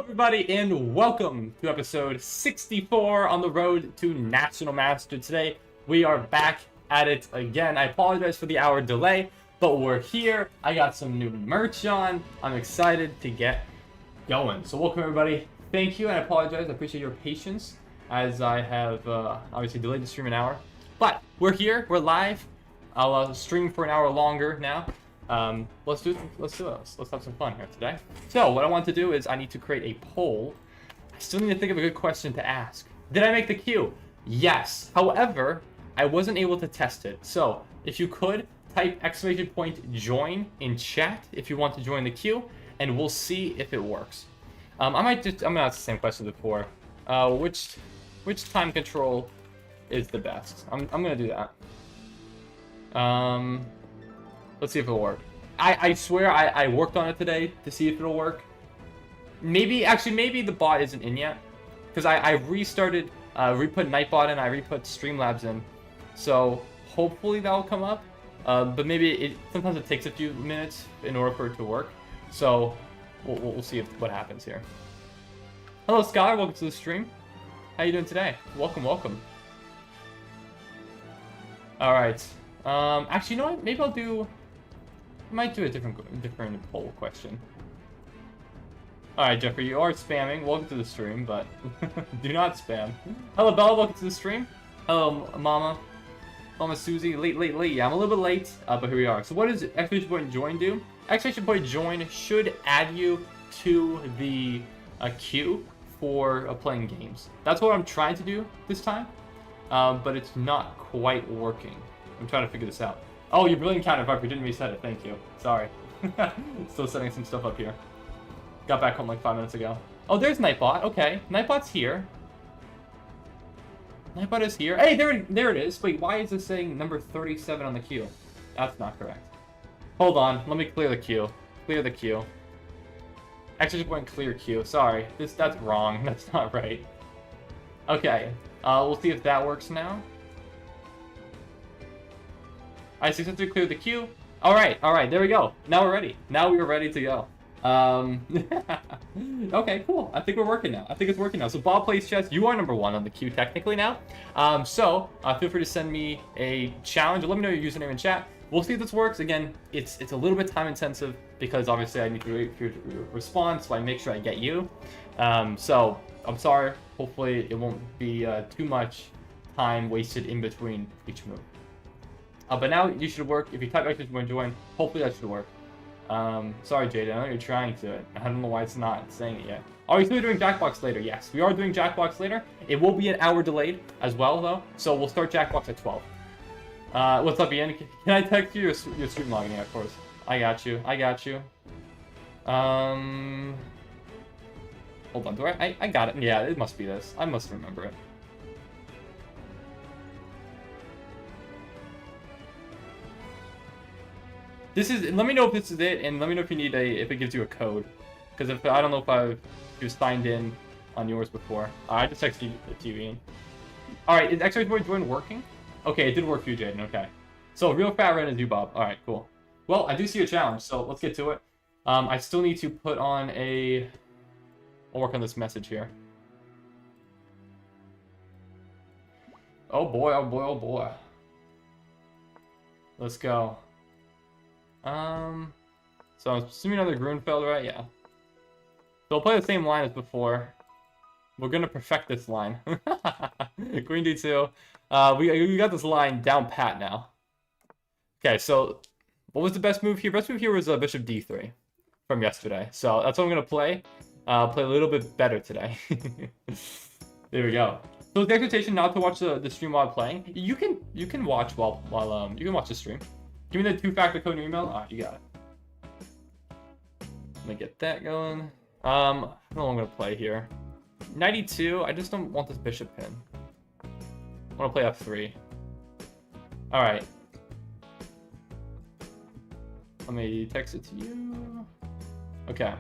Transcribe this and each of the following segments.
Everybody, and welcome to episode 64 on the road to National Master. Today, we are back at it again. I apologize for the hour delay, but we're here. I got some new merch on. I'm excited to get going. So welcome, everybody. Thank you, and I apologize. I appreciate your patience as I have obviously delayed the stream an hour. But we're here. We're live. I'll stream for an hour longer now. Let's do it. Let's have some fun here today. So what I want to do is I need to create a poll. I still need to think of a good question to ask. Did I make the queue? Yes. However, I wasn't able to test it. So if you could type !join in chat if you want to join the queue, and we'll see if it works. I'm gonna ask the same question before. Which time control is the best? I'm gonna do that. Let's see if it'll work. I swear I worked on it today to see if it'll work. Maybe the bot isn't in yet. Because I restarted, re-put Nightbot in, I re-put Streamlabs in. So hopefully that'll come up. But maybe sometimes it takes a few minutes in order for it to work. So we'll see what happens here. Hello Skylar, welcome to the stream. How you doing today? Welcome. Alright. Actually, you know what? Maybe I might do a different poll question. Alright, Jeffrey, you are spamming. Welcome to the stream, but do not spam. Hello, Bella, welcome to the stream. Hello, Mama Susie. Late. Yeah, I'm a little bit late, but here we are. So what does !join do? !join should add you to the queue for playing games. That's what I'm trying to do this time, but it's not quite working. I'm trying to figure this out. Oh, you're brilliant counter Viper. Didn't reset it. Thank you. Sorry. Still setting some stuff up here. Got back home like 5 minutes ago. Oh, there's Nightbot. Okay. Nightbot's here. Nightbot is here. Hey, there it is. Wait, why is it saying number 37 on the queue? That's not correct. Hold on. Let me clear the queue. Clear the queue. Actually, just went clear queue. Sorry. That's wrong. That's not right. Okay. We'll see if that works now. I successfully cleared the queue. Alright, there we go. Now we're ready. Now we are ready to go. Okay, cool. I think we're working now. I think it's working now. So Bob plays chess. You are number 1 on the queue technically now. So feel free to send me a challenge or let me know your username in chat. We'll see if this works. Again, it's a little bit time intensive because obviously I need to wait for your response, so I make sure I get you. So I'm sorry. Hopefully it won't be too much time wasted in between each move. But now you should work. If you type !join, hopefully that should work. Sorry, Jaden. I know you're trying to. I don't know why it's not saying it yet. Are we still doing Jackbox later? Yes, we are doing Jackbox later. It will be an hour delayed as well, though. So we'll start Jackbox at 12. What's up, Ian? Can I text you? You're stream logging, yeah, of course. I got you. Hold on. Do I got it. Yeah, it must be this. I must remember it. Let me know if this is it, and let me know if you need if it gives you a code. Because if I don't know if you signed in on yours before. I just texted it to you, Ian. Alright, is !join working? Okay, it did work for you, Jaden, okay. So, real fat ran is you, Bob. Alright, cool. Well, I do see a challenge, so let's get to it. I still need to put on I'll work on this message here. Oh boy. Let's go. So I'm assuming another Grunfeld, right? Yeah. So I'll play the same line as before. We're gonna perfect this line. Queen D2. We got this line down pat now. Okay, so what was the best move here? Best move here was Bishop D3 from yesterday. So that's what I'm gonna play. Play a little bit better today. There we go. So the expectation not to watch the stream while playing. You can watch while you can watch the stream. Give me the 2-factor code in your email. Alright, you got it. Let me get that going. I don't know what I'm gonna play here. 92. I just don't want this bishop pin. I want to play f3. Alright. Let me text it to you. Okay.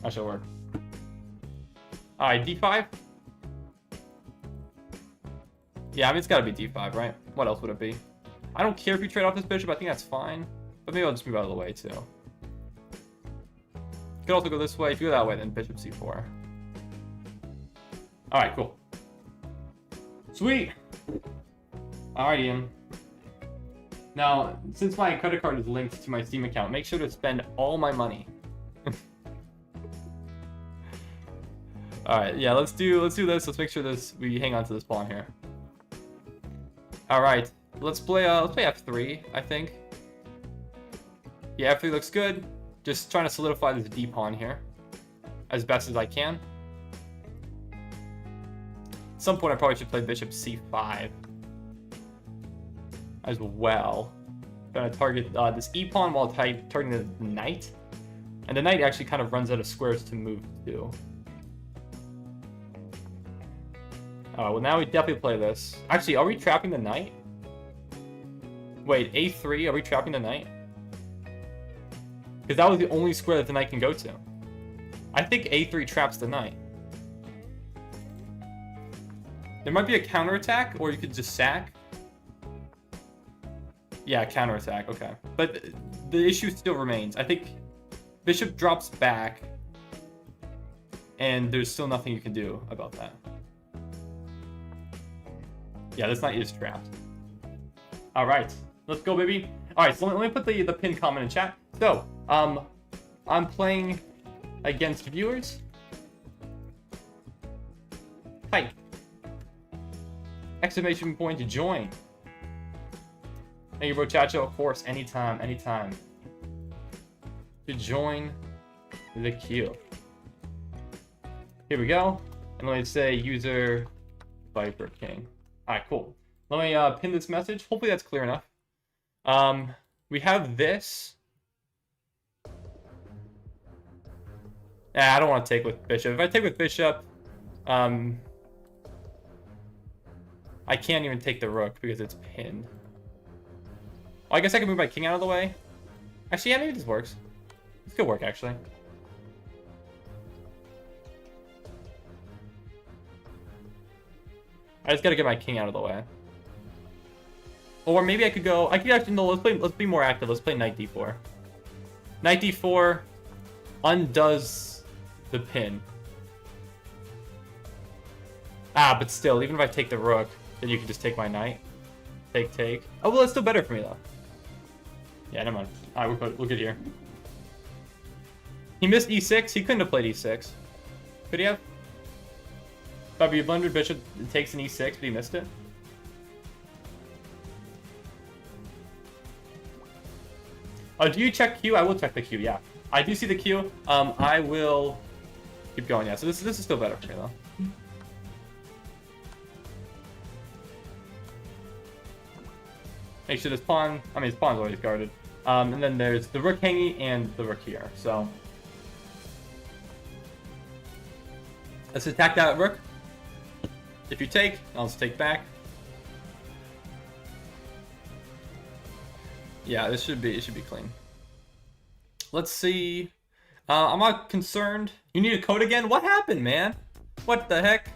That should work. Alright, d5. Yeah, I mean, it's gotta be d5, right? What else would it be? I don't care if you trade off this bishop. I think that's fine. But maybe I'll just move out of the way, too. could also go this way. If you go that way, then bishop c4. All right, cool. Sweet. Alrighty, Ian. Now, since my credit card is linked to my Steam account, make sure to spend all my money. Alright, yeah, let's do this. Let's make sure we hang on to this pawn here. Alright, let's play f3, I think. Yeah, f3 looks good. Just trying to solidify this d pawn here as best as I can. At some point I probably should play bishop c5 as well. Gonna target this e pawn while targeting the knight, and the knight actually kind of runs out of squares to move to. Well, now we definitely play this. Actually, are we trapping the knight? Wait, a3, are we trapping the knight? Because that was the only square that the knight can go to. I think a3 traps the knight. There might be a counterattack, or you could just sack. Yeah, counterattack, okay. But the issue still remains. I think bishop drops back, and there's still nothing you can do about that. Yeah, this knight is trapped. All right, let's go, baby. All right, so let me put the pin comment in chat. So, I'm playing against viewers. Hi. Exclamation point to join. Thank you, bro, Chacho. Of course, anytime. To join the queue. Here we go. And let me say user Viper King. Alright, cool. Let me pin this message. Hopefully that's clear enough. We have this. I don't want to take with bishop. If I take with bishop, I can't even take the rook because it's pinned. Well, I guess I can move my king out of the way. Actually, yeah, maybe this works. This could work, actually. I just gotta get my king out of the way. Or maybe I could actually, no, let's be more active. Let's play knight d4. Knight d4 undoes the pin. But still, even if I take the rook, then you can just take my knight. Take. Oh, well, it's still better for me, though. Yeah, never mind. Alright, we're good here. He missed e6. He couldn't have played e6. Could he have? W blundered, bishop takes an e6, but he missed it. Oh, do you check Q? I will check the Q, yeah. I do see the Q. I will keep going, yeah. So this is still better for me, though. Make sure this pawn, his pawn's always guarded. And then there's the rook hanging and the rook here, so. Let's attack that rook. If you take, I'll just take back. Yeah, it should be clean. Let's see. I'm not concerned. You need a code again? What happened, man? What the heck?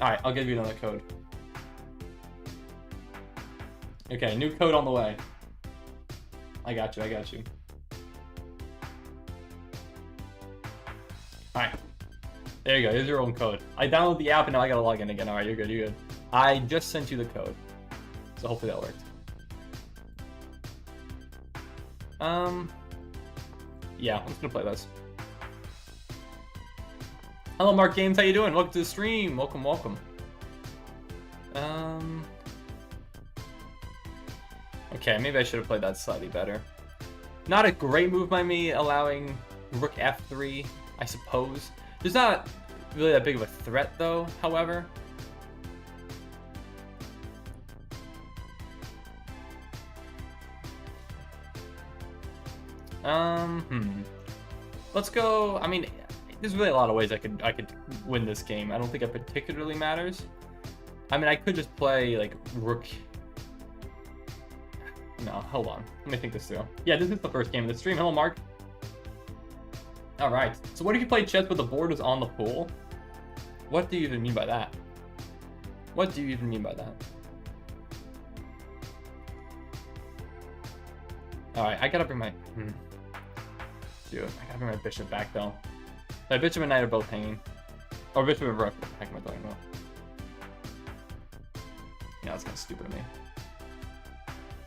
Alright, I'll give you another code. Okay, new code on the way. I got you. Alright. There you go, here's your own code. I downloaded the app and now I gotta log in again. Alright, you're good. I just sent you the code. So hopefully that worked. Yeah, I'm just gonna play this. Hello, Mark Games, how you doing? Welcome to the stream. Welcome. Okay, maybe I should have played that slightly better. Not a great move by me, allowing rook f3, I suppose. There's not really that big of a threat, though, however. Let's go. I mean, there's really a lot of ways I could win this game. I don't think it particularly matters. I mean, I could just play like rook. No, hold on. Let me think this through. Yeah, this is the first game of the stream. Hello, Mark. All right. So, what if you played chess but the board was on the pool? What do you even mean by that? What do you even mean by that? All right, I gotta bring my. do it. I gotta bring my bishop back, though. My bishop and knight are both hanging. Or bishop and rook. What the heck am I talking about? Yeah, that's kind of stupid of me.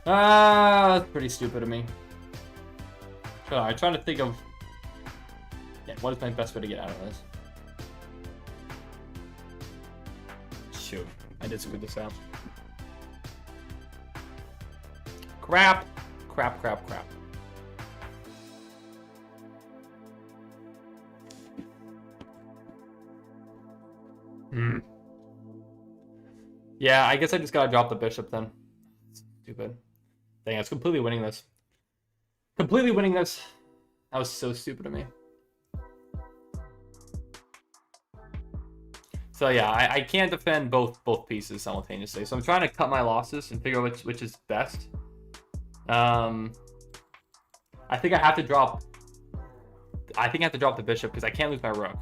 Ah, that's pretty stupid of me. So I'm trying to think of... Yeah, what is my best way to get out of this? Shoot. I did screw this out. Crap. Crap, crap, crap. Yeah, I guess I just gotta drop the bishop then. Stupid. Dang, I was completely winning this. Completely winning this. That was so stupid of me. So yeah, I can't defend both pieces simultaneously. So I'm trying to cut my losses and figure out which is best. I think I have to drop. I think I have to drop the bishop because I can't lose my rook.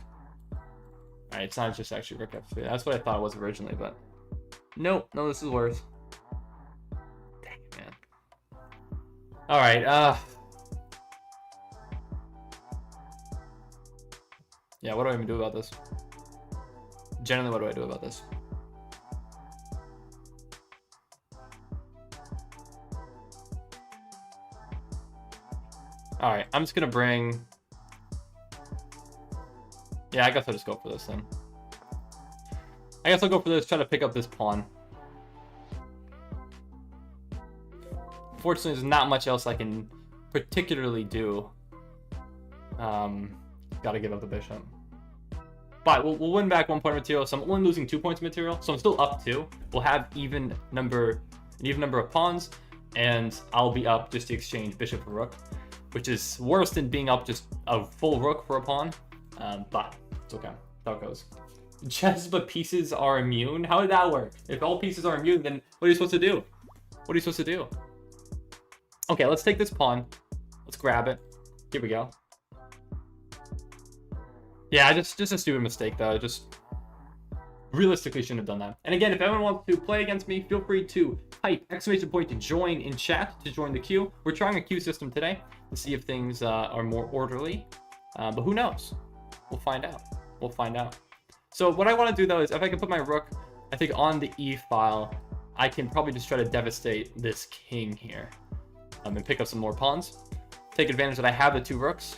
Alright, it's not just actually rook f3. That's what I thought it was originally, but nope. No, this is worse. Dang it, man. Alright, yeah, what do I even do about this? Generally, what do I do about this? Alright, I'm just gonna bring... Yeah, I guess I'll just go for this then. I guess I'll go for this, try to pick up this pawn. Fortunately, there's not much else I can particularly do. Gotta give up the bishop. But we'll win back 1 point of material, so I'm only losing 2 points of material, so I'm still up 2. We'll have an even number of pawns, and I'll be up just to exchange bishop for rook, which is worse than being up just a full rook for a pawn. But it's okay. That's how it goes. Just but pieces are immune? How did that work? If all pieces are immune, then what are you supposed to do? What are you supposed to do? Okay, let's take this pawn. Let's grab it. Here we go. Yeah, just a stupid mistake, though. Just realistically shouldn't have done that. And again, if anyone wants to play against me, feel free to type exclamation point to join in chat to join the queue. We're trying a queue system today to see if things are more orderly. But who knows? We'll find out. We'll find out. So what I want to do, though, is if I can put my rook, I think, on the e file, I can probably just try to devastate this king here. And pick up some more pawns. Take advantage that I have the 2 rooks.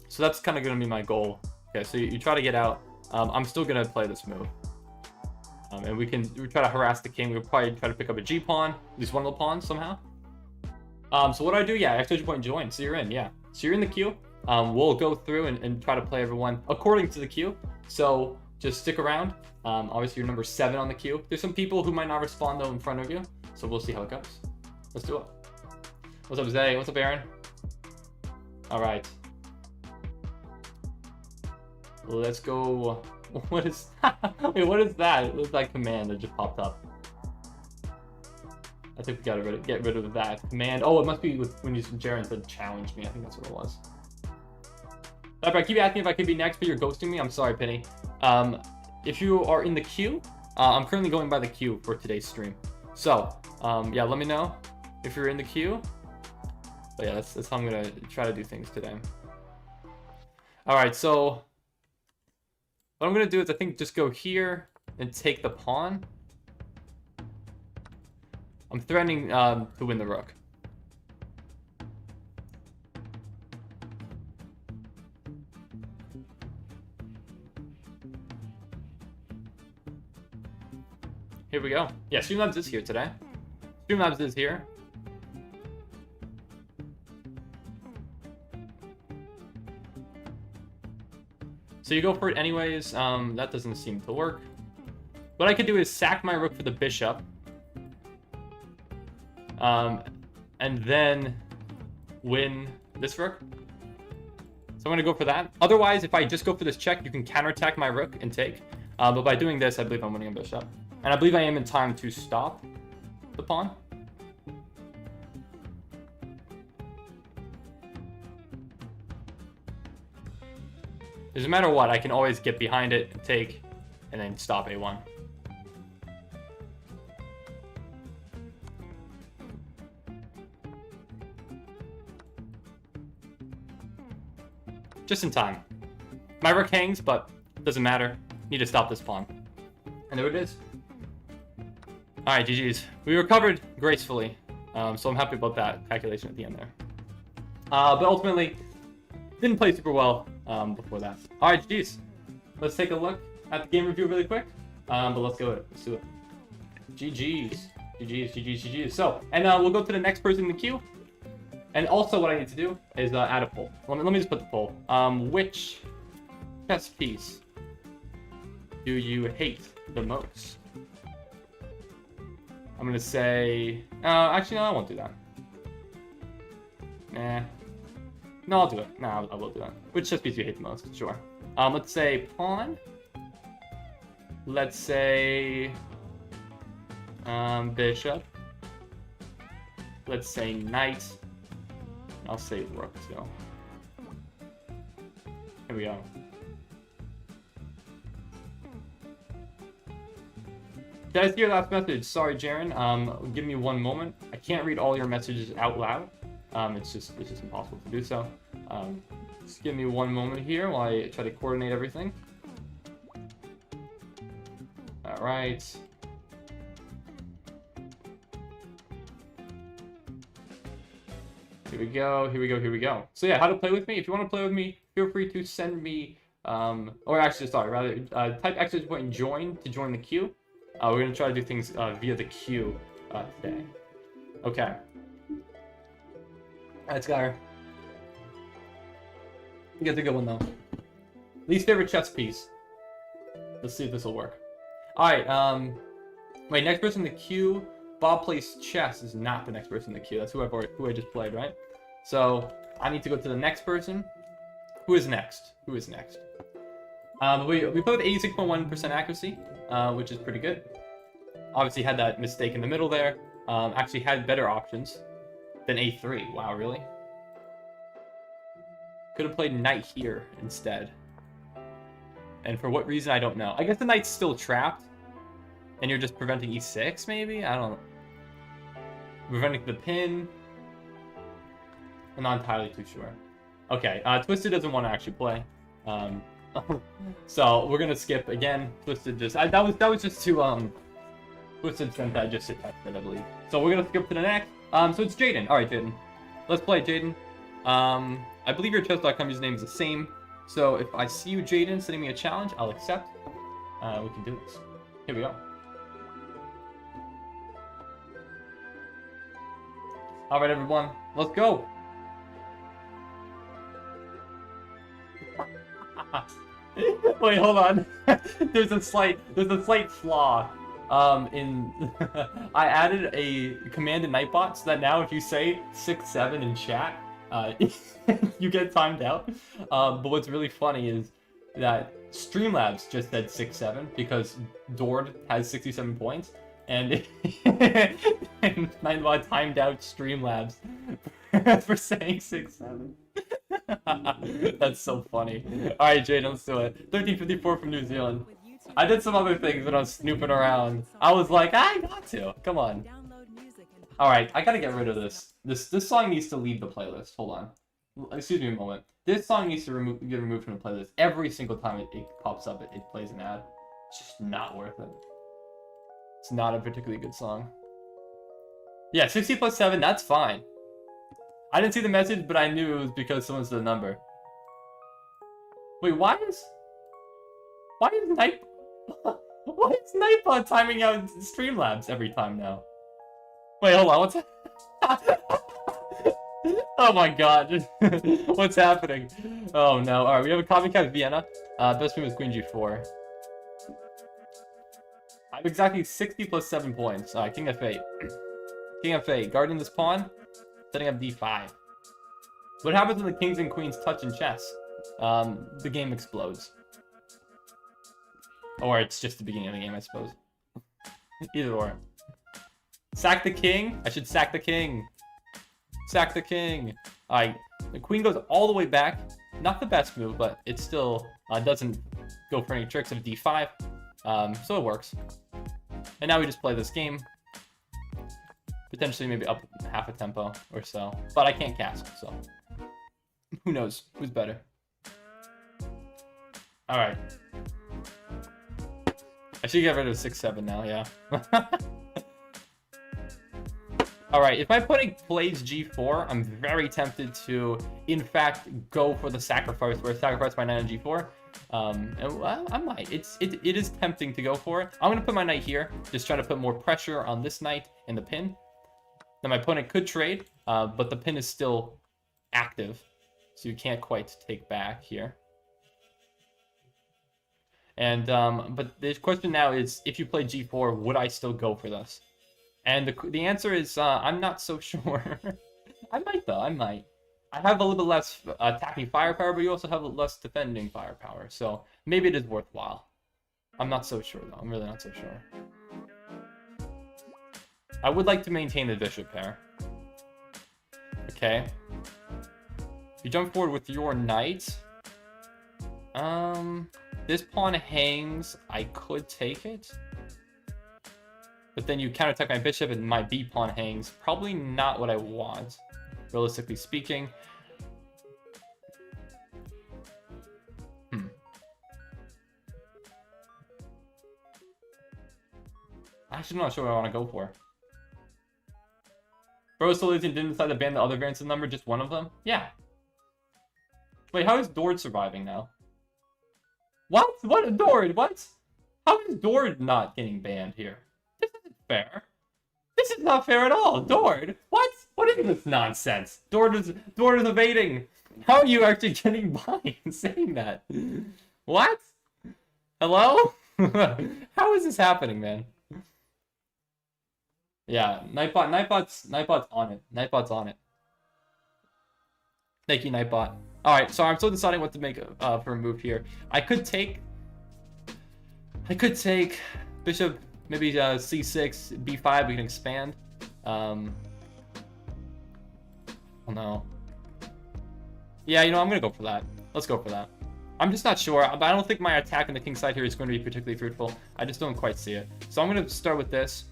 So that's kind of going to be my goal. Okay, so you try to get out. I'm still going to play this move. And we try to harass the king. We'll probably try to pick up a g pawn, at least one of the pawns somehow. So what do I do? Yeah, exclamation point join. So you're in, yeah. So you're in the queue. We'll go through and try to play everyone according to the queue. So just stick around. Obviously, you're number 7 on the queue. There's some people who might not respond, though, in front of you. So we'll see how it goes. Let's do it. What's up, Zay? What's up, Aaron? All right. Let's go. What is wait, what is that? It looks like command that just popped up. I think we gotta get rid of that command. Oh, it must be when you Jaden said challenge me. I think that's what it was. I keep asking if I could be next, but you're ghosting me. I'm sorry, Penny. If you are in the queue, I'm currently going by the queue for today's stream. So, yeah, let me know if you're in the queue. But yeah, that's how I'm gonna try to do things today. All right, so what I'm gonna do is I think just go here and take the pawn. I'm threatening to win the rook. Here we go. Yeah, Streamlabs is here today. Streamlabs is here. So you go for it anyways. That doesn't seem to work. What I could do is sack my rook for the bishop. And then win this rook. So I'm going to go for that. Otherwise, if I just go for this check, you can counterattack my rook and take. But by doing this, I believe I'm winning a bishop. And I believe I am in time to stop the pawn. Doesn't matter what, I can always get behind it, take, and then stop a1. Just in time. My rook hangs, but doesn't matter. Need to stop this pawn. And there it is. Alright, GG's. We recovered gracefully. So I'm happy about that calculation at the end there. But ultimately, didn't play super well before that. Alright, GG's. Let's take a look at the game review really quick. But let's go. Let's do it. GG's. GG's, GG's, GG's. So, and we'll go to the next person in the queue. And also what I need to do is add a poll. Let me just put the poll. Which chess piece do you hate the most? I'm going to say... actually, no, I won't do that. Nah. No, I'll do it. No, I will do that. Which chess piece do you hate the most? Sure. Let's say pawn. Let's say... bishop. Let's say knight. I'll say rook too. Here we go. Did I see your last message? Sorry, Jaden. Give me one moment. I can't read all your messages out loud. It's just impossible to do so. Just give me one moment here while I try to coordinate everything. All right. Here we go, here we go, here we go. So yeah, how to play with me. If you want to play with me, feel free to send me, or actually, sorry, rather, type ! join to join the queue. We're going to try to do things via the queue today. Okay. Let's go. That's a good one, though. Least favorite chess piece. Let's see if this will work. Alright, wait, next person in the queue. Bob plays chess is not the next person in the queue. That's who I just played, right? So I need to go to the next person. Who is next? Who is next? We played with 86.1% accuracy, which is pretty good. Obviously had that mistake in the middle there. Actually had better options than a3. Wow, really? Could have played knight here instead. And for what reason, I don't know. I guess the knight's still trapped. And you're just preventing e6, maybe? I don't know. Preventing the pin. I'm not entirely too sure. Okay, Twisted doesn't want to actually play. So we're gonna skip again. Twisted just that was just to Twisted sent that just to test it, I believe. So we're gonna skip to the next. So it's Jaden. Alright, Jaden. Let's play, Jaden. I believe your chess.com username is the same. So if I see you, Jaden, sending me a challenge, I'll accept. We can do this. Here we go. Alright, everyone, let's go. Wait, hold on. There's a slight flaw. In I added a command in Nightbot so that now if you say 6-7 in chat, you get timed out. But what's really funny is that Streamlabs just said 6-7 because Dord has 67 points. And Nightbot timed out Streamlabs for saying 6-7. That's so funny. Alright, Jaden, let's do it. 1354 from New Zealand. I did some other things when I was snooping around. I was like, I got to. Come on. Alright, I gotta get rid of this. This song needs to leave the playlist. Hold on. Excuse me a moment. This song needs to get removed from the playlist. Every single time it pops up, it plays an ad. It's just not worth it. It's not a particularly good song. Yeah, 60 plus 7, that's fine. I didn't see the message, but I knew it was because someone said the number. Wait, why is Nightbot timing out Streamlabs every time now? Wait, hold on, what's oh my god. What's happening? Oh no. Alright, we have a copycat Vienna. Best move is Queen G4. I have exactly 60 plus 7 points. King F8. King F8. Guarding this pawn. Setting up D5. What happens when the kings and queens touch in chess? The game explodes. Or it's just the beginning of the game, I suppose. Either or. Sack the king? I should sack the king. Sack the king. Alright. The queen goes all the way back. Not the best move, but it still doesn't go for any tricks of D5. So it works. And now we just play this game. Potentially maybe up half a tempo or so. But I can't cast, so who knows who's better. All right. I should get rid of 6-7 now, yeah. Alright, if my opponent plays g4, I'm very tempted to, in fact, go for the sacrifice, where I sacrifice my knight on g4. And well, I might. It is tempting to go for it. I'm going to put my knight here, just try to put more pressure on this knight in the pin. Then my opponent could trade, but the pin is still active, so you can't quite take back here. And but the question now is, if you play g4, would I still go for this? And the answer is, I'm not so sure. I might, though. I might. I have a little bit less attacking firepower, but you also have less defending firepower. So maybe it is worthwhile. I'm not so sure, though. I'm really not so sure. I would like to maintain the bishop pair. Okay. If you jump forward with your knight... This pawn hangs. I could take it. But then you counterattack my bishop and my b pawn hangs. Probably not what I want, realistically speaking. I'm actually not sure what I want to go for. Bro Solution didn't decide to ban the other variants of the number, just one of them? Yeah. Wait, how is Dord surviving now? What? What? Dord? What? How is Dord not getting banned here? This isn't fair. This is not fair at all. Dord? What? What is this nonsense? Dord is evading. How are you actually getting by and saying that? What? Hello? How is this happening, man? Yeah, Nightbot's on it. Nightbot's on it. Thank you, Nightbot. Alright, so I'm still deciding what to make for a move here. I could take bishop, maybe c6, b5, we can expand. Oh no. Yeah, you know, I'm gonna go for that. Let's go for that. I'm just not sure, but I don't think my attack on the king side here is going to be particularly fruitful. I just don't quite see it. So I'm gonna start with this.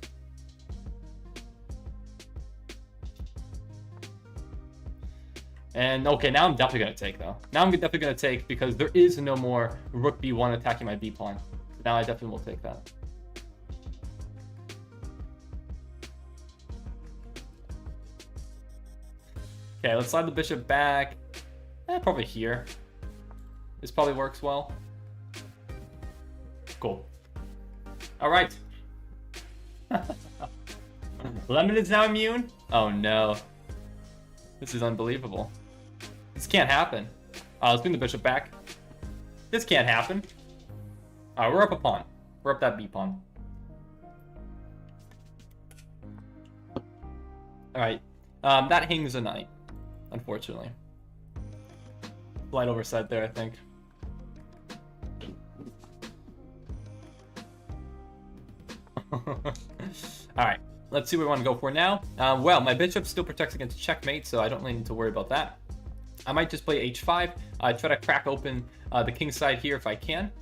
And okay, now I'm definitely gonna take though. Now I'm definitely gonna take because there is no more rook b1 attacking my b pawn. Now I definitely will take that. Okay, let's slide the bishop back. Probably here. This probably works well. Cool. All right. Lemon is now immune? Oh no. This is unbelievable. This can't happen. Let's bring the bishop back. This can't happen. We're up a pawn. We're up that b pawn. Alright. That hangs a knight, unfortunately. Slight oversight there, I think. Alright. Let's see what we want to go for now. Well, my bishop still protects against checkmate, so I don't really need to worry about that. I might just play h5, try to crack open the king side here if I can,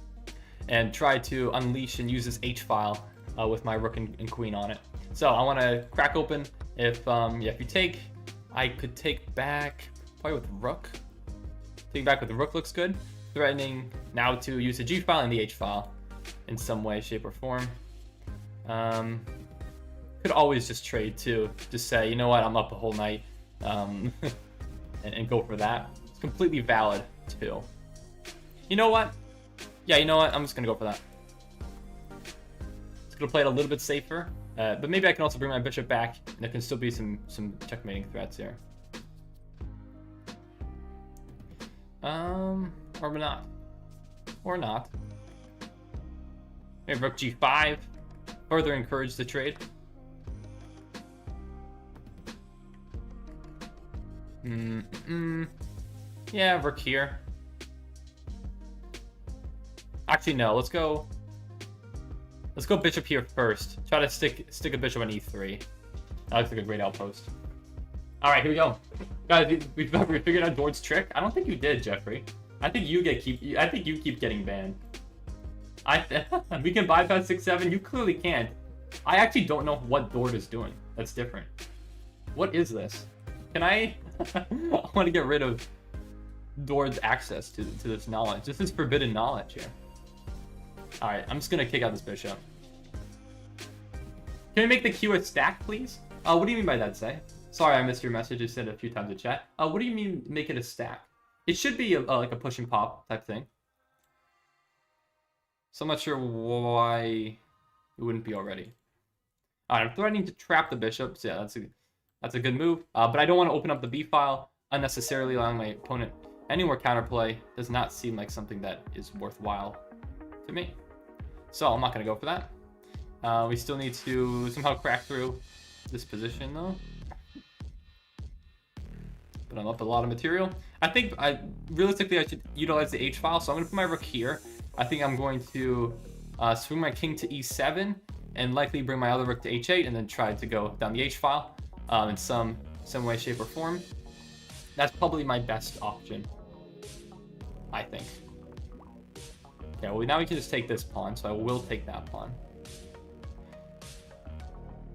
and try to unleash and use this h-file with my rook and queen on it. So I want to crack open. If you take, I could take back probably with rook. Taking back with the rook looks good. Threatening now to use the g-file and the h-file in some way, shape, or form. Could always just trade too. Just say, you know what, I'm up the whole night, and go for that. It's completely valid too. You know what? Yeah, you know what? I'm just gonna go for that. Just gonna play it a little bit safer, but maybe I can also bring my bishop back, and there can still be some checkmating threats here. Or not. Or not. Maybe rook g5. Further encourage the trade. Yeah, rook here. Actually, no. Let's go bishop here first. Try to stick a bishop on e3. That looks like a great outpost. All right, here we go, guys. We figured out Dord's trick. I don't think you did, Jeffrey. I think you keep getting banned. We can bypass 6-7. You clearly can't. I actually don't know what Dord is doing. That's different. What is this? Can I? I want to get rid of. doors access to this knowledge. This is forbidden knowledge here. All right, I'm just gonna kick out this bishop. Can we make the Q a stack, please? What do you mean by that, Say? Sorry, I missed your message. You said it a few times in chat. What do you mean make it a stack? It should be like a push and pop type thing. So I'm not sure why it wouldn't be already. All right, I'm threatening to trap the bishop. So yeah, that's a good move. But I don't want to open up the B file unnecessarily, allowing my opponent any more counterplay. Does not seem like something that is worthwhile to me. So I'm not going to go for that. We still need to somehow crack through this position, though. But I'm up a lot of material. I think realistically I should utilize the H file. So I'm going to put my rook here. I think I'm going to swing my king to E7 and likely bring my other rook to H8 and then try to go down the H file in some way, shape, or form. That's probably my best option, I think. Okay, well now we can just take this pawn, so I will take that pawn.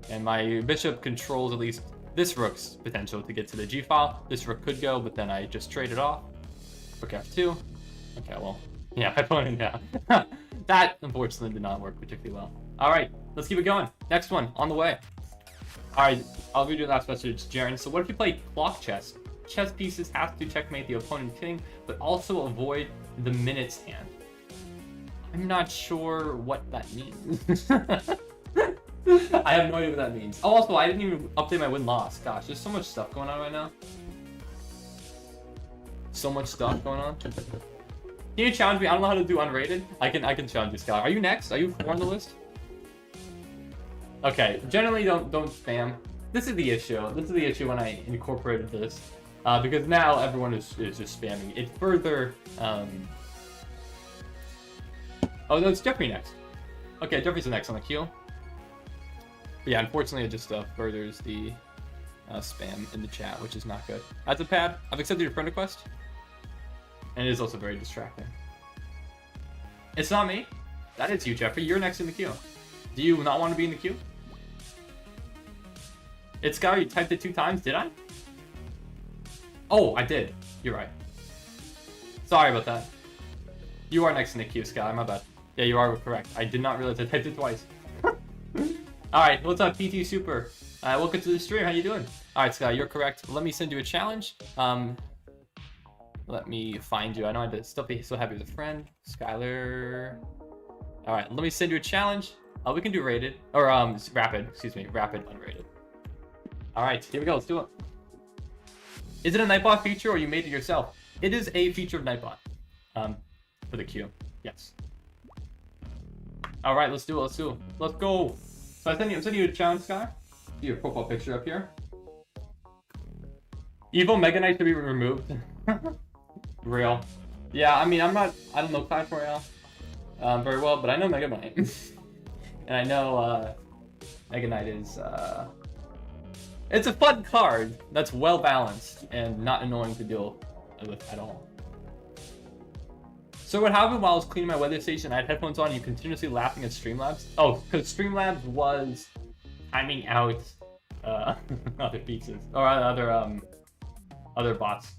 And my bishop controls at least this rook's potential to get to the G file. This rook could go, but then I just trade it off. Rook F2. Okay, well, yeah, my opponent, yeah. That, unfortunately, did not work particularly well. All right, let's keep it going. Next one, on the way. All right, I'll read your last message, Jaden. So what if you play clock chess? Chess pieces have to checkmate the opponent king, but also avoid the minutes hand. I'm not sure what that means. I have no idea what that means. Oh, also, I didn't even update my win-loss. Gosh, there's so much stuff going on right now. So much stuff going on. Can you challenge me? I don't know how to do unrated. I can challenge you, Skylar. Are you next? Are you 4 on the list? Okay, generally don't spam. This is the issue. This is the issue when I incorporated this. Because now everyone is just spamming. It further... Oh, no, it's Jeffrey next. Okay, Jeffrey's the next on the queue. But yeah, unfortunately, it just furthers the spam in the chat, which is not good. Azipad, I've accepted your friend request. And it is also very distracting. It's not me. That is you, Jeffrey. You're next in the queue. Do you not want to be in the queue? It's Sky, you typed it 2 times, did I? Oh, I did. You're right. Sorry about that. You are next in the queue, Sky. My bad. Yeah, you are correct. I did not realize I typed it twice. Alright, what's up, PT Super? Welcome to the stream. How you doing? Alright, Sky, you're correct. Let me send you a challenge. Let me find you. I know I'd still be so happy with a friend. Skylar. Alright, let me send you a challenge. We can do rated. Or, rapid. Excuse me. Rapid, unrated. Alright, here we go. Let's do it. Is it a Nightbot feature or you made it yourself? It is a feature of Nightbot. For the queue. Yes. Alright, let's do it. Let's do it. Let's go. So I'm sending you a challenge, Sky. See your profile picture up here. Evil Mega Knight to be removed. Real. Yeah, I mean, I don't know Clash Royale very well, but I know Mega Knight. And I know Mega Knight is, it's a fun card that's well balanced and not annoying to deal with at all. So what happened while I was cleaning my weather station, I had headphones on, and you continuously laughing at Streamlabs? Oh, because Streamlabs was timing out other pieces, or other bots.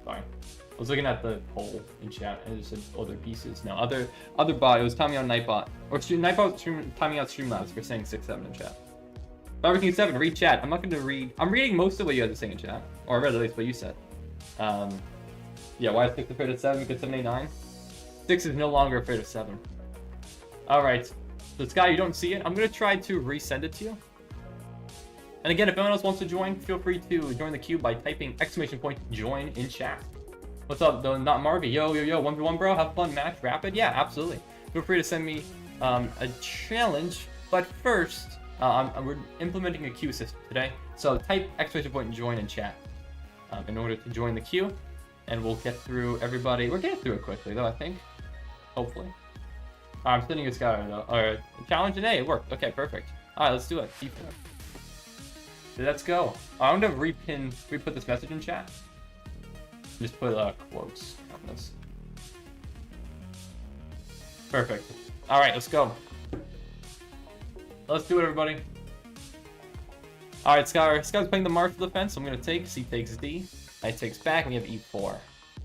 Sorry. I was looking at the poll in chat, and it just said other pieces. No, other bot, it was timing out Nightbot. Or Nightbot was timing out Streamlabs for saying 6-7 in chat. Barbecue 7, read chat. I'm not going to read. I'm reading most of what you had to say in chat. Or I read at least what you said. Yeah, why is 6 afraid of 7? Because 7, 8, 9? 6 is no longer afraid of 7. Alright. So Sky, you don't see it. I'm going to try to resend it to you. And again, if anyone else wants to join, feel free to join the queue by typing !join in chat. What's up, though? Not Marvy. Yo, 1v1, bro. Have fun, match. Rapid? Yeah, absolutely. Feel free to send me a challenge. But first, we're implementing a queue system today. So type !join in chat in order to join the queue. And we'll get through everybody. We're getting through it quickly, though, I think. Hopefully. I'm sending you a scout, though. Alright, challenge today. It worked. Okay, perfect. Alright, let's do it. Keep it. Let's go. I'm going to re-put this message in chat. Just put quotes on this. Perfect. Alright, let's go. Let's do it, everybody. Alright, Sky's playing the Marshall defense. So I'm going to take. C takes D. Knight takes back, and we have e4.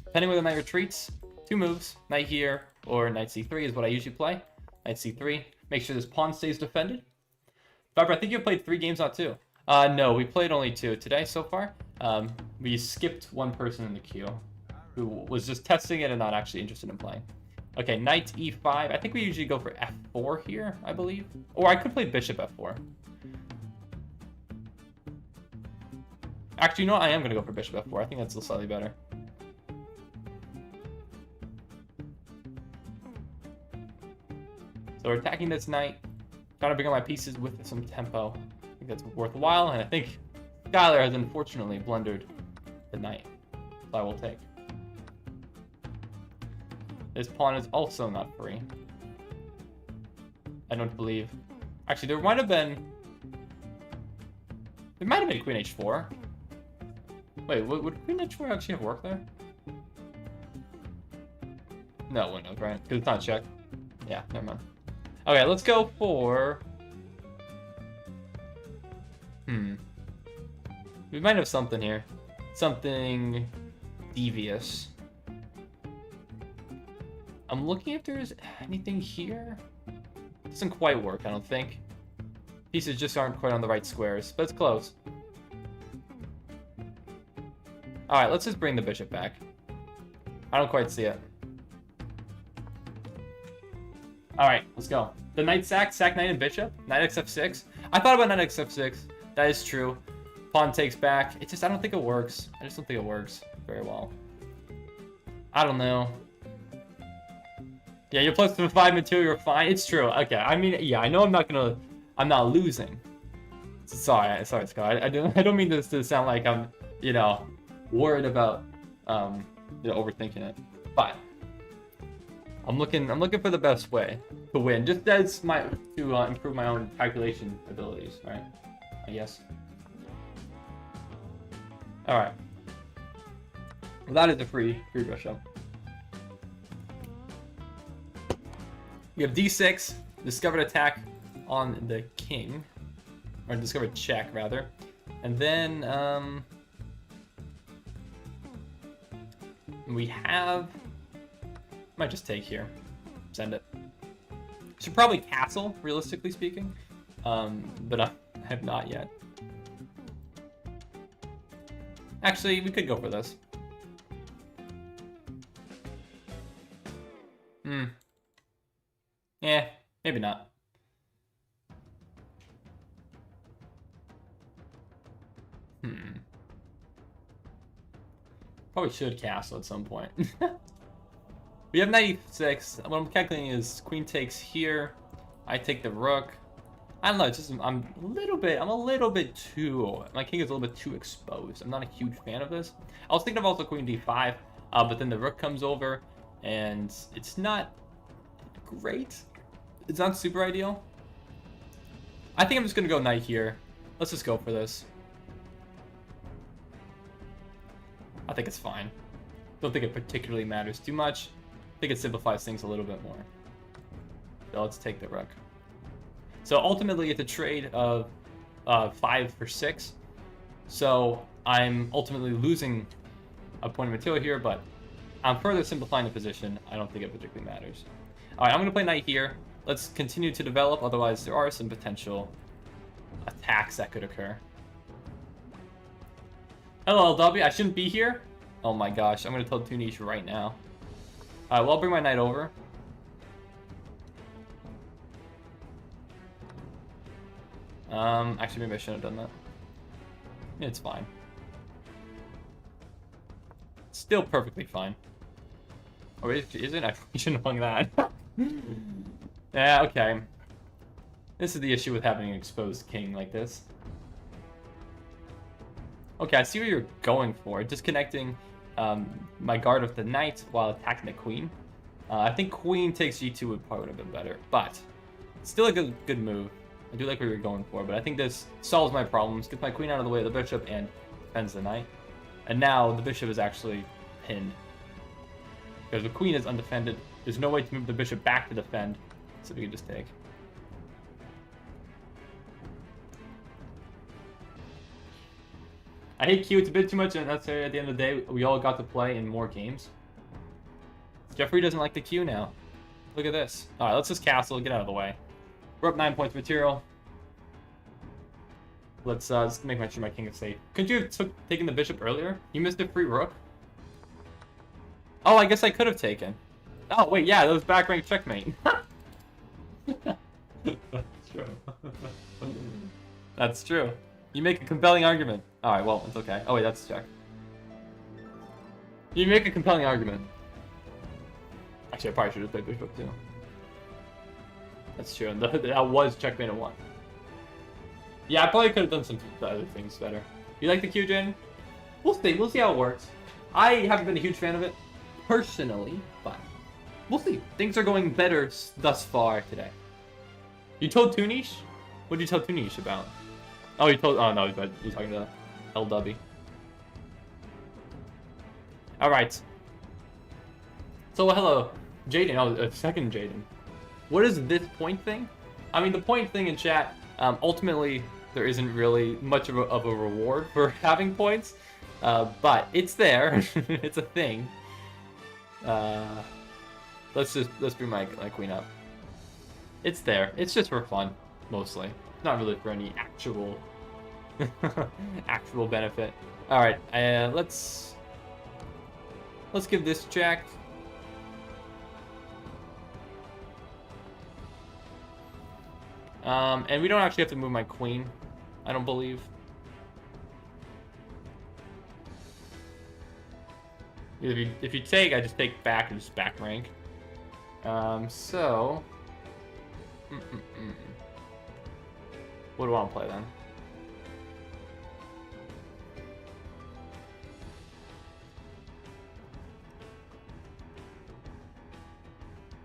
Depending where the knight retreats, 2 moves, knight here or knight c3 is what I usually play. Knight c3, make sure this pawn stays defended. Barbara, I think you played 3 games, not 2. No, we played only 2 today so far. We skipped one person in the queue who was just testing it and not actually interested in playing. Okay, knight e5. I think we usually go for f4 here, I believe. Or I could play bishop f4. Actually, you know what? I am going to go for bishop f4. I think that's slightly better. So we're attacking this knight. Trying to bring up my pieces with some tempo. I think that's worthwhile. And I think Skylar has unfortunately blundered the knight. So I will take. This pawn is also not free. I don't believe. Actually, there might have been queen h4. Wait, would queen h4 actually have worked there? No, it wouldn't have, right? Because it's not check. Yeah, never mind. Okay, let's go for... We might have something here. Something devious. I'm looking if there's anything here. Doesn't quite work, I don't think. Pieces just aren't quite on the right squares, but it's close. Alright, let's just bring the bishop back. I don't quite see it. Alright, let's go. The knight sack knight and bishop. Knight xf6. I thought about knight xf6. That is true. Pawn takes back. It's just, I don't think it works. I just don't think it works very well. I don't know. Yeah, you're plus 5 material, you're fine. It's true. Okay, I mean, yeah, I know I'm not losing. Sorry, Scott. I don't mean this to sound like I'm, worried about, overthinking it. But I'm looking for the best way to win, just as to improve my own calculation abilities, right? I guess. All right. Well, that is a free brush up. We have d6, discovered attack on the king, or discovered check rather, and then we have. Might just take here, send it. Should probably castle, realistically speaking, but I have not yet. Actually, we could go for this. Yeah, maybe not. Probably should castle at some point. We have knight e6. What I'm calculating is queen takes here. I take the rook. I don't know. It's just I'm a little bit too. My king is a little bit too exposed. I'm not a huge fan of this. I was thinking of also queen d5, but then the rook comes over, and it's not great. It's not super ideal. I think I'm just gonna go knight here. Let's just go for this. I think it's fine. Don't think it particularly matters too much. I think it simplifies things a little bit more. So let's take the rook. So ultimately it's a trade of 5 for 6. So I'm ultimately losing a point of material here, but I'm further simplifying the position. I don't think it particularly matters. All right, I'm gonna play knight here. Let's continue to develop, otherwise there are some potential attacks that could occur. Hello, LW. I shouldn't be here. Oh my gosh, I'm gonna tell Tunish right now. Alright, well, I'll bring my knight over. Actually, maybe I shouldn't have done that. It's fine. Still perfectly fine. Oh, is it? I shouldn't have hung that. Yeah, okay. This is the issue with having an exposed king like this. Okay, I see what you're going for. Disconnecting my guard with the knight while attacking the queen. I think queen takes g2 would probably have been better, but still a good move. I do like what you're going for, but I think this solves my problems, gets my queen out of the way of the bishop, and defends the knight. And now the bishop is actually pinned. Because the queen is undefended. There's no way to move the bishop back to defend, so we can just take. I hate Q. It's a bit too much unnecessary. At the end of the day, we all got to play in more games. Jeffrey doesn't like the Q now. Look at this. All right, let's just castle. Get out of the way. We're up 9 points material. Let's just make sure my king is safe. Couldn't you have taken the bishop earlier? You missed a free rook. Oh, I guess I could have taken. Oh, wait, yeah, that was back rank checkmate. That's true. That's true. You make a compelling argument. Alright, well, it's okay. Oh, wait, that's check. You make a compelling argument. Actually, I probably should have played bishop, too. That's true. That was checkmate at 1. Yeah, I probably could have done some other things better. You like the Q, Jaden? We'll see. We'll see how it works. I haven't been a huge fan of it, personally, but we'll see. Things are going better thus far today. You told Tunish? What did you tell Tunish about? Oh, you told... Oh, no, but you're talking to LW. Alright. So, hello. Jaden. Oh, second Jaden. What is this point thing? I mean, the point thing in chat, ultimately, there isn't really much of a reward for having points. But it's there. It's a thing. Let's bring my queen up. It's there. It's just for fun, mostly. Not really for any actual actual benefit. All right, let's give this a check. And we don't actually have to move my queen, I don't believe. If you take, I just take back and just back rank. So... What do I want to play then?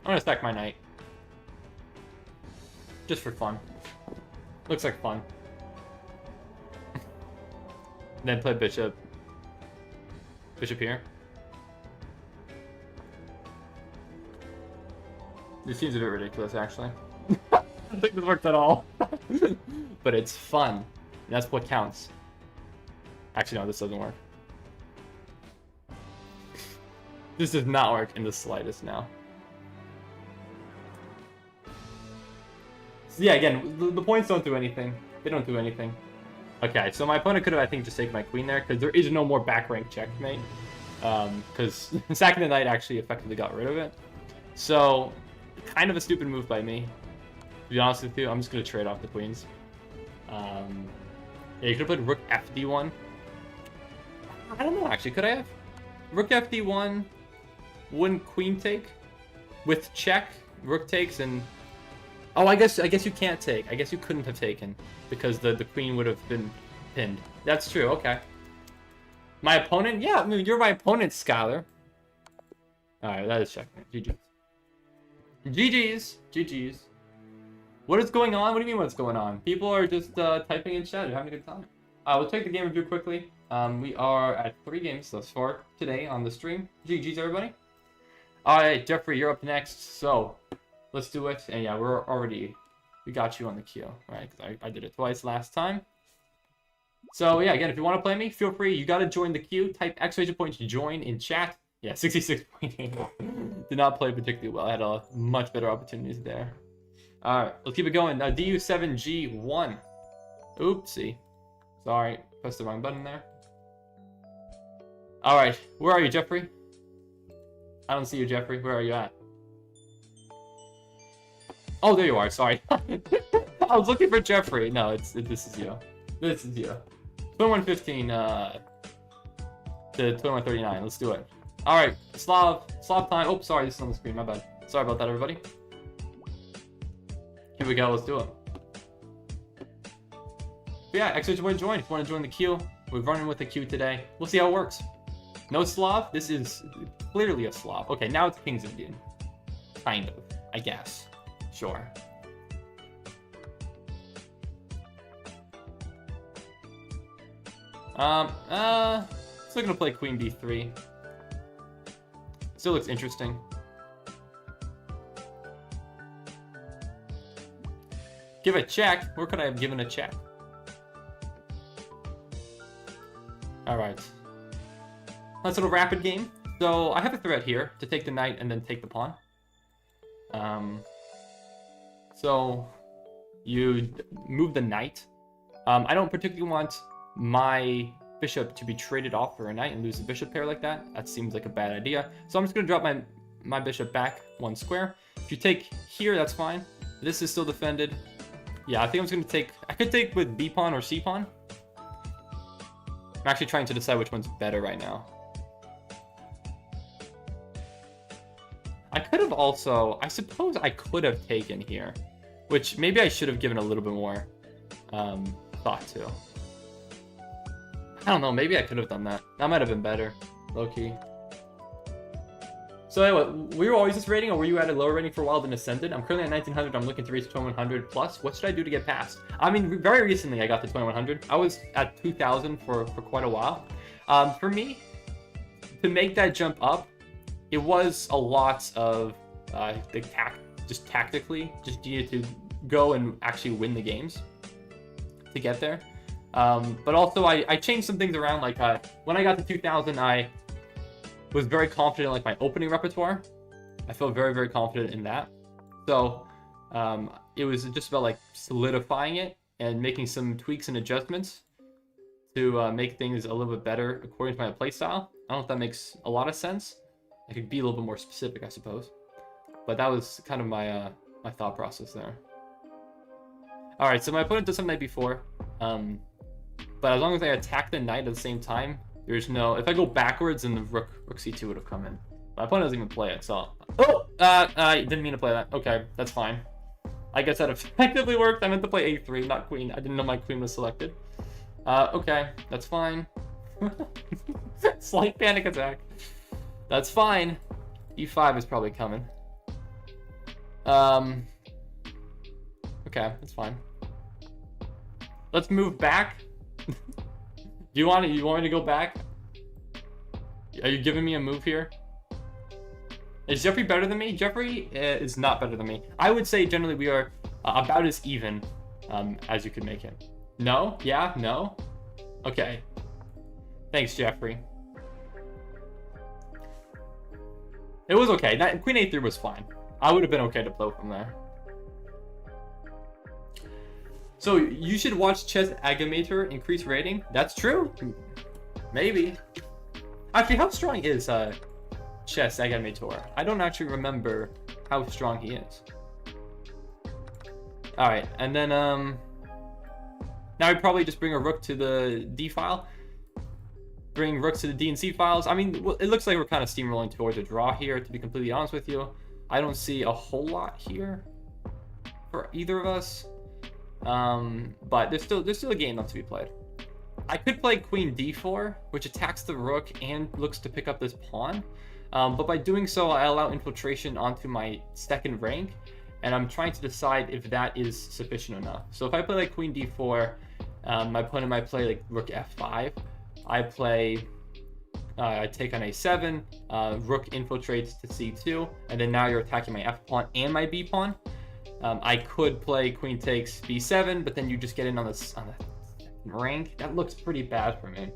I'm gonna stack my knight. Just for fun. Looks like fun. Then play bishop. Bishop here. This seems a bit ridiculous, actually. I don't think this works at all. But it's fun. And that's what counts. Actually, no, this doesn't work. This does not work in the slightest now. So yeah, again, the points don't do anything. They don't do anything. Okay, so my opponent could have, I think, just taken my queen there, because there is no more back rank checkmate. Because sacking the knight actually effectively got rid of it. So, kind of a stupid move by me. To be honest with you, I'm just going to trade off the queens. Yeah, you could have played rook fd1. I don't know, actually. Could I have? Rook fd1, wouldn't queen take? With check, rook takes, and... Oh, I guess you can't take. I guess you couldn't have taken, because the queen would have been pinned. That's true, okay. My opponent? Yeah, I mean, you're my opponent, Scholar. Alright, that is checkmate. GG's. GG's. GG's. What is going on? What do you mean what's going on? People are just typing in chat. They're having a good time. We'll take the game review quickly. We are at 3 games thus far today on the stream. GG's, everybody. Alright, Jeffrey, you're up next. So, let's do it. And yeah, we got you on the queue. Right, because I did it twice last time. So yeah, again, if you want to play me, feel free. You got to join the queue. Type exclamation point to join in chat. Yeah, 66 point game. Did not play particularly well. I had a much better opportunities there. Alright, let's keep it going. DU7G1. Oopsie. Sorry, pressed the wrong button there. Alright, where are you, Jeffrey? I don't see you, Jeffrey. Where are you at? Oh, there you are. Sorry. I was looking for Jeffrey. No, this is you. This is you. 2115 to 2139. Let's do it. Alright, Slav time. Oh, sorry, this is on the screen. My bad. Sorry about that, everybody. Here we go. Let's do it. But yeah, exclamation point join. If you want to join the queue, we're running with the queue today. We'll see how it works. No Slav. This is clearly a Slav. Okay, now it's King's Indian. Kind of, I guess. Sure. Still gonna play Queen B3. Still looks interesting. Give a check? Where could I have given a check? Alright. Nice little rapid game. So I have a threat here to take the knight and then take the pawn. So you move the knight. I don't particularly want my bishop to be traded off for a knight and lose the bishop pair like that. That seems like a bad idea. So I'm just going to drop my bishop back 1 square. If you take here, that's fine. This is still defended. Yeah, I think I'm just going to take... I could take with b pawn or c pawn. I'm actually trying to decide which one's better right now. I could have also... I suppose I could have taken here, which maybe I should have given a little bit more thought to. I don't know, maybe I could have done that. That might have been better, low-key. So anyway, were you always this rating, or were you at a lower rating for a while then ascended? I'm currently at 1900, I'm looking to reach 2100 plus. What should I do to get past? I mean, very recently I got to 2100. I was at 2000 for quite a while. For me, to make that jump up, it was a lot of just tactically, just needed to go and actually win the games to get there. But also I changed some things around. Like when I got to 2000, I was very confident in like my opening repertoire. I felt very, very confident in that. So it was just about like solidifying it and making some tweaks and adjustments to make things a little bit better according to my playstyle. I don't know if that makes a lot of sense. I could be a little bit more specific, I suppose. But that was kind of my my thought process there. All right, so my opponent does something knight b4. But as long as I attack the knight at the same time, there's no... If I go backwards, then the rook c2 would have come in. My opponent doesn't even play it, so... Oh! I didn't mean to play that. Okay, that's fine. I guess that effectively worked. I meant to play a3, not queen. I didn't know my queen was selected. Okay, that's fine. Slight panic attack. That's fine. e5 is probably coming. Okay, that's fine. Let's move back. You want me to go back? Are you giving me a move here? Is Jeffrey better than me? Jeffrey is not better than me. I would say generally we are about as even as you could make him. No? Yeah? No? Okay. Thanks, Jeffrey. It was okay. Queen a3 was fine. I would have been okay to blow from there. So you should watch Chess Agamator increase rating. That's true. Maybe. Actually, how strong is Chess Agamator? I don't actually remember how strong he is. All right, and then now I'd probably just bring a rook to the D file. Bring rooks to the D and C files. I mean, it looks like we're kind of steamrolling towards a draw here, to be completely honest with you. I don't see a whole lot here for either of us. But there's still a game left to be played. I could play queen d4, which attacks the rook and looks to pick up this pawn. But by doing so, I allow infiltration onto my second rank, and I'm trying to decide if that is sufficient enough. So if I play like queen d4, my opponent might play like rook f5. I take on a7, rook infiltrates to c2, and then now you're attacking my f pawn and my b pawn. I could play queen takes b7, but then you just get in on the second rank. That looks pretty bad for me.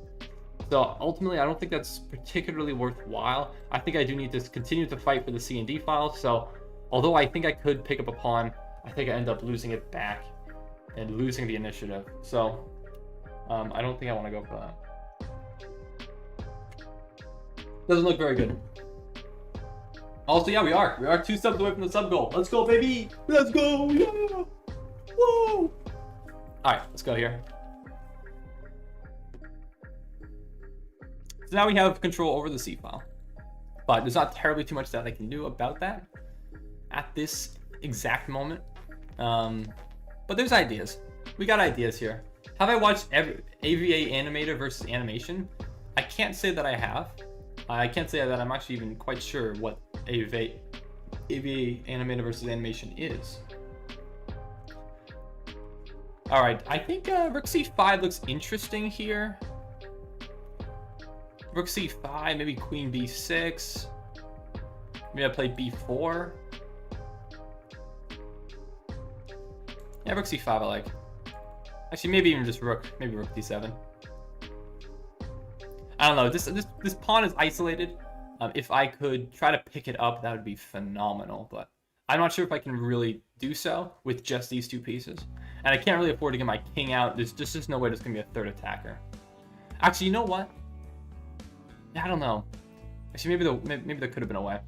So ultimately, I don't think that's particularly worthwhile. I think I do need to continue to fight for the C and D file. So although I think I could pick up a pawn, I think I end up losing it back and losing the initiative. So I don't think I want to go for that. Doesn't look very good. Also, yeah, we are 2 subs away from the sub goal. Let's go, baby. Let's go. Yeah. Whoa. All right, let's go here. So now we have control over the C file, but there's not terribly too much that I can do about that at this exact moment. But there's ideas. We got ideas here. Have I watched AVA Animator versus Animation? I can't say that I have. I can't say that I'm actually even quite sure what AVA Animator versus Animation is. All right, I think Rook C5 looks interesting here. Rook C5, maybe Queen B6. Maybe I play B4. Yeah, Rook C5 I like. Actually, maybe even just Rook. Maybe Rook D7. I don't know. This pawn is isolated. If I could try to pick it up, that would be phenomenal. But I'm not sure if I can really do so with just these two pieces. And I can't really afford to get my king out. There's just no way there's going to be a third attacker. Actually, you know what? I don't know. Actually, maybe there could have been a way.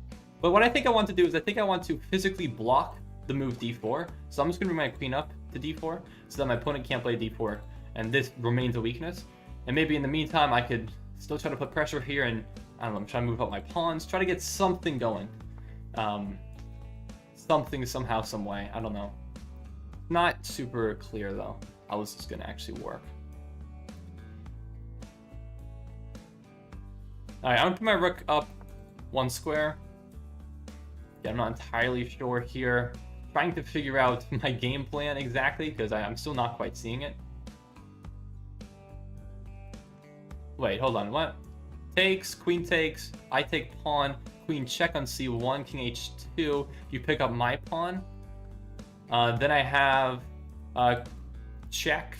But what I think I want to do is I think I want to physically block the move d4. So I'm just going to bring my queen up to d4 so that my opponent can't play d4. And this remains a weakness. And maybe in the meantime, I could still try to put pressure here and, I don't know, I'm trying to move up my pawns, try to get something going. Something, somehow, some way. I don't know. Not super clear, though, how this is going to actually work. Alright, I'm going to put my rook up one square. Yeah, I'm not entirely sure here. Trying to figure out my game plan exactly, because I'm still not quite seeing it. Wait, hold on, what? Takes, queen takes, I take pawn, queen check on c1, king h2, you pick up my pawn. Then I have check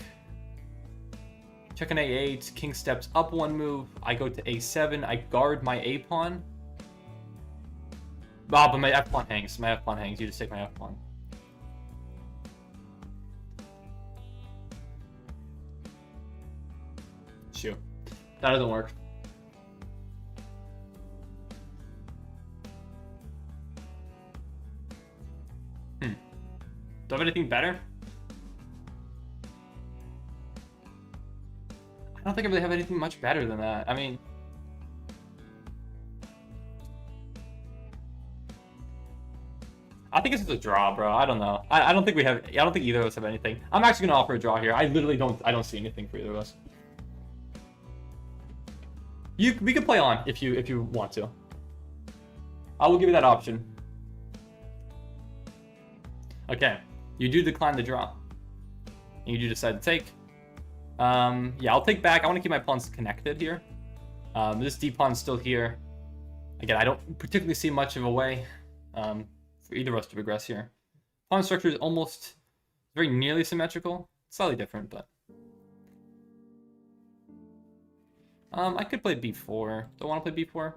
on a8, king steps up one move, I go to a7, I guard my a pawn. Ah, but my f pawn hangs, you just take my f pawn. Shoot, that doesn't work. Do I have anything better? I don't think I really have anything much better than that. I mean, I think it's just a draw, bro. I don't know. I don't think we have. I don't think either of us have anything. I'm actually gonna offer a draw here. I literally don't. I don't see anything for either of us. We could play on if you want to. I will give you that option. Okay. You do decline the draw. And you do decide to take. Yeah, I'll take back. I want to keep my pawns connected here. This d pawn's still here. Again, I don't particularly see much of a way for either of us to progress here. Pawn structure is almost very nearly symmetrical. Slightly different, but I could play b4. Do I want to play b4?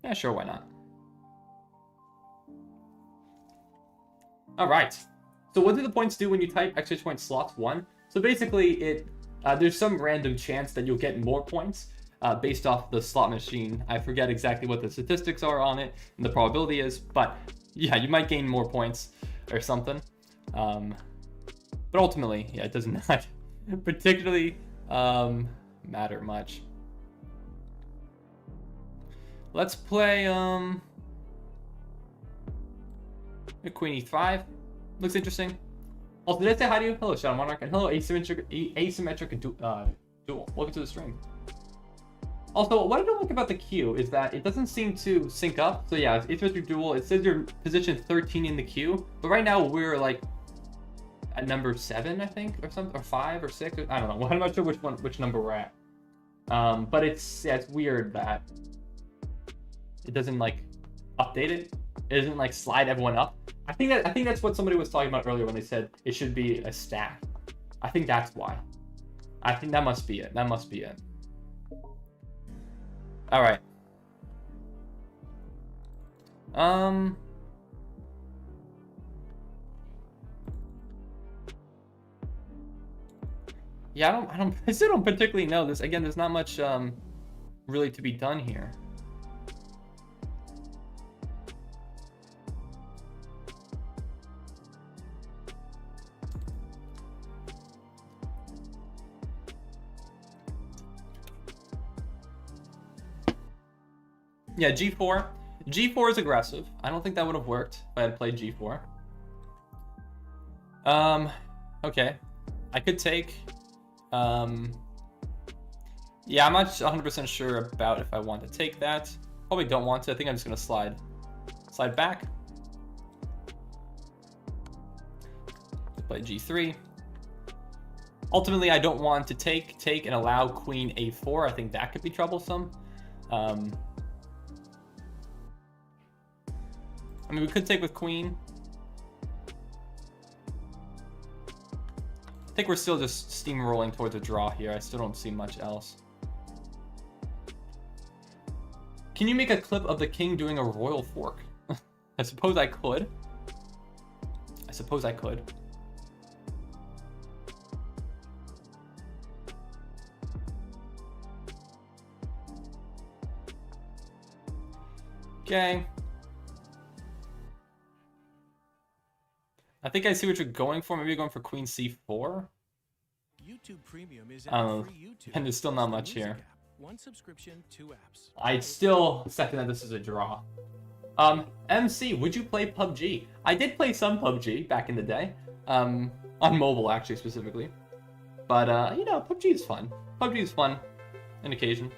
Yeah, sure, why not? All right. So what do the points do when you type exchange point slots 1? So basically, there's some random chance that you'll get more points based off the slot machine. I forget exactly what the statistics are on it and the probability is, but yeah, you might gain more points or something. But ultimately, yeah, it does not particularly matter much. Let's play Queen e5. Looks interesting. Also, did I say hi to you? Hello, Shadow Monarch, and hello, Asymmetrical Duel. Welcome to the stream. Also, what I don't like about the queue is that it doesn't seem to sync up. So yeah, it's Asymmetrical Duel. It says you're position 13 in the queue, but right now we're like at number 7, I think, or something, or 5 or 6. I don't know. I'm not sure which number we're at. But it's weird that it doesn't like update it. It doesn't like slide everyone up. I think that's what somebody was talking about earlier when they said it should be a stack. I think that's why. I think that must be it. That must be it. All right. Yeah, I still don't particularly know this. Again, there's not much really to be done here. Yeah, g4. G4 is aggressive. I don't think that would have worked if I had played g4. Okay. I could take. Yeah, I'm not 100% sure about if I want to take that. Probably don't want to. I think I'm just going to slide back. Play g3. Ultimately, I don't want to take and allow queen a4. I think that could be troublesome. I mean, we could take with queen. I think we're still just steamrolling towards a draw here. I still don't see much else. Can you make a clip of the king doing a royal fork? I suppose I could. I suppose I could. Okay. I think I see what you're going for. Maybe you're going for queen c4. YouTube Premium is I don't know. free YouTube, And there's still not much here. One subscription, 2 apps. I'd still second that this is a draw. MC, would you play PUBG? I did play some PUBG back in the day. On mobile, actually, specifically. But, you know, PUBG is fun. PUBG is fun. On occasion.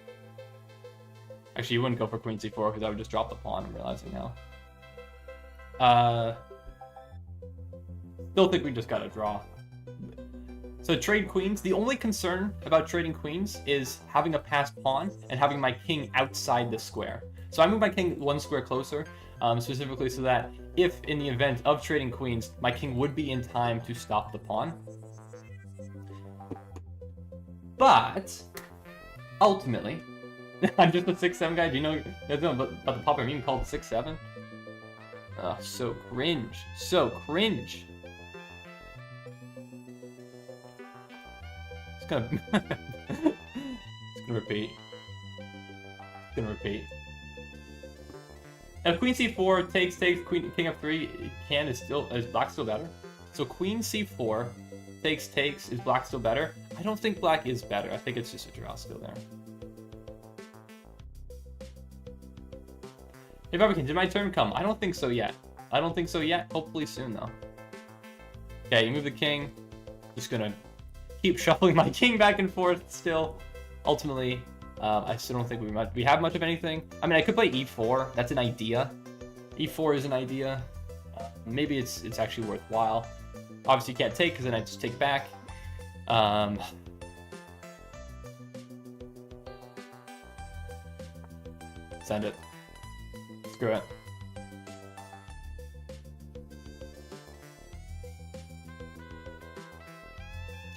Actually, you wouldn't go for queen c4 because I would just drop the pawn, I'm realizing now. Still think we just got a draw. So trade queens. The only concern about trading queens is having a passed pawn and having my king outside the square. So I move my king 1 square closer, specifically so that if in the event of trading queens, my king would be in time to stop the pawn. But ultimately, I'm just a 6-7 guy. Do you know about the popular meme called 6-7? Oh, so cringe. So cringe. It's gonna repeat. It's gonna repeat. If queen c4 takes queen king f3 is black still better? So queen c4 takes is black still better? I don't think black is better. I think it's just a draw still there. Hey Barbican, did my turn come? I don't think so yet. I don't think so yet. Hopefully soon though. Okay, you move the king. Just gonna keep shuffling my king back and forth still. Ultimately, I still don't think we have much of anything. I mean, I could play e4. That's an idea. e4 is an idea. Maybe it's actually worthwhile. Obviously, you can't take because then I just take back. Send it. Screw it.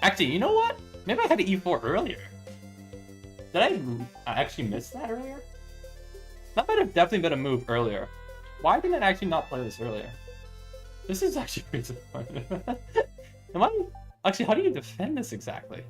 Actually, you know what? Maybe I had e4 earlier. Did I actually miss that earlier? That might have definitely been a move earlier. Why didn't I actually not play this earlier? This is actually pretty disappointing. Actually, how do you defend this exactly?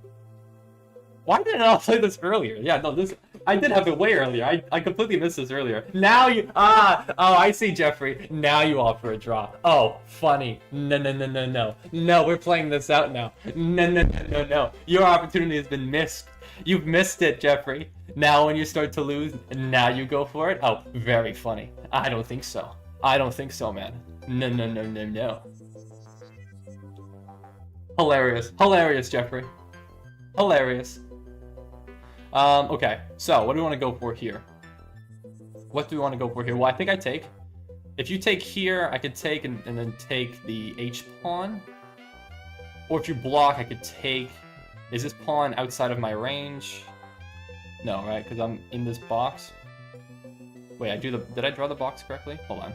Why didn't I not play this earlier? Yeah, no, I did have it way earlier. I completely missed this earlier. Now you... oh, I see, Jeffrey. Now you offer a draw. Oh, funny. No. No, we're playing this out now. No. Your opportunity has been missed. You've missed it, Jeffrey. Now when you start to lose, now you go for it? Oh, very funny. I don't think so. I don't think so, man. No. Hilarious. Hilarious, Jeffrey. Hilarious. Okay, so what do we want to go for here? What do we want to go for here? Well, I think I take. If you take here, I could take and then take the H pawn. Or if you block, I could take... Is this pawn outside of my range? No, right? Because I'm in this box. Wait, did I draw the box correctly? Hold on.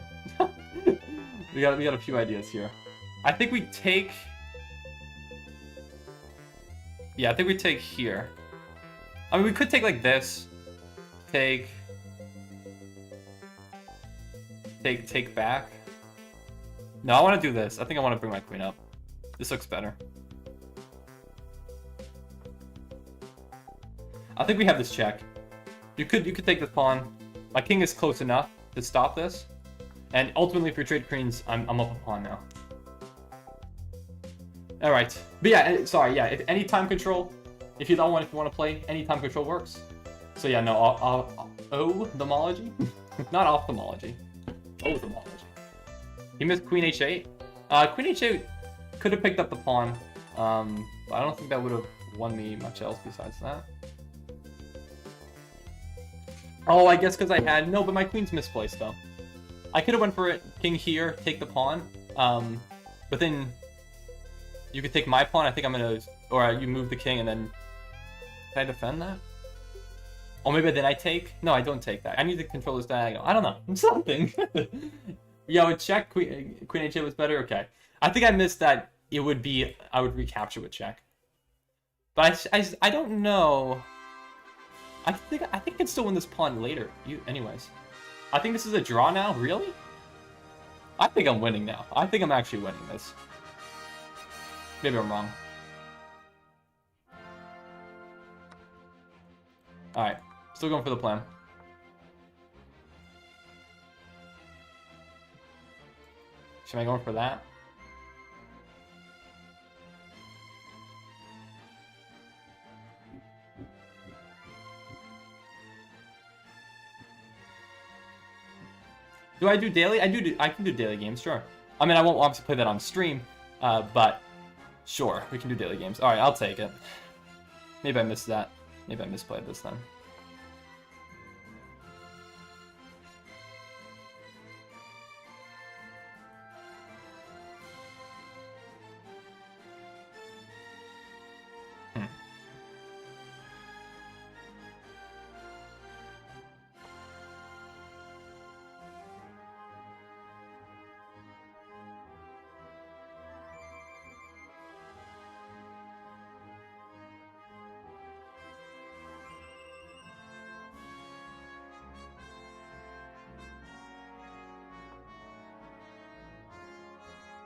we got a few ideas here. I think we take... Yeah, I think we take here. I mean, we could take like this. Take back. No, I want to do this. I think I want to bring my queen up. This looks better. I think we have this check. You could take this pawn. My king is close enough to stop this. And ultimately, if you trade queens, I'm up a pawn now. All right, but yeah, sorry, yeah. If any time control, if you want to play, any time control works. So yeah, no, ophthalmology, not ophthalmology, ophthalmology. He missed queen h8. Queen h8 could have picked up the pawn, but I don't think that would have won me much else besides that. Oh, I guess because I had no, but my queen's misplaced though. I could have went for it, king here, take the pawn, but then. You could take my pawn. I think I'm gonna, or you move the king and then. Can I defend that? Or maybe then I take. No, I don't take that. I need to control this diagonal. I don't know. Something. Yeah, with check. Queen h8 was better. Okay. I think I missed that. It would be. I would recapture with check. But I don't know. I think I can still win this pawn later. Anyways. I think this is a draw now. Really? I think I'm winning now. I think I'm actually winning this. Maybe I'm wrong. Alright. Still going for the plan. Should I go for that? Do I do daily? I can do daily games, sure. I mean, I won't obviously play that on stream, but sure, we can do daily games. All right, I'll take it. Maybe I missed that. Maybe I misplayed this then.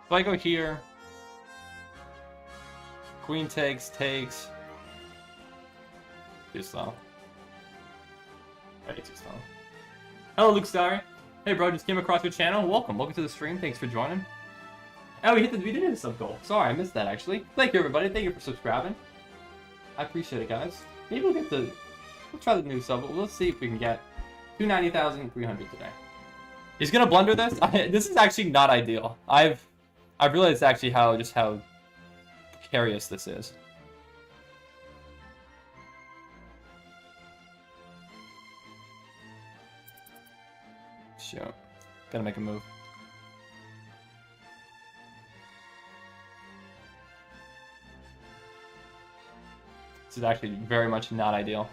If I go here, queen takes. Too slow. Way too slow. Hello, Luke Star. Hey, bro, just came across your channel. Welcome to the stream. Thanks for joining. Oh, we did hit a sub goal. Sorry, I missed that actually. Thank you, everybody. Thank you for subscribing. I appreciate it, guys. Maybe we'll try the new sub. We'll see if we can get 290,300 today. He's gonna blunder this. This is actually not ideal. I've realized actually how precarious this is. Sure. Gotta make a move. This is actually very much not ideal.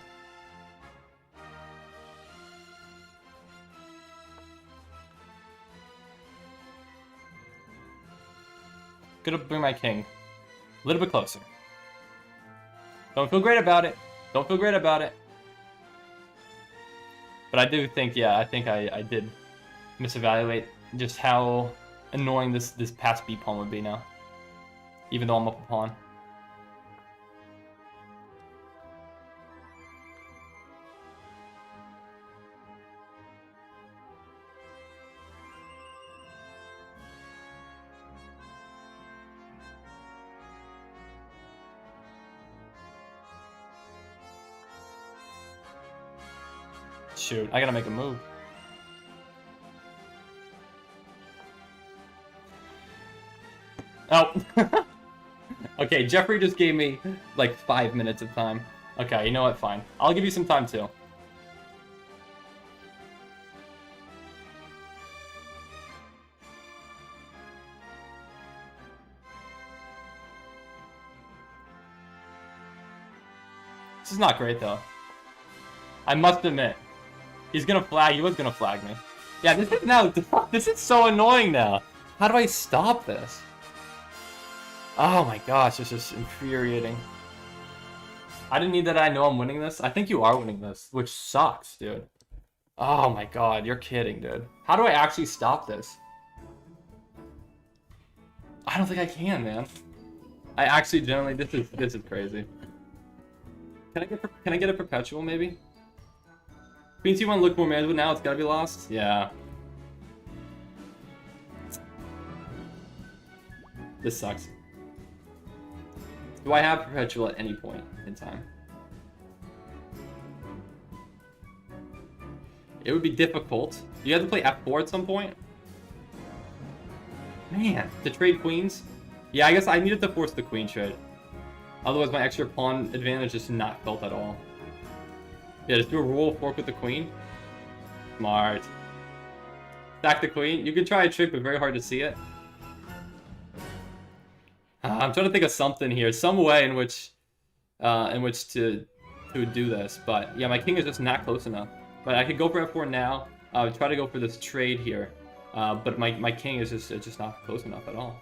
Gonna bring my king a little bit closer. Don't feel great about it. Don't feel great about it. But I do think, yeah, I think I did misevaluate just how annoying this pass B pawn would be now. Even though I'm up a pawn. Shoot, I gotta make a move. Oh. Okay, Jeffrey just gave me like 5 minutes of time. Okay, you know what? Fine. I'll give you some time too. This is not great though. I must admit. He's gonna flag. He was gonna flag me. Yeah, this is now. This is so annoying now. How do I stop this? Oh my gosh, this is infuriating. I didn't need that. I know I'm winning this. I think you are winning this, which sucks, dude. Oh my god, you're kidding, dude. How do I actually stop this? I don't think I can, man. I actually generally. This is crazy. Can I get a perpetual maybe? Queen C1 look more manageable now, it's gotta be lost? Yeah. This sucks. Do I have perpetual at any point in time? It would be difficult. You have to play F4 at some point? Man, to trade queens? Yeah, I guess I needed to force the queen trade. Otherwise my extra pawn advantage is not felt at all. Yeah, just do a roll fork with the queen. Smart. Stack the queen. You can try a trick, but very hard to see it. I'm trying to think of something here, some way in which to do this. But yeah, my king is just not close enough. But I could go for F4 now. Try to go for this trade here. But my king is just not close enough at all.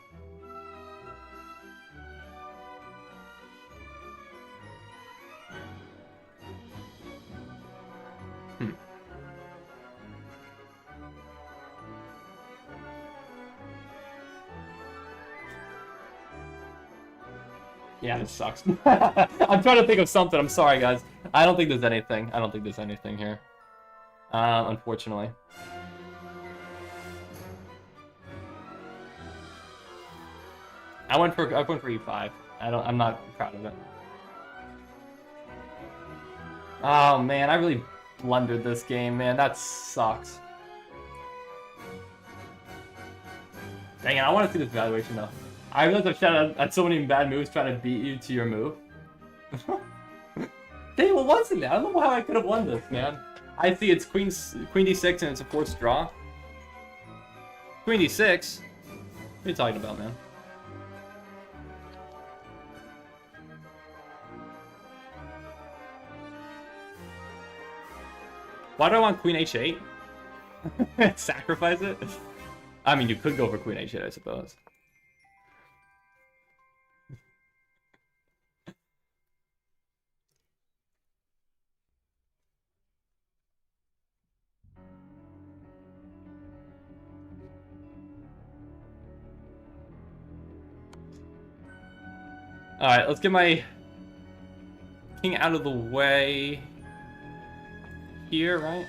Yeah, this sucks. I'm trying to think of something. I'm sorry, guys. I don't think there's anything. I don't think there's anything here. Unfortunately. I went for E5. I'm not proud of it. Oh man, I really blundered this game, man. That sucks. Dang it, I want to see this evaluation though. I realized I've shot at so many bad moves trying to beat you to your move. Dang, what was it? I don't know how I could have won this, man. I see it's queen d6 and it's a forced draw. Queen d6? What are you talking about, man? Why do I want queen h8? Sacrifice it? I mean, you could go for queen h8, I suppose. Alright, let's get my king out of the way here, right?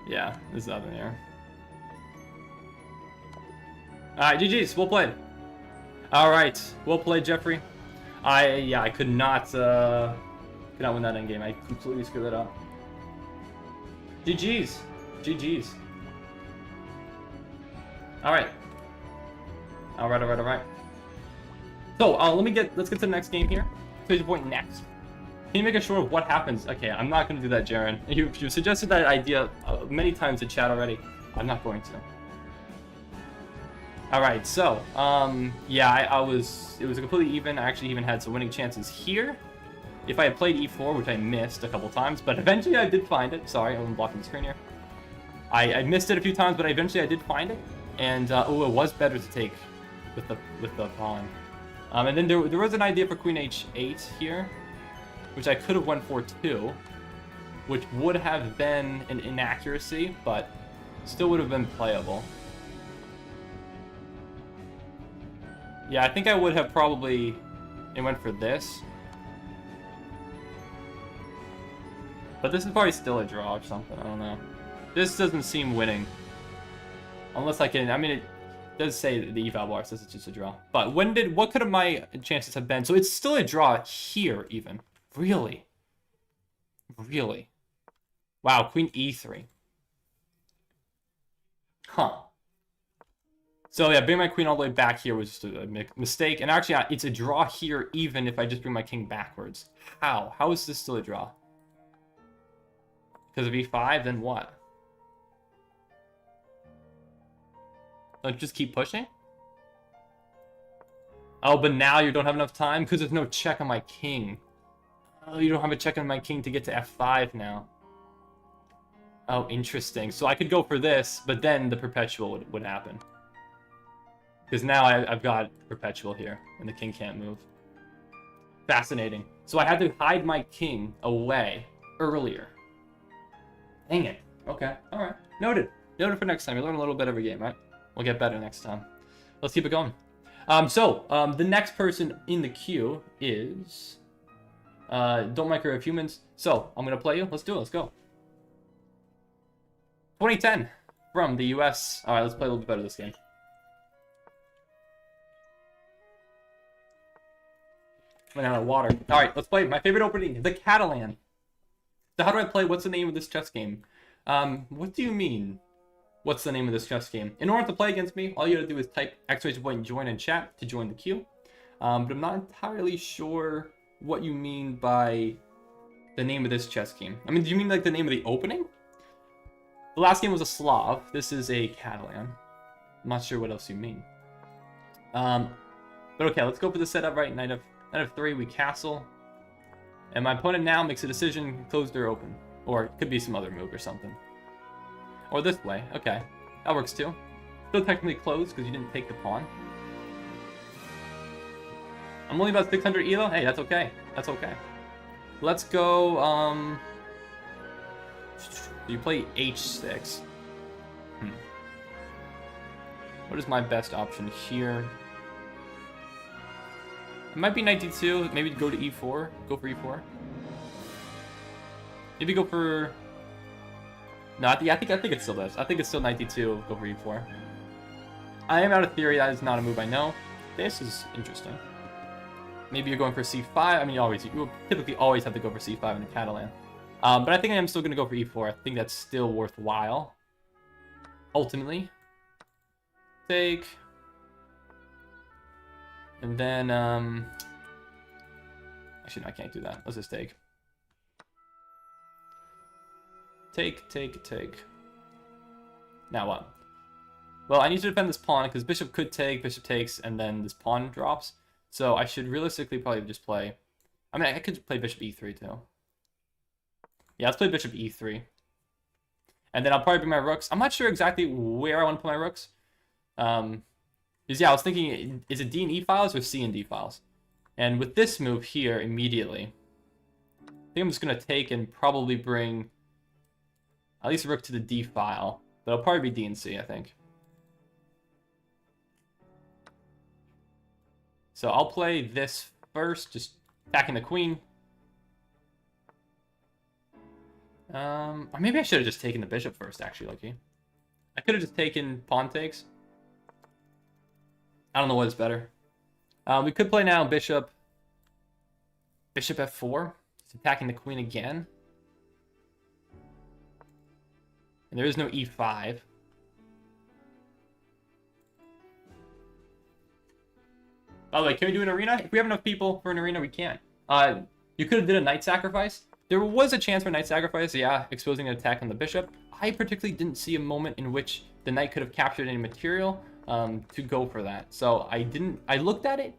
Yeah, this is up in here. Alright, GG's, well played. Alright, well played, Jeffrey. I could not win that endgame. I completely screwed that up. GG's. GG's. Alright. Alright. So, let's get to the next game here. Stage point next. Can you make a sure of what happens? Okay, I'm not going to do that, Jaron. You suggested that idea many times in chat already. I'm not going to. Alright, so, yeah, it was completely even. I actually even had some winning chances here. If I had played e4, which I missed a couple times, but eventually I did find it. Sorry, I'm blocking the screen here. I missed it a few times, but eventually I did find it. And, oh, it was better to take with the pawn. And then there was an idea for queen h8 here, which I could have went for too, which would have been an inaccuracy, but still would have been playable. Yeah, I think I would have probably went for this. But this is probably still a draw or something, I don't know. This doesn't seem winning. Unless I can, I mean, it does say the eval bar says it's just a draw. But what could have my chances have been? So it's still a draw here, even. Really? Really? Wow, queen e3. Huh. So yeah, bring my queen all the way back here was just a mistake. And actually, it's a draw here even if I just bring my king backwards. How? How is this still a draw? Because of e5, then what? Like, just keep pushing? Oh, but now you don't have enough time because there's no check on my king. Oh, you don't have a check on my king to get to f5 now. Oh, interesting. So I could go for this, but then the perpetual would happen. Because now I've got perpetual here, and the king can't move. Fascinating. So I had to hide my king away earlier. Dang it. Okay, alright. Noted. Noted for next time. You learn a little bit every game, right? We'll get better next time. Let's keep it going. The next person in the queue is... Don't Microwave Humans. So, I'm going to play you. Let's do it. Let's go. 2010 from the US. Alright, let's play a little bit better this game. Running out of water. Alright, let's play my favorite opening, the Catalan. So how do I play? What's the name of this chess game? What do you mean? What's the name of this chess game? In order to play against me, all you gotta do is type !join in chat to join the queue. But I'm not entirely sure what you mean by the name of this chess game. I mean, do you mean like the name of the opening? The last game was a Slav. This is a Catalan. I'm not sure what else you mean. But okay, let's go for the setup, right? Knight of 3, we castle. And my opponent now makes a decision, close door open. Or it could be some other move or something. Or this way, okay. That works too. Still technically closed because you didn't take the pawn. I'm only about 600 elo. Hey, that's okay. That's okay. Let's go, you play h6. What is my best option here? It might be knight d2. Maybe go to e4. Go for e4. Maybe go for... No, I think it still does. I think it's still knight d2. Go for e4. I am out of theory. That is not a move I know. This is interesting. Maybe you're going for c5. I mean, you typically always have to go for c5 in a Catalan. But I think I am still going to go for e4. I think that's still worthwhile. Ultimately. Take. And then, actually, no, I can't do that. Let's just take. Take. Now what? Well, I need to defend this pawn, because bishop could take, bishop takes, and then this pawn drops. So I should realistically probably just play... I mean, I could play bishop e3, too. Yeah, let's play bishop e3. And then I'll probably bring my rooks. I'm not sure exactly where I want to put my rooks. Because, yeah, I was thinking, is it D and E files or C and D files? And with this move here, immediately, I think I'm just going to take and probably bring at least a rook to the D file. But it'll probably be D and C, I think. So I'll play this first, just attacking the queen. Or maybe I should have just taken the bishop first, actually, Loki. I could have just taken pawn takes. I don't know what is better. We could play now bishop f4. Just attacking the queen again. And there is no e5. By the way, can we do an arena? If we have enough people for an arena, we can. You could have did a knight sacrifice. There was a chance for knight sacrifice, yeah, exposing an attack on the bishop. I particularly didn't see a moment in which the knight could have captured any material to go for that. So I didn't. I looked at it.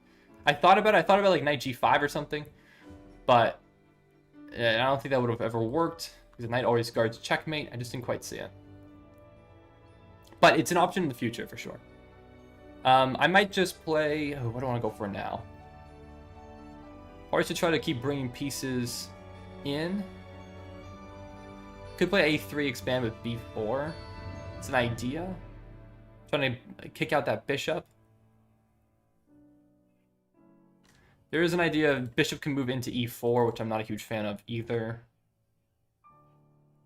I thought about like knight g5 or something, but I don't think that would have ever worked because the knight always guards checkmate. I just didn't quite see it. But it's an option in the future for sure. I might just play... Oh, what do I want to go for now? Or I should try to keep bringing pieces in. Could play a3, expand with b4. It's an idea. Trying to kick out that bishop. There is an idea bishop can move into e4, which I'm not a huge fan of either.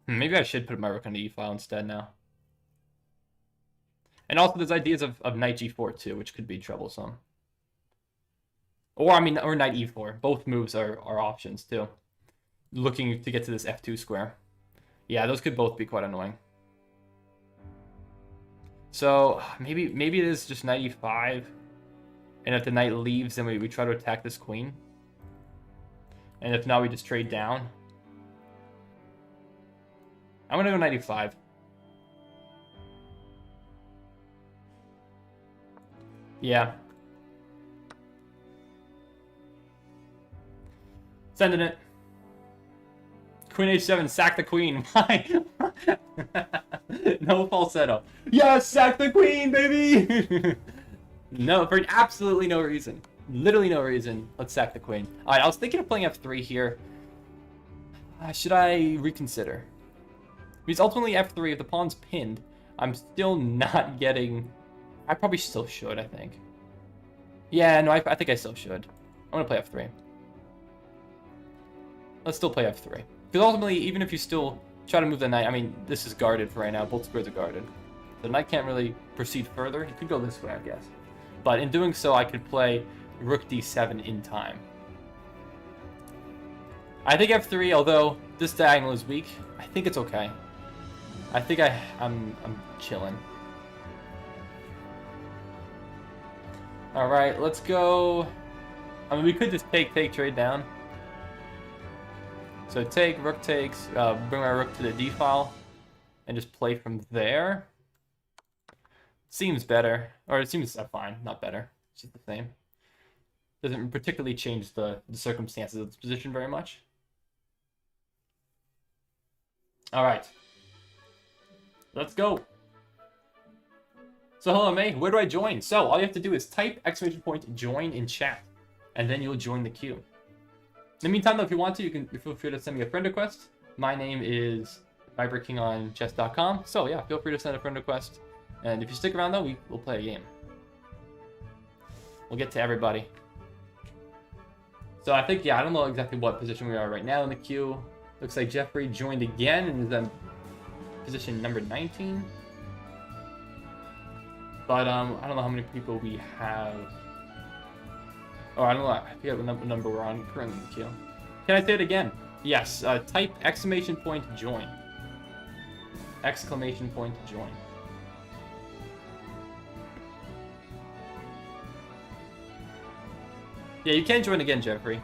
Maybe I should put my rook on the e-file instead now. And also there's ideas of knight g4 too, which could be troublesome. Or knight e4. Both moves are options too. Looking to get to this f2 square. Yeah, those could both be quite annoying. So maybe it is just knight e5. And if the knight leaves, then we try to attack this queen. And if not, we just trade down. I'm gonna go knight e5. Yeah. Sending it. Queen h7, sack the queen. Why? No falsetto. Yes, sack the queen, baby! No, for absolutely no reason. Literally no reason. Let's sack the queen. Alright, I was thinking of playing f3 here. Should I reconsider? Because ultimately f3, if the pawn's pinned, I'm still not getting... I probably still should, I think. Yeah, no, I think I still should. I'm going to play f3. Let's still play f3. Because ultimately, even if you still try to move the knight, I mean, this is guarded for right now. Both squares are guarded. The knight can't really proceed further. He could go this way, I guess. But in doing so, I could play rook d7 in time. I think f3, although this diagonal is weak, I think it's okay. I think I'm chilling. All right, let's go. I mean, we could just take, trade down. So take, rook takes, bring my rook to the d file, and just play from there. Seems better, or it seems fine, not better. It's just the same. Doesn't particularly change the circumstances of this position very much. All right, let's go. So hello, May. Where do I join? So all you have to do is type !join in chat, and then you'll join the queue. In the meantime, though, if you want to, you can feel free to send me a friend request. My name is ViberKing on chess.com. So yeah, feel free to send a friend request. And if you stick around, though, we'll play a game. We'll get to everybody. So I think, yeah, I don't know exactly what position we are right now in the queue. Looks like Jeffrey joined again and is in position number 19. But I don't know how many people we have. Oh, I don't know. I forget what number we're on currently in the queue. Can I say it again? Yes. Type exclamation point join. Exclamation point join. Yeah, you can join again, Jeffrey.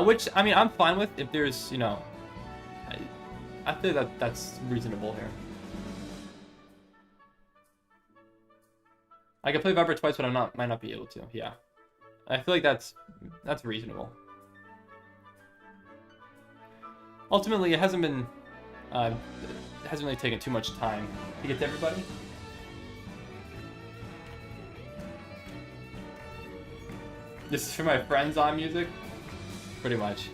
Which, I mean, I'm fine with if there's, you know... I think that's reasonable here. I can play Viper twice, but might not be able to. Yeah, I feel like that's reasonable. Ultimately, it hasn't really taken too much time to get to everybody. This is for my friends on music. Pretty much.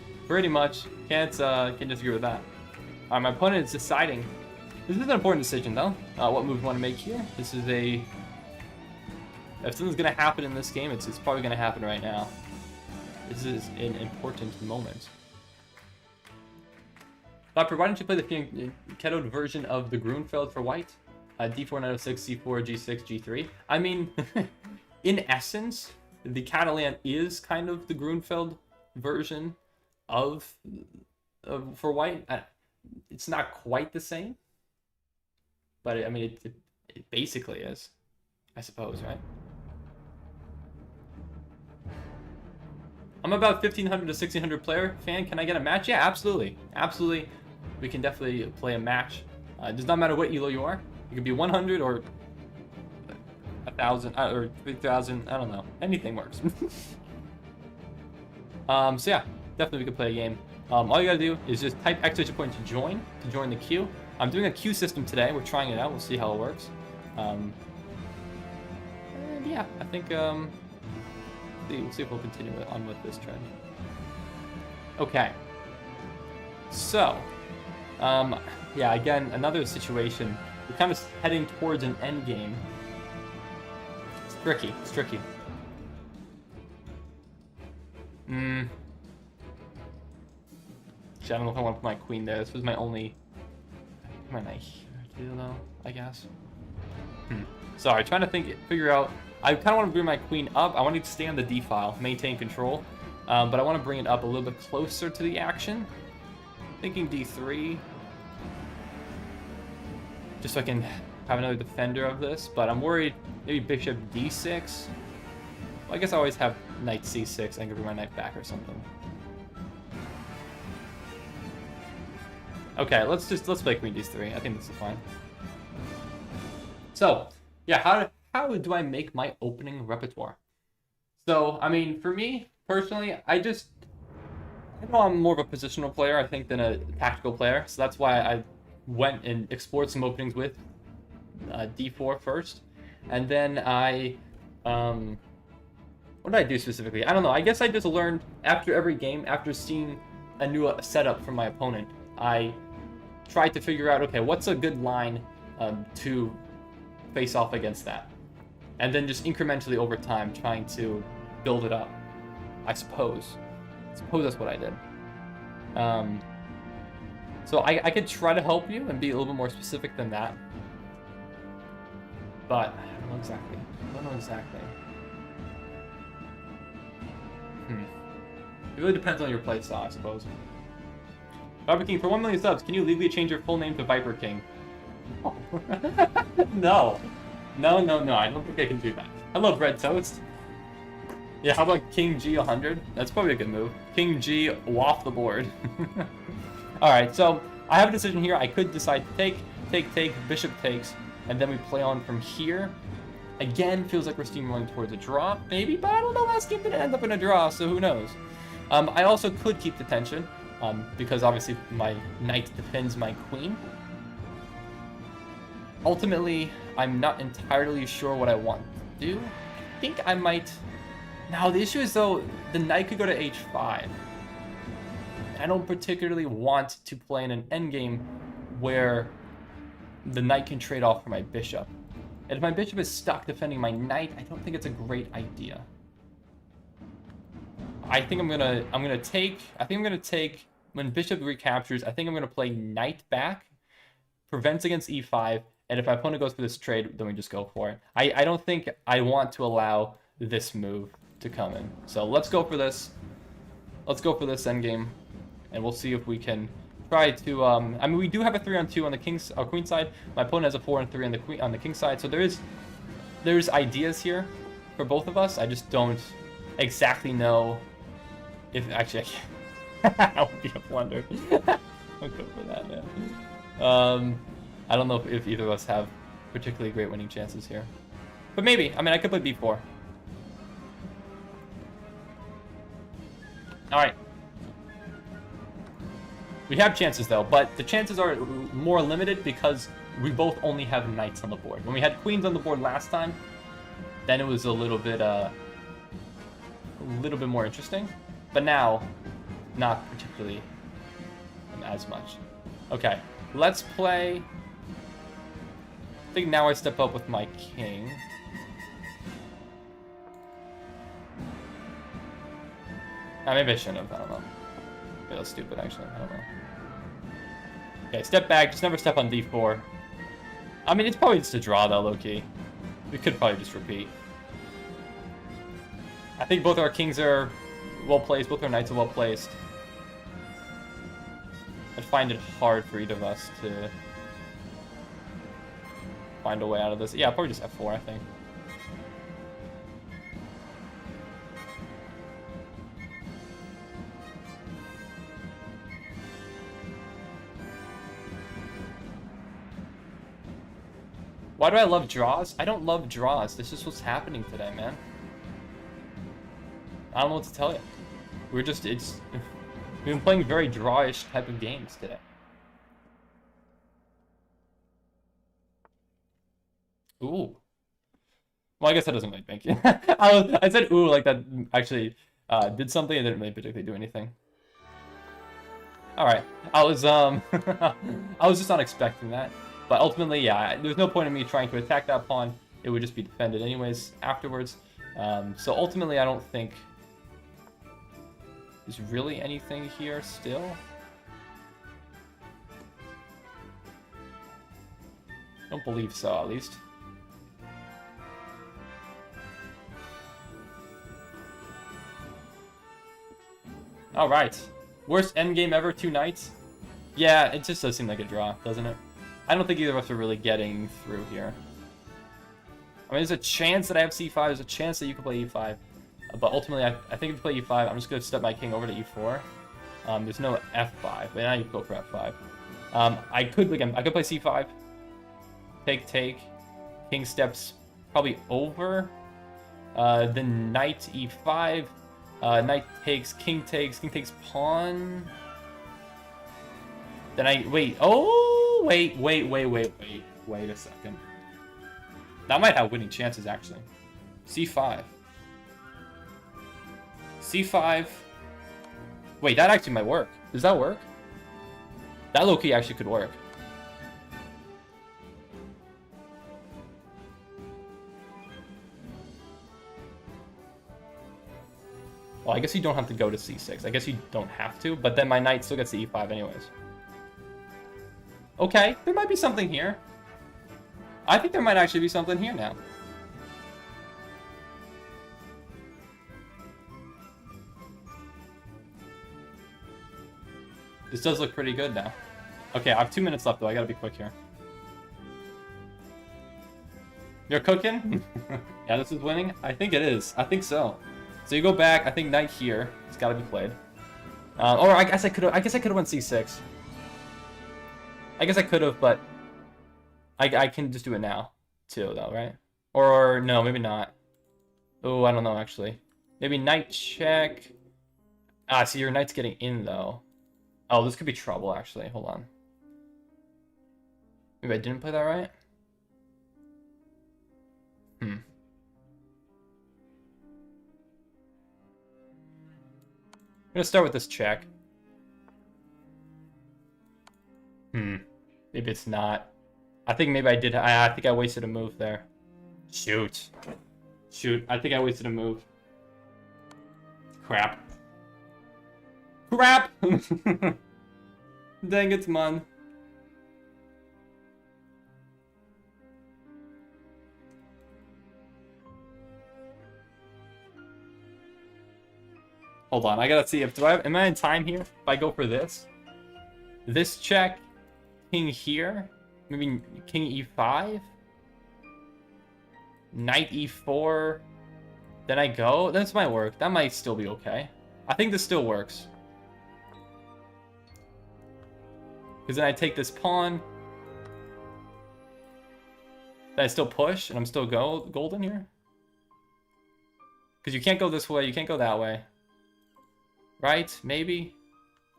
Can't disagree with that. My opponent is deciding. This is an important decision, though. What move we want to make here. This is a... If something's going to happen in this game, it's probably going to happen right now. This is an important moment. But why don't you play the kettled version of the Grunfeld for white? D4, 906, C4, G6, G3. I mean, in essence, the Catalan is kind of the Grunfeld version of for white. It's not quite the same, but I mean, it basically is, I suppose, right? I'm about 1,500 to 1,600 player fan. Can I get a match? Yeah, absolutely. Absolutely. We can definitely play a match. It does not matter what elo you are. You could be 100 or 1,000 or 3,000. I don't know. Anything works. So yeah, definitely we could play a game. All you gotta do is just type exclamation point to join the queue. I'm doing a queue system today. We're trying it out. We'll see how it works. And yeah, I think we'll see if we'll continue on with this trend. Okay. So, yeah, again, another situation. We're kind of heading towards an end game. It's tricky. It's tricky. I don't know if I want to put my queen there. This was my only... My knight here, though, I guess. Sorry, trying to figure out... I kind of want to bring my queen up. I want it to stay on the D file, maintain control. But I want to bring it up a little bit closer to the action. Thinking D3. Just so I can have another defender of this. But I'm worried maybe bishop D6. Well, I guess I always have knight C6. I can bring my knight back or something. Okay, let's play queen D3. I think this is fine. So, yeah, how do I make my opening repertoire? So, I mean, for me personally, I know I'm more of a positional player, I think, than a tactical player. So that's why I went and explored some openings with D4 first, and then what did I do specifically? I don't know. I guess I just learned after every game, after seeing a new setup from my opponent, I tried to figure out, okay, what's a good line to face off against that, and then just incrementally over time trying to build it up. I suppose that's what I did. So I could try to help you and be a little bit more specific than that, but I don't know exactly. It really depends on your playstyle, I suppose. Viper King, for 1 million subs, can you legally change your full name to Viper King? No. No, I don't think I can do that. I love Red Toast. Yeah, how about King G100? That's probably a good move. King G off the board. Alright, so I have a decision here. I could decide to take, bishop takes, and then we play on from here. Again, feels like we're steamrolling towards a draw, maybe, but I don't know. Last game didn't end up in a draw, so who knows? I also could keep the tension, because obviously my knight defends my queen. Ultimately, I'm not entirely sure what I want to do. I think I might... Now, the issue is, though, the knight could go to h5. I don't particularly want to play in an endgame where the knight can trade off for my bishop. And if my bishop is stuck defending my knight, I don't think it's a great idea. I think I'm gonna take when bishop recaptures, I think I'm gonna play knight back, prevents against e5, and if my opponent goes for this trade, then we just go for it. I don't think I want to allow this move to come in. So let's go for this. Let's go for this endgame, and we'll see if we can try to. I mean, we do have a 3-on-2 on the queen side. My opponent has a 4-on-3 on the king side. So there's ideas here for both of us. I just don't exactly know if actually I can't. That would be a blunder. I'll go for that, man. I don't know if either of us have particularly great winning chances here, but maybe. I mean, I could play b4. All right. We have chances though, but the chances are more limited because we both only have knights on the board. When we had queens on the board last time, then it was a little bit more interesting. But now, not particularly as much. Okay, let's play. I think now I step up with my king. Maybe I shouldn't have. I don't know. Maybe that was stupid, actually. I don't know. Okay, step back. Just never step on d4. I mean, it's probably just a draw, though, low-key. We could probably just repeat. I think both our kings are well-placed. Both our knights are well-placed. I'd find it hard for either of us to find a way out of this. Yeah, probably just f4, I think. Why do I love draws? I don't love draws. This is what's happening today, man. I don't know what to tell you. We've been playing very drawish type of games today. Ooh. Well, I guess that doesn't really make it. I said ooh like that actually did something. It didn't really particularly do anything. All right. I was just not expecting that. But ultimately, yeah, there's no point in me trying to attack that pawn. It would just be defended anyways afterwards. So ultimately, I don't think there's really anything here still. I don't believe so, at least. All right. Worst endgame ever, 2 knights? Yeah, it just does seem like a draw, doesn't it? I don't think either of us are really getting through here. I mean, there's a chance that I have c5. There's a chance that you can play e5. But ultimately, I think if you play e5, I'm just going to step my king over to e4. There's no f5. But now you go for f5. I could play c5. Take. King steps probably over. Then knight e5. Knight takes, king takes pawn. Then wait. Oh, wait a second. That might have winning chances, actually. c5. c5. Wait, that actually might work. Does that work? That low-key actually could work. Well, I guess you don't have to go to c6. I guess you don't have to, but then my knight still gets to e5 anyways. Okay, there might be something here. I think there might actually be something here now. This does look pretty good now. Okay, I have 2 minutes left, though. I gotta be quick here. You're cooking? Yeah, this is winning? I think it is. I think so. So you go back. I think knight here. It's gotta be played. Or I guess I could have went c6. I guess I could have, but I can just do it now, too, though, right? Or no, maybe not. Oh, I don't know, actually. Maybe knight check. Ah, see, your knight's getting in, though. Oh, this could be trouble, actually. Hold on. Maybe I didn't play that right? I'm gonna start with this check. Maybe it's not. I think maybe I did. I think I wasted a move there. Shoot. Shoot, I think I wasted a move. Crap. Crap! Dang it, man. Hold on, I gotta see if am I in time here? If I go for this check, king here, maybe king e5, knight e4, then I go. This might work. That might still be okay. I think this still works. Because then I take this pawn. Then I still push, and I'm still golden here. Because you can't go this way, you can't go that way. Right? Maybe?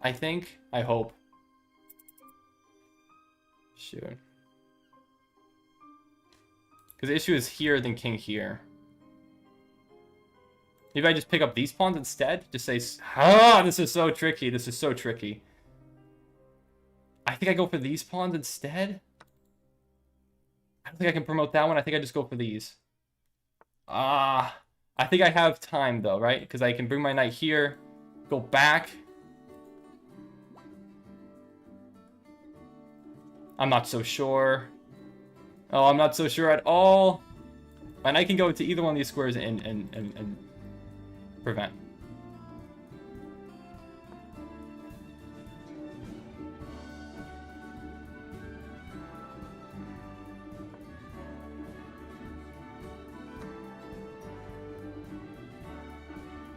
I think? I hope. Shoot. Because the issue is here, then king here. Maybe I just pick up these pawns instead? Just say, ah, this is so tricky. This is so tricky. I think I go for these pawns instead. I don't think I can promote that one. I think I just go for these. I think I have time, though, right? Because I can bring my knight here. Go back. I'm not so sure. Oh, I'm not so sure at all. And I can go to either one of these squares and prevent.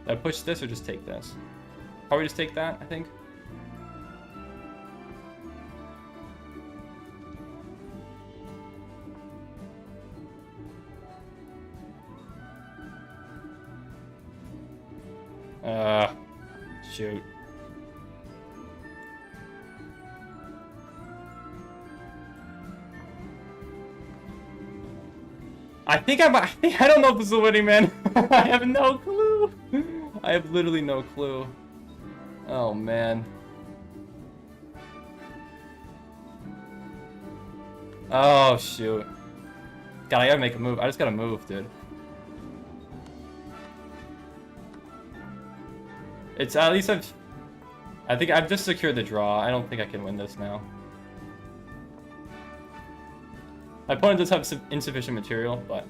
Did I push this or just take this? Probably just take that, I think. Shoot. I don't know if this is winning, man. I have no clue. I have literally no clue. Oh, man. Oh, shoot. God, I gotta make a move. I just gotta move, dude. It's at least I think I've just secured the draw. I don't think I can win this now. My opponent does have some insufficient material, but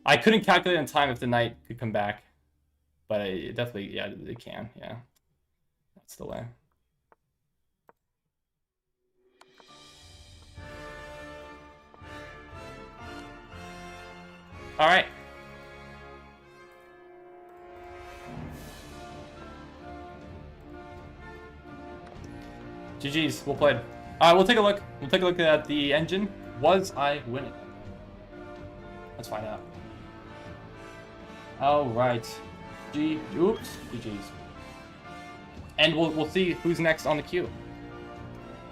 I couldn't calculate in time if the knight could come back. But it definitely, yeah, it can, yeah. That's the way. All right. GG's, well played. All right, we'll take a look. We'll take a look at the engine. Was I winning? Let's find out. All right. Oops. GG's. And we'll see who's next on the queue.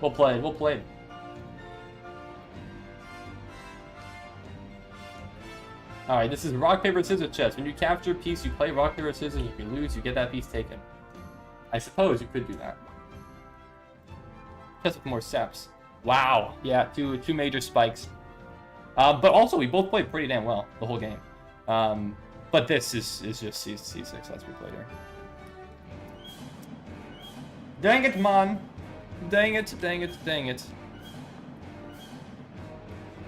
We'll play. We'll play. Alright, this is rock, paper, scissors chess. When you capture a piece, you play rock, paper, scissors. If you lose, you get that piece taken. I suppose you could do that. Chess with more steps. Wow. Yeah, two major spikes. But also, we both played pretty damn well the whole game. But this is just C6. That's what we played here. Dang it, man. Dang it, dang it, dang it.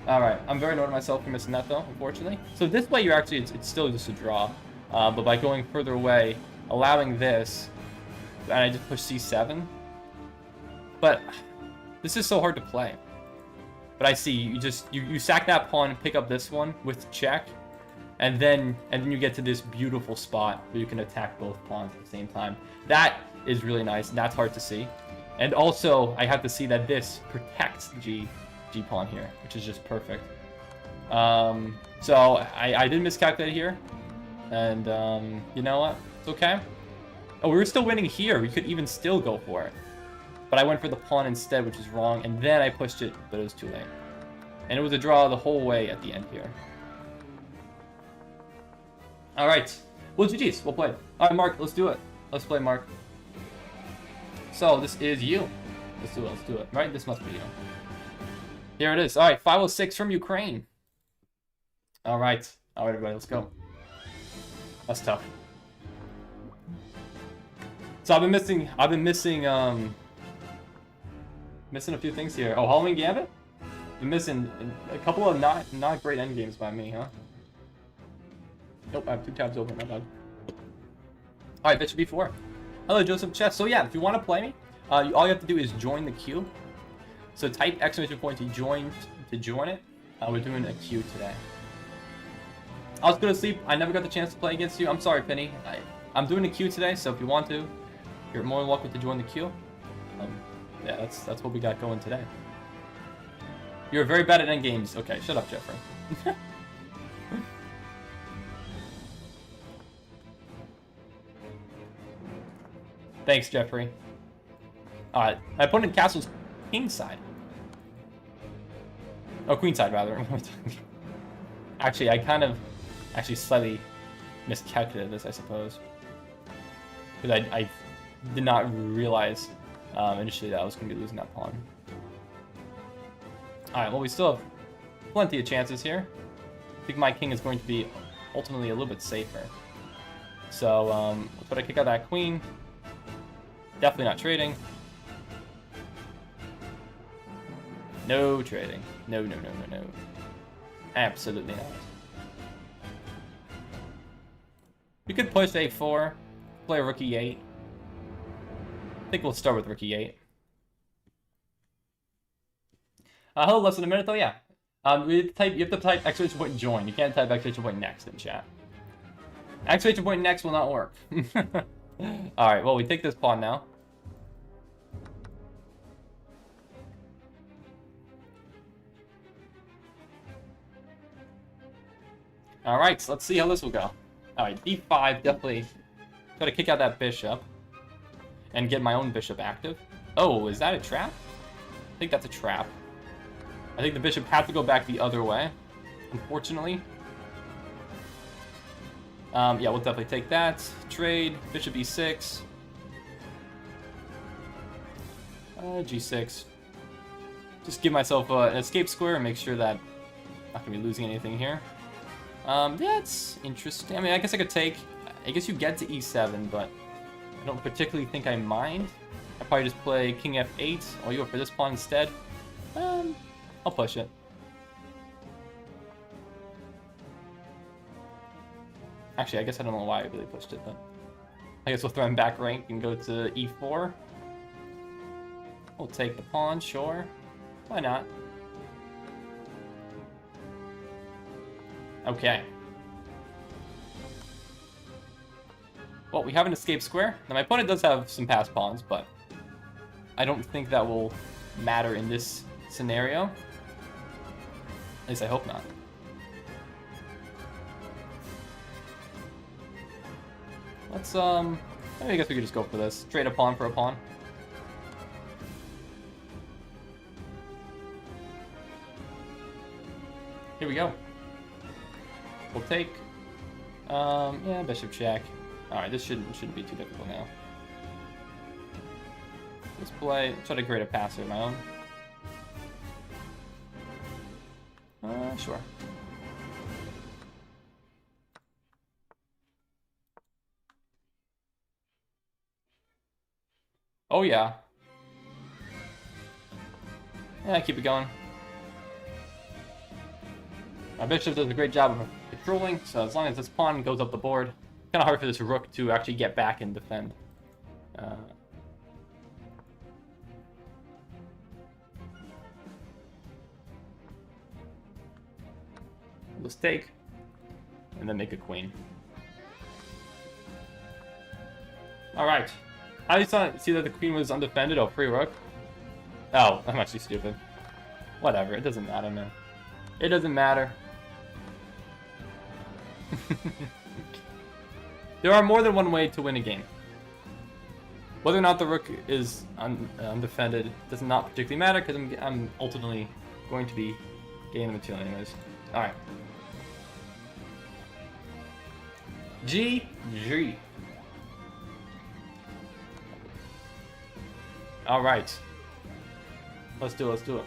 Alright, I'm very annoyed at myself for missing that though, unfortunately. So this way you're actually, it's still just a draw. But by going further away, allowing this, and I just push C7. But this is so hard to play. But I see, you sack that pawn and pick up this one with check. And then you get to this beautiful spot where you can attack both pawns at the same time. That is really nice, and that's hard to see. And also, I have to see that this protects G pawn here, which is just perfect. So I did miscalculate here, and you know what? It's okay. Oh, we were still winning here. We could even still go for it, but I went for the pawn instead, which is wrong. And then I pushed it, but it was too late. And it was a draw the whole way at the end here. All right. Well, GG's. We'll play. All right, Mark. Let's do it. Let's play, Mark. So this is you. Let's do it. Let's do it. Right? This must be you. Here it is. All right, 506 from Ukraine. All right. All right, everybody, let's go. That's tough. So I've been missing missing a few things here. Oh, Halloween Gambit? Been missing a couple of not great endgames by me, huh? Nope, I have 2 tabs open, not bad. Alright, Bishop B4. Hello, Joseph Chess. So yeah, if you want to play me, all you have to do is join the queue. So type !point to join it. We're doing a queue today. I was going to sleep. I never got the chance to play against you. I'm sorry, Penny. I'm doing a queue today, so if you want to, you're more than welcome to join the queue. Yeah, that's what we got going today. You're very bad at endgames. Okay, shut up, Jeffrey. Thanks, Jeffrey. Alright, my opponent castle's king side. Oh, queen side, rather. Actually, I kind of slightly miscalculated this, I suppose. Because I did not realize initially that I was going to be losing that pawn. Alright, well, we still have plenty of chances here. I think my king is going to be ultimately a little bit safer. So, let's try to kick out that queen. Definitely not trading. No trading. No. Absolutely not. We could push a4, play rook e8. I think we'll start with rook e8. Hello, less than a minute though, yeah. You have to type !point join. You can't type !point next in chat. !point next will not work. Alright, well, we take this pawn now. Alright, so let's see how this will go. Alright, d5, definitely gotta kick out that bishop. And get my own bishop active. Oh, is that a trap? I think that's a trap. I think the bishop had to go back the other way, unfortunately. Yeah, we'll definitely take that. Trade, bishop e6. G6. Just give myself an escape square and make sure that I'm not going to be losing anything here. That's interesting. I mean, I guess I could take... I guess you get to e7, but I don't particularly think I mind. I'll probably just play king f8. I'll go for this pawn instead. I'll push it. Actually, I guess I don't know why I really pushed it, but I guess we'll throw him back rank and go to e4. We'll take the pawn, sure. Why not? Okay. Well, we have an escape square. Now, my opponent does have some passed pawns, but I don't think that will matter in this scenario. At least I hope not. Let's, I guess we could just go for this. Trade a pawn for a pawn. Here we go. We'll take, yeah, bishop check. Alright, this shouldn't be too difficult now. Let's try to create a passer of my own. Sure. Oh yeah. Yeah, keep it going. My bishop does a great job of controlling, so as long as this pawn goes up the board, kind of hard for this rook to actually get back and defend. Let's take, and then make a queen. Alright. How do you see that the queen was undefended? Oh, free rook? Oh, I'm actually stupid. Whatever, it doesn't matter, man. It doesn't matter. There are more than one way to win a game. Whether or not the rook is undefended does not particularly matter, because I'm ultimately going to be gaining the material anyways. Alright. GG. Alright. Let's do it. Let's do it.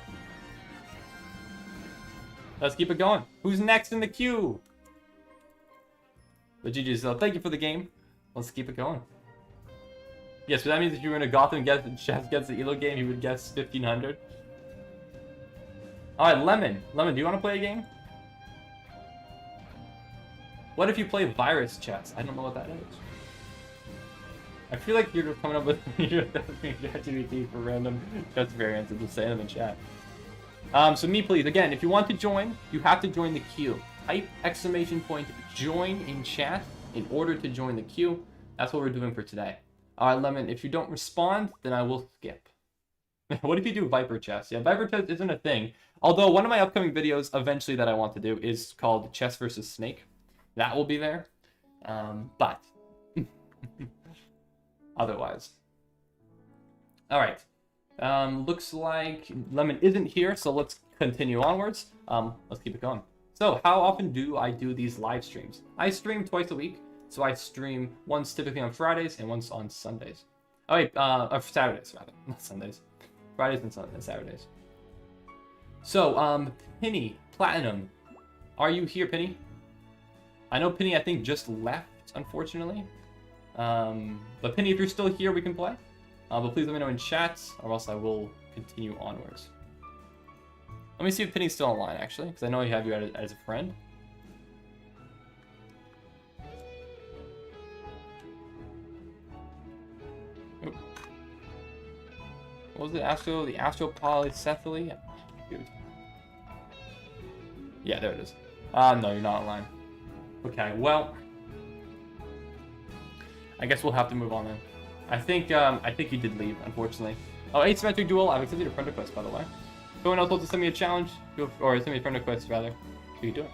Let's keep it going. Who's next in the queue? But GG's. Thank you for the game. Let's keep it going. Yes, but that means if you were in a Gotham Chess gets the Elo game, you would guess 1500. Alright, Lemon. Lemon, do you want to play a game? What if you play virus chess? I don't know what that is. I feel like you're coming up with ChatGPT for random chess variants and just saying them in chat. So me, please, again, if you want to join, you have to join the queue. Type !join in chat in order to join the queue. That's what we're doing for today. Alright, Lemon, if you don't respond, then I will skip. What if you do Viper chess? Yeah, Viper chess isn't a thing. Although one of my upcoming videos eventually that I want to do is called Chess versus Snake. That will be there. But otherwise. Alright. Looks like Lemon isn't here, so let's continue onwards. Let's keep it going. So, how often do I do these live streams? I stream twice a week. So I stream once typically on Fridays and once on Sundays. Oh wait, Saturdays rather, not Sundays. Fridays and Saturdays. So, Penny, Platinum. Are you here, Penny? I know Penny, I think, just left, unfortunately. But Penny, if you're still here, we can play. But please let me know in chat, or else I will continue onwards. Let me see if Penny's still online, actually, because I know I have you as a friend. Oop. What was it? The astropolycephaly? Dude. Yeah, there it is. No, you're not online. Okay, well, I guess we'll have to move on then. I think you did leave, unfortunately. Oh, Asymmetrical Duel. I've accepted a friend request, by the way. If anyone else wants to send me a challenge, or send me a friend request, rather, you can do it.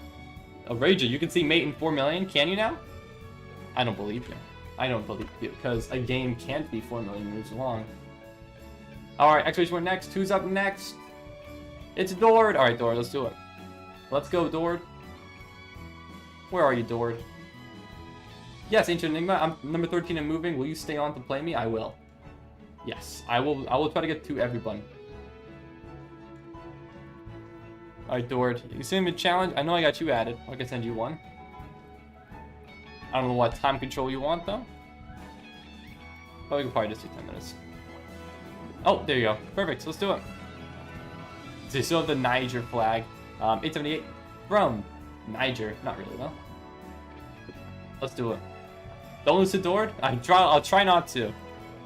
Oh, Rager, you can see mate in 4 million. Can you now? I don't believe you. I don't believe you, because a game can't be 4 million moves long. Alright, Expedition went next. Who's up next? It's Dord. Alright, Dord, let's do it. Let's go, Dord. Where are you, Dord? Yes, Ancient Enigma. I'm number 13 and moving. Will you stay on to play me? I will. Yes, I will try to get to everyone. Alright, Dord. You send me a challenge? I know I got you added. I can send you one. I don't know what time control you want, though. But we can probably just do 10 minutes. Oh, there you go. Perfect. So let's do it. So you still have the Niger flag. 878 from Niger. Not really, though. Let's do it. Don't lose to Dord? I'll try not to.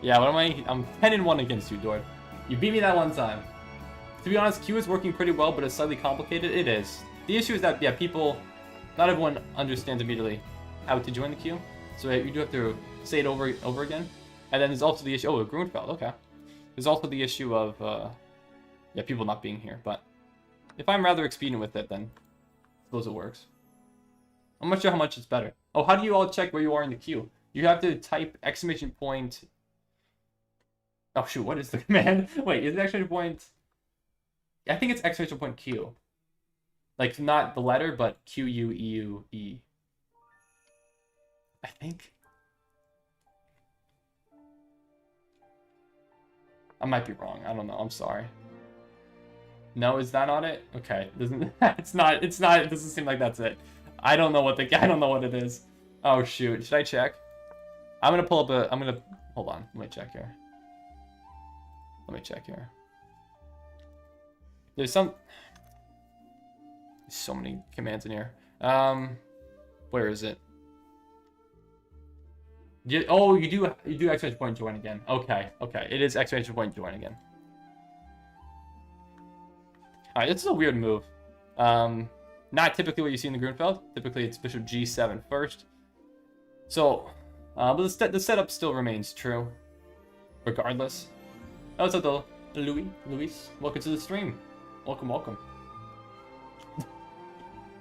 Yeah, what am I? I'm 10-1 against you, Dord. You beat me that one time. To be honest, Q is working pretty well, but it's slightly complicated. It is. The issue is that, yeah, not everyone understands immediately how to join the queue. So you do have to say it over again. And then there's also the issue, oh, Grunfeld, okay. There's also the issue of, yeah, people not being here. But if I'm rather expedient with it, then I suppose it works. I'm not sure how much it's better. Oh, how do you all check where you are in the queue? You have to type ! Oh, shoot, what is the command? Wait, is it ! I think it's ! Q. Like, not the letter, but QUEUE. I think. I might be wrong. I don't know. I'm sorry. No, is that not it? Okay, doesn't it's not. It doesn't seem like that's it. I don't know what it is. Oh shoot, should I check? I'm gonna pull up hold on. Let me check here. There's so many commands in here. Where is it? Oh, you do ! Join again. Okay. It is ! Join again. Alright, this is a weird move. Not typically what you see in the Grunfeld. Typically it's bishop g7 first. So, but the setup still remains true, regardless. Oh, what's up, Luis? Welcome to the stream. Welcome.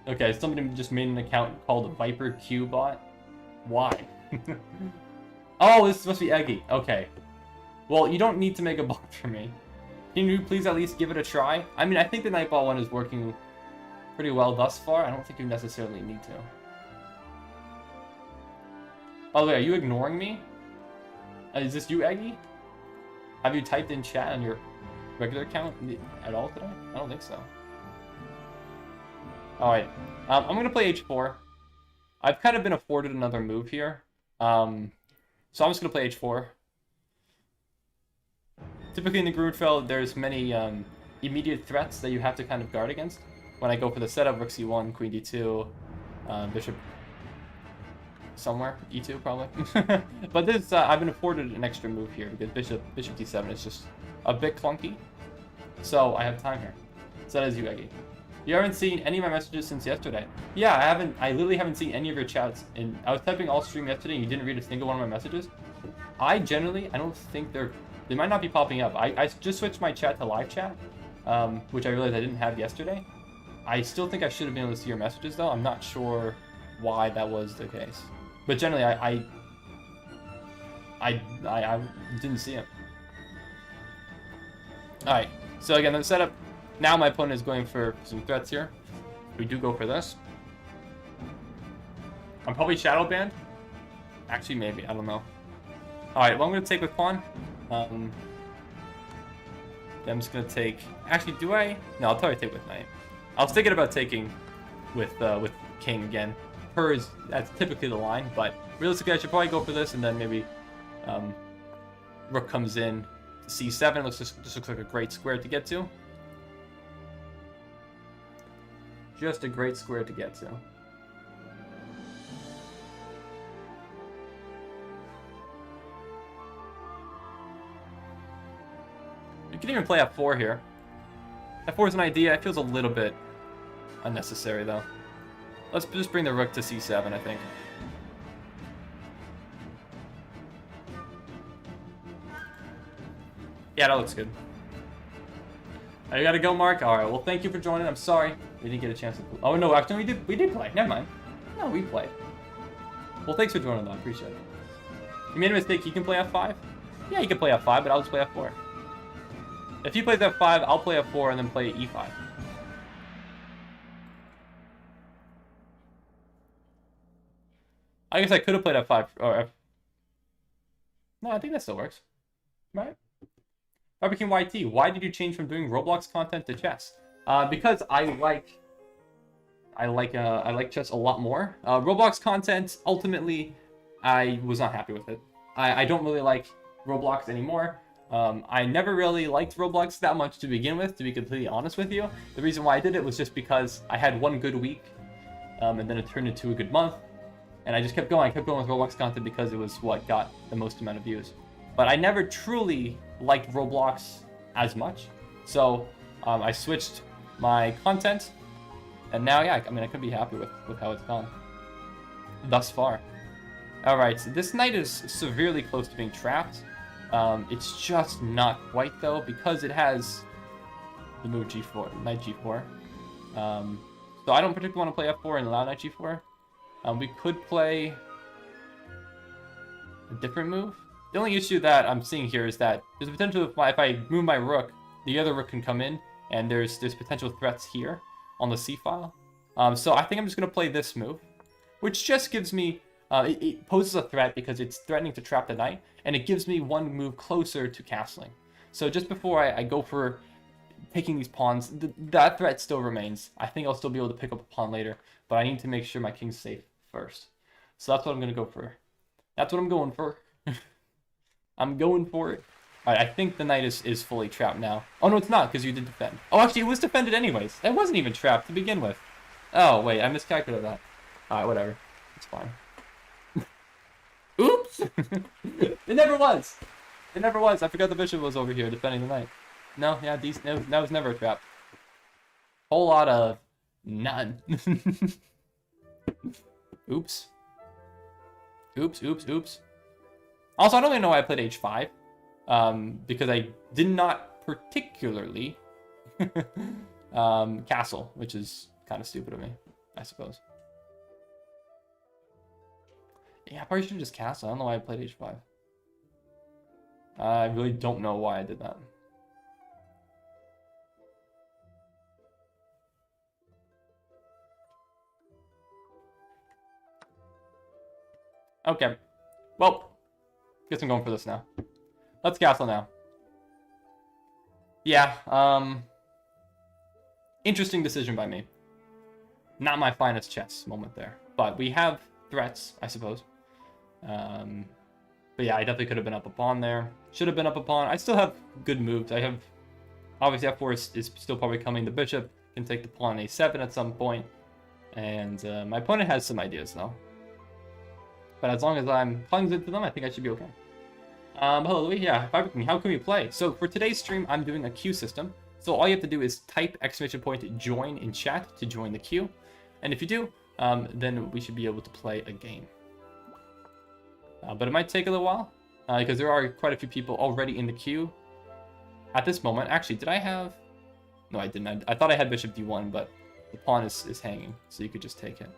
Okay, somebody just made an account called Viper Q Bot. Why? Oh, this must be Eggy. Okay. Well, you don't need to make a bot for me. Can you please at least give it a try? I mean, I think the Nightball one is working pretty well thus far. I don't think you necessarily need to. By the way, are you ignoring me? Is this you, Eggy? Have you typed in chat on your... regular count at all today? I don't think so. Alright, I'm going to play h4. I've kind of been afforded another move here. So I'm just going to play h4. Typically in the Grunfeld, there's many immediate threats that you have to kind of guard against. When I go for the setup, rook c1, queen d2, bishop somewhere, e2 probably. But this, I've been afforded an extra move here because bishop d7 is just a bit clunky. So I have time here. So that is you, Eggy. You haven't seen any of my messages since yesterday. Yeah, I haven't. I literally haven't seen any of your chats. And I was typing all stream yesterday, and you didn't read a single one of my messages. I don't think they might not be popping up. I just switched my chat to live chat, which I realized I didn't have yesterday. I still think I should have been able to see your messages though. I'm not sure why that was the case. But generally, I didn't see it. All right. So again, the setup. Now my opponent is going for some threats here. We do go for this. I'm probably shadow banned. Actually, maybe. I don't know. All right. Well, I'm going to take with pawn. I'm just going to take... Actually, do I? No, I'll probably take with knight. I was thinking about taking with king again. That's typically the line, but realistically, I should probably go for this, and then maybe rook comes in to c7. Just looks like a great square to get to. Just a great square to get to. You can even play f4 here. f4 is an idea. It feels a little bit unnecessary, though. Let's just bring the rook to c7, I think. Yeah, that looks good. I gotta go, Mark. All right. Well, thank you for joining. I'm sorry we didn't get a chance to. Oh no, actually we did play. Never mind. No, we played. Well, thanks for joining, though. I appreciate it. You made a mistake. You can play f5. Yeah, you can play f5, but I'll just play f4. If he plays f5, I'll play f4 and then play e5. I guess I could have played f5 or f. No, I think that still works. Right? Barbecue YT, why did you change from doing Roblox content to chess? Because I like chess a lot more. Roblox content, ultimately, I was not happy with it. I don't really like Roblox anymore. I never really liked Roblox that much to begin with, to be completely honest with you. The reason why I did it was just because I had one good week, and then it turned into a good month. And I just kept going. I kept going with Roblox content because it was what got the most amount of views. But I never truly liked Roblox as much. So I switched my content. And now, yeah, I mean, I could be happy with how it's gone thus far. All right, so this knight is severely close to being trapped. It's just not quite, though, because it has the move g4, knight g4. So I don't particularly want to play f4 and allow knight g4. We could play a different move. The only issue that I'm seeing here is that there's a potential if I move my rook, the other rook can come in, and there's potential threats here on the c file. So I think I'm just going to play this move, which just gives me... it poses a threat because it's threatening to trap the knight, and it gives me one move closer to castling. So just before I go for taking these pawns, that threat still remains. I think I'll still be able to pick up a pawn later, but I need to make sure my king's safe first. So that's what I'm going to go for. That's what I'm going for. I'm going for it. All right, I think the knight is fully trapped now. Oh, no, it's not, because you did defend. Oh, actually, it was defended anyways. It wasn't even trapped to begin with. Oh, wait, I miscalculated that. All right, whatever. It's fine. Oops! It never was. It never was. I forgot the bishop was over here defending the knight. No, yeah, that was never a trap. Whole lot of none. Oops. Oops, oops, oops. Also, I don't even know why I played h5. Because I did not particularly castle, which is kind of stupid of me, I suppose. Yeah, I probably should have just castle. I don't know why I played h5. I really don't know why I did that. Okay. Well, guess I'm going for this now. Let's castle now. Yeah, interesting decision by me. Not my finest chess moment there. But we have threats, I suppose. But yeah, I definitely could have been up a pawn there. Should have been up a pawn. I still have good moves. I have... Obviously, f4 is still probably coming. The bishop can take the pawn a7 at some point. And my opponent has some ideas, though. But as long as I'm cognizant to them, I think I should be okay. Hello, Louis. Yeah, Fiber King, how can we play? So for today's stream, I'm doing a queue system. So all you have to do is type ! join in chat to join the queue. And if you do, then we should be able to play a game. But it might take a little while, because there are quite a few people already in the queue at this moment. Actually, did I have... No, I didn't. I thought I had bishop d1, but the pawn is hanging, so you could just take it.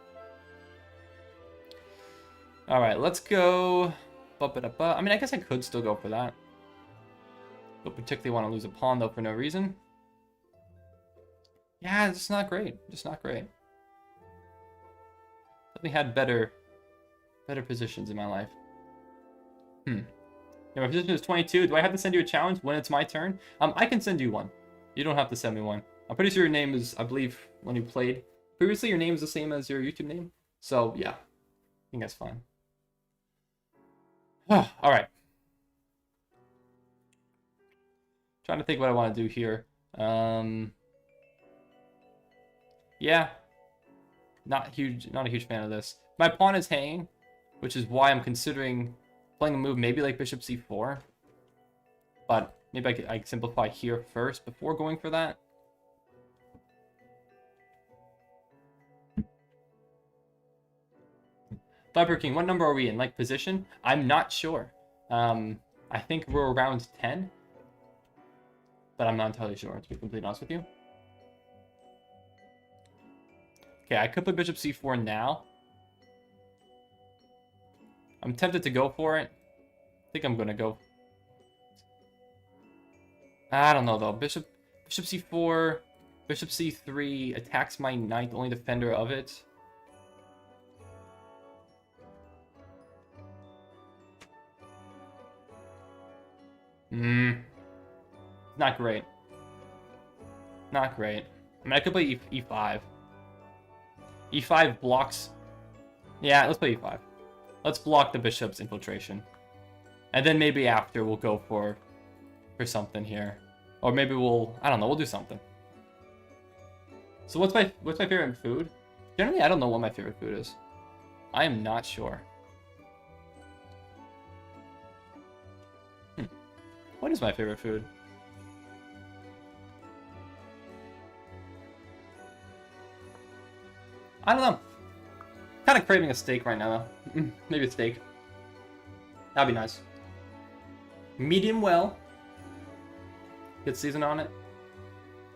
All right, let's go... I mean, I guess I could still go for that. Don't particularly want to lose a pawn, though, for no reason. Yeah, it's not great. Just not great. Definitely had better positions in my life. Yeah, my position is 22. Do I have to send you a challenge when it's my turn? I can send you one. You don't have to send me one. I'm pretty sure your name is, I believe, when you played previously, your name is the same as your YouTube name. So, yeah. I think that's fine. All right. Trying to think what I want to do here. Yeah. Not a huge fan of this. My pawn is hanging, which is why I'm considering playing a move maybe like bishop c4. But maybe I could simplify here first before going for that. Viper King, what number are we in? Like position? I'm not sure. I think we're around 10. But I'm not entirely sure, to be completely honest with you. Okay, I could play bishop c4 now. I'm tempted to go for it. I think I'm gonna go. I don't know though. Bishop c4, bishop c3 attacks my knight, the only defender of it. Not great. Not great. I mean, I could play e5. e5 blocks. Yeah, let's play e5. Let's block the bishop's infiltration. And then maybe after we'll go for something here. Or maybe we'll, I don't know, we'll do something. So what's my favorite food? Generally, I don't know what my favorite food is. I am not sure. What is my favorite food? I don't know. Kind of craving a steak right now, though. Maybe a steak. That'd be nice. Medium well. Good season on it.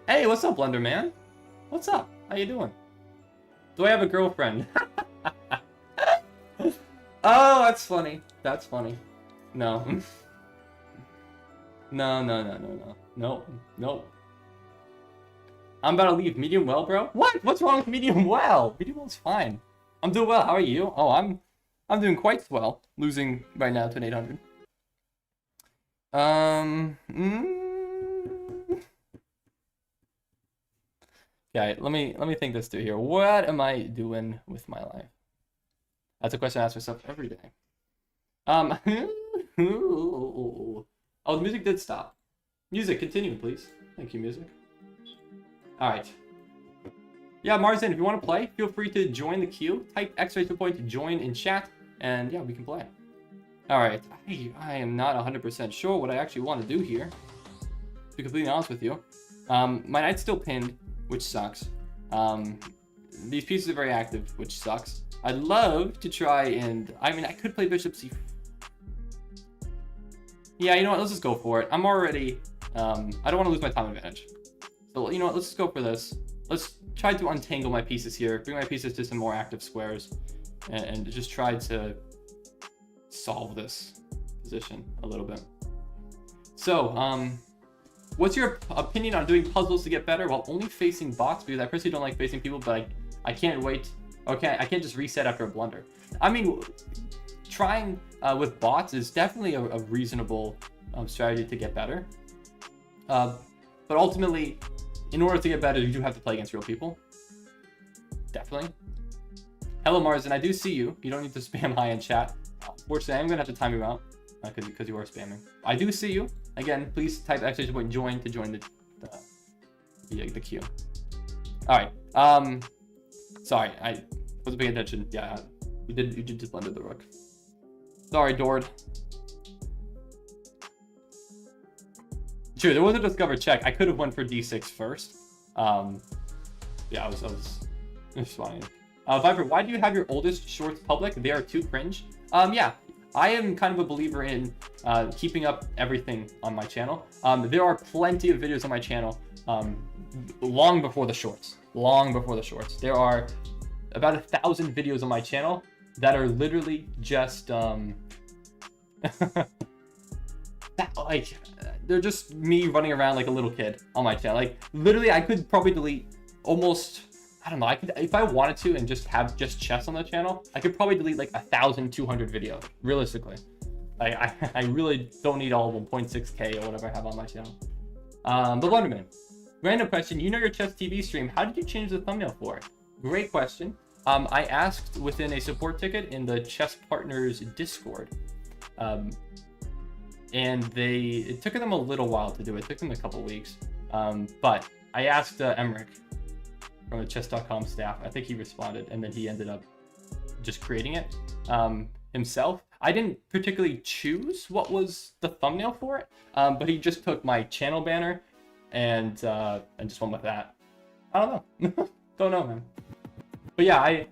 Hey, what's up, Blender Man? What's up? How you doing? Do I have a girlfriend? Oh, that's funny. That's funny. No. No. Nope. I'm about to leave. Medium well, bro? What? What's wrong with medium well? Medium well's fine. I'm doing well. How are you? Oh, I'm doing quite well. Losing right now to an 800. Okay, let me think this through here. What am I doing with my life? That's a question I ask myself every day. Oh, the music did stop. Music, continue, please. Thank you, music. All right. Yeah, Marzin, if you want to play, feel free to join the queue. Type ! join in chat, and yeah, we can play. All right. I am not 100% sure what I actually want to do here, to be completely honest with you. My knight's still pinned, which sucks. These pieces are very active, which sucks. I'd love to try and... I mean, I could play bishop c... Yeah, you know what? Let's just go for it. I'm already... I don't want to lose my time advantage. So, you know what? Let's just go for this. Let's try to untangle my pieces here. Bring my pieces to some more active squares. And just try to solve this position a little bit. So, what's your opinion on doing puzzles to get better while only facing bots? Because I personally don't like facing people, but I can't wait. Okay, I can't just reset after a blunder. I mean, trying with bots is definitely a reasonable strategy to get better. But ultimately, in order to get better, you do have to play against real people. Definitely. Hello, Mars, and I do see you. You don't need to spam hi in chat. Unfortunately, I'm going to have to time you out because you are spamming. I do see you. Again, please type ! join to join the queue. All right. Sorry, I wasn't paying attention. Yeah, you did just blend the rook. Sorry, Dord. Sure, there was a discover check. I could have went for d6 first. Yeah, I was responding. Viper, why do you have your oldest shorts public? They are too cringe. Yeah, I am kind of a believer in keeping up everything on my channel. There are plenty of videos on my channel long before the shorts. Long before the shorts. There are about 1,000 videos on my channel that are literally just like they're just me running around like a little kid on my channel. Like literally, I could probably delete almost. I don't know. I could, if I wanted to, and just have just chess on the channel, I could probably delete like 1,200 videos. Realistically, I really don't need all of them. 0.6K or whatever I have on my channel. But Wonderman, random question. You know your chess TV stream. How did you change the thumbnail for it? Great question. I asked within a support ticket in the Chess Partners Discord. And it took them a little while to do it. It took them a couple weeks. But I asked Emmerich from the chess.com staff. I think he responded, and then he ended up just creating it himself. I didn't particularly choose what was the thumbnail for it, but he just took my channel banner and just went with that. I don't know. Don't know, man. But yeah,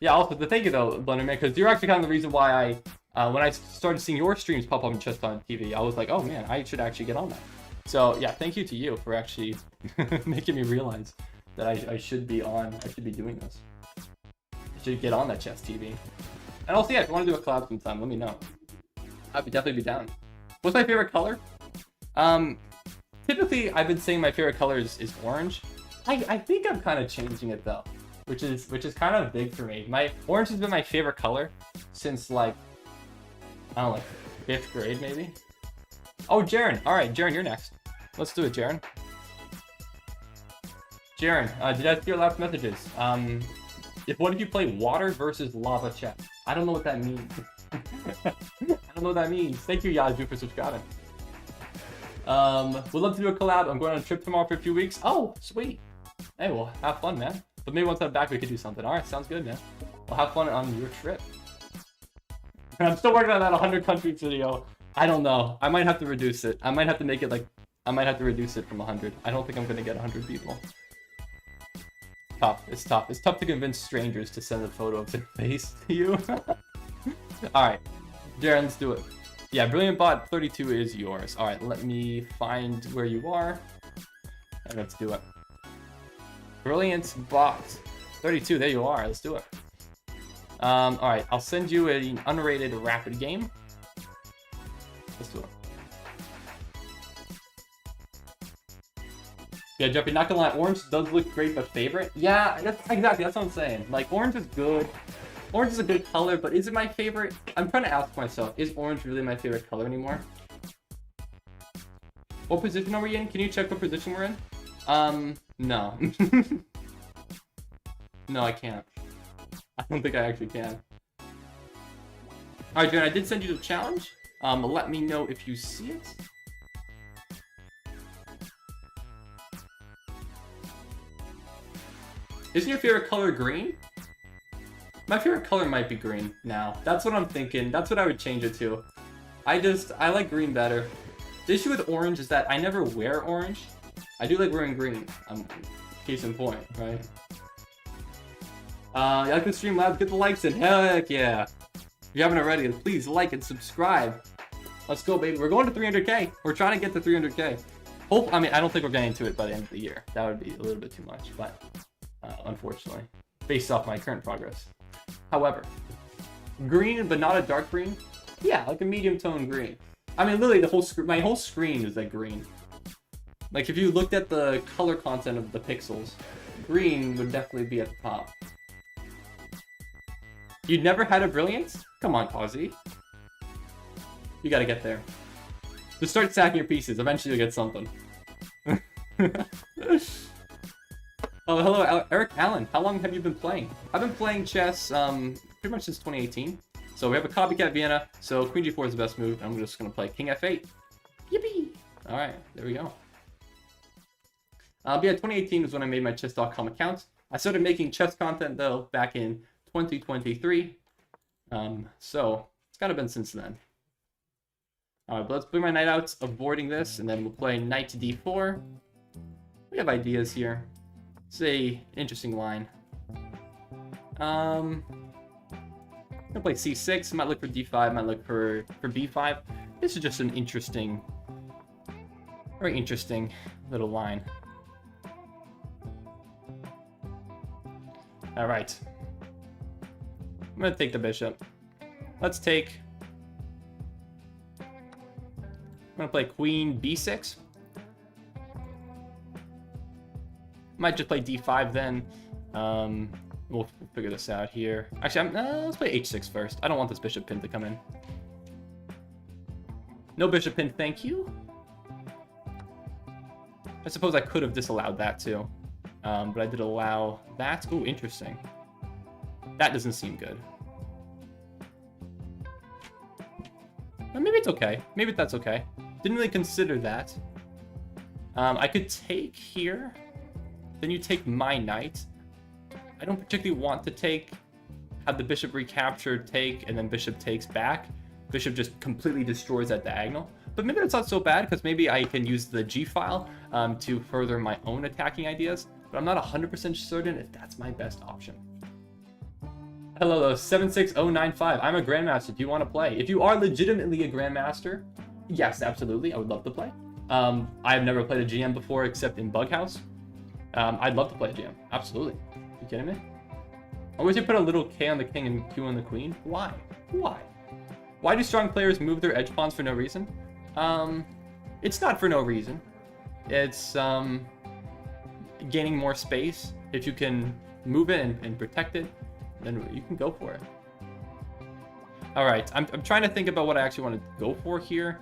yeah, also the thank you though, Blenderman, because you're actually kind of the reason why when I started seeing your streams pop up in Chess on TV, I was like, oh man, I should actually get on that. So yeah, thank you to you for actually making me realize that I should be doing this. I should get on that Chess TV. And also, yeah, if you want to do a collab sometime, let me know. I'd definitely be down. What's my favorite color? Typically, I've been saying my favorite color is orange. I think I'm kind of changing it though, which is kind of big for me. Orange has been my favorite color since like, I don't know, like 5th grade maybe. Oh, Jaren. All right, Jaren, you're next. Let's do it, Jaren. Jaren, did I see your last messages? What if you play water versus lava chess? I don't know what that means. I don't know what that means. Thank you, Yazoo, for subscribing. We'd love to do a collab. I'm going on a trip tomorrow for a few weeks. Oh, sweet. Hey, well, have fun, man. But maybe once I'm back, we could do something. All right, sounds good, man. Well, have fun on your trip. I'm still working on that 100 countries video. I don't know. I might have to reduce it. I might have to make it like, I might have to reduce it from 100. I don't think I'm going to get 100 people. Tough. It's tough. It's tough to convince strangers to send a photo of their face to you. Alright. Jaren, let's do it. Yeah, Brilliant Bot 32 is yours. Alright, let me find where you are. And let's do it. Brilliant Bot 32, there you are. Let's do it. Alright, I'll send you an unrated rapid game. Let's do it. Yeah, Jeffrey, not gonna lie, orange does look great, but favorite? Yeah, that's what I'm saying. Like, orange is good. Orange is a good color, but is it my favorite? I'm trying to ask myself, is orange really my favorite color anymore? What position are we in? Can you check what position we're in? No. No, I can't. I don't think I actually can. Alright, Jen, I did send you the challenge. Let me know if you see it. Isn't your favorite color green? My favorite color might be green now. That's what I'm thinking. That's what I would change it to. I like green better. The issue with orange is that I never wear orange. I do like wearing green. Case in point, right? You like the stream, lads? Get the likes in. Heck yeah. If you haven't already, please like and subscribe. Let's go, baby. We're going to 300K. We're trying to get to 300K. I mean, I don't think we're getting to it by the end of the year. That would be a little bit too much, but unfortunately, based off my current progress. However, green, but not a dark green. Yeah, like a medium tone green. I mean, literally, my whole screen is like green. Like, if you looked at the color content of the pixels, green would definitely be at the top. You'd never had a Brilliance? Come on, Causey. You gotta get there. Just start stacking your pieces. Eventually you'll get something. Oh, hello, Eric Allen. How long have you been playing? I've been playing chess pretty much since 2018. So we have a copycat Vienna. So Queen G4 is the best move. I'm just going to play King F8. Yippee! All right, there we go. But yeah, 2018 was when I made my chess.com account. I started making chess content, though, back in 2023. So it's kind of been since then. All right, but let's bring my knight out, avoiding this, and then we'll play knight to d4. We have ideas here. It's a interesting line. I'm gonna play c6. Might look for d5. Might look for b5. This is just an interesting, very interesting little line. All right. I'm gonna take the bishop. Let's take. I'm gonna play queen b6. Might just play d5 then. We'll figure this out here. Actually, let's play h6 first. I don't want this bishop pin to come in. No bishop pin, thank you. I suppose I could have disallowed that too. But I did allow that. Ooh, interesting. That doesn't seem good. Maybe it's okay. Maybe that's okay. Didn't really consider that. I could take here. Then you take my knight. I don't particularly want to have the bishop recaptured, take, and then bishop takes back. Bishop just completely destroys that diagonal. But maybe that's not so bad, because maybe I can use the G file to further my own attacking ideas. But I'm not 100% certain if that's my best option. Hello, 76095. I'm a grandmaster. Do you want to play? If you are legitimately a grandmaster, yes, absolutely. I would love to play. I've never played a GM before except in Bughouse. I'd love to play a GM. Absolutely. Are you kidding me? I wish I put a little K on the king and Q on the queen. Why? Why? Why do strong players move their edge pawns for no reason? It's not for no reason. It's gaining more space. If you can move it and protect it, then you can go for it. All right, I'm trying to think about what I actually want to go for here.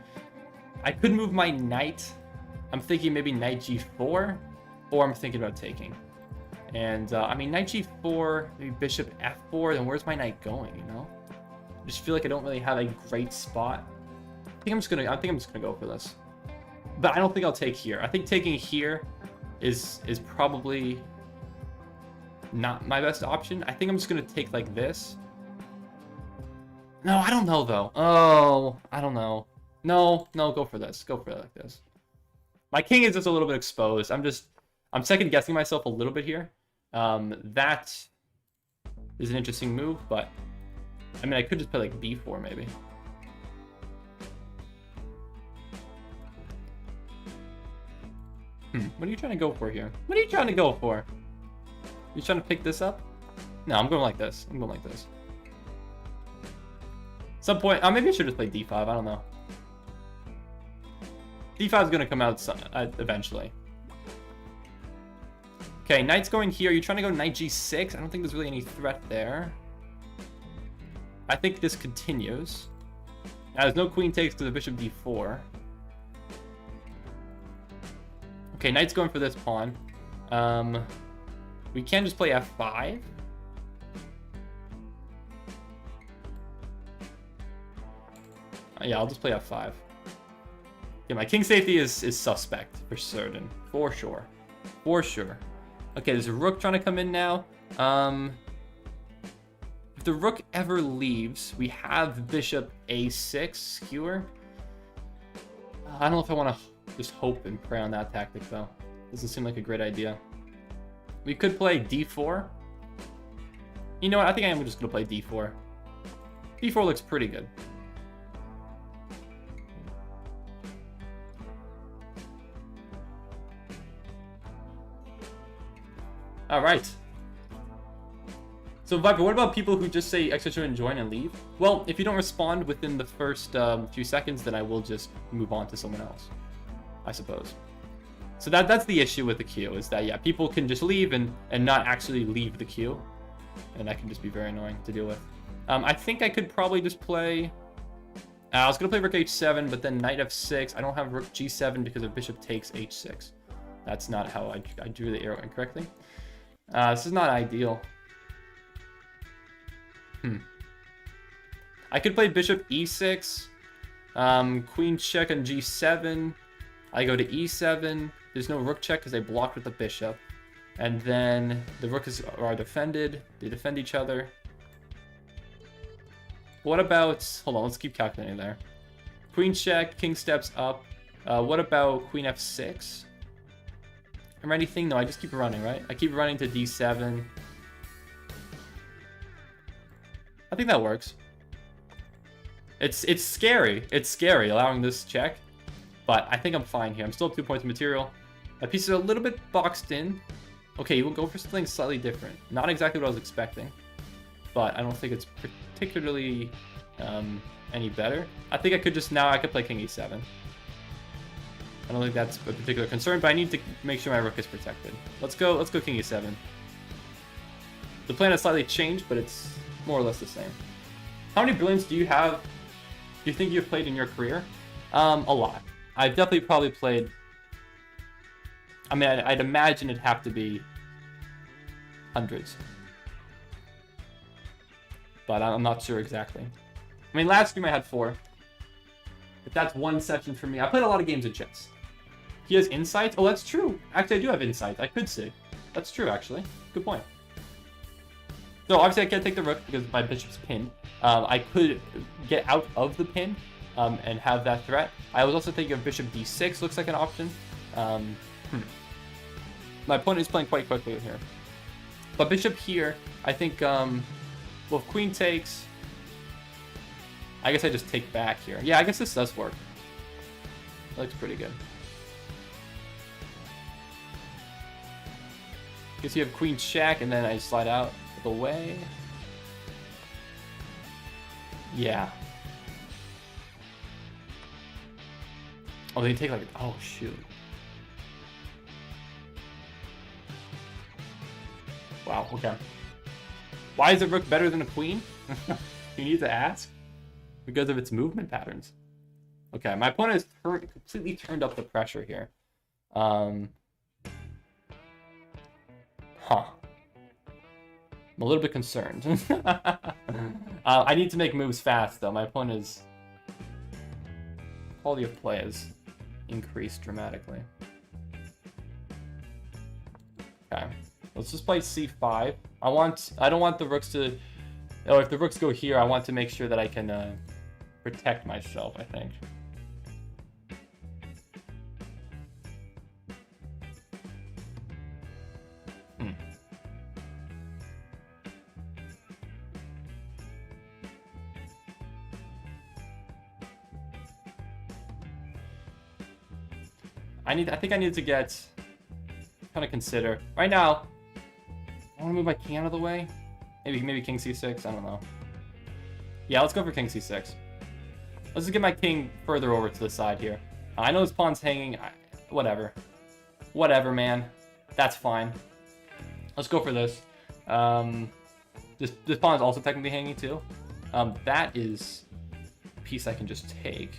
I could move my knight. I'm thinking maybe knight g4, or I'm thinking about taking. And I mean, knight g4, maybe bishop f4. Then where's my knight going? You know, I just feel like I don't really have a great spot. I think I'm just gonna go for this. But I don't think I'll take here. I think taking here is probably not my best option. I think I'm just gonna take like this. No, I don't know though. Oh, I don't know. No, go for this. Go for it like this. My king is just a little bit exposed. I'm second guessing myself a little bit here. That is an interesting move, but I mean, I could just play like b4 maybe. What are you trying to go for here? What are you trying to go for? You trying to pick this up? No, I'm going like this. I'm going like this. Some point, maybe I should just play d5. I don't know. d5 is going to come out eventually. Okay, knight's going here. You're trying to go knight g6. I don't think there's really any threat there. I think this continues. Now, there's no queen takes because the bishop d4. Okay, knight's going for this pawn. We can just play f5. Yeah, I'll just play f5. Yeah, my king safety is suspect for certain. For sure. For sure. Okay, there's a rook trying to come in now. If the rook ever leaves, we have bishop a6 skewer. I don't know if I want to just hope and pray on that tactic, though. Doesn't seem like a great idea. We could play d4. You know what? I think I am just going to play d4. d4 looks pretty good. All right. So Viper, what about people who just say etc and join and leave? Well, if you don't respond within the first few seconds, then I will just move on to someone else, I suppose. So that's the issue with the queue, is that, yeah, people can just leave and not actually leave the queue. And that can just be very annoying to deal with. I think I could probably just play I was going to play rook h7, but then knight f6. I don't have rook g7 because if bishop takes h6. That's not how I drew the arrow incorrectly. This is not ideal. I could play bishop e6, queen check on g7. I go to e7. There's no rook check because I blocked with the bishop. And then the rook are defended. They defend each other. What about... Hold on, let's keep calculating there. Queen check, king steps up. What about queen f6? Am I anything? No, I just keep running, right? I keep running to d7. I think that works. It's scary. It's scary allowing this check. But I think I'm fine here. I'm still 2 points of material. My piece is a little bit boxed in. Okay, we'll go for something slightly different. Not exactly what I was expecting. But I don't think it's particularly any better. I think I could just... Now I could play king e7. I don't think that's a particular concern, but I need to make sure my rook is protected. Let's go king e7. The plan has slightly changed, but it's more or less the same. How many brilliants do you have? Do you think you've played in your career? A lot. I've definitely probably played... I mean, I'd imagine it'd have to be hundreds. But I'm not sure exactly. I mean, last stream I had 4. If that's one session for me. I played a lot of games of chess. He has insight? Oh, that's true. Actually, I do have insight. I could see. That's true, actually. Good point. So, obviously, I can't take the rook because my bishop's pinned. I could get out of the pin and have that threat. I was also thinking of bishop d6 looks like an option. My opponent is playing quite quickly here. But bishop here, I think, well, if queen takes... I guess I just take back here. Yeah, I guess this does work. That looks pretty good. Guess you have queen check, and then I slide out of the way. Yeah. Oh, they take like... Oh, shoot. Wow, okay. Why is a rook better than a queen? You need to ask. Because of its movement patterns. Okay, my opponent has completely turned up the pressure here. I'm a little bit concerned. I need to make moves fast, though. My opponent's quality of play has increased dramatically. Okay, let's just play c5. I don't want the rooks to... Oh, if the rooks go here, I want to make sure that I can protect myself, I think. I think I need to get... kind of consider. Right now, I want to move my king out of the way. Maybe king c6, I don't know. Yeah, let's go for king c6. Let's just get my king further over to the side here. I know this pawn's hanging. Whatever. Whatever, man. That's fine. Let's go for this. This pawn is also technically hanging too. That is a piece I can just take.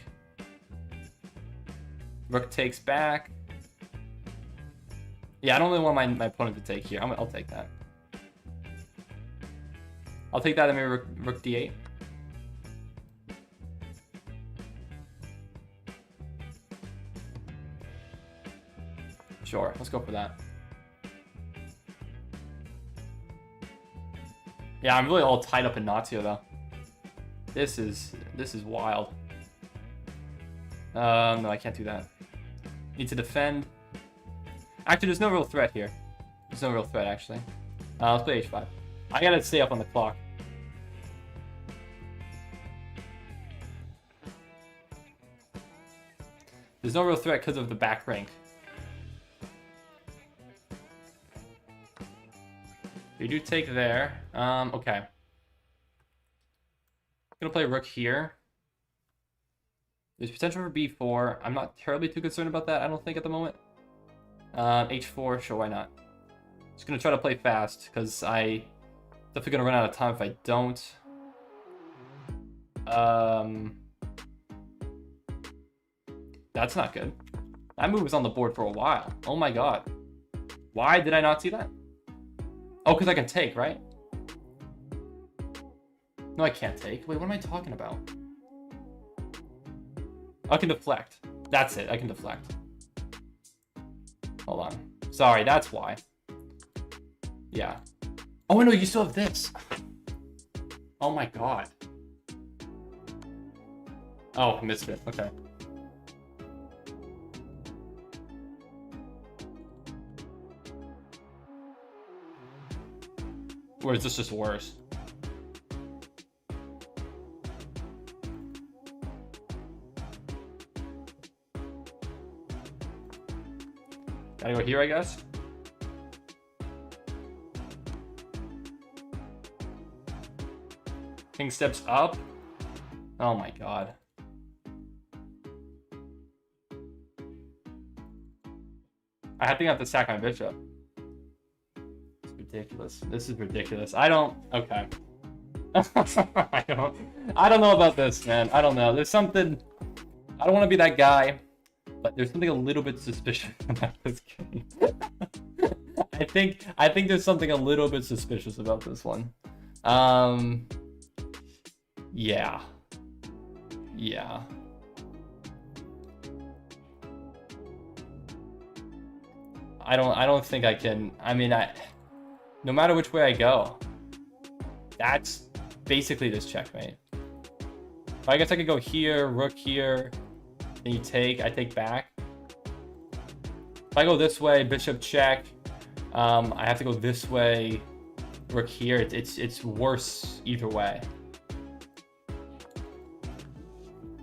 Rook takes back. Yeah, I don't really want my opponent to take here. I'll take that. I'll take that and maybe rook d8. Sure, let's go for that. Yeah, I'm really all tied up in knots here, though. This is wild. No, I can't do that. Need to defend. Actually, there's no real threat here. There's no real threat, actually. Let's play h5. I gotta stay up on the clock. There's no real threat because of the back rank. You do take there. Okay. I'm gonna play rook here. There's potential for b4. I'm not terribly too concerned about that, I don't think, at the moment. h4, sure, why not? Just gonna try to play fast, because I definitely gonna run out of time if I don't. That's not good. That move was on the board for a while. Oh my god. Why did I not see that? Oh, because I can take, right? No, I can't take. Wait, what am I talking about? I can deflect. That's it. I can deflect. Hold on. Sorry, that's why. Yeah. Oh, no, you still have this. Oh my god. Oh, I missed it. Okay. Or is this just worse? Gotta go here, I guess. King steps up. Oh my god. I think I have to sack my bishop. It's ridiculous. This is ridiculous. I don't. Okay. I don't know about this, man. I don't know. There's something. I don't want to be that guy, but there's something a little bit suspicious about this game. I think there's something a little bit suspicious about this one. Yeah. Yeah. I don't think I can. I mean, no matter which way I go, that's basically this checkmate. I guess I could go here, rook here, then you take, I take back. If I go this way, bishop check, I have to go this way, rook here. It's worse either way.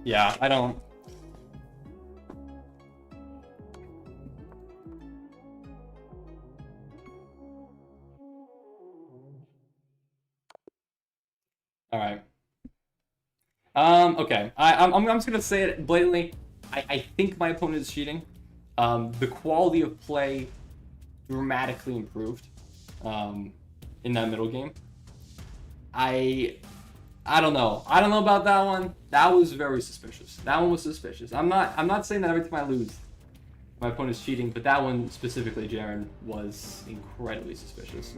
Yeah, I don't. All right. Okay. I'm just gonna say it blatantly. I think my opponent is cheating. The quality of play dramatically improved in that middle game. I don't know. I don't know about that one. That was very suspicious. That one was suspicious. I'm not saying that every time I lose, my opponent's cheating, but that one specifically, Jaden, was incredibly suspicious.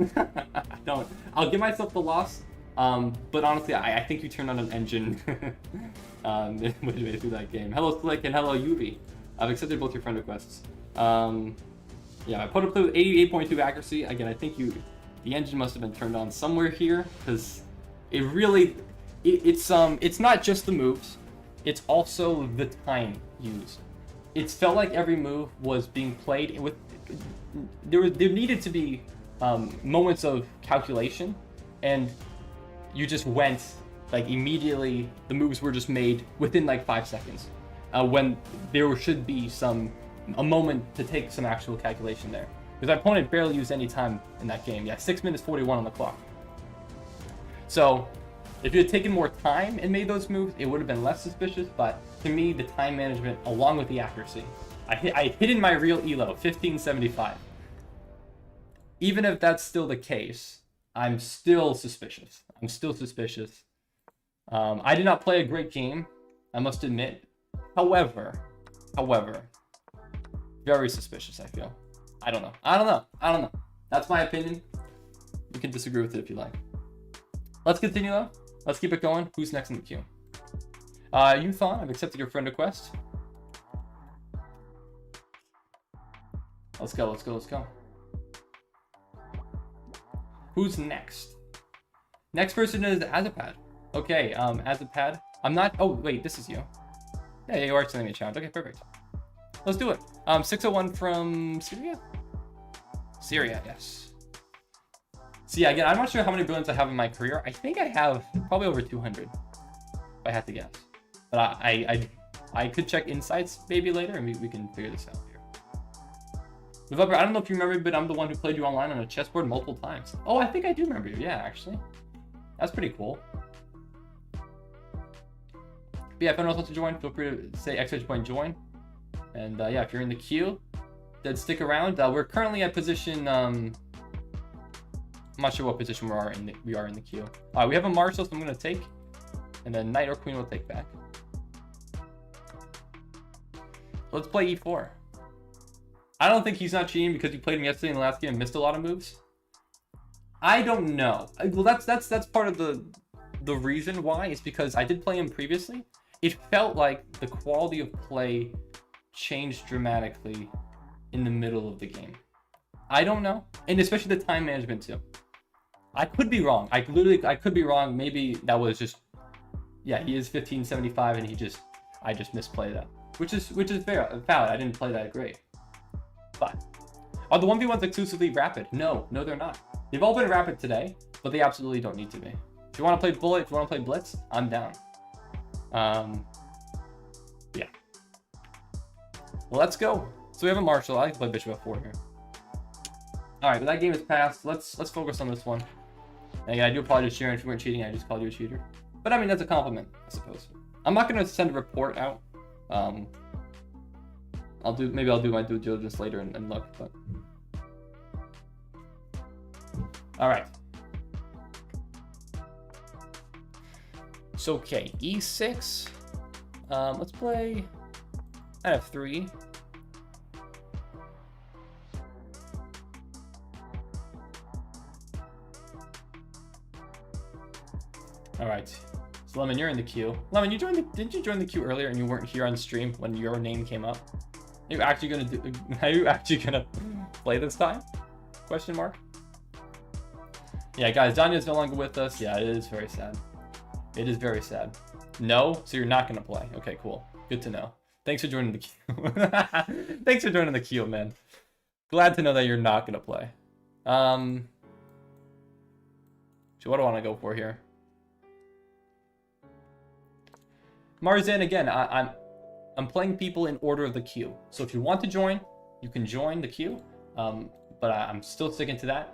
I'll give myself the loss. But honestly, I think you turned on an engine midway through that game. Hello Slick and hello Yuvi. I've accepted both your friend requests. Yeah, my opponent played with 88.2 accuracy. Again, I think the engine must have been turned on somewhere here, because it really, it's not just the moves, it's also the time used. It felt like every move was being played with. There needed to be moments of calculation, and you just went like immediately. The moves were just made within like 5 seconds, when there should be a moment to take some actual calculation there. Because my opponent barely used any time in that game. Yeah, 6 minutes 41 on the clock. So if you had taken more time and made those moves, it would have been less suspicious. But to me, the time management along with the accuracy, I hit in my real elo 1575. Even if that's still the case, I'm still suspicious. I'm still suspicious. I did not play a great game, I must admit. However, very suspicious, I feel. I don't know. That's my opinion. You can disagree with it if you like. Let's continue though. Let's keep it going. Who's next in the queue? Euthon, I've accepted your friend request. Let's go. Who's next? Next person is Azipad. Okay, Azipad. I'm not. Oh wait, this is you. Yeah, you are sending me a challenge. Okay, perfect. Let's do it. 601 from Syria. Syria, yes. So yeah, again, I'm not sure how many brilliants I have in my career. I think I have probably over 200, if I had to guess. But I could check insights maybe later, and we can figure this out here. Developer, I don't know if you remember, but I'm the one who played you online on a chessboard multiple times. Oh, I think I do remember you. Yeah, actually. That's pretty cool. But yeah, if anyone else wants to join, feel free to say !join. And yeah, if you're in the queue, then stick around. We're currently at position. I'm not sure what position we are in the queue. We have a Marshal, so I'm gonna take, and then Knight or Queen will take back. Let's play e4. I don't think he's not cheating because he played him yesterday in the last game and missed a lot of moves. I don't know. Well, that's part of the reason why is because I did play him previously. It felt like the quality of play changed dramatically in the middle of the game. I don't know, and especially the time management too. I could be wrong. I could be wrong. Maybe that was just, yeah, he is 1575 and I just misplayed that, which is fair, valid. I didn't play that great. But are the 1v1s exclusively rapid? No, they're not. They've all been rapid today, but they absolutely don't need to be. If you want to play bullet, if you want to play blitz, I'm down. Yeah. Well, let's go. So we have a marshal. I like to play bishop f4 here. All right, but that game is passed. Let's focus on this one. And again, I do apologize, Sharon, if you weren't cheating. I just called you a cheater. But I mean, that's a compliment, I suppose. I'm not going to send a report out. Maybe I'll do my due diligence later and look. But all right. So okay, e6. Let's play f3. All right. So Lemon, you're in the queue. Lemon, didn't you join the queue earlier and you weren't here on stream when your name came up? Are you actually gonna play this time? Question mark. Yeah, guys, Danya's no longer with us. Yeah, it is very sad. It is very sad. No, so you're not gonna play. Okay, cool. Good to know. Thanks for joining the queue. Thanks for joining the queue, man. Glad to know that you're not gonna play. So what do I want to go for here? Marzan, again, I'm playing people in order of the queue. So if you want to join, you can join the queue. But I'm still sticking to that.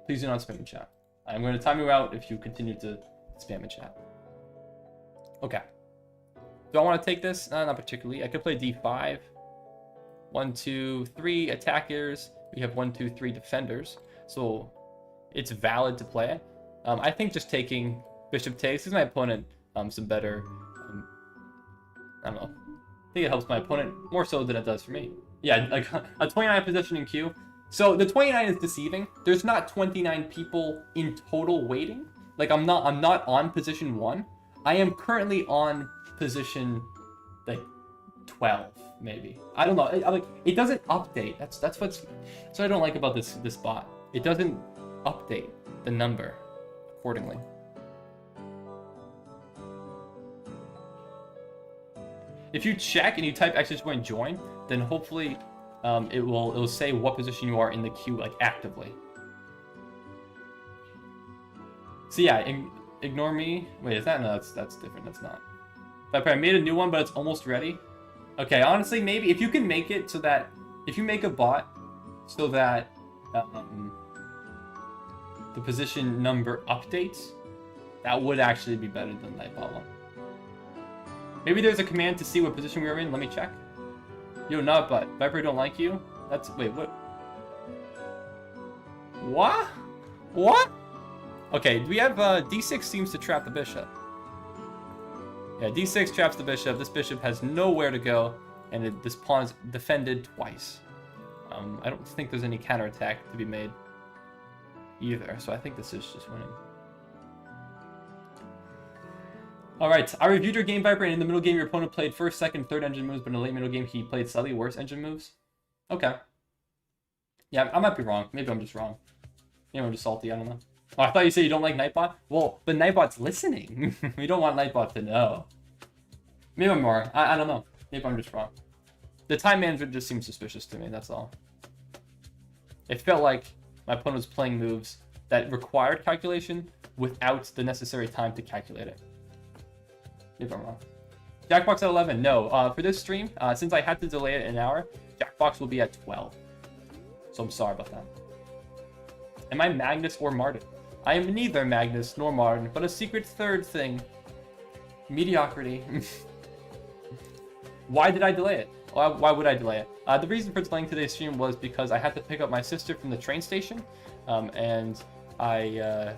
Please do not spam in chat. I'm going to time you out if you continue to spam in chat. Okay. Do I want to take this? Not particularly. I could play d5. 1, 2, 3 attackers. We have 1, 2, 3 defenders. So it's valid to play it. I think just taking bishop takes gives my opponent some better... I don't know. I think it helps my opponent more so than it does for me. Yeah, like a 29 position in queue. So the 29 is deceiving. There's not 29 people in total waiting. Like I'm not on position 1. I am currently on position like 12 maybe. I don't know. It doesn't update. That's what I don't like about this bot. It doesn't update the number accordingly. If you check and you type !join, then hopefully it'll say what position you are in the queue, like actively. So yeah, ignore me. Wait, is that? No, that's different. That's not. I made a new one, but it's almost ready. Okay, honestly, maybe if you can make it so that if you make a bot so that the position number updates, that would actually be better than Nightbot one. Maybe there's a command to see what position we are in. Let me check. Yo, not but Viper don't like you. That's wait, what? What? Okay, we have d6 seems to trap the bishop. Yeah, d6 traps the bishop. This bishop has nowhere to go, and this pawn is defended twice. I don't think there's any counterattack to be made either, so I think this is just winning. Alright, I reviewed your game, Viper, and in the middle game your opponent played first, second, third engine moves, but in the late middle game he played slightly worse engine moves. Okay. Yeah, I might be wrong. Maybe I'm just wrong. Maybe I'm just salty, I don't know. Oh, I thought you said you don't like Nightbot? Well, but Nightbot's listening. We don't want Nightbot to know. Maybe I'm wrong. I don't know. Maybe I'm just wrong. The time management just seems suspicious to me, that's all. It felt like my opponent was playing moves that required calculation without the necessary time to calculate it. If I'm wrong. Jackbox at 11. No. For this stream, since I had to delay it an hour, Jackbox will be at 12. So I'm sorry about that. Am I Magnus or Martin? I am neither Magnus nor Martin, but a secret third thing. Mediocrity. Why did I delay it? Why would I delay it? The reason for delaying today's stream was because I had to pick up my sister from the train station, and I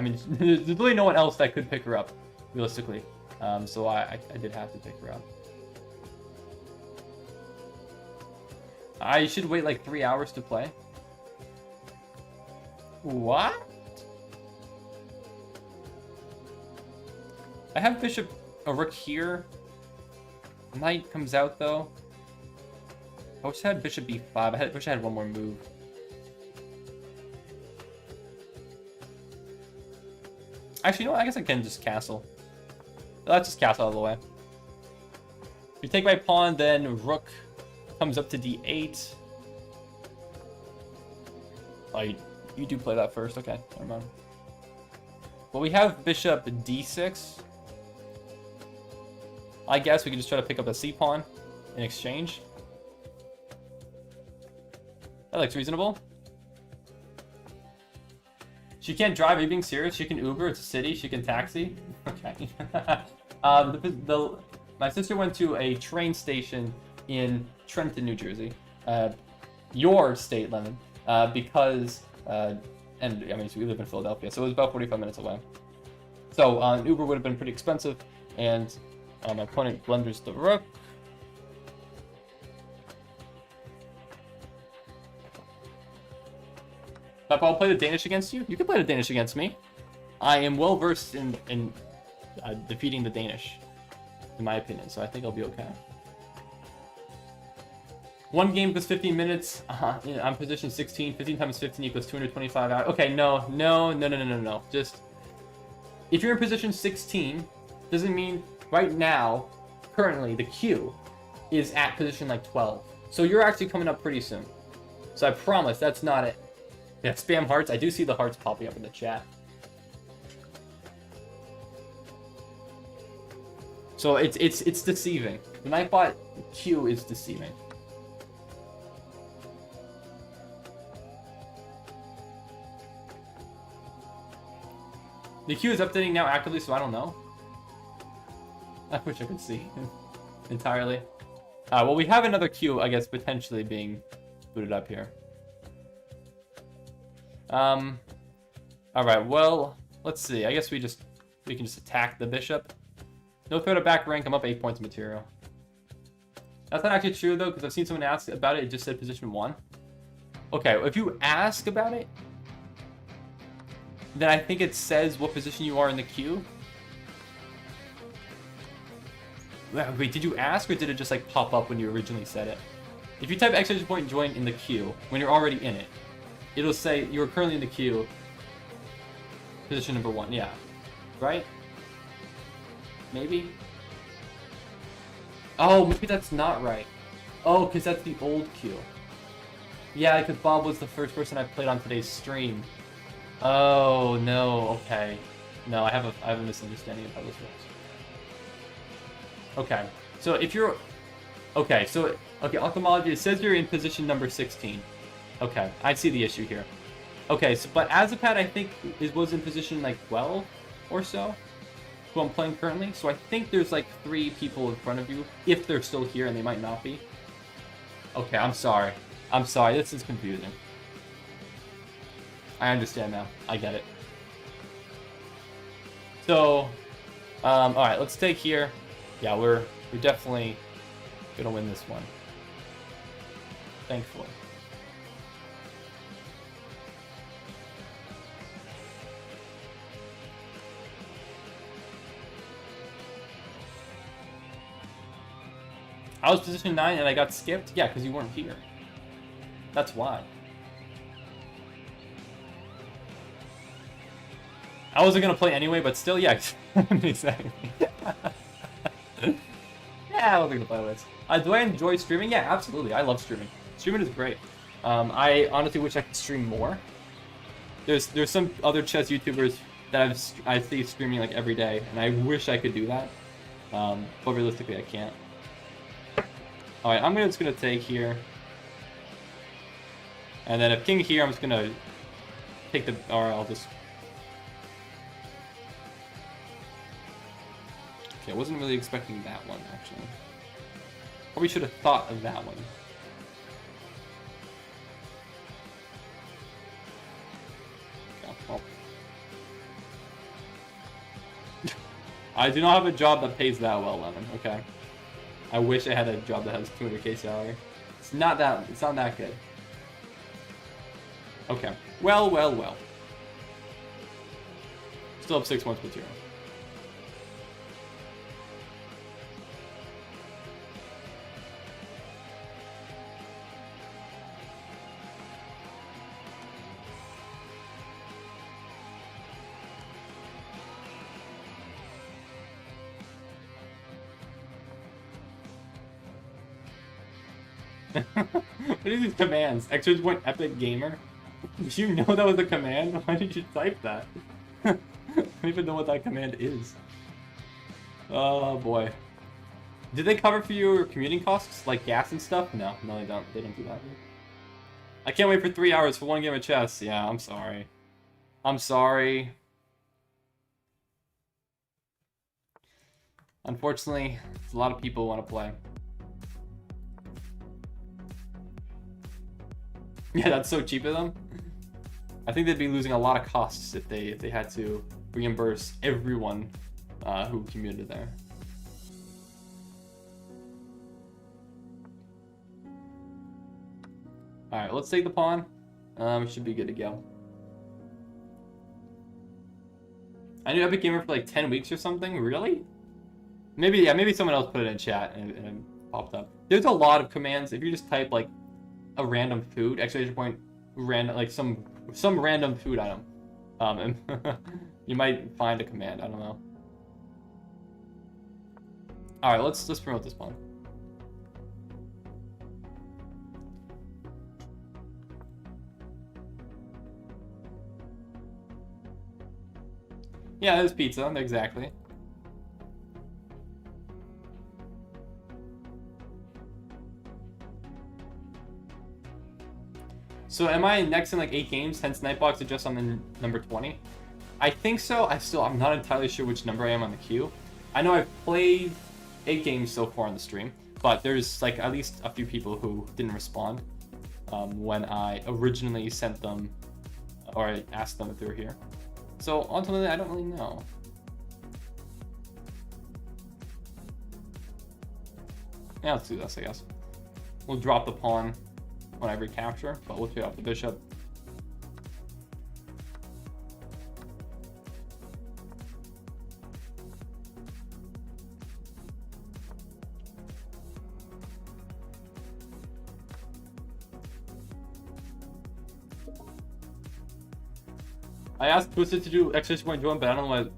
mean, there's really no one else that could pick her up, realistically. So I did have to pick her up. I should wait like 3 hours to play. What? I have bishop, a rook here. Knight comes out though. I wish I had bishop b5. I wish I had one more move. Actually, you know what? I guess I can just castle. Let's just castle out of the way. If you take my pawn, then rook comes up to d8. Oh, you do play that first. Okay, never mind. Well, we have bishop d6. I guess we can just try to pick up a c-pawn in exchange. That looks reasonable. She can't drive. Are you being serious? She can Uber. It's a city. She can taxi. Okay. My sister went to a train station in Trenton, New Jersey. Your state, Lemon. Because, and I mean, so we live in Philadelphia, so it was about 45 minutes away. So an Uber would have been pretty expensive, and my opponent blunders the rook. If I'll play the Danish against you, you can play the Danish against me. I am well versed in defeating the Danish, in my opinion, so I think I'll be okay. One game equals 15 minutes. I'm position 16. 15 times 15 equals 225 hours. Okay, no. Just, if you're in position 16, doesn't mean right now, currently, the queue is at position like 12. So you're actually coming up pretty soon. So I promise that's not it. Yeah, spam hearts. I do see the hearts popping up in the chat. So it's deceiving. The Nightbot queue is deceiving. The queue is updating now actively, so I don't know. I wish I could see entirely. Well, we have another queue, I guess, potentially being booted up here. Alright, well, let's see. I guess we can just attack the bishop. No threat of back rank. I'm up 8 points of material. That's not actually true, though, because I've seen someone ask about it. It just said position 1. Okay, if you ask about it, then I think it says what position you are in the queue. Wait, did you ask, or did it just, like, pop up when you originally said it? If you type exclamation point join in the queue, when you're already in it, it'll say you're currently in the queue, position number 1. Yeah. Right? Maybe? Oh, maybe that's not right. Oh, because that's the old queue. Yeah, because Bob was the first person I played on today's stream. Oh, no. Okay. No, I have a misunderstanding of how this works. Okay. So if you're... Okay, so... Okay, ophthalmology, it says you're in position number 16. Okay, I see the issue here. Okay, so but Azipad, I think, was in position like 12 or so, who I'm playing currently. So I think there's like 3 people in front of you, if they're still here, and they might not be. Okay, I'm sorry. I'm sorry, this is confusing. I understand now. I get it. So, alright, let's take here. Yeah, we're definitely gonna win this one. Thankfully. I was position 9 and I got skipped? Yeah, because you weren't here. That's why. I wasn't going to play anyway, but still, yeah. Exactly. Yeah, I wasn't going to play with. Do I enjoy streaming? Yeah, absolutely. I love streaming. Streaming is great. I honestly wish I could stream more. There's some other chess YouTubers that I see streaming like every day, and I wish I could do that. But realistically, I can't. Alright, I'm just gonna take here. And then if king here, I'm just gonna take the... Or I'll just... Okay, I wasn't really expecting that one, actually. Probably should have thought of that one. Okay, well. I do not have a job that pays that well, Lemon, okay? I wish I had a job that has 200k salary. It's not that good. Okay. Well. Still have 6 months material. What are these commands? Extras point epic gamer? Did you know that was a command? Why did you type that? I don't even know what that command is. Oh boy. Did they cover for your commuting costs, like gas and stuff? No, they don't. They don't do that. I can't wait for 3 hours for one game of chess. Yeah, I'm sorry. I'm sorry. Unfortunately, a lot of people want to play. Yeah, that's so cheap of them. I think they'd be losing a lot of costs if they had to reimburse everyone who commuted there. All right, let's take the pawn. Should be good to go. I knew Epic Gamer for like 10 weeks or something. Really? Maybe someone else put it in chat and it popped up. There's a lot of commands. If you just type like a random food, exclamation point, random, like some random food item, and you might find a command. I don't know. All right, let's promote this pawn. Yeah, there's pizza, exactly. So am I next in like 8 games, hence Nightbox is just on the number 20? I think so. I'm not entirely sure which number I am on the queue. I know I've played 8 games so far on the stream, but there's like at least a few people who didn't respond when I originally sent them or I asked them if they were here. So ultimately, I don't really know. Yeah, let's do this, I guess. We'll drop the pawn on every capture, but we'll take off the bishop. I asked Twisted to do extra point join, but I don't know what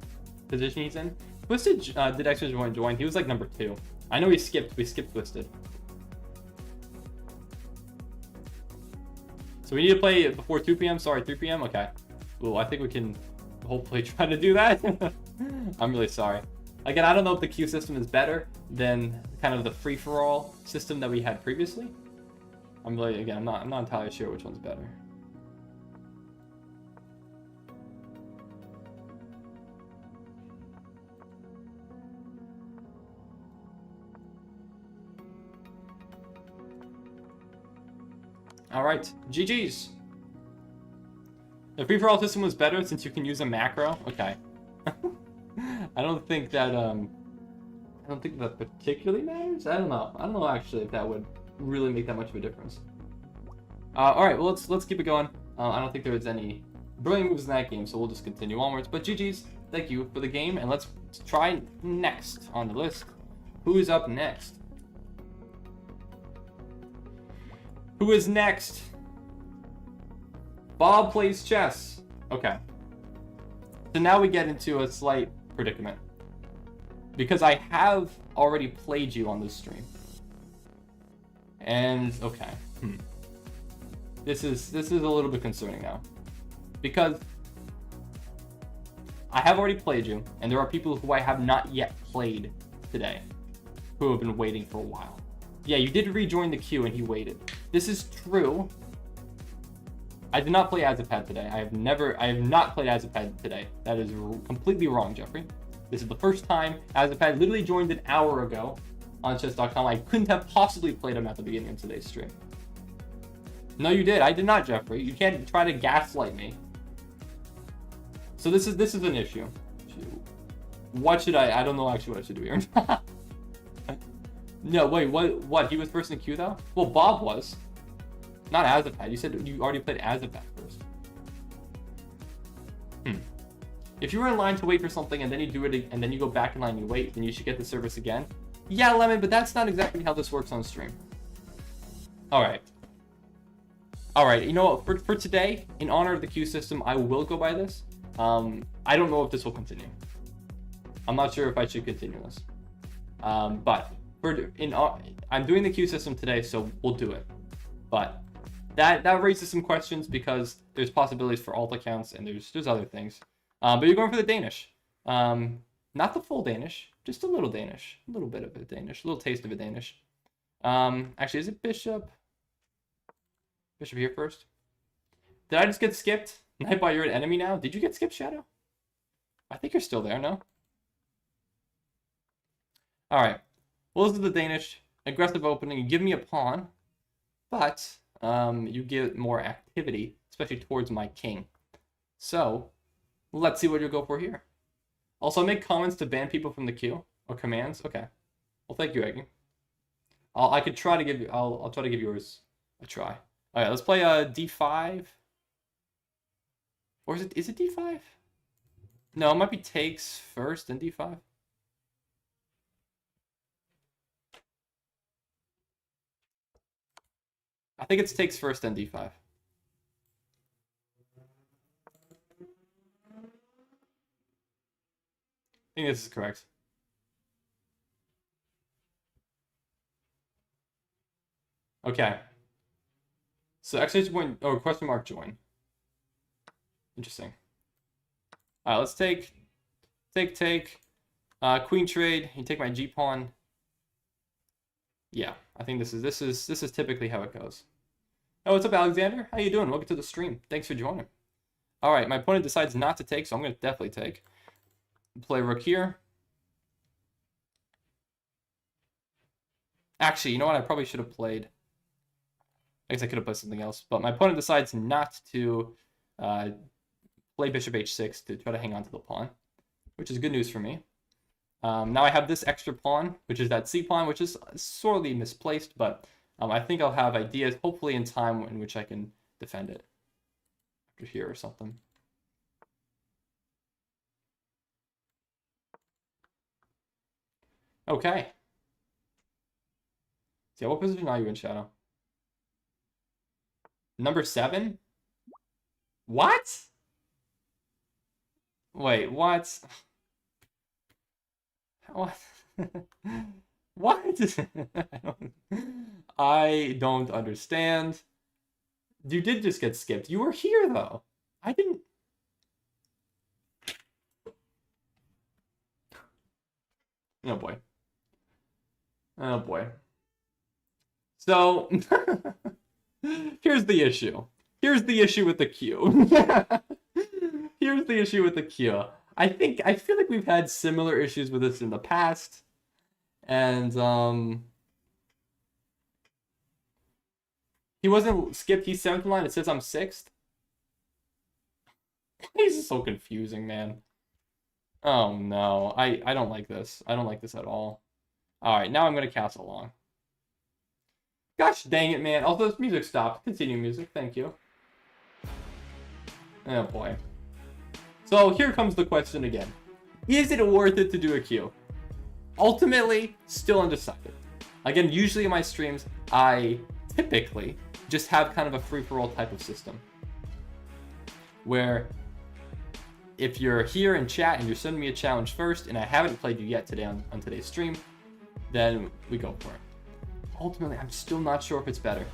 position he's in. Twisted did extra point join. He was like number 2. I know we skipped Twisted. So we need to play before 2 p.m. Sorry, 3 p.m. Okay. Well, I think we can hopefully try to do that. I'm really sorry. Again, I don't know if the queue system is better than kind of the free-for-all system that we had previously. I'm not entirely sure which one's better. All right, GG's. The free-for-all system was better since you can use a macro. Okay. I don't think that particularly matters. I don't know actually if that would really make that much of a difference. All right, well let's keep it going. I don't think there was any brilliant moves in that game, so we'll just continue onwards. But GG's, thank you for the game, and let's try next on the list. Who is up next? Who is next? Bob plays chess. Okay. So now we get into a slight predicament. Because I have already played you on this stream. And, okay. This is a little bit concerning now. Because I have already played you, and there are people who I have not yet played today who have been waiting for a while. Yeah, you did rejoin the queue and he waited. This is true. I did not play Azipad today. I have not played Azipad today. That is completely wrong, Jeffrey. This is the first time. Azipad literally joined an hour ago on chess.com. I couldn't have possibly played him at the beginning of today's stream. No, you did. I did not, Jeffrey. You can't try to gaslight me. So this is an issue. What should I don't know actually what I should do here. No, wait, what? He was first in queue, though? Well, Bob was. Not Azipad. You said you already played Azipad first. If you were in line to wait for something and then you do it and then you go back in line and you wait, then you should get the service again. Yeah, Lemon, but that's not exactly how this works on stream. Alright. Alright, you know what? For today, in honor of the queue system, I will go by this. I don't know if this will continue. I'm not sure if I should continue this. But I'm doing the queue system today, so we'll do it. But that raises some questions because there's possibilities for alt accounts and there's other things. But you're going for the Danish. Not the full Danish, just a little Danish. A little bit of it Danish, a little taste of it Danish. Actually, is it Bishop? Bishop here first. Did I just get skipped? Nightbot, you're an enemy now? Did you get skipped, Shadow? I think you're still there, no? Alright. Well, this is the Danish. Aggressive opening. You give me a pawn, but you get more activity, especially towards my king. So, let's see what you'll go for here. Also, make comments to ban people from the queue. Or commands. Okay. Well, thank you, Eggy. I could try to give you... I'll try to give yours a try. Alright, let's play d5. Or is it d5? No, it might be takes first, then d5. I think it's takes first, then d5. I think this is correct. Okay. So exclamation point or question mark join. Interesting. Alright, let's take. Queen trade. You take my G pawn. Yeah, I think this is typically how it goes. Oh, what's up, Alexander? How you doing? Welcome to the stream. Thanks for joining. All right, my opponent decides not to take, so I'm going to definitely take. Play rook here. Actually, you know what? I probably should have played. I guess I could have played something else, but my opponent decides not to play bishop h6 to try to hang on to the pawn, which is good news for me. Now I have this extra pawn, which is that c pawn, which is sorely misplaced, but I think I'll have ideas, hopefully in time, in which I can defend it. After here or something. Okay. So yeah, what position are you in, Shadow? Number 7? What? Wait, what? What? What? I don't understand. You did just get skipped. You were here, though. I didn't... Oh, boy. Oh, boy. So, here's the issue. Here's the issue with the queue. Here's the issue with the queue. I feel like we've had similar issues with this in the past. And, he wasn't skipped, he's 7th in line, it says I'm 6th. This is so confusing, man. Oh, no. I don't like this. I don't like this at all. Alright, now I'm going to castle along. Gosh dang it, man. Also, this music stopped. Continue music, thank you. Oh, boy. So, here comes the question again. Is it worth it to do a queue? Ultimately, still undecided. Again, usually in my streams, I typically just have kind of a free-for-all type of system. Where, if you're here in chat and you're sending me a challenge first, and I haven't played you yet today on today's stream, then we go for it. Ultimately, I'm still not sure if it's better.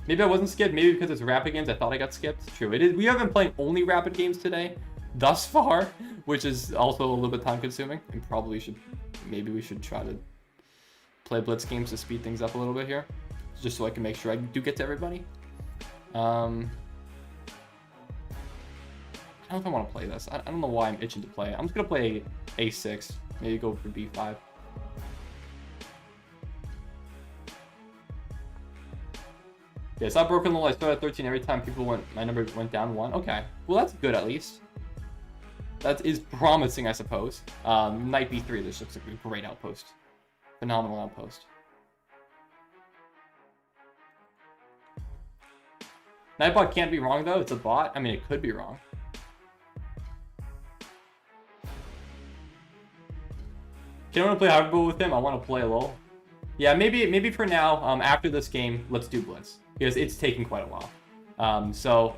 Maybe I wasn't skipped. Maybe because it's rapid games, I thought I got skipped. True, it is. We have been playing only rapid games today, thus far, which is also a little bit time-consuming. And probably maybe we should try to play blitz games to speed things up a little bit here, just so I can make sure I do get to everybody. I don't know if I want to play this. I don't know why I'm itching to play it. I'm just gonna play a6. Maybe go for b5. Yeah, it's not broken lull. I started at 13 every time my number went down 1. Okay. Well, that's good at least. That is promising, I suppose. Knight b3, this looks like a great outpost. Phenomenal outpost. Nightbot can't be wrong, though. It's a bot. I mean, it could be wrong. Can I want to play Hyperball with him? I want to play LOL. Yeah, maybe for now, after this game, let's do Blitz. Because it's taking quite a while. So,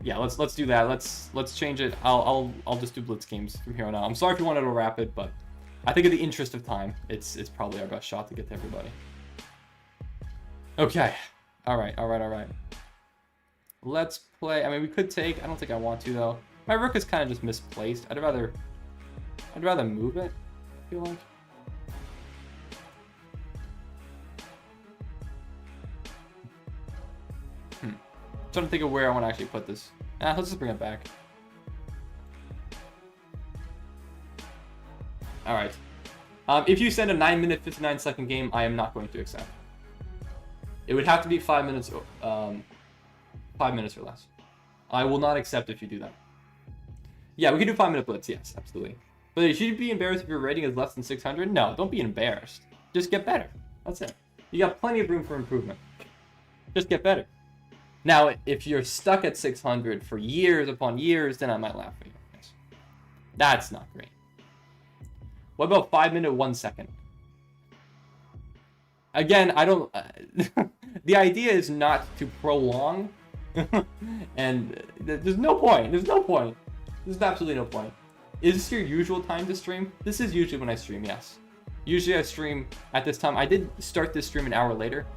yeah, let's do that. Let's change it. I'll just do Blitz games from here on out. I'm sorry if you wanted to wrap it, but I think in the interest of time, it's probably our best shot to get to everybody. Okay. All right. Let's play. I mean, we could take. I don't think I want to though. My rook is kind of just misplaced. I'd rather move it. I feel like. Trying to think of where I want to actually put this. Let's just bring it back. All right. If you send a 9-minute, 59-second game, I am not going to accept. It would have to be 5 minutes. 5 minutes or less. I will not accept if you do that. Yeah, we can do 5-minute blitz. Yes, absolutely. But should you be embarrassed if your rating is less than 600? No, don't be embarrassed. Just get better. That's it. You got plenty of room for improvement. Just get better. Now, if you're stuck at 600 for years upon years, then I might laugh at you. Yes. That's not great. What about 5-minute, 1 second? Again, I don't... the idea is not to prolong. And there's no point. There's absolutely no point. Is this your usual time to stream? This is usually when I stream, yes. Usually I stream at this time. I did start this stream an hour later.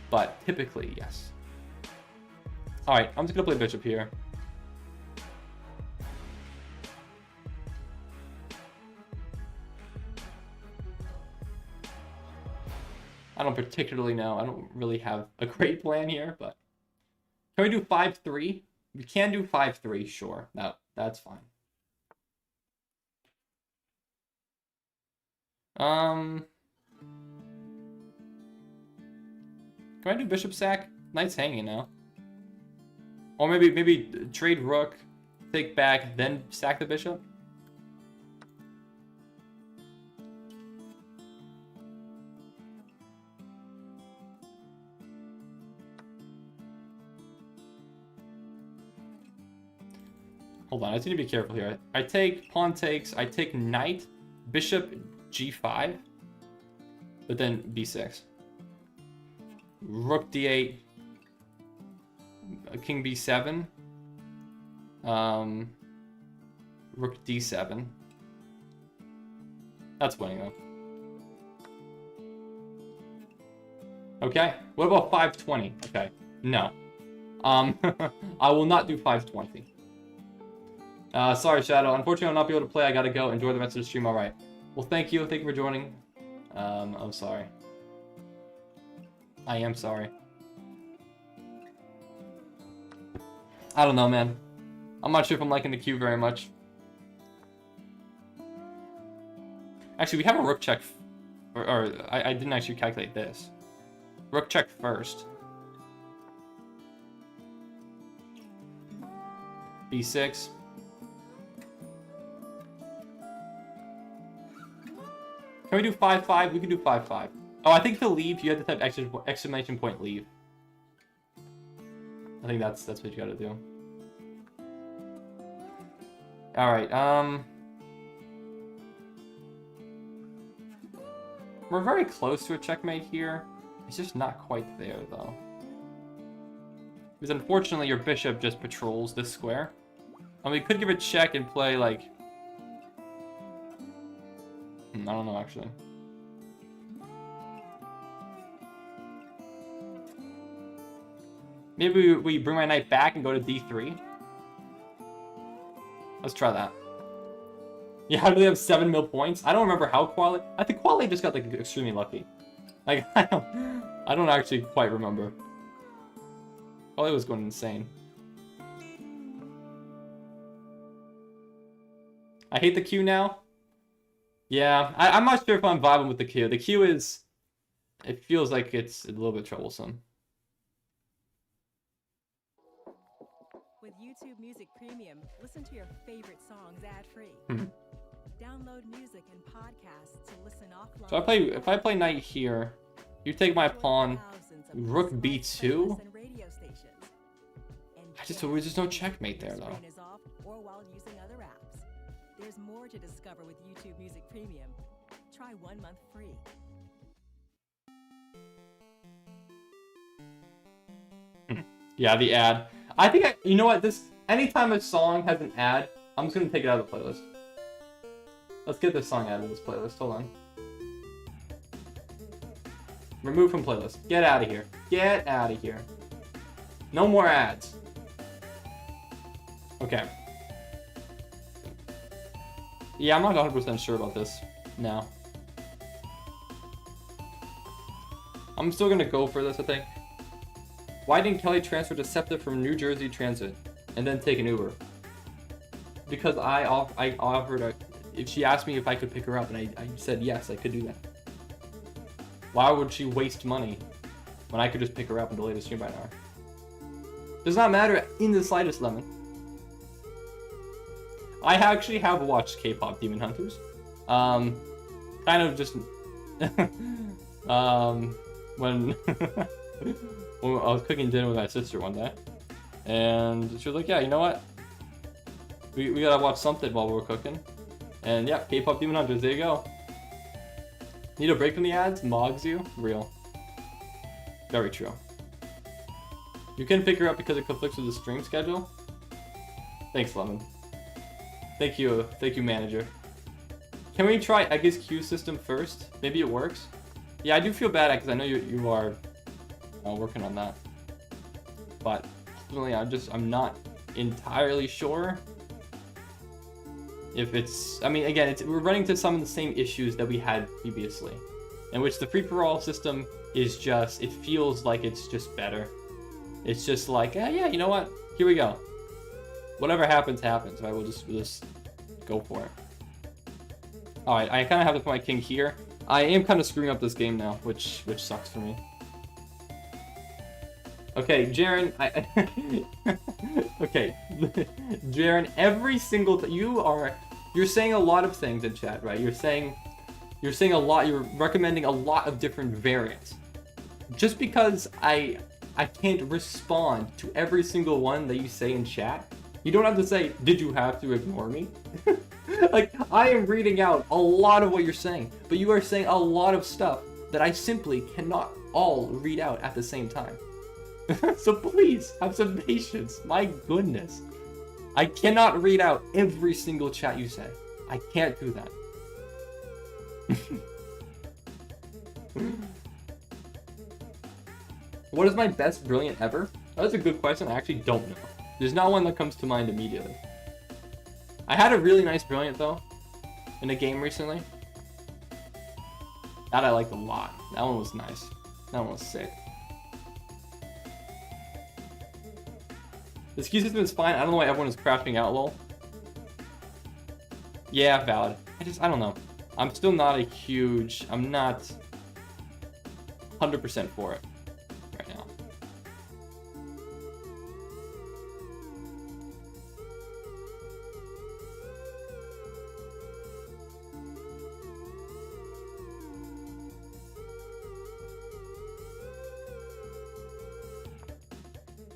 But typically, yes. Alright, I'm just going to play bishop here. I don't particularly know. I don't really have a great plan here, but... Can we do 5-3? We can do 5-3, sure. No, that's fine. Can I do bishop sack? Knight's hanging now. Or maybe trade rook, take back, then sack the bishop? Hold on, I just need to be careful here. I take pawn takes, I take knight, bishop g5, but then b6. Rook d8, king b7, rook d7. That's winning though. Okay, what about 520? Okay, no. I will not do 520. Sorry, Shadow. Unfortunately, I'll not be able to play. I gotta go. Enjoy the rest of the stream. All right. Well, thank you. Thank you for joining. I'm sorry. I am sorry. I don't know, man. I'm not sure if I'm liking the queue very much. Actually, we have a rook check. I didn't actually calculate this. Rook check first. b6. Can we do 5-5? We can do 5-5. Oh, I think to leave, you have to type exclamation point leave. I think that's what you gotta do. Alright, we're very close to a checkmate here. It's just not quite there, though. Because unfortunately, your bishop just patrols this square. I mean, we could give a check and play, like... I don't know, actually. Maybe we bring my knight back and go to d3. Let's try that. Yeah, how do they have 7 mil points? I don't remember how Quali... I think Quali just got, like, extremely lucky. Like, I don't actually quite remember. Quali was going insane. I hate the queue now. Yeah, I'm not sure if I'm vibing with the queue. The queue is... It feels like it's a little bit troublesome. With YouTube Music Premium, listen to your favorite songs ad-free. Download Download music and podcasts to listen offline. So if I play knight here, you take my pawn, rook b2. There's just no checkmate there though. Or while using other apps. There's more to discover with YouTube Music Premium. Try 1 month free. Yeah, the ad. I think you know what? Anytime a song has an ad, I'm just gonna take it out of the playlist. Let's get this song out of this playlist. Hold on. Remove from playlist. Get out of here. Get out of here. No more ads. Okay. Yeah, I'm not 100% sure about this now. I'm still gonna go for this, I think. Why didn't Kelly transfer to SEPTA from New Jersey Transit and then take an Uber? Because I offered her, if she asked me if I could pick her up, and I said yes, I could do that. Why would she waste money when I could just pick her up and delay the stream by an hour? Does not matter in the slightest, Lemon. I actually have watched K-pop Demon Hunters. Kind of just when when I was cooking dinner with my sister one day, and she was like, "Yeah, you know what? We gotta watch something while we're cooking." And yeah, K-pop Demon Hunters. There you go. Need a break from the ads? Mogs you? Real. Very true. You can pick her up because it conflicts with the stream schedule. Thanks, Lemon. Thank you, manager. Can we try Egga's queue system first? Maybe it works. Yeah, I do feel bad because I know you are working on that. But ultimately, I'm not entirely sure if it's. I mean, again, we're running into some of the same issues that we had previously, in which the free-for-all system is just. It feels like it's just better. It's just like, yeah, you know what? Here we go. Whatever happens, happens. Right? We'll just go for it. All right, I kind of have to put my king here. I am kind of screwing up this game now, which sucks for me. Okay, Jaren, okay, Jaren. Every single you're saying a lot of things in chat, right? You're saying a lot. You're recommending a lot of different variants. Just because I can't respond to every single one that you say in chat, you don't have to say, "Did you have to ignore me?" Like, I am reading out a lot of what you're saying, but you are saying a lot of stuff that I simply cannot all read out at the same time. So please, have some patience. My goodness. I cannot read out every single chat you say. I can't do that. What is my best brilliant ever? That's a good question. I actually don't know. There's not one that comes to mind immediately. I had a really nice brilliant, though, in a game recently. That I liked a lot. That one was nice. That one was sick. The ski system is fine. I don't know why everyone is crafting out, lol. Yeah, valid. I don't know. I'm still not I'm not 100% for it right now.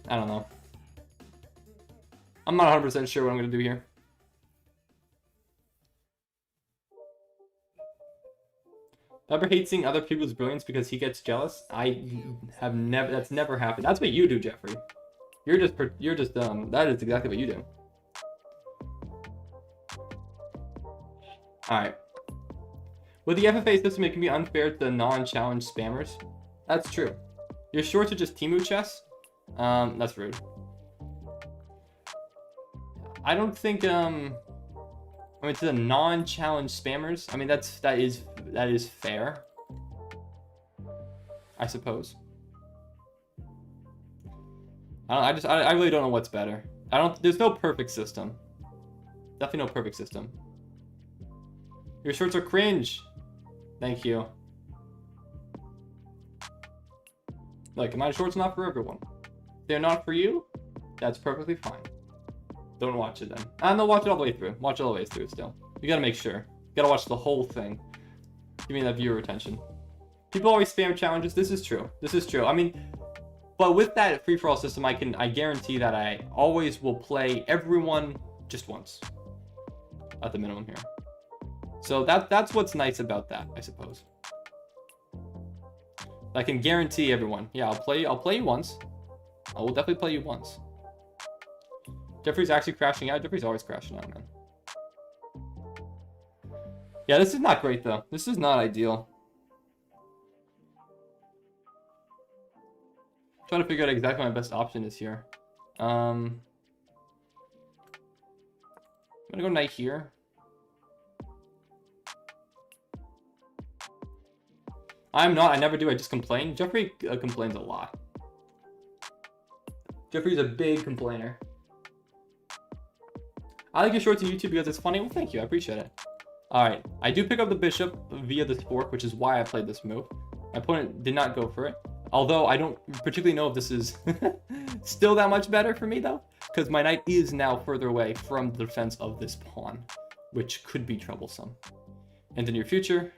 I don't know. I'm not 100% sure what I'm going to do here. Ever hate seeing other people's brilliance because he gets jealous? I have never. That's never happened. That's what you do, Jeffrey. You're just that is exactly what you do. All right. With the FFA system, it can be unfair to the non-challenge spammers. That's true. Your shorts are just Temu chess. That's rude. I don't think I mean, to the non-challenge spammers, I mean that is fair, I suppose. I really don't know what's better. There's no perfect system. Definitely no perfect system. Your shorts are cringe. Thank you. Look, my shorts not for everyone. If they're not for you, that's perfectly fine. Don't watch it then. And they'll watch it all the way through. Watch it all the way through still. You gotta make sure. gotta watch the whole thing. Give me that viewer retention. People always spam challenges. This is true. This is true. I mean, but with that free-for-all system, I guarantee that I always will play everyone just once. At the minimum here. So that's what's nice about that, I suppose. I can guarantee everyone. Yeah, I'll play you once. I will definitely play you once. Jeffrey's actually crashing out. Jeffrey's always crashing out, man. Yeah, this is not great though. This is not ideal. I'm trying to figure out exactly what my best option is here. I'm gonna go knight here. I'm not. I never do. I just complain. Jeffrey complains a lot. Jeffrey's a big complainer. I like your shorts on YouTube because it's funny. Well, thank you. I appreciate it. All right. I do pick up the bishop via this fork, which is why I played this move. My opponent did not go for it. Although I don't particularly know if this is still that much better for me, though. Because my knight is now further away from the defense of this pawn, which could be troublesome. In the near future,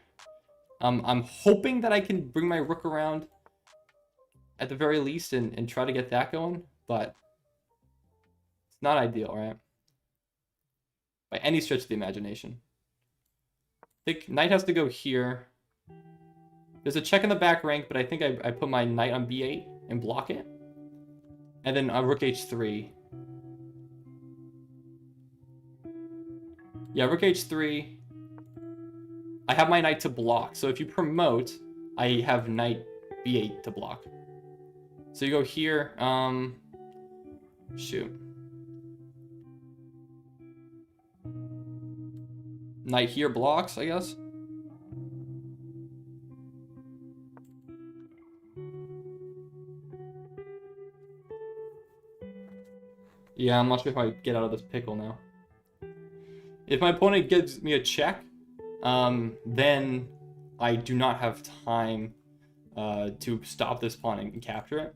I'm hoping that I can bring my rook around at the very least and try to get that going, but it's not ideal, right? By any stretch of the imagination. I think knight has to go here. There's a check in the back rank, but I think I put my knight on b8 and block it. And then rook h3. Yeah, rook h3. I have my knight to block. So if you promote, I have knight b8 to block. So you go here. Shoot. Knight here blocks, I guess. Yeah, I'm not sure if I get out of this pickle now. If my opponent gives me a check, then I do not have time to stop this pawn and capture it.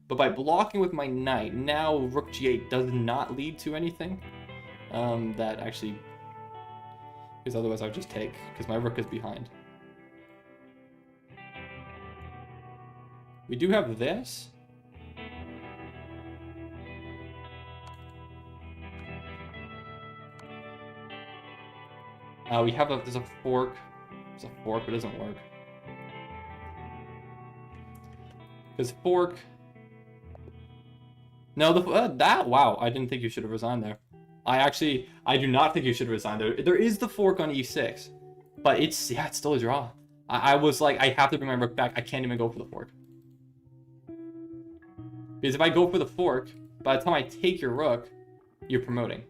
But by blocking with my knight, now rook g8 does not lead to anything. That actually... Because otherwise I would just take, because my rook is behind. We do have this. We have there's a fork. There's a fork, but it doesn't work. Because fork... No, wow, I didn't think you should have resigned there. I do not think you should resign there. There is the fork on e6, but it's still a draw. I was like, I have to bring my rook back. I can't even go for the fork. Because if I go for the fork, by the time I take your rook, you're promoting.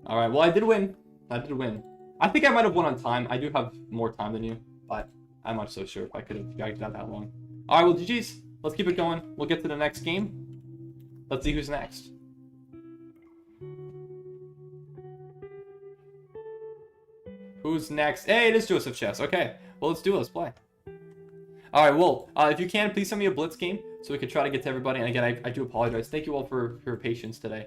All right, well, I did win. I did win. I think I might have won on time. I do have more time than you, but I'm not so sure if I could have got that long. All right, well, GG's. Let's keep it going. We'll get to the next game. Let's see who's next. Who's next? Hey, it is Joseph Chess. Okay, well, let's do it. Let's play. All right, well, if you can, please send me a blitz game so we can try to get to everybody. And again, I do apologize. Thank you all for your patience today.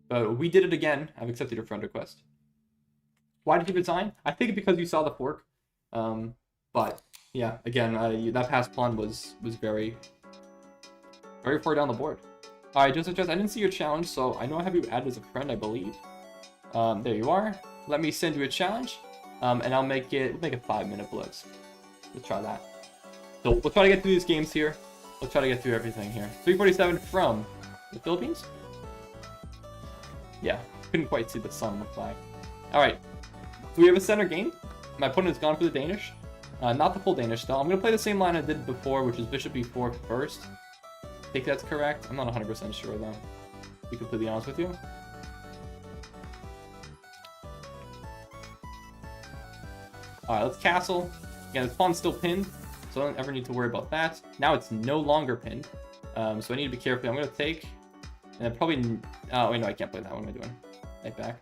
But we did it again. I've accepted your friend request. Why did you resign? I think because you saw the fork. But yeah, again, that pass pawn was very far down the board. All right, Joseph Chess, I didn't see your challenge, so I know I have you added as a friend, I believe. There you are. Let me send you a challenge, and we'll make a 5-minute blitz. Let's try that. So we'll try to get through these games here. Let's try to get through everything here. 347 from the Philippines. Yeah, couldn't quite see the sun on the flag. All right, so we have a center game. My opponent's gone for the Danish. Not the full Danish, though. I'm going to play the same line I did before, which is bishop e4 first. I think that's correct. I'm not 100% sure, though, to be completely honest with you. All right, let's castle. Again, this pawn's still pinned, so I don't ever need to worry about that. Now it's no longer pinned, so I need to be careful. I'm going to take, and then probably... Oh, wait, no, I can't play that. What am I doing? Right back.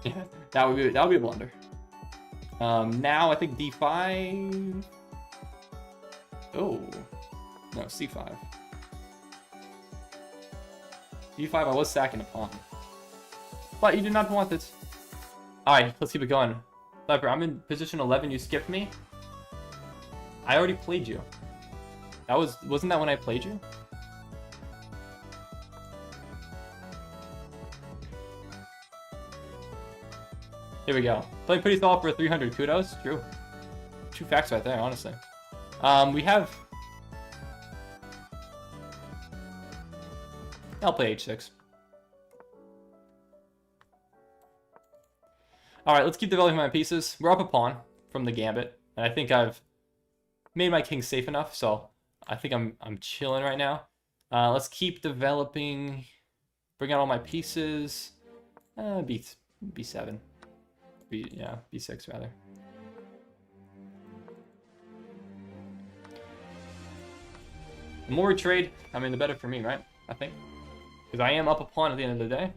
Yeah, that would be a blunder. Now I think d5. Oh, no, c5. D5, I was sacking a pawn. But you did not want it. Alright, let's keep it going. Leper, I'm in position 11, you skipped me. I already played you. Wasn't that when I played you? Here we go. Playing pretty solid for 300. Kudos. True. True facts right there, honestly. We have... I'll play h6. Alright, let's keep developing my pieces. We're up a pawn from the gambit. And I think I've made my king safe enough, so I think I'm chilling right now. Let's keep developing. Bring out all my pieces. B7. B6 rather. The more we trade, I mean, the better for me, right? I think. Because I am up a pawn at the end of the day.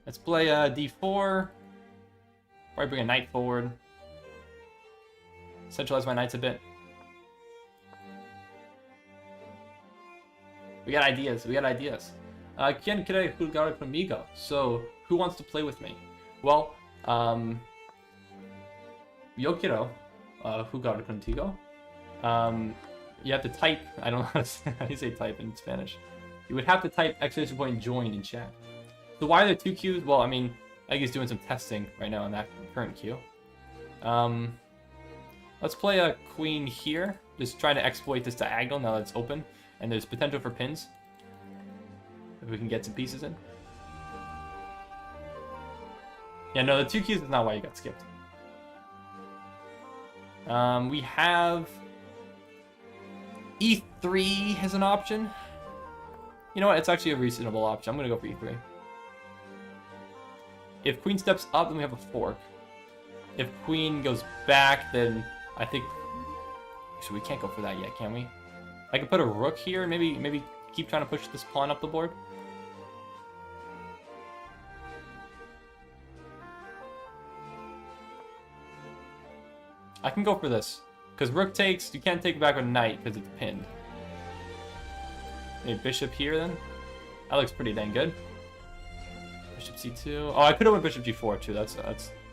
Let's play d4. Probably bring a knight forward. Centralize my knights a bit. We got ideas. We got ideas. Quien quiere jugar conmigo? So, who wants to play with me? Well, yo quiero jugar contigo. You have to type. I don't know how do you say type in Spanish. You would have to type exclamation point join in chat. So why are there 2 queues? Well, I mean, I think he's doing some testing right now in that current queue. Let's play a queen here. Just trying to exploit this diagonal now that it's open. And there's potential for pins. If we can get some pieces in. Yeah, no, the 2 queues is not why you got skipped. We have... E3 as an option. You know what? It's actually a reasonable option. I'm going to go for E3. If queen steps up, then we have a fork. If queen goes back, then I think... Actually, we can't go for that yet, can we? I could put a rook here. Maybe keep trying to push this pawn up the board. I can go for this. Because rook takes, you can't take it back with knight because it's pinned. Maybe bishop here then. That looks pretty dang good. Bishop c2. Oh, I could have went bishop g4 too. That's.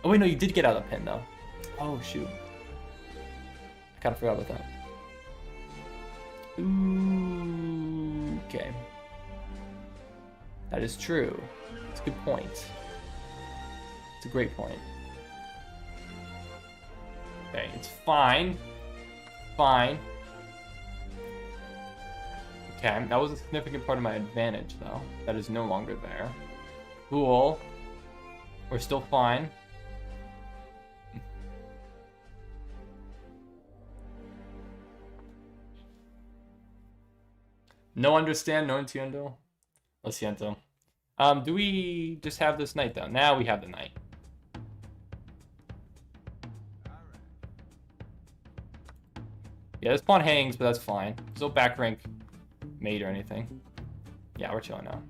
Oh wait, no, you did get out of the pin though. Oh shoot. I kind of forgot about that. Ooh, okay. That is true. It's a good point. It's a great point. Okay, it's fine. Fine. Okay, that was a significant part of my advantage, though. That is no longer there. Cool. We're still fine. No understand, no entiendo. Lo siento. Do we just have this knight, though? Now we have the knight. Yeah, this pawn hangs, but that's fine. There's no back rank mate or anything. Yeah, we're chilling now.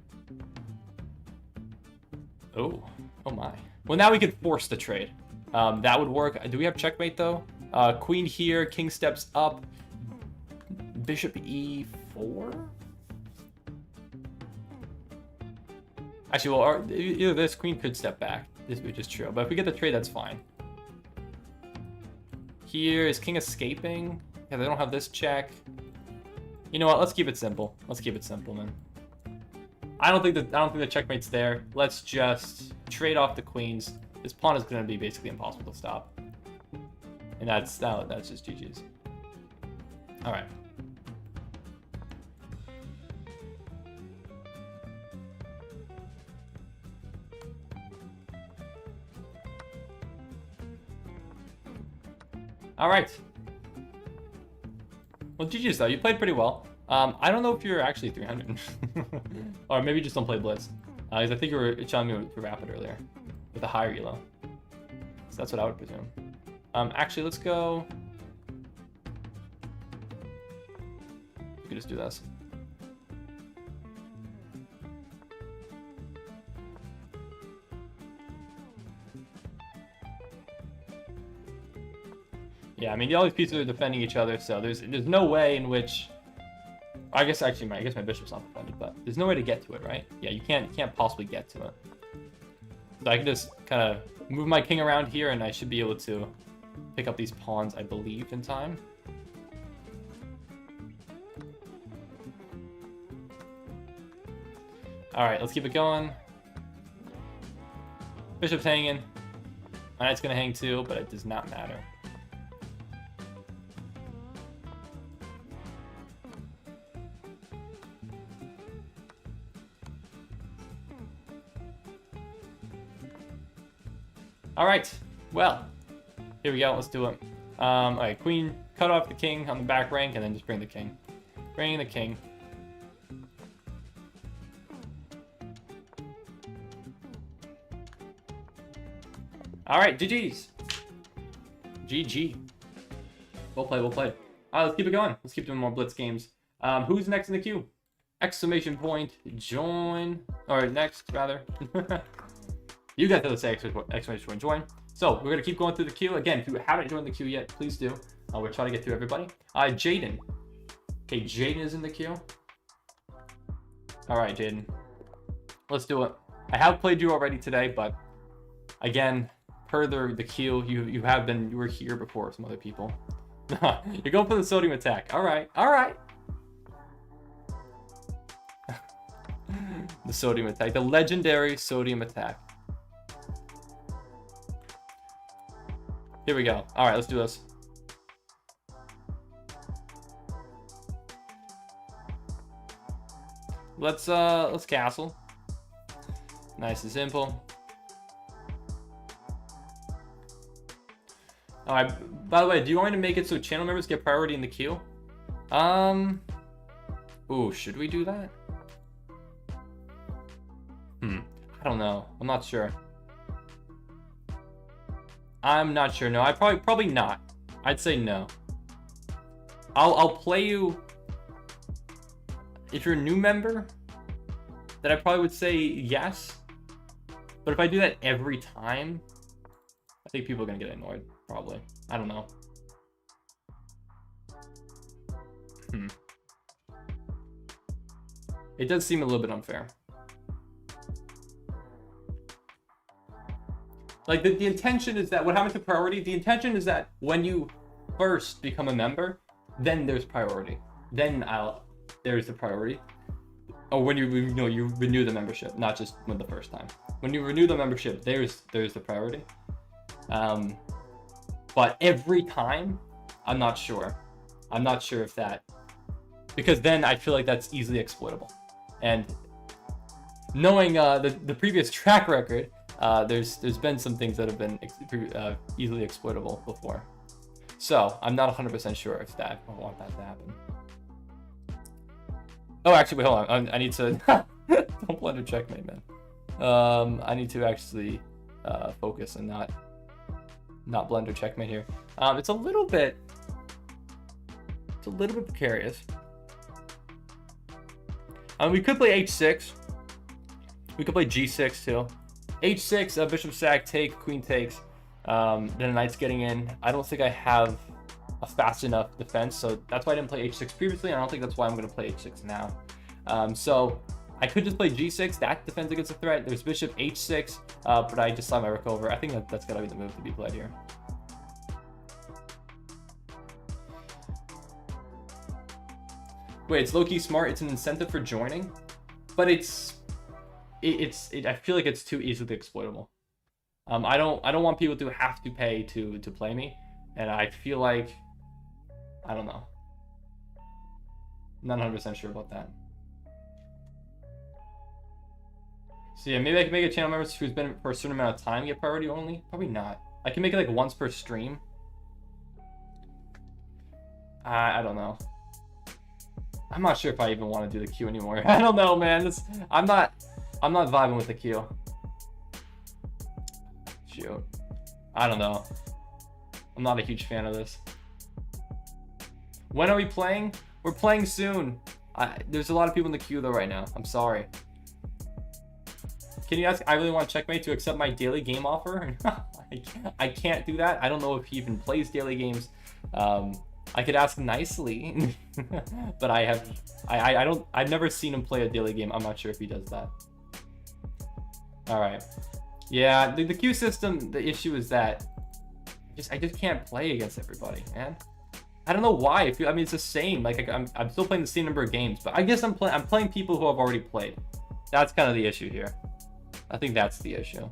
Oh. Oh my. Well, now we could force the trade. That would work. Do we have checkmate, though? Queen here, king steps up. Bishop e4? Actually, well, either this queen could step back. This would just true. But if we get the trade, that's fine. Here is king escaping. Yeah, they don't have this check. You know what? Let's keep it simple. Let's keep it simple, man. I don't think the checkmate's there. Let's just trade off the queens. This pawn is going to be basically impossible to stop. And that's just GG's. All right. All right. Well, GG's though. You played pretty well. I don't know if you're actually 300. Or maybe you just don't play blitz. Because I think you were telling me for rapid earlier. With a higher elo. So that's what I would presume. Actually, let's go... We could just do this. Yeah, I mean, all these pieces are defending each other, so there's no way in which I guess actually, I guess my bishop's not defended, but there's no way to get to it, right? Yeah, you can't possibly get to it. So I can just kind of move my king around here, and I should be able to pick up these pawns, I believe, in time. All right, let's keep it going. Bishop's hanging. My knight's gonna hang too, but it does not matter. All right, well, here we go. Let's do it. All right, queen, cut off the king on the back rank, and then just bring the king. Bring the king. All right, GG's. GG. We'll play, we'll play. All right, let's keep it going. Let's keep doing more blitz games. Who's next in the queue? Exclamation point, join, or next, rather. You guys have to say exclamation point, join. So we're gonna keep going through the queue. Again, if you haven't joined the queue yet, please do. We're trying to get through everybody. Jaden. Okay, Jaden is in the queue. All right, Jaden. Let's do it. I have played you already today, but again, per the queue, you were here before some other people. You're going for the sodium attack. All right, all right. The sodium attack, the legendary sodium attack. Here we go. All right, let's do this. Let's castle. Nice and simple. All right. By the way, do you want me to make it so channel members get priority in the queue? Ooh, should we do that? I don't know. I'm not sure. I'm not sure. No, I probably not. I'd say no. I'll play you. If you're a new member, then I probably would say yes. But if I do that every time, I think people are gonna get annoyed. Probably. I don't know. It does seem a little bit unfair. Like the intention is that what happens to priority? The intention is that when you first become a member, then there's priority. Then there's the priority. Or when you renew the membership, not just when the first time. When you renew the membership, there's the priority. But every time, I'm not sure. I'm not sure if that, because then I feel like that's easily exploitable. And knowing the previous track record, there's been some things that have been easily exploitable before. So I'm not 100% sure if I want that to happen. Oh, actually, wait, hold on. I need to don't blunder checkmate, man. I need to actually focus and not blunder checkmate here. It's a little bit precarious. We could play h6. We could play g6 too. h6, bishop sack, take, queen takes. Then the knight's getting in. I don't think I have a fast enough defense, so that's why I didn't play h6 previously, and I don't think that's why I'm going to play h6 now. So I could just play g6. That defends against a threat. There's bishop h6, but I just saw my rook over. I think that's got to be the move to be played here. Wait, it's low-key smart. It's an incentive for joining, but I feel like it's too easily exploitable. I don't want people to have to pay to play me, and I feel like, I don't know. I'm not 100% sure about that. So yeah, maybe I can make a channel member who's been for a certain amount of time get priority only. Probably not. I can make it like once per stream. I don't know. I'm not sure if I even want to do the queue anymore. I don't know, man. I'm not vibing with the queue. Shoot. I don't know. I'm not a huge fan of this. When are we playing? We're playing soon. There's a lot of people in the queue though right now. I'm sorry. Can you ask I really want checkmate to accept my daily game offer? I can't do that. I don't know if he even plays daily games. I could ask nicely, but I've never seen him play a daily game. I'm not sure if he does that. All right. Yeah, the queue system, the issue is that I just can't play against everybody, man. I don't know why. I mean, it's the same. Like I'm still playing the same number of games, but I guess I'm playing people who have already played. That's kind of the issue here. I think that's the issue.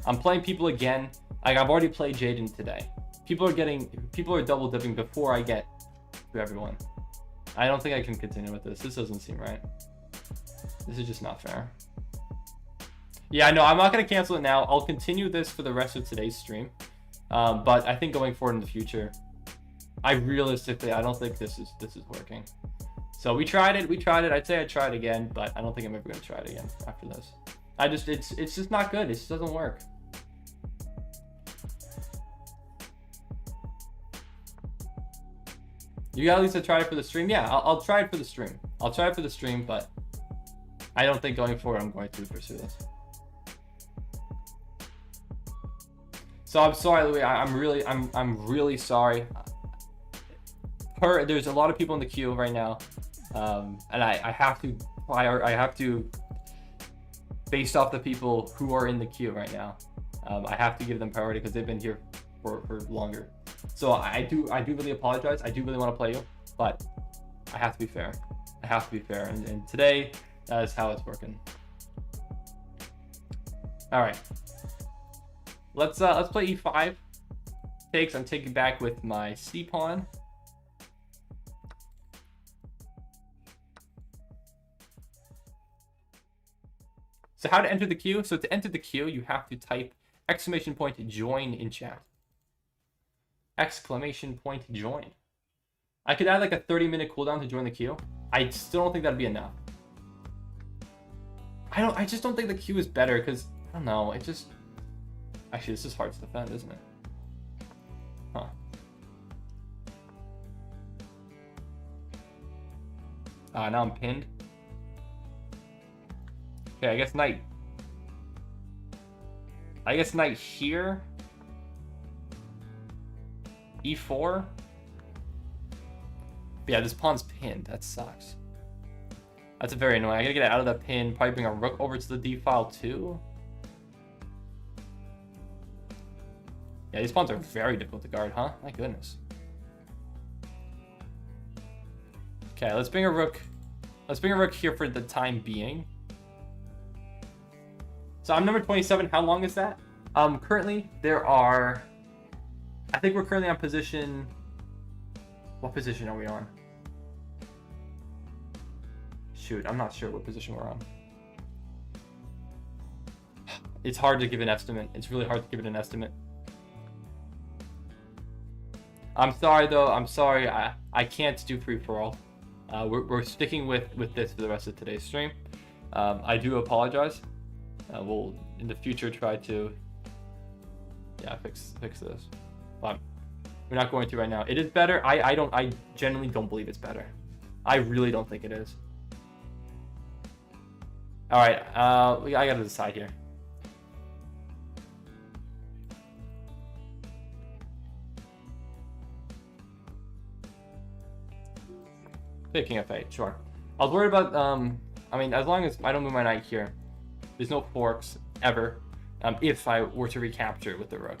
I'm playing people again. Like I've already played Jaden today. People are double dipping before I get to everyone. I don't think I can continue with this. This doesn't seem right. This is just not fair. Yeah, no, I'm not gonna cancel it now. I'll continue this for the rest of today's stream. But I think going forward in the future, I don't think this is working. So we tried it. I'd say I'd try it again, but I don't think I'm ever gonna try it again after this. It's just not good. It just doesn't work. You got at least to try it for the stream. Yeah, I'll try it for the stream. I'll try it for the stream, but I don't think going forward I'm going to pursue this. So I'm sorry, Louis. I'm really sorry. There's a lot of people in the queue right now, and I have to, based off the people who are in the queue right now, I have to give them priority because they've been here for longer. So I do really apologize. I do really want to play you, but I have to be fair. And today that is how it's working. All right. Let's play e5. Takes. I'm taking back with my c pawn. So how to enter the queue? So to enter the queue, you have to type !join in chat. !join. I could add like a 30-minute cooldown to join the queue. I still don't think that'd be enough. I just don't think the queue is better because I don't know. It just actually this is hard to defend, isn't it? Huh. Now I'm pinned. Okay, I guess knight here. e4. But yeah, this pawn's pinned. That sucks. That's very annoying. I gotta get it out of that pin. Probably bring a rook over to the d file too. Yeah, these pawns are very difficult to guard, huh? My goodness. Okay, let's bring a rook. Let's bring a rook here for the time being. So I'm number 27. How long is that? Currently there are. I think we're currently on position. What position are we on? Shoot, I'm not sure what position we're on. It's hard to give an estimate. It's really hard to give it an estimate. I'm sorry though. I'm sorry. I can't do free for all. We're sticking with this for the rest of today's stream. I do apologize. We'll in the future try to fix this. But we're not going to right now. It is better. I genuinely don't believe it's better. I really don't think it is. All right. I gotta decide here. Taking f8, sure. I was worried about, I mean, as long as I don't move my knight here, there's no forks ever, if I were to recapture with the rook.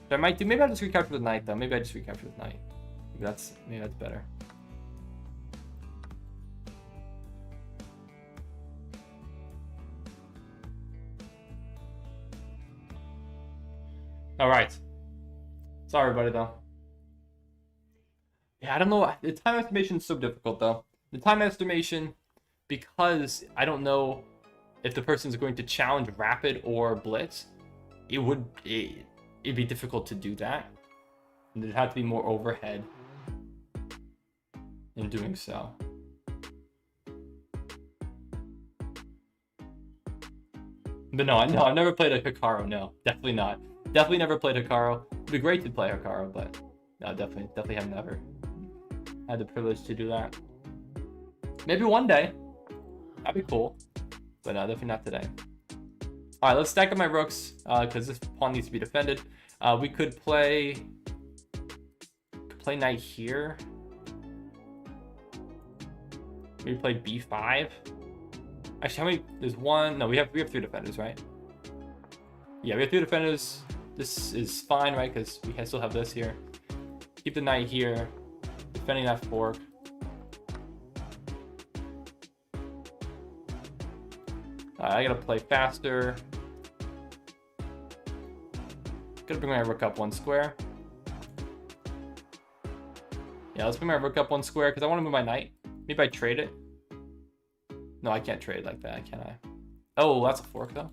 So I might do, maybe I'll just recapture with knight though. Maybe I just recapture with knight. Maybe that's better. All right. Sorry, everybody, though. Yeah, I don't know. The time estimation is so difficult, though. The time estimation, because I don't know if the person is going to challenge rapid or blitz, it'd be difficult to do that. And there'd have to be more overhead in doing so. But no, I've never played a Hikaru. No, definitely not. Definitely never played Hikaru. It'd be great to play Hikaru, but no, definitely have never had the privilege to do that. Maybe one day. That'd be cool. But no, definitely not today. All right, let's stack up my rooks because this pawn needs to be defended. We could play play knight here. Maybe play b5. Actually, how many? There's one. No, we have 3 defenders, right? Yeah, we have 3 defenders. This is fine, right? Because we still have this here. Keep the knight here, defending that fork. I gotta play faster. Gotta bring my rook up 1 square. Yeah, let's bring my rook up 1 square because I want to move my knight. Maybe I trade it. No, I can't trade like that, can I? Oh, that's a fork though.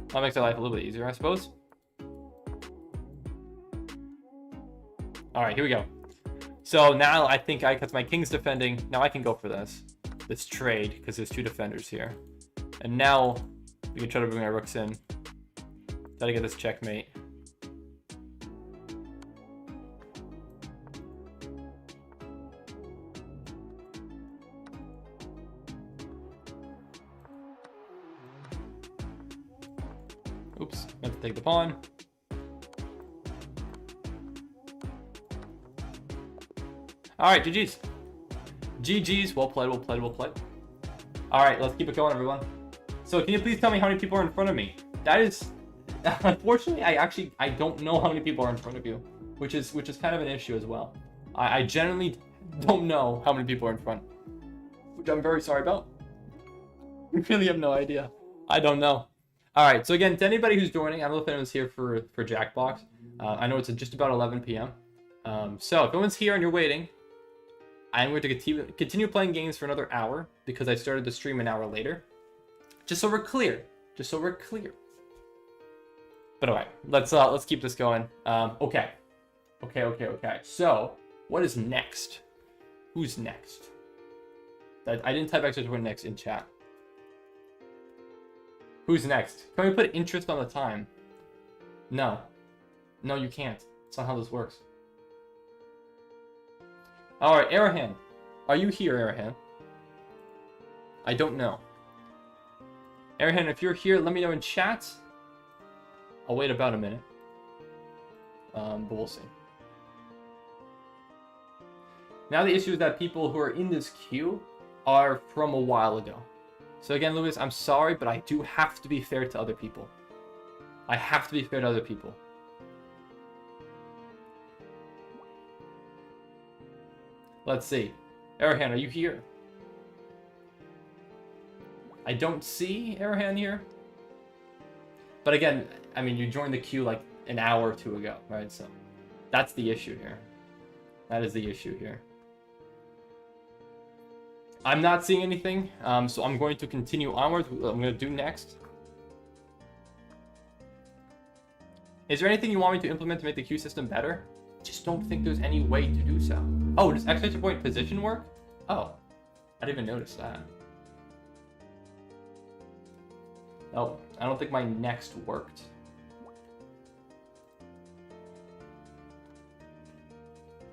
That makes our life a little bit easier, I suppose. All right, here we go. So now I think because my king's defending, now I can go for this trade because there's 2 defenders here. And now we can try to bring our rooks in. Try to get this checkmate. Oops, meant to take the pawn. All right, GG's. GG's, well played, well played, well played. All right, let's keep it going, everyone. So can you please tell me how many people are in front of me? That is, unfortunately, I don't know how many people are in front of you, which is kind of an issue as well. I generally don't know how many people are in front, which I'm very sorry about. I really have no idea. I don't know. All right, so again, to anybody who's joining, I don't know if anyone's here for Jackbox. I know it's just about 11 p.m. So if anyone's here and you're waiting, I'm going to continue playing games for another hour because I started the stream an hour later. Just so we're clear. Just so we're clear. But all right, let's keep this going. Okay. So what is next? Who's next? I didn't type extra next in chat. Who's next? Can we put interest on the time? No. No, you can't. That's not how this works. Alright, Arahan. Are you here, Arahan? I don't know. Arahan, if you're here, let me know in chat. I'll wait about a minute. But we'll see. Now the issue is that people who are in this queue are from a while ago. So again, Lewis, I'm sorry, but I do have to be fair to other people. I have to be fair to other people. Let's see. Arahan, are you here? I don't see Arahan here. But again, I mean, you joined the queue like an hour or 2 ago, right? So that's the issue here. That is the issue here. I'm not seeing anything, so I'm going to continue onwards. What I'm going to do next. Is there anything you want me to implement to make the queue system better? Just don't think there's any way to do so. Oh, does exclamation point position work? Oh, I didn't even notice that. Oh, I don't think my next worked.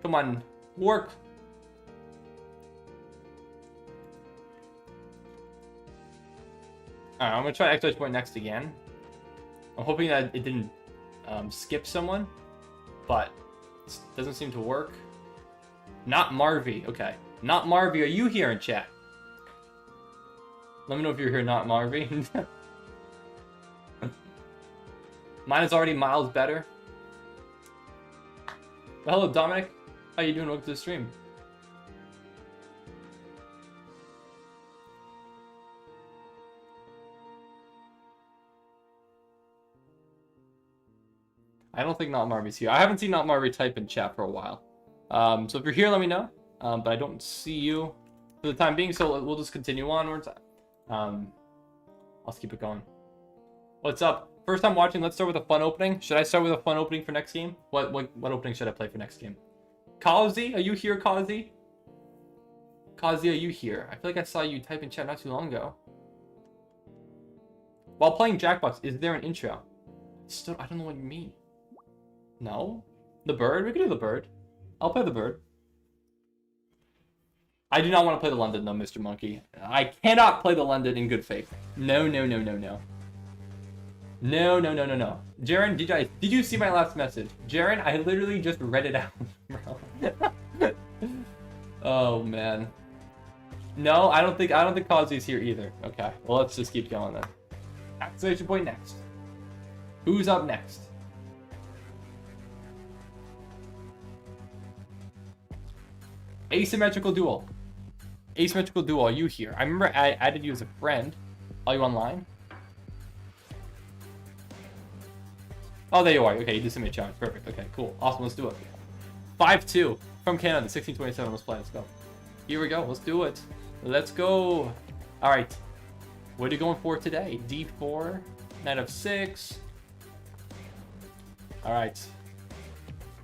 Come on, work. Alright, I'm gonna try exclamation point next again. I'm hoping that it didn't skip someone, but it doesn't seem to work. Not Marvy. Okay, not Marvy. Are you here in chat? Let me know if you're here, not Marvy. Mine is already miles better. Well, hello, Dominic. How you doing? Welcome to the stream. I don't think Not Marvy's here. I haven't seen Not Marvy type in chat for a while. So if you're here, let me know. But I don't see you for the time being, so we'll just continue onwards. Let's keep it going. What's up? First time watching, let's start with a fun opening. Should I start with a fun opening for next game? What opening should I play for next game? Kazi, are you here, Kazi? Kazi, are you here? I feel like I saw you type in chat not too long ago. While playing Jackbox, is there an intro? Still, I don't know what you mean. No? The bird? We can do the bird. I'll play the bird. I do not want to play the London, though, Mr. Monkey. I cannot play the London in good faith. No, no, no, no, no. No, no, no, no, no. Jaden, did you see my last message? Jaden, I literally just read it out, bro. Oh man. No, I don't think Kazu's here either. Okay, well let's just keep going then. Activation point next. Who's up next? Asymmetrical Duel. Asymmetrical Duel, are you here? I remember I added you as a friend. Are you online? Oh, there you are. Okay, you just sent me a challenge. Perfect. Okay, cool. Awesome, let's do it. 5-2 from Canada, 1627. Let's play. Let's go. Here we go. Let's do it. Let's go. All right. What are you going for today? D4, knight of 6. All right.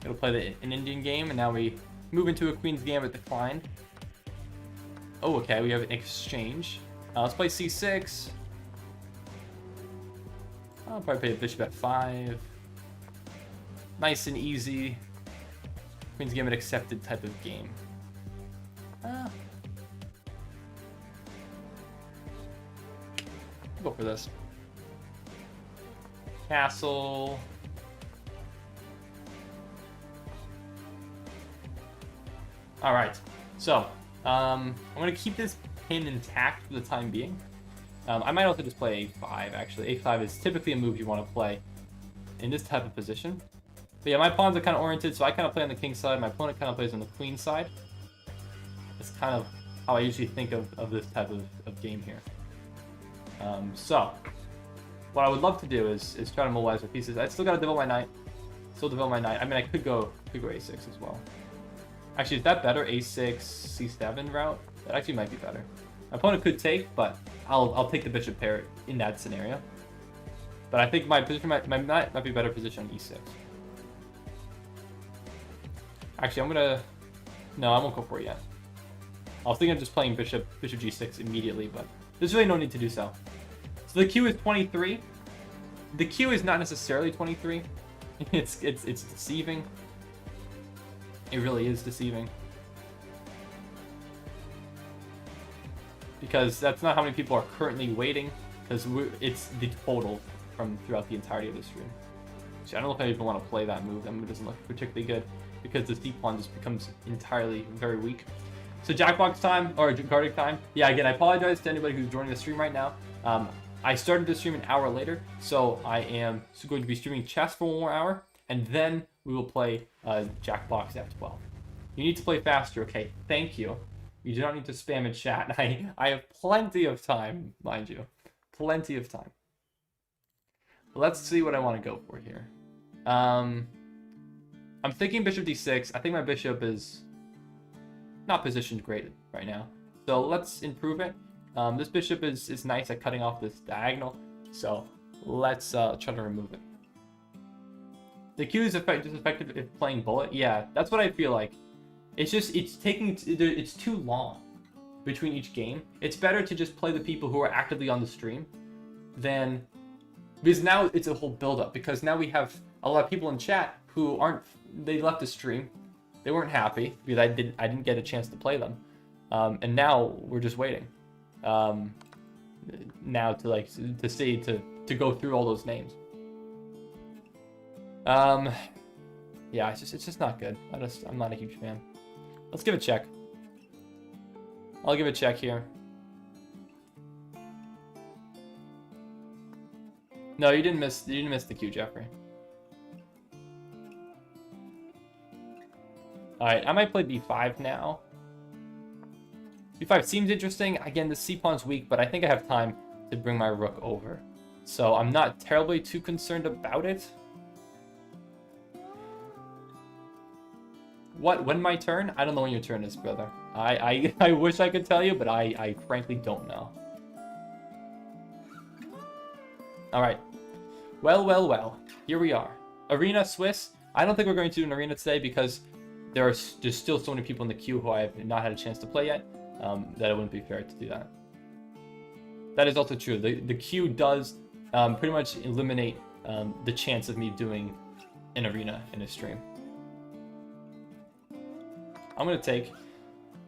It'll play an Indian game, and now we move into a Queen's Gambit declined. Oh, okay. We have an exchange. Let's play C6. I'll probably play bishop f5. Nice and easy. Queen's Gambit accepted type of game. Go for this. Castle. All right. So, I'm going to keep this pin intact for the time being. I might also just play a5, actually. a5 is typically a move you want to play in this type of position. But yeah, my pawns are kind of oriented, so I kind of play on the king side. My opponent kind of plays on the queen side. That's kind of how I usually think of this type of game here. So, what I would love to do is try to mobilize my pieces. I still got to develop my knight. Still develop my knight. I mean, I could go a6 as well. Actually, is that better? a6, c7 route? That actually might be better. My opponent could take, but I'll take the bishop pair in that scenario. But I think my position might be better position on e6. Actually, I'm gonna... No, I won't go for it yet. I was thinking of just playing bishop g6 immediately, but there's really no need to do so. So the Q is 23. The Q is not necessarily 23. It's deceiving. It really is deceiving. Because that's not how many people are currently waiting, because it's the total from throughout the entirety of the stream. So I don't know if I even want to play that move. That move doesn't look particularly good, because the c-pawn just becomes entirely very weak. So Jackbox time, or Gartic time. Yeah, again, I apologize to anybody who's joining the stream right now. I started the stream an hour later, so I am going to be streaming chess for 1 more hour, and then we will play Jackbox F12. You need to play faster, okay? Thank you. You do not need to spam in chat. I have plenty of time, mind you. Plenty of time. Let's see what I want to go for here. I'm thinking bishop d6. I think my bishop is not positioned great right now. So let's improve it. This bishop is nice at cutting off this diagonal. So let's try to remove it. The Q is just effective if playing bullet. Yeah, that's what I feel like. It's just, it's too long between each game. It's better to just play the people who are actively on the stream than, because now it's a whole build-up, because now we have a lot of people in chat who they left the stream. They weren't happy because I didn't get a chance to play them. And now we're just waiting. Now to go through all those names. Yeah, it's just not good. I'm not a huge fan. Let's give it a check. I'll give it a check here. No, you didn't miss the Q, Jeffrey. Alright, I might play b5 now. b5 seems interesting. Again, the c-pawn's weak, but I think I have time to bring my rook over. So I'm not terribly too concerned about it. When my turn? I don't know when your turn is, brother. I wish I could tell you, but I frankly don't know. Alright. Well. Here we are. Arena Swiss. I don't think we're going to do an arena today because there's still so many people in the queue who I have not had a chance to play yet, that it wouldn't be fair to do that. That is also true. The queue does pretty much eliminate the chance of me doing an arena in a stream. I'm going to take...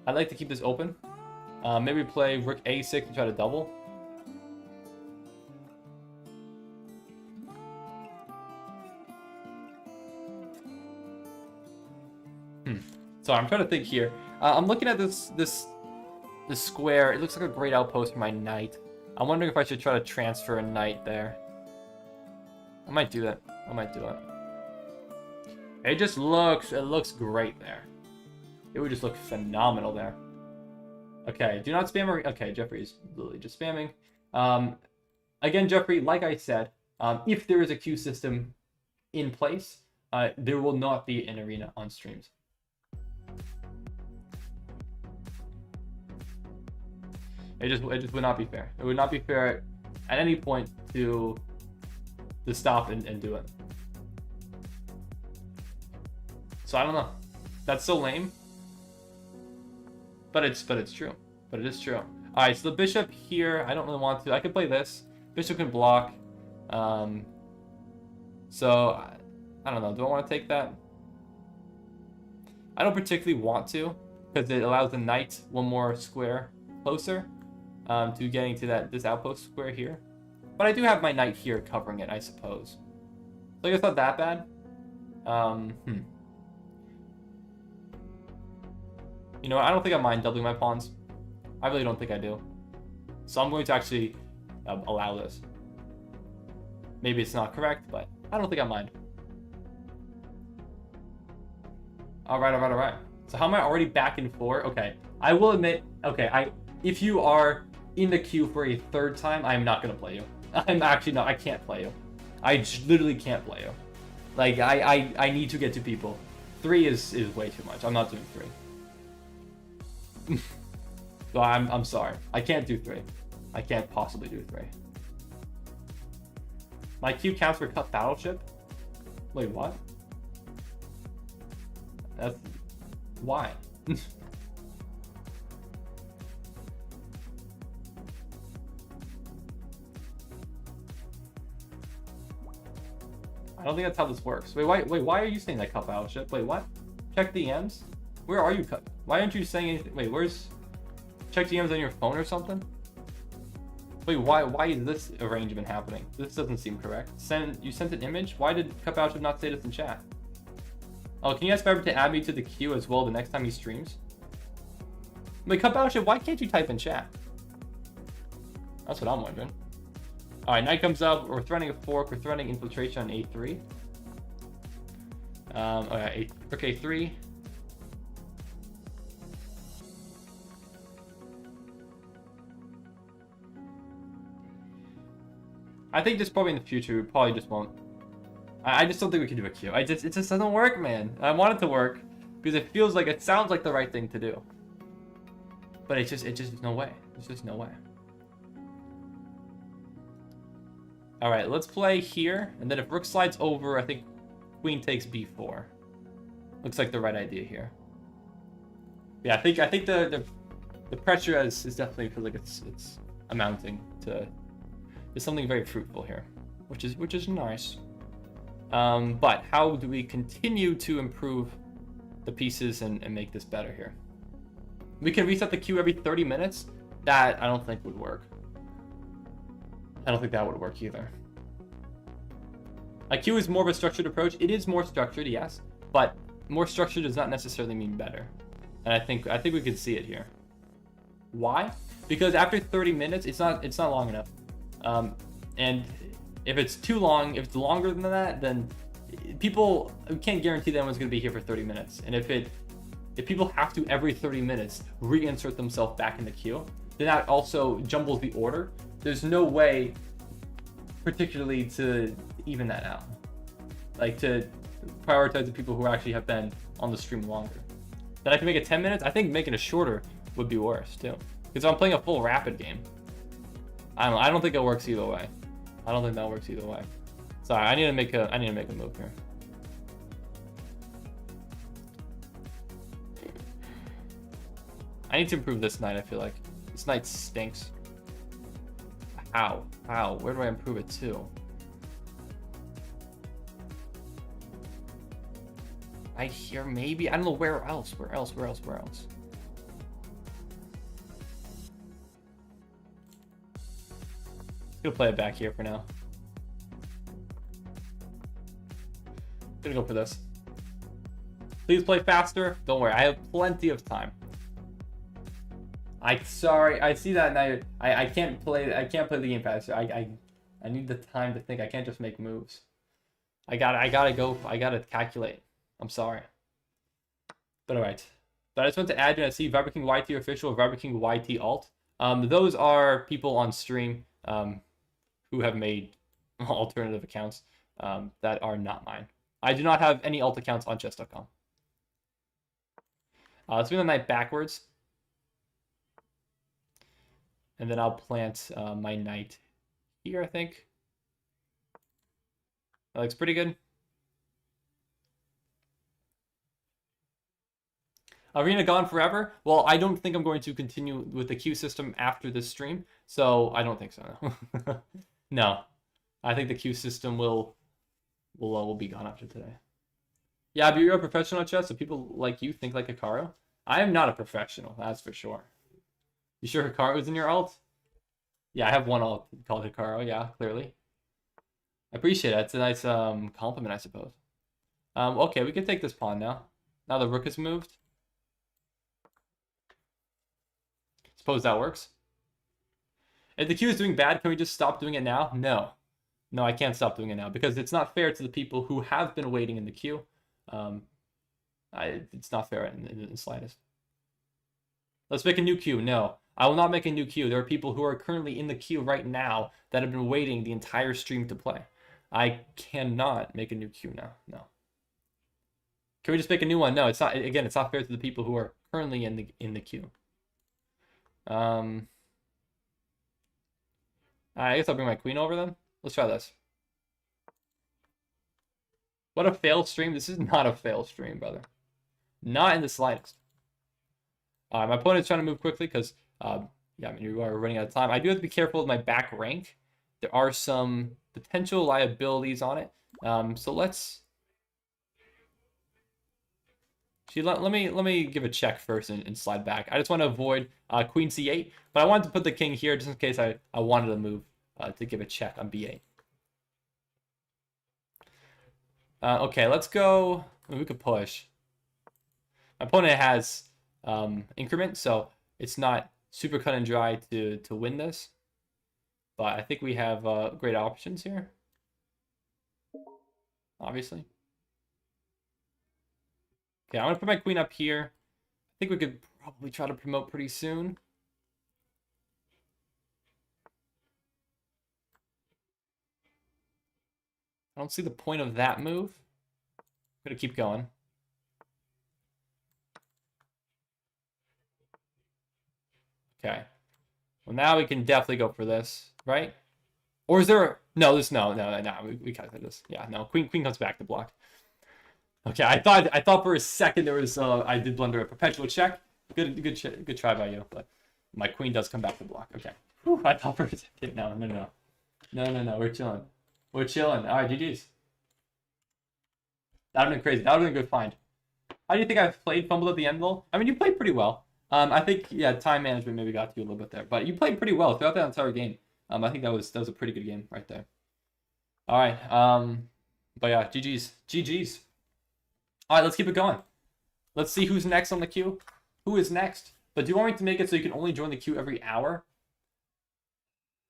I'd like to keep this open. Maybe play rook a6 and try to double. So I'm trying to think here. I'm looking at this square. It looks like a great outpost for my knight. I'm wondering if I should try to transfer a knight there. I might do that. I might do it. It looks great there. It would just look phenomenal there. Okay, do not spam. Okay, Jeffrey's literally just spamming. Again, Jeffrey, like I said, if there is a queue system in place, there will not be an arena on streams. It just would not be fair. It would not be fair at any point to stop and do it. So I don't know. That's so lame. But it's true. But it is true. Alright, so the bishop here, I don't really want to. I could play this. Bishop can block. So I don't know. Do I want to take that? I don't particularly want to, because it allows the knight one more square closer to getting to this outpost square here. But I do have my knight here covering it, I suppose. So I guess not that bad. You know what? I don't think I mind doubling my pawns. I really don't think I do. So I'm going to actually allow this. Maybe it's not correct, but I don't think I mind. Alright. So how am I already back in 4? Okay. I will admit, okay, if you are in the queue for a third time, I'm not going to play you. I'm actually not. I can't play you. I literally can't play you. Like, I need to get to people. 3 is way too much. I'm not doing 3. So I'm sorry. I can't do 3. I can't possibly do 3. My queue counts for cut battleship? Wait, what? That's... Why? I don't think that's how this works. Wait, why are you saying that cut battleship? Wait, what? Check DMs? Where are you cut? Why aren't you saying anything? Wait, where's... Check DMs on your phone or something? Wait, why is this arrangement happening? This doesn't seem correct. You sent an image? Why did cut battleship not say this in chat? Oh, can you ask Fabric to add me to the queue as well the next time he streams? Wait, cut battleship, why can't you type in chat? That's what I'm wondering. Alright, knight comes up. We're threatening a fork. We're threatening infiltration on a3. Okay, rook a3. I think just probably in the future, we probably just won't. I just don't think we can do a queue. It just doesn't work, man. I want it to work because it sounds like the right thing to do. But it's just no way. There's just no way. All right, let's play here, and then if rook slides over, I think queen takes b4. Looks like the right idea here. Yeah, I think the pressure is definitely feels like it's amounting to something very fruitful here, which is nice. But how do we continue to improve the pieces and make this better here? We can reset the queue every 30 minutes. That I don't think would work. I don't think that would work either. A queue is more of a structured approach. It is more structured, yes, but more structured does not necessarily mean better. And I think we could see it here. Why? Because after 30 minutes, it's not long enough. And if it's too long, if it's longer than that, then we can't guarantee that anyone's going to be here for 30 minutes. And if people have to every 30 minutes reinsert themselves back in the queue, then that also jumbles the order. There's no way, particularly to even that out. Like to prioritize the people who actually have been on the stream longer. Then I can make it 10 minutes. I think making it shorter would be worse too. Because I'm playing a full rapid game. I don't think it works either way. I don't think that works either way. Sorry, I need to make a move here. I need to improve this knight, I feel like. This knight stinks. How? Where do I improve it to? Right here, maybe? I don't know where else. Where else? Gonna play it back here for now. Gonna go for this. Please play faster. Don't worry, I have plenty of time. Sorry, I see that now. I can't play the game faster. I need the time to think. I can't just make moves. I gotta calculate. I'm sorry. But alright. But I just want to add in, I see Viber King YT official, Viber King YT alt. Those are people on stream who have made alternative accounts that are not mine. I do not have any alt accounts on chess.com. Let's do the knight backwards. And then I'll plant my knight here, I think. That looks pretty good. Arena gone forever? Well, I don't think I'm going to continue with the queue system after this stream, so I don't think so. No, no. I think the queue system will be gone after today. Yeah, but you're a professional at chess, so people like you think like Hikaru. I am not a professional, that's for sure. You sure Hikaru's in your alt? Yeah, I have one alt called Hikaru, yeah, clearly. I appreciate it. It's a nice compliment, I suppose. Okay, we can take this pawn now. Now the rook has moved. Suppose that works. If the queue is doing bad, can we just stop doing it now? No. No, I can't stop doing it now because it's not fair to the people who have been waiting in the queue. It's not fair in the slightest. Let's make a new queue. No, I will not make a new queue. There are people who are currently in the queue right now that have been waiting the entire stream to play. I cannot make a new queue now. No. Can we just make a new one? No, it's not. Again, it's not fair to the people who are currently in the queue. I guess I'll bring my queen over then. Let's try this. What a failed stream. This is not a failed stream, brother. Not in the slightest. My opponent's trying to move quickly because, yeah, I mean, you are running out of time. I do have to be careful with my back rank. There are some potential liabilities on it. So let's... Let me give a check first and slide back. I just want to avoid queen c8, but I wanted to put the king here just in case I wanted to move to give a check on b8. Okay, let's go. We could push. My opponent has increment, so it's not super cut and dry to win this. But I think we have great options here. Obviously. Okay, I'm going to put my queen up here. I think we could probably try to promote pretty soon. I don't see the point of that move. I'm going to keep going. Okay. Well, now we can definitely go for this, right? Or is there... No, we calculate this. Yeah, no, queen comes back to block. Okay, I thought for a second there was I did blunder a perpetual check. Good try by you, but my queen does come back to block. Okay. Whew, I thought for a second. No. We're chilling. We're chilling. All right, GG's. That would have been crazy. That would have been a good find. How do you think I've played? Fumbled at the end though? I mean, you played pretty well. I think yeah, time management maybe got to you a little bit there, but you played pretty well throughout that entire game. I think that was a pretty good game right there. All right. But yeah, GG's. All right, let's keep it going. Let's see who's next on the queue. Who is next? But do you want me to make it so you can only join the queue every hour?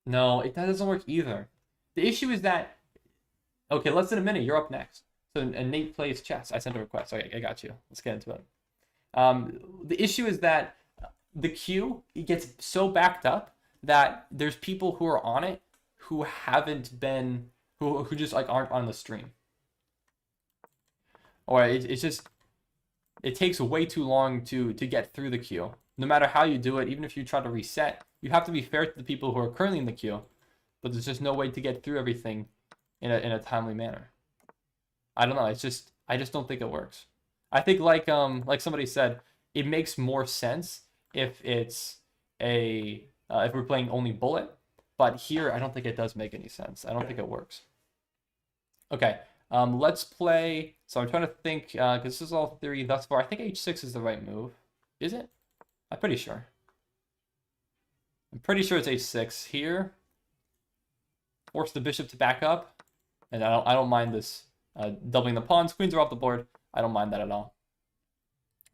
No, that doesn't work either. The issue is that... Okay, less than a minute. You're up next. So Nate plays chess. I sent a request. Okay, I got you. Let's get into it. The issue is that the queue it gets so backed up that there's people who are on it who haven't been... Who just like aren't on the stream. Or it's just, it takes way too long to get through the queue. No matter how you do it, even if you try to reset, you have to be fair to the people who are currently in the queue. But there's just no way to get through everything in a timely manner. I don't know. I just don't think it works. I think like somebody said, it makes more sense if it's if we're playing only bullet. But here, I don't think it does make any sense. I don't think it works. Okay. Let's play. So I'm trying to think, because this is all theory thus far. I think h6 is the right move. Is it? I'm pretty sure. I'm pretty sure it's h6 here. Force the bishop to back up, and I don't mind this doubling the pawns. Queens are off the board. I don't mind that at all.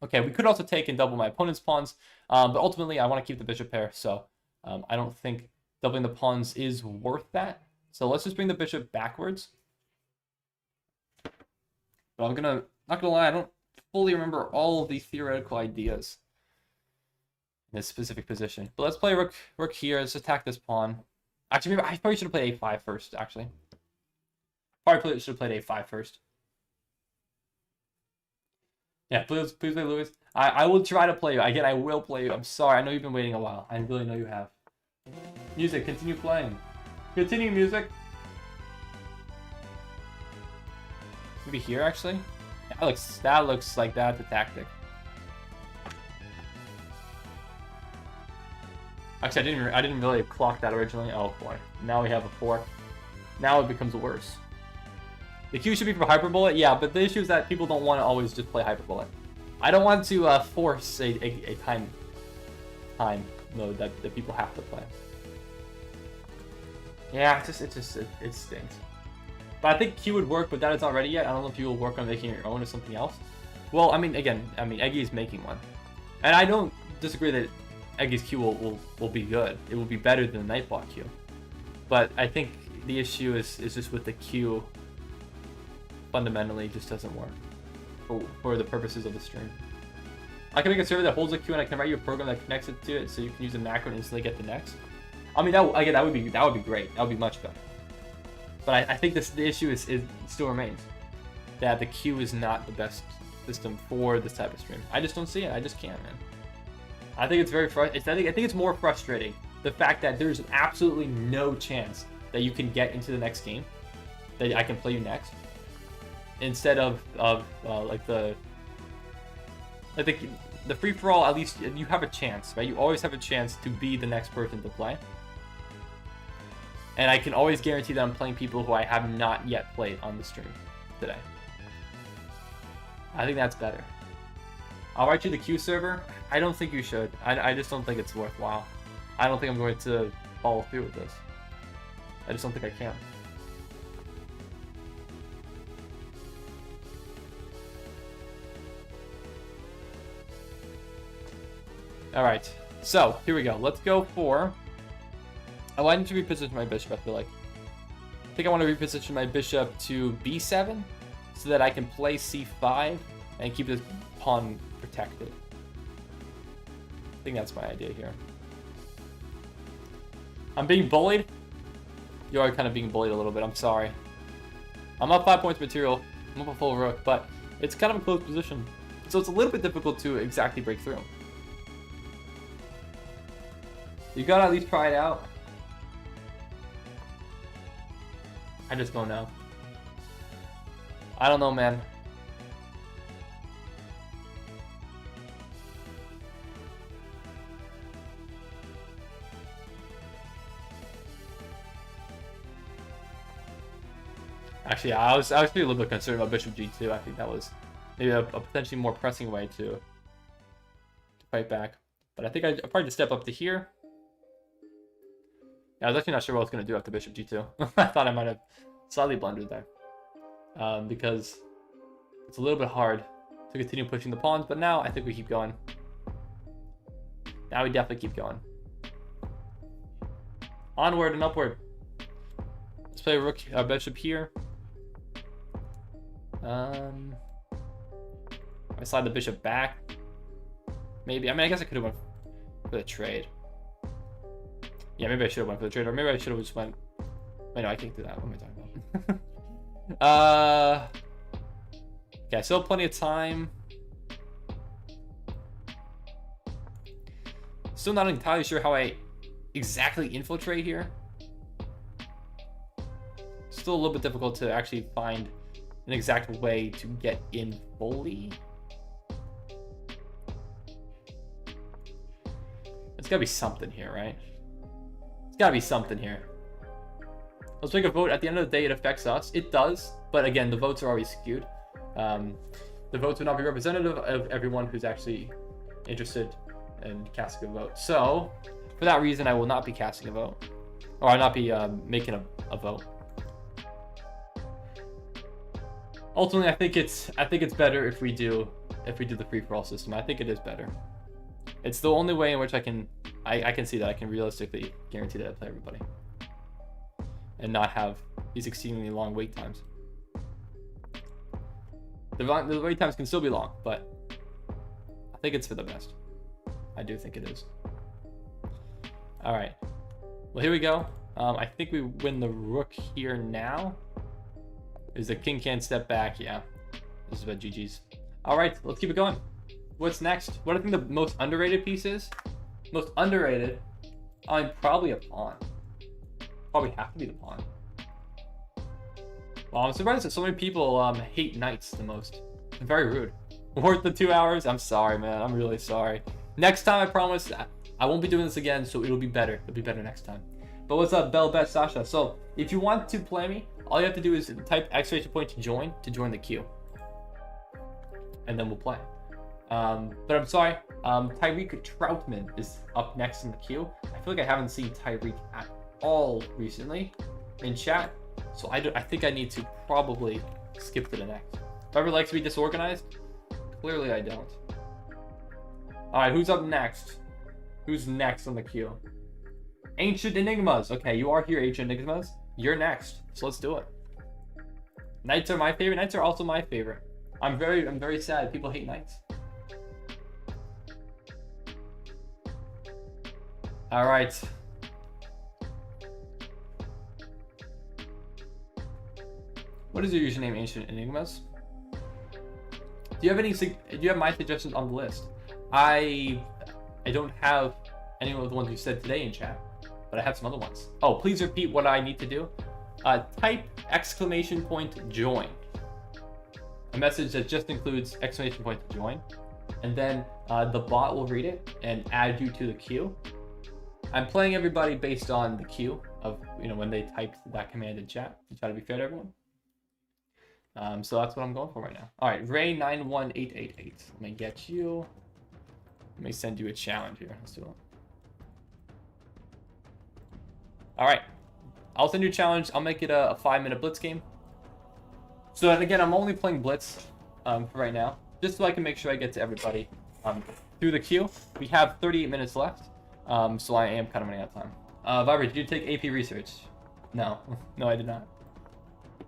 Okay, we could also take and double my opponent's pawns, but ultimately I want to keep the bishop pair, so I don't think doubling the pawns is worth that. So let's just bring the bishop backwards. But I'm not gonna lie, I don't fully remember all of the theoretical ideas in this specific position. But let's play rook here. Let's attack this pawn. Actually, maybe I probably should have played a5 first, actually. Probably should have played a5 first. Yeah, please play Lewis. I will try to play you. Again, I will play you. I'm sorry. I know you've been waiting a while. I really know you have. Music, continue playing. Continue music. Maybe here, actually. That looks like that's a tactic. Actually, I didn't really clock that originally. Oh boy. Now we have a fork. Now it becomes worse. The Q should be for hyperbullet, yeah, but the issue is that people don't want to always just play hyperbullet. I don't want to force a time mode that people have to play. Yeah, it stinks. But I think Q would work, but that is not ready yet. I don't know if you will work on making your own or something else. Well, I mean, again, Eggy is making one. And I don't disagree that Eggy's Q will be good. It will be better than the Nightbot Q. But I think the issue is just with the Q fundamentally just doesn't work for the purposes of the stream. I can make a server that holds a Q and I can write you a program that connects it to it so you can use a macro and instantly get the next. I mean, that would be great. That would be much better. But I think the issue is still remains that the Q is not the best system for this type of stream. I just don't see it. I just can't, man. I think it's very frustrating. I think it's more frustrating the fact that there's absolutely no chance that you can get into the next game, that I can play you next, instead of like the free for all. At least you have a chance, right? You always have a chance to be the next person to play. And I can always guarantee that I'm playing people who I have not yet played on the stream today. I think that's better. I'll write you the Q server. I don't think you should. I just don't think it's worthwhile. I don't think I'm going to follow through with this. I just don't think I can. Alright, so here we go. Let's go for... Oh, I need to reposition my bishop, I feel like. I think I want to reposition my bishop to b7 so that I can play c5 and keep this pawn protected. I think that's my idea here. I'm being bullied. You are kind of being bullied a little bit. I'm sorry. I'm up 5 points material. I'm up a full rook, but it's kind of a close position. So it's a little bit difficult to exactly break through. You gotta at least try it out. I just don't know. I don't know, man. Actually, I was actually a little bit concerned about Bishop G2. I think that was maybe a potentially more pressing way to fight back. But I think I'd probably just step up to here. Yeah, I was actually not sure what I was going to do after Bishop G2. I thought I might have slightly blundered there. Because it's a little bit hard to continue pushing the pawns, but now I think we keep going. Now we definitely keep going. Onward and upward. Let's play rook, bishop here. I slide the bishop back. Maybe. I mean, I guess I could have went for the trade. Yeah, maybe I should have went for the trade, or maybe I should have just went. Wait, no, I can't do that. What am I talking about? Okay, still plenty of time. Still not entirely sure how I exactly infiltrate here. Still a little bit difficult to actually find an exact way to get in fully. There's gotta be something here, right? There's gotta be something here. Let's make a vote. At the end of the day, it affects us. It does, but again, the votes are always skewed. The votes would not be representative of everyone who's actually interested in casting a vote. So, for that reason, I will not be casting a vote, or I'll not be making a vote. Ultimately, I think it's better if we do if we do the free-for-all system. I think it is better. It's the only way in which I can see that I can realistically guarantee that I play everybody. And not have these exceedingly long wait times. The wait times can still be long, but I think it's for the best. I do think it is. Alright. Well, here we go. I think we win the rook here now. Is the king can't step back? Yeah. This is about GG's. Alright, let's keep it going. What's next? What I think the most underrated piece is? Most underrated? Probably a pawn. Probably have to be the pawn. Well, I'm surprised that so many people hate knights the most. Very rude. Worth the 2 hours? I'm sorry, man. I'm really sorry. Next time, I promise, I won't be doing this again, so it'll be better. It'll be better next time. But what's up, Belbet Sasha? So, if you want to play me, all you have to do is type ! to join the queue. And then we'll play. But I'm sorry, Tyreek Troutman is up next in the queue. I feel like I haven't seen Tyreek at all recently in chat, so I think I need to probably skip to the next. Whoever likes to be disorganized, clearly I don't. Alright, who's up next? Who's next on the queue? Ancient Enigmas. Okay, you are here, Ancient Enigmas. You're next, so let's do it. Knights are my favorite. Knights are also my favorite. I'm very sad people hate knights. All right. What is your username, Ancient Enigmas? Do you have my suggestions on the list? I don't have any of the ones you said today in chat, but I have some other ones. Oh, please repeat what I need to do. Type !join. A message that just includes !join, and then the bot will read it and add you to the queue. I'm playing everybody based on the queue of when they typed that command in chat to try to be fair to everyone. So that's what I'm going for right now. All right, Ray91888. Let me get you. Let me send you a challenge here. Let's do it. All right, I'll send you a challenge. I'll make it a 5-minute blitz game. So and again, I'm only playing blitz for right now, just so I can make sure I get to everybody through the queue. We have 38 minutes left, so I am kind of running out of time. Viber, did you take AP research? No, no, I did not.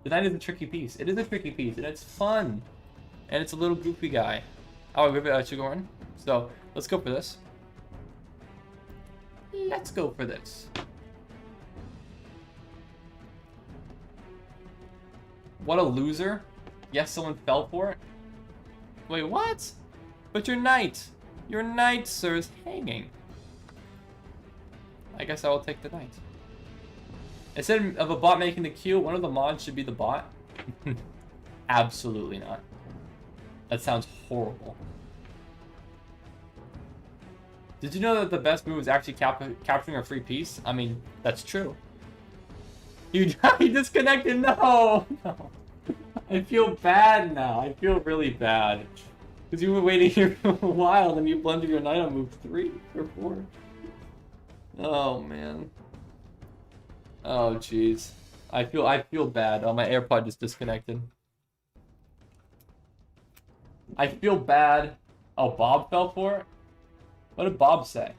The knight is a tricky piece. It is a tricky piece, and it's fun, and it's a little goofy guy. Oh, we should go in. So let's go for this. Let's go for this. What a loser. Yes, someone fell for it. Wait, what? But your knight, sir, is hanging. I guess I will take the knight. Instead of a bot making the queue, one of the mods should be the bot. Absolutely not. That sounds horrible. Did you know that the best move is actually capturing a free piece? I mean, that's true. He disconnected. No. I feel bad now. I feel really bad. Because you were waiting here for a while and you blundered your knight on move 3 or 4. Oh, man. Oh, jeez. I feel bad. Oh, my AirPod just disconnected. I feel bad. Oh, Bob fell for it? What did Bob say?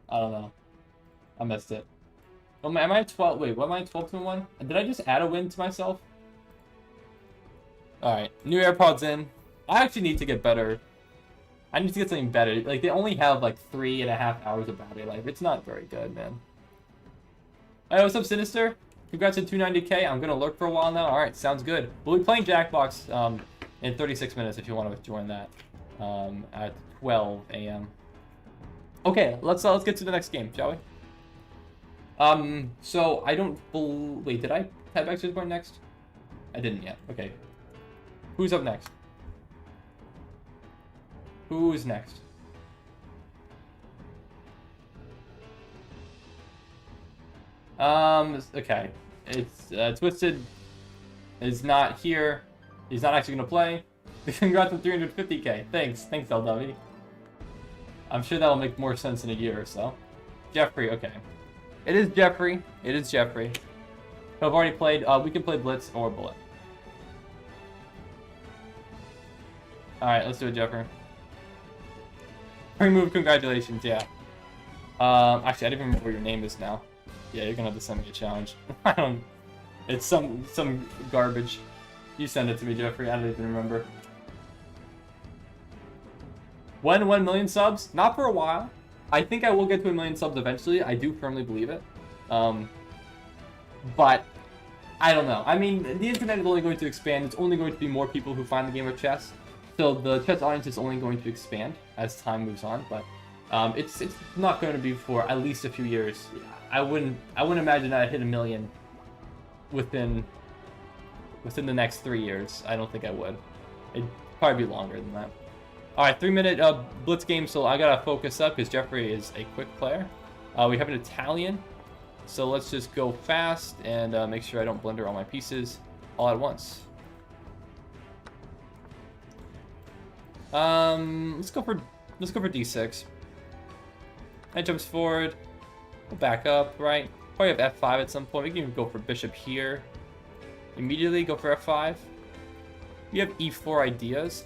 I don't know. I missed it. Oh, am I 12? Wait, what am I 12 to 1? Did I just add a win to myself? Alright, new AirPods in. I actually need to get better. I need to get something better. Like, they only have like 3.5 hours of battery life. It's not very good, man. Hey, what's up, Sinister? Congrats on 290k. I'm gonna lurk for a while now. Alright, sounds good. We'll be playing Jackbox in 36 minutes if you want to join that at 12 a.m. Okay, let's get to the next game, shall we? So I don't wait, did I type !join next? I didn't yet. Okay. Who's up next? Who's next? Okay. It's Twisted is not here. He's not actually gonna play. Congrats on 350k. Thanks, LW. I'm sure that'll make more sense in a year or so. Jeffrey, okay. It is Jeffrey. I've already played. We can play blitz or bullet. All right, let's do it, Jeffrey. Remove, congratulations, yeah. Actually, I don't even remember what your name is now. Yeah, you're gonna have to send me a challenge. I don't. It's some garbage. You send it to me, Jeffrey. I don't even remember. When 1 million subs? Not for a while. I think I will get to 1 million subs eventually. I do firmly believe it. But I don't know. I mean, the internet is only going to expand. It's only going to be more people who find the game of chess. So the chess audience is only going to expand as time moves on. But it's not going to be for at least a few years. I wouldn't imagine that I'd hit 1 million within the next 3 years. I don't think I would. It'd probably be longer than that. All right, 3-minute blitz game. So I gotta focus up because Jeffrey is a quick player. We have an Italian, so let's just go fast and make sure I don't blunder all my pieces all at once. Let's go for d6. Knight jumps forward. We'll back up, right? Probably have f5 at some point. We can even go for bishop here. Immediately go for f5. We have e4 ideas.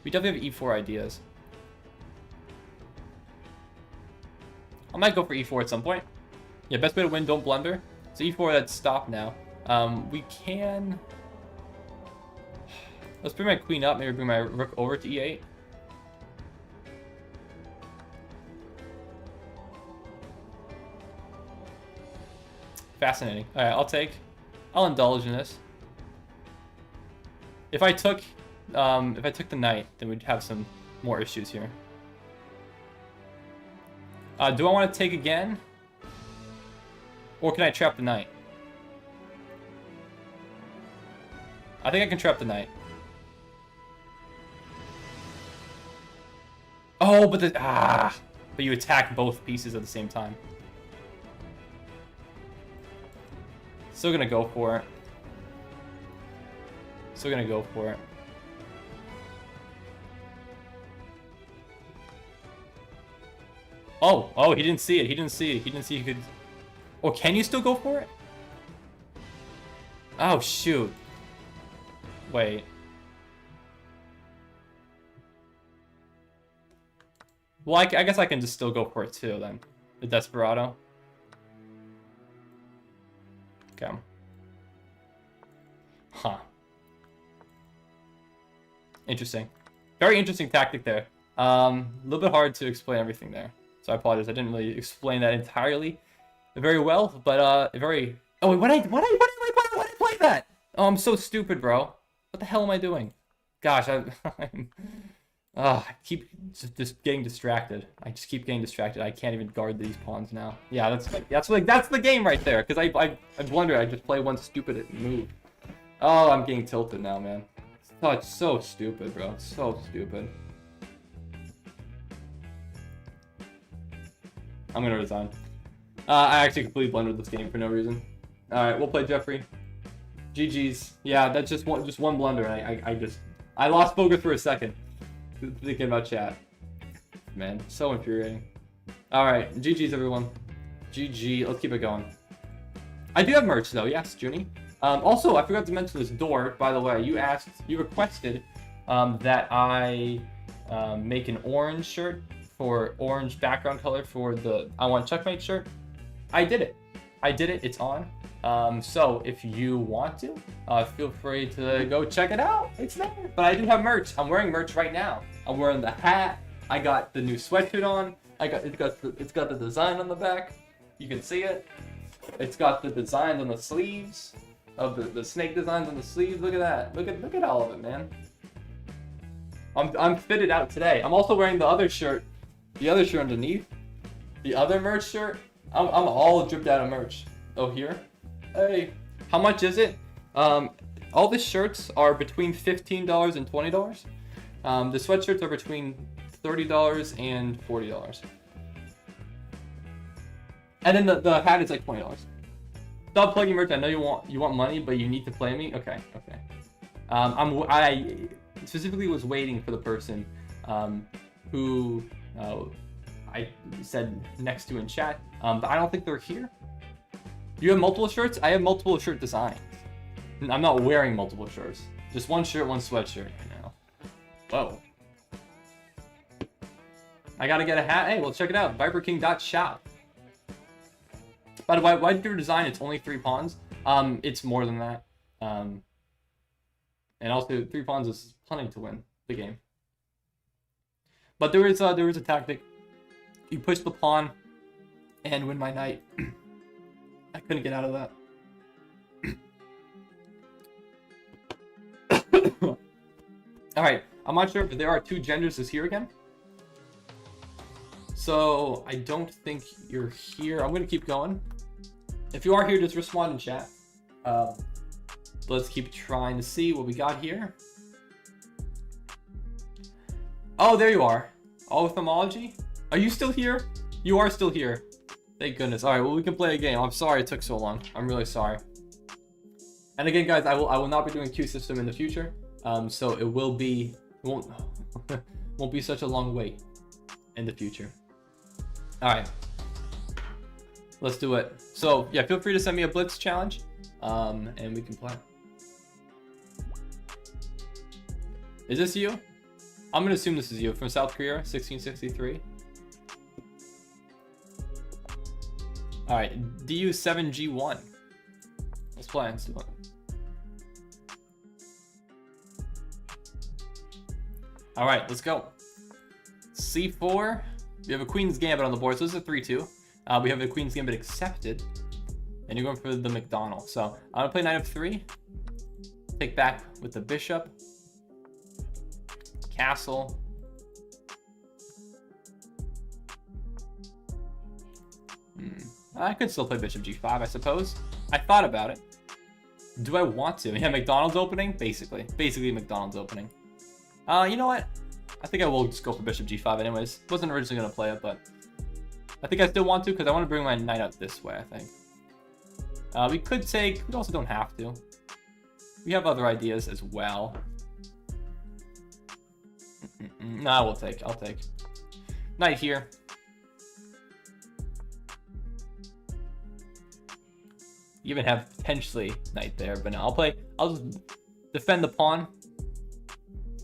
We definitely have e4 ideas. I might go for e4 at some point. Yeah, best way to win, don't blunder. So e4, that's stopped now. We can... Let's bring my queen up, maybe bring my rook over to e8. Fascinating. Alright, I'll indulge in this. If I took the knight, then we'd have some more issues here. Do I want to take again? Or can I trap the knight? I think I can trap the knight. Oh, but but you attack both pieces at the same time. Still gonna go for it. Still gonna go for it. Oh, he didn't see it. He didn't see he could... Or can you still go for it? Oh, shoot. Wait. Well, I guess I can just still go for it too, then. The Desperado. Okay. Huh. Interesting. Very interesting tactic there. A little bit hard to explain everything there. So I apologize. I didn't really explain that entirely very well, but very... Oh, wait, why did I play that? Oh, I'm so stupid, bro. What the hell am I doing? Gosh, I keep just getting distracted. I just keep getting distracted. I can't even guard these pawns now. Yeah, that's the game right there. Because I blundered. I just play one stupid move. Oh, I'm getting tilted now, man. Oh, it's so stupid, bro. It's so stupid. I'm gonna resign. I actually completely blundered this game for no reason. All right, we'll play Jeffrey. GG's. Yeah, that's just one blunder. I lost focus for a second. Thinking about chat. Man, so infuriating. All right, GG's everyone. GG. Let's keep it going. I do have merch though. Yes, Junie. Also, I forgot to mention this door. By the way, you requested that I make an orange shirt for orange background color for the I Want Checkmate shirt. I did it. It's on. So if you want to, feel free to go check it out. It's there. But I do have merch. I'm wearing merch right now. I'm wearing the hat. I got the new sweatshirt on. It's got the design on the back. You can see it. It's got the designs on the sleeves of the snake designs on the sleeves. Look at that. Look at all of it, man. I'm fitted out today. I'm also wearing the other shirt. The other shirt underneath. The other merch shirt. I'm all dripped out of merch. Oh, here. Hey, how much is it? All the shirts are between $15 and $20. The sweatshirts are between $30 and $40. And then the hat is like $20. Stop plugging merch. I know you want money, but you need to play me. Okay. I specifically was waiting for the person who I said next to in chat, but I don't think they're here. You have multiple shirts? I have multiple shirt designs. I'm not wearing multiple shirts. Just one shirt, one sweatshirt right now. Whoa. I gotta get a hat. Hey, well, check it out. ViperKing.shop. By the way, why did your design? It's only 3 pawns. It's more than that. And also 3 pawns is plenty to win the game. But there is a tactic. You push the pawn and win my knight. I couldn't get out of that. Alright, I'm not sure if there are 2 genders is here again. So I don't think you're here. I'm gonna keep going. If you are here, just respond in chat. Let's keep trying to see what we got here. Oh, there you are. Ophthalmology? Are you still here? You are still here. Thank goodness. Alright, well, we can play a game. I'm sorry it took so long. I'm really sorry. And again, guys, I will not be doing Q system in the future. So it won't be such a long wait in the future. Alright. Let's do it. So yeah, feel free to send me a blitz challenge. And we can play. Is this you? I'm gonna assume this is you from South Korea, 1663. Alright, DU7G1. Let's play. Let's do it. Alright, let's go. C4. We have a Queen's Gambit on the board, so this is a 3-2. We have a Queen's Gambit accepted. And you're going for the McDonald. So I'm gonna play Knight of 3. Take back with the Bishop. Castle. I could still play Bishop G5, I suppose. I thought about it. Do I want to? Yeah, McDonald's opening? Basically McDonald's opening. You know what? I think I will just go for Bishop G5 anyways. Wasn't originally going to play it, but I think I still want to because I want to bring my knight up this way, I think. We could take... We also don't have to. We have other ideas as well. Nah, I'll take. Knight here. You even have potentially knight there, but no, I'll just defend the pawn.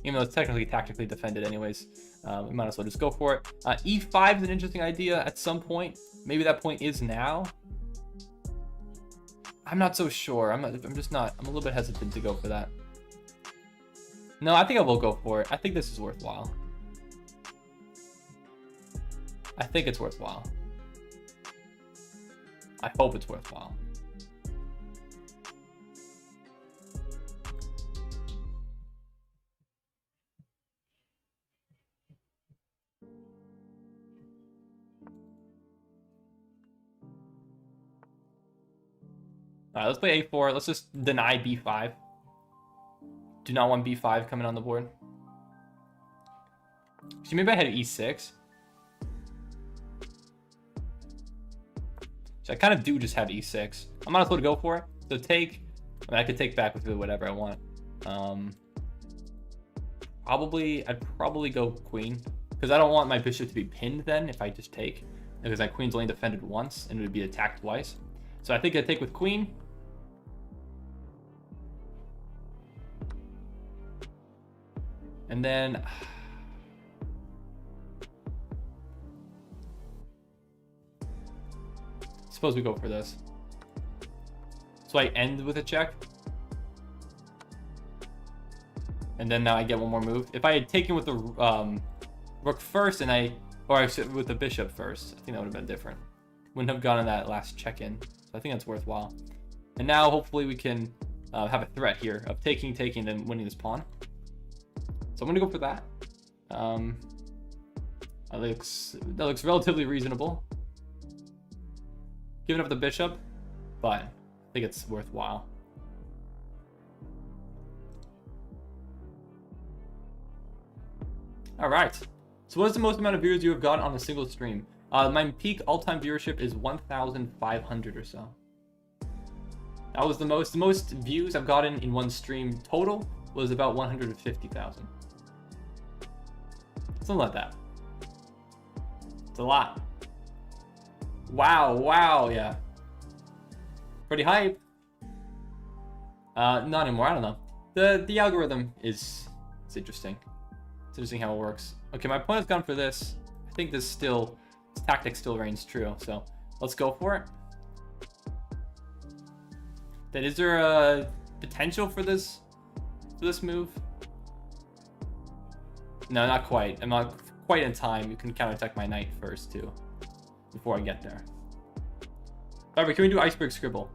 Even though it's technically tactically defended anyways. We might as well just go for it. E5 is an interesting idea at some point. Maybe that point is now. I'm not so sure. I'm a little bit hesitant to go for that. No, I think I will go for it. I think this is worthwhile. I think it's worthwhile. I hope it's worthwhile. Alright, let's play A4. Let's just deny B5. Do not want B5 coming on the board. So maybe I had E6. So I kind of do just have E6. I might as well go for it. So take... I mean, I could take back with whatever I want. I'd probably go queen. Because I don't want my bishop to be pinned then if I just take. Because my queen's only defended once and it would be attacked twice. So I think I'd take with queen. And then... suppose we go for this. So I end with a check. And then now I get one more move. If I had taken with the rook first and or with the bishop first, I think that would have been different. Wouldn't have gotten that last check-in. So I think that's worthwhile. And now hopefully we can have a threat here of taking, and winning this pawn. So I'm gonna go for that. That looks relatively reasonable. Giving up the bishop, but I think it's worthwhile. All right. So what is the most amount of viewers you have gotten on a single stream? My peak all-time viewership is 1,500 or so. That was the most. The most views I've gotten in one stream total was about 150,000. Something like that. It's a lot. Wow, yeah. Pretty hype. Not anymore. I don't know. The algorithm it's interesting. It's interesting how it works. Okay, my opponent's gone for this. I think this tactic still reigns true. So let's go for it. Then is there a potential for this move? No, not quite. I'm not quite in time. You can counterattack my knight first too, before I get there. However, can we do Iceberg Scribble?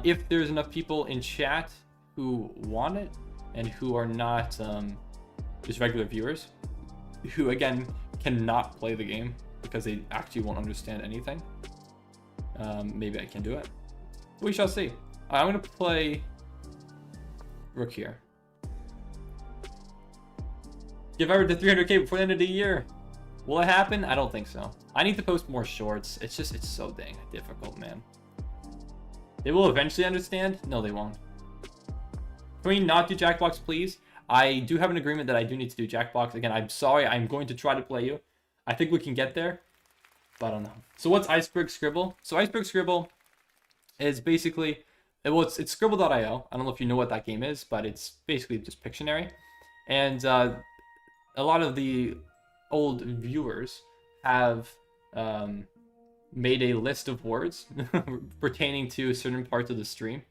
If there's enough people in chat who want it and who are not just regular viewers, who again cannot play the game because they actually won't understand anything, maybe I can do it. We shall see. I'm gonna play Rook here. Give Everett to 300k before the end of the year. Will it happen? I don't think so. I need to post more shorts. It's so dang difficult, man. They will eventually understand. No, they won't. Can we not do Jackbox, please? I do have an agreement that I do need to do Jackbox. Again, I'm sorry. I'm going to try to play you. I think we can get there, but I don't know. So what's Iceberg Scribble? So Iceberg Scribble is basically, well, it's Scribble.io. I don't know if you know what that game is, but it's basically just Pictionary. And a lot of the old viewers have made a list of words pertaining to certain parts of the stream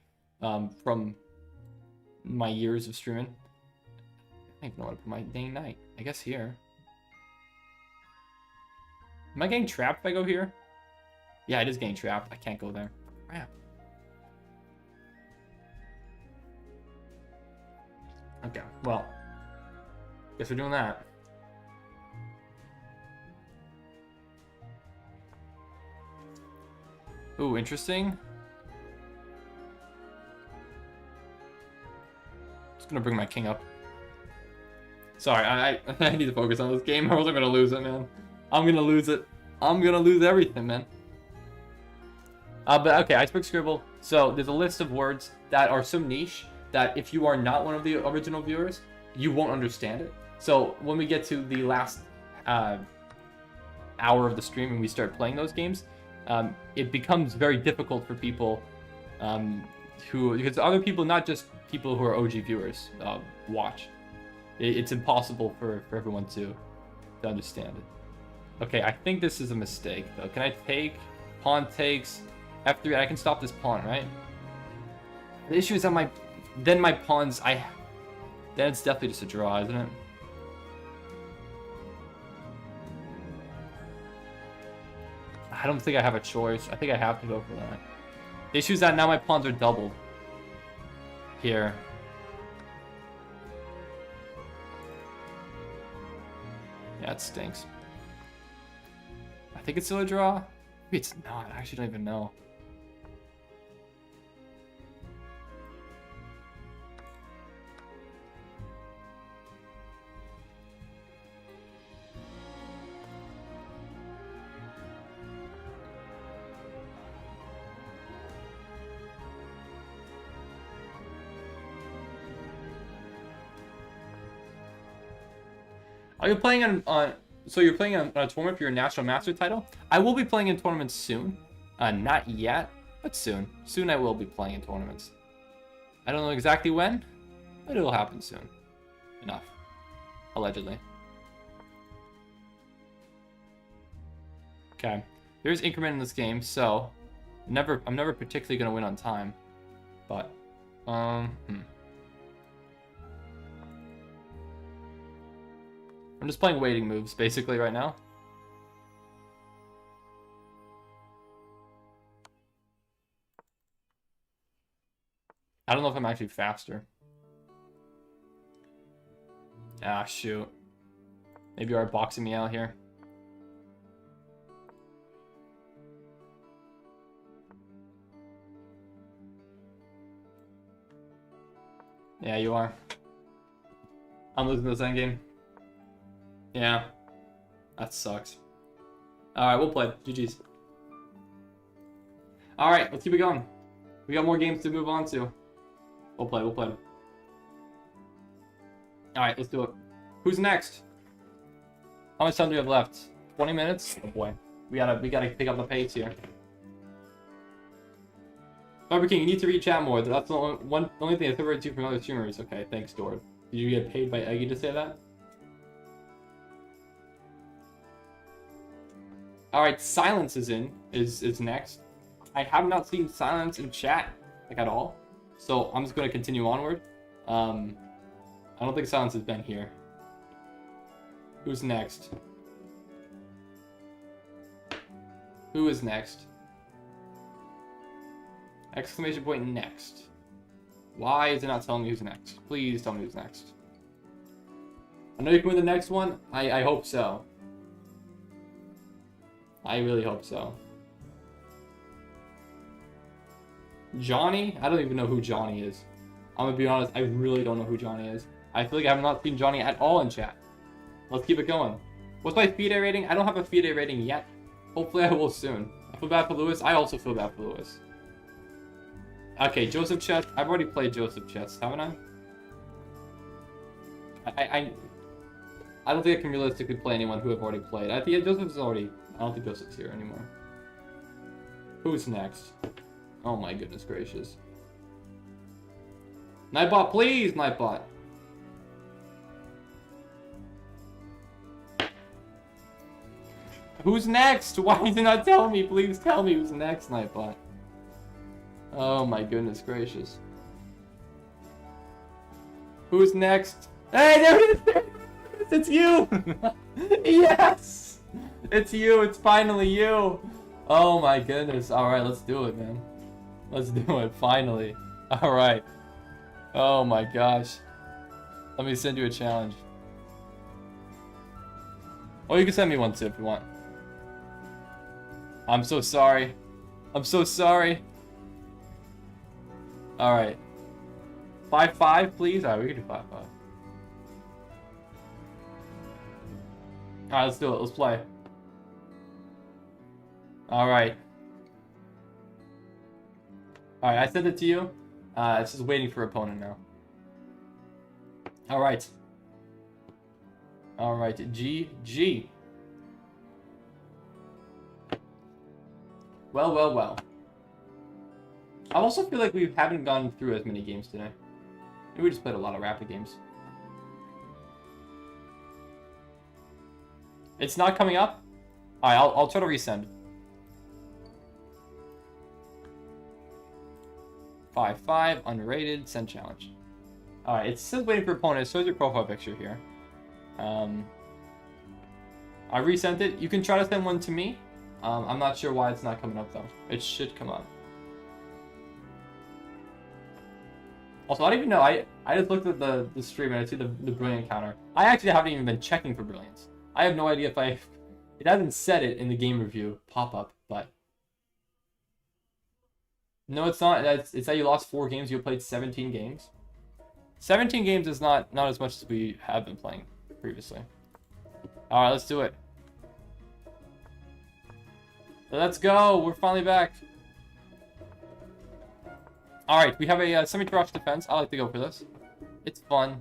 from my years of streaming. I don't even know what to put my dang knight. I guess here. Am I getting trapped if I go here? Yeah, it is getting trapped. I can't go there. Crap. Okay, well. Guess we're doing that. Ooh, interesting. Just gonna bring my king up. Sorry, I need to focus on this game. I wasn't gonna lose it, man. I'm gonna lose it. I'm gonna lose everything, man. But okay, Iceberg Scribble. So there's a list of words that are so niche that if you are not one of the original viewers, you won't understand it. So when we get to the last hour of the stream and we start playing those games, it becomes very difficult for people because other people, not just people who are OG viewers, watch. It's impossible for everyone to understand it. Okay, I think this is a mistake though. Can I take? Pawn takes F3. I can stop this pawn, right? The issue is that my pawns. Then it's definitely just a draw, isn't it? I don't think I have a choice. I think I have to go for that. The issue is that now my pawns are doubled here. Yeah, it stinks. I think it's still a draw. Maybe it's not. I actually don't even know. Are you playing on so you're playing on a tournament for your National Master title? I will be playing in tournaments soon. Not yet, but soon. Soon I will be playing in tournaments. I don't know exactly when, but it'll happen soon. Enough. Allegedly. Okay. There's increment in this game, so I'm never particularly gonna win on time. But I'm just playing waiting moves, basically, right now. I don't know if I'm actually faster. Ah, shoot. Maybe you are boxing me out here. Yeah, you are. I'm losing this endgame. Yeah, that sucks. Alright, we'll play. GG's. Alright, let's keep it going. We got more games to move on to. We'll play. Alright, let's do it. Who's next? How much time do we have left? 20 minutes? Oh boy. We gotta pick up the pace here. Barber King, you need to read chat more. That's the only thing I separates you from other streamers. Okay, thanks, Dord. Did you get paid by Eggy to say that? Alright, Silence is next. I have not seen Silence in chat, like, at all. So, I'm just going to continue onward. I don't think Silence has been here. Who's next? Who is next? Exclamation point next. Why is it not telling me who's next? Please tell me who's next. I know you can win the next one. I hope so. I really hope so. Johnny? I don't even know who Johnny is. I'm gonna be honest, I really don't know who Johnny is. I feel like I have not seen Johnny at all in chat. Let's keep it going. What's my FIDE rating? I don't have a FIDE rating yet. Hopefully I will soon. I feel bad for Lewis. I also feel bad for Lewis. Okay, Joseph Chess. I've already played Joseph Chess, haven't I? I don't think I can realistically play anyone who I've already played. I think Joseph's already... I don't think Joseph's here anymore. Who's next? Oh my goodness gracious. Nightbot, please, Nightbot. Who's next? Why is it not telling me? Please tell me who's next, Nightbot. Oh my goodness gracious. Who's next? Hey, there it is! It's you! Yes! It's you! It's finally you! Oh my goodness. Alright, let's do it, man. Let's do it, finally. Alright. Oh my gosh. Let me send you a challenge. Oh, you can send me one too if you want. I'm so sorry. I'm so sorry. Alright. 5-5, please? Alright, we can do 5-5. Alright, let's do it. Let's play. Alright. Alright, I sent it to you. It's just waiting for opponent now. Alright. Alright, GG. Well, well, well. I also feel like we haven't gone through as many games today. Maybe we just played a lot of rapid games. It's not coming up? Alright, I'll try to resend. 5-5, underrated, send challenge. Alright, it says waiting for opponent. It shows your profile picture here. I resent it. You can try to send one to me. I'm not sure why it's not coming up though. It should come up. Also, I don't even know. I just looked at the stream and I see the brilliant counter. I actually haven't even been checking for brilliance. I have no idea if it hasn't said it in the game review pop-up, but... No, it's not. It's that you lost 4 games. You played 17 games. 17 games is not as much as we have been playing previously. Alright, let's do it. Let's go. We're finally back. Alright, we have a semi-crouch defense. I like to go for this. It's fun.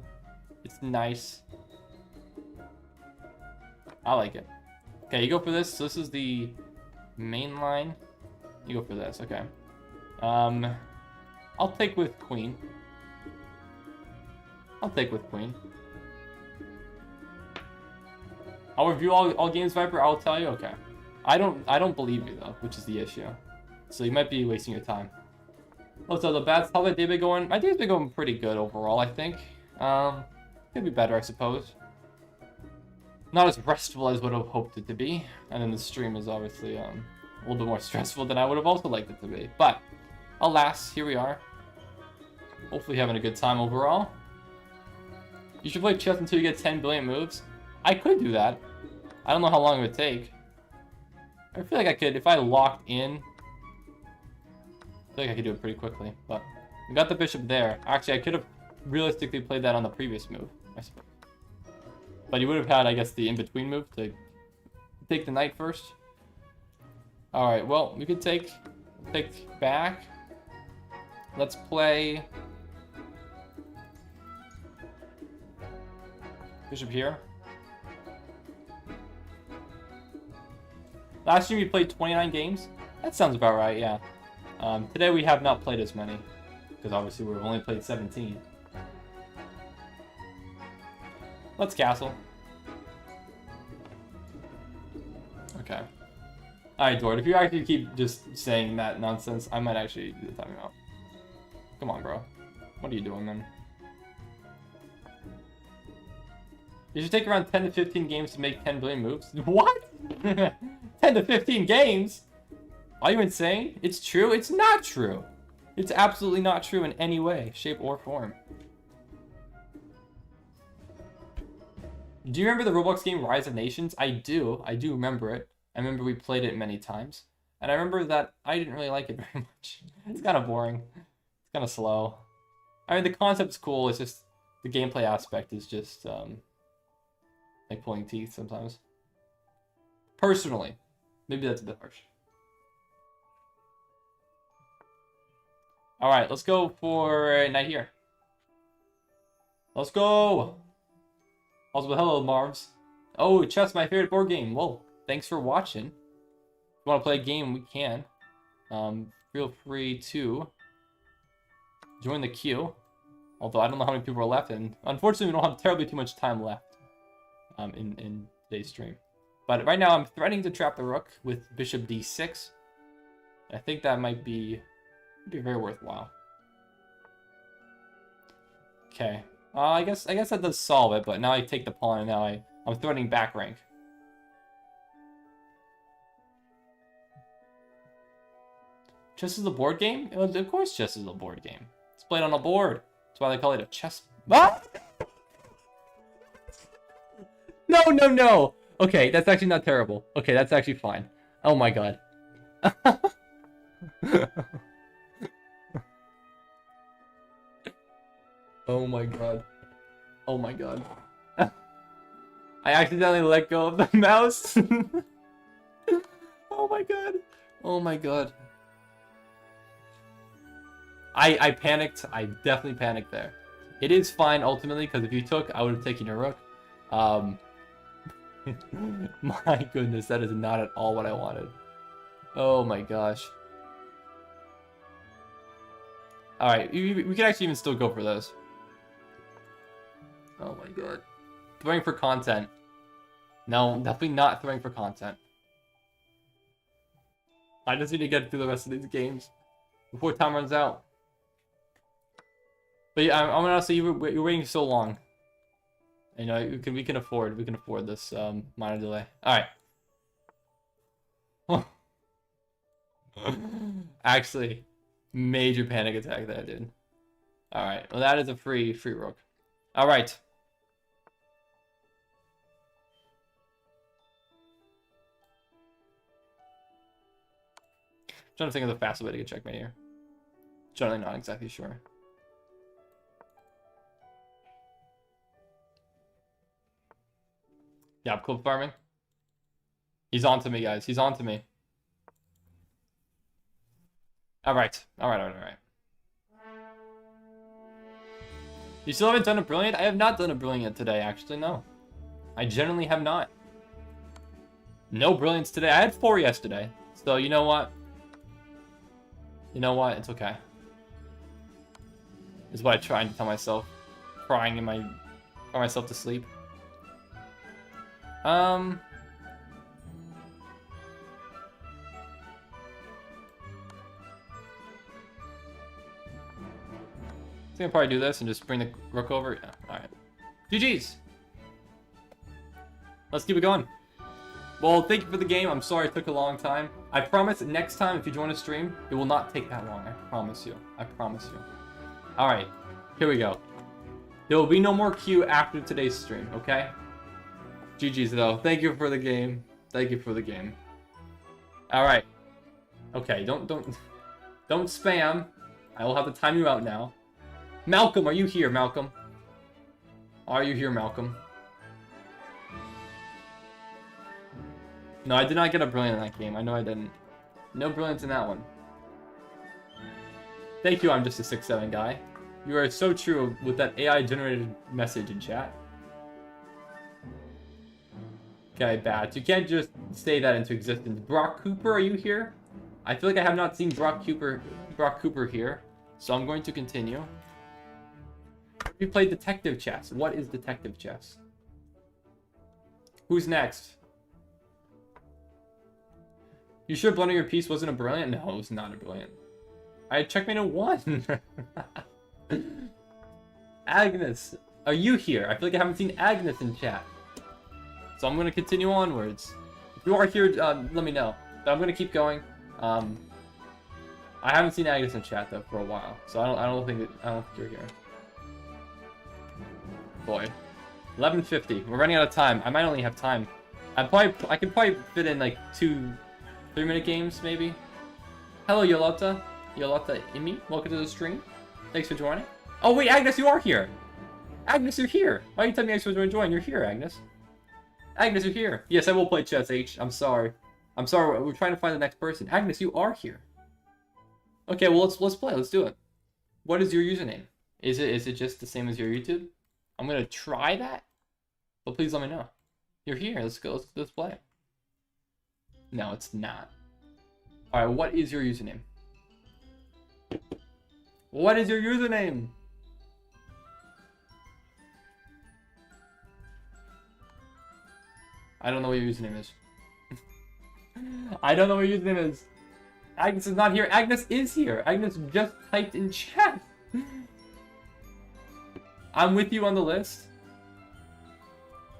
It's nice. I like it. Okay, you go for this. So this is the main line. You go for this. Okay. I'll take with queen. I'll take with queen. I'll review all games, Viper. I'll tell you. Okay. I don't believe you though, which is the issue. So you might be wasting your time. What's up, the bats? How's my day been going? My day's been going pretty good overall, I think. Could be better, I suppose. Not as restful as would have hoped it to be. And then the stream is obviously a little bit more stressful than I would have also liked it to be. But alas, here we are. Hopefully having a good time overall. You should play chess until you get 10 billion moves. I could do that. I don't know how long it would take. I feel like I could, if I locked in, I feel like I could do it pretty quickly. But we got the bishop there. Actually, I could have realistically played that on the previous move, I suppose. But you would have had, I guess, the in-between move to take the knight first. Alright, well, we could take back. Let's play bishop here. Last year we played 29 games. That sounds about right, yeah. Today we have not played as many, because obviously we've only played 17. Let's castle. Okay. Alright, Dort, if you actually keep just saying that nonsense, I might actually do the timeout. Come on, bro. What are you doing, man? You should take around 10 to 15 games to make 10 billion moves. What? 10 to 15 games? Are you insane? It's true? It's not true. It's absolutely not true in any way, shape, or form. Do you remember the Roblox game Rise of Nations? I do. I do remember it. I remember we played it many times. And I remember that I didn't really like it very much. It's kind of boring. It's kind of slow. I mean, the concept's cool. It's just the gameplay aspect is just like pulling teeth sometimes. Personally. Maybe that's a bit harsh. Alright, let's go for Night Here. Let's go! Also, hello, Marvs. Oh, chess, my favorite board game. Well, thanks for watching. If you want to play a game, we can. Feel free to join the queue. Although I don't know how many people are left, and unfortunately, we don't have terribly too much time left in today's stream. But right now, I'm threatening to trap the rook with bishop d6. I think that might be very worthwhile. Okay. I guess that does solve it, but now I take the pawn, and now I'm threatening back rank. Chess is a board game? Of course chess is a board game. It's played on a board. That's why they call it a chess... Ah! No, no, no! Okay, that's actually not terrible. Okay, that's actually fine. Oh my god. Oh my god. Oh my god. I accidentally let go of the mouse. Oh my god. Oh my god. I panicked. I definitely panicked there. It is fine ultimately, because if you took, I would have taken your rook. My goodness, that is not at all what I wanted. Oh my gosh. Alright, we can actually even still go for those. Oh my god. Throwing for content. No, definitely not throwing for content. I just need to get through the rest of these games before time runs out. But yeah, I'm gonna say you're waiting so long. You know, we can afford this minor delay. All right. Actually, major panic attack that I did. All right. Well, that is a free rook. All right. Trying to think of the fastest way to get checkmate here. Generally not exactly sure. Yeah, clip farming. He's on to me, guys. He's on to me. Alright. Alright. You still haven't done a brilliant? I have not done a brilliant today, actually, no. I generally have not. No brilliance today. I had 4 yesterday. So, you know what? You know what? It's okay. Is what I try to tell myself. Crying in my... cry myself to sleep. I think I'll probably do this and just bring the rook over. Yeah, alright. GG's! Let's keep it going. Well, thank you for the game. I'm sorry it took a long time. I promise next time if you join a stream, it will not take that long. I promise you. I promise you. Alright, here we go. There will be no more queue after today's stream, okay? GG's though. Thank you for the game. Thank you for the game. Alright. Okay, don't spam. I will have to time you out now. Malcolm, are you here, Malcolm? Are you here, Malcolm? No, I did not get a brilliant in that game. I know I didn't. No brilliance in that one. Thank you, I'm just a 6'7" guy. You are so true with that AI-generated message in chat. Okay, bad. You can't just say that into existence. Brock Cooper, are you here? I feel like I have not seen Brock Cooper here, so I'm going to continue. We played detective chess. What is detective chess? Who's next? You sure blending your piece wasn't a brilliant? No, it was not a brilliant. I had checkmate at 1. Agnes, are you here? I feel like I haven't seen Agnes in chat. So I'm going to continue onwards. If you are here, let me know. But I'm going to keep going. I haven't seen Agnes in chat though for a while, so I don't think you're here. Boy, 11:50. We're running out of time. I might only have time. I could probably fit in like 2 3-minute games maybe. Hello, Yolota Imi. Welcome to the stream. Thanks for joining. Oh wait, Agnes, you are here. Agnes, you're here. Why are you telling me I was going to join? You're here, Agnes. Agnes, you're here. Yes, I will play chess, H. I'm sorry. We're trying to find the next person. Agnes, you are here. Okay, well let's play. Let's do it. What is your username? Is it just the same as your YouTube? I'm gonna try that, but please let me know. You're here. Let's go. Let's play. No, it's not. All right. What is your username? What is your username? I don't know what your username is. I don't know what your username is. Agnes is not here. Agnes is here. Agnes just typed in chat. I'm with you on the list.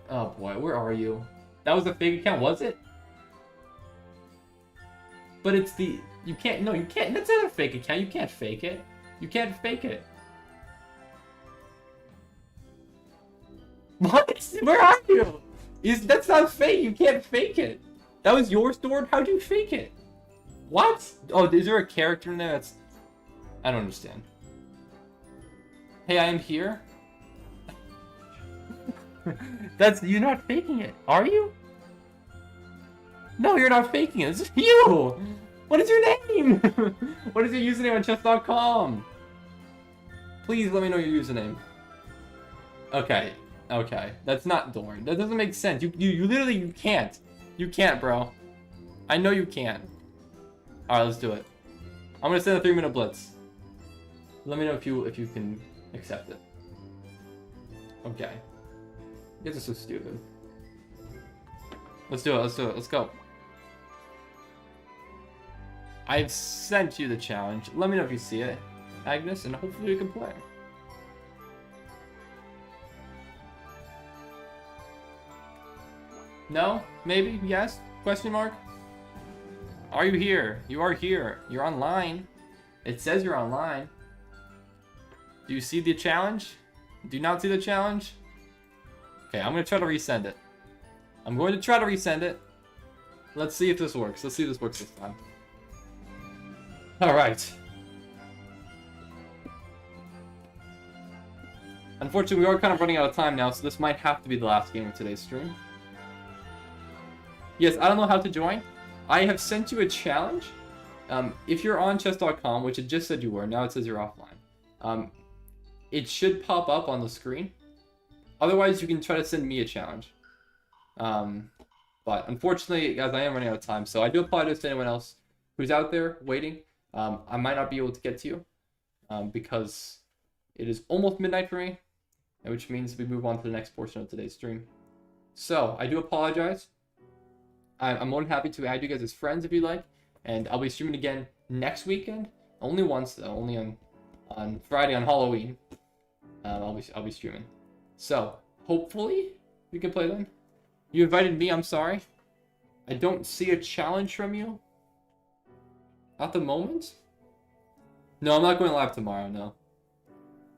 Oh boy, where are you? That was a fake account, was it? But it's the... You can't... No, you can't... That's not a fake account. You can't fake it. You can't fake it. What? Where are you? That's not fake. You can't fake it. That was your store? How'd you fake it? What? Oh, is there a character in there that's... I don't understand. Hey, I am here. You're not faking it, are you? No, you're not faking it. It's you. What is your name? What is your username on chess.com? Please let me know your username. Okay. That's not Dorn. That doesn't make sense. You literally can't. You can't, bro. I know you can't. All right, let's do it. I'm gonna send a 3-minute blitz. Let me know if you can accept it. Okay. You guys are so stupid. Let's do it. Let's go. I've sent you the challenge. Let me know if you see it, Agnes, and hopefully you can play. No? Maybe? Yes? Question mark? Are you here? You are here. You're online. It says you're online. Do you see the challenge? Do you not see the challenge? Okay, I'm going to try to resend it. Let's see if this works. Let's see if this works this time. Alright. Unfortunately, we are kind of running out of time now, so this might have to be the last game of today's stream. Yes, I don't know how to join. I have sent you a challenge. If you're on chess.com, which it just said you were, now it says you're offline. It should pop up on the screen. Otherwise, you can try to send me a challenge. But unfortunately, guys, I am running out of time, so I do apologize to anyone else who's out there waiting. I might not be able to get to you because it is almost midnight for me, which means we move on to the next portion of today's stream. So, I do apologize. I'm more than happy to add you guys as friends if you like, and I'll be streaming again next weekend. Only once, though, only on Friday on Halloween. I'll be streaming. So, hopefully, we can play then. You invited me, I'm sorry. I don't see a challenge from you. At the moment? No, I'm not going live tomorrow, no.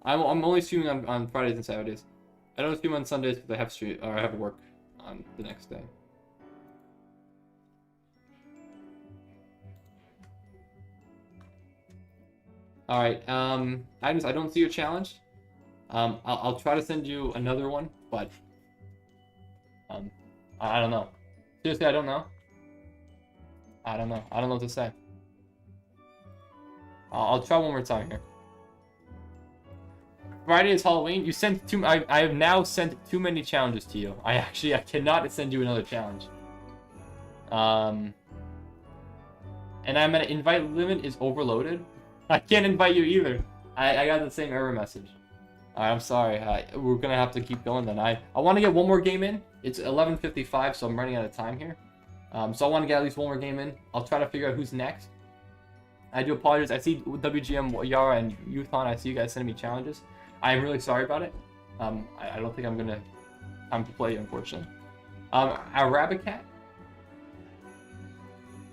I'm only streaming on Fridays and Saturdays. I don't stream on Sundays because I have work on the next day. Alright, Agnes, I don't see your challenge. I'll try to send you another one, but I don't know. Seriously, I don't know. I don't know what to say. I'll try one more time here. Friday is Halloween. You sent too. I have now sent too many challenges to you. I cannot send you another challenge. And I'm gonna invite limit is overloaded. I can't invite you either. I got the same error message. I'm sorry. We're gonna have to keep going then. I want to get one more game in. It's 11:55, so I'm running out of time here. So I want to get at least one more game in. I'll try to figure out who's next. I do apologize. I see WGM, Yara, and Youthon. I see you guys sending me challenges. I am really sorry about it. I don't think I'm gonna time to play, unfortunately. Our rabbit cat.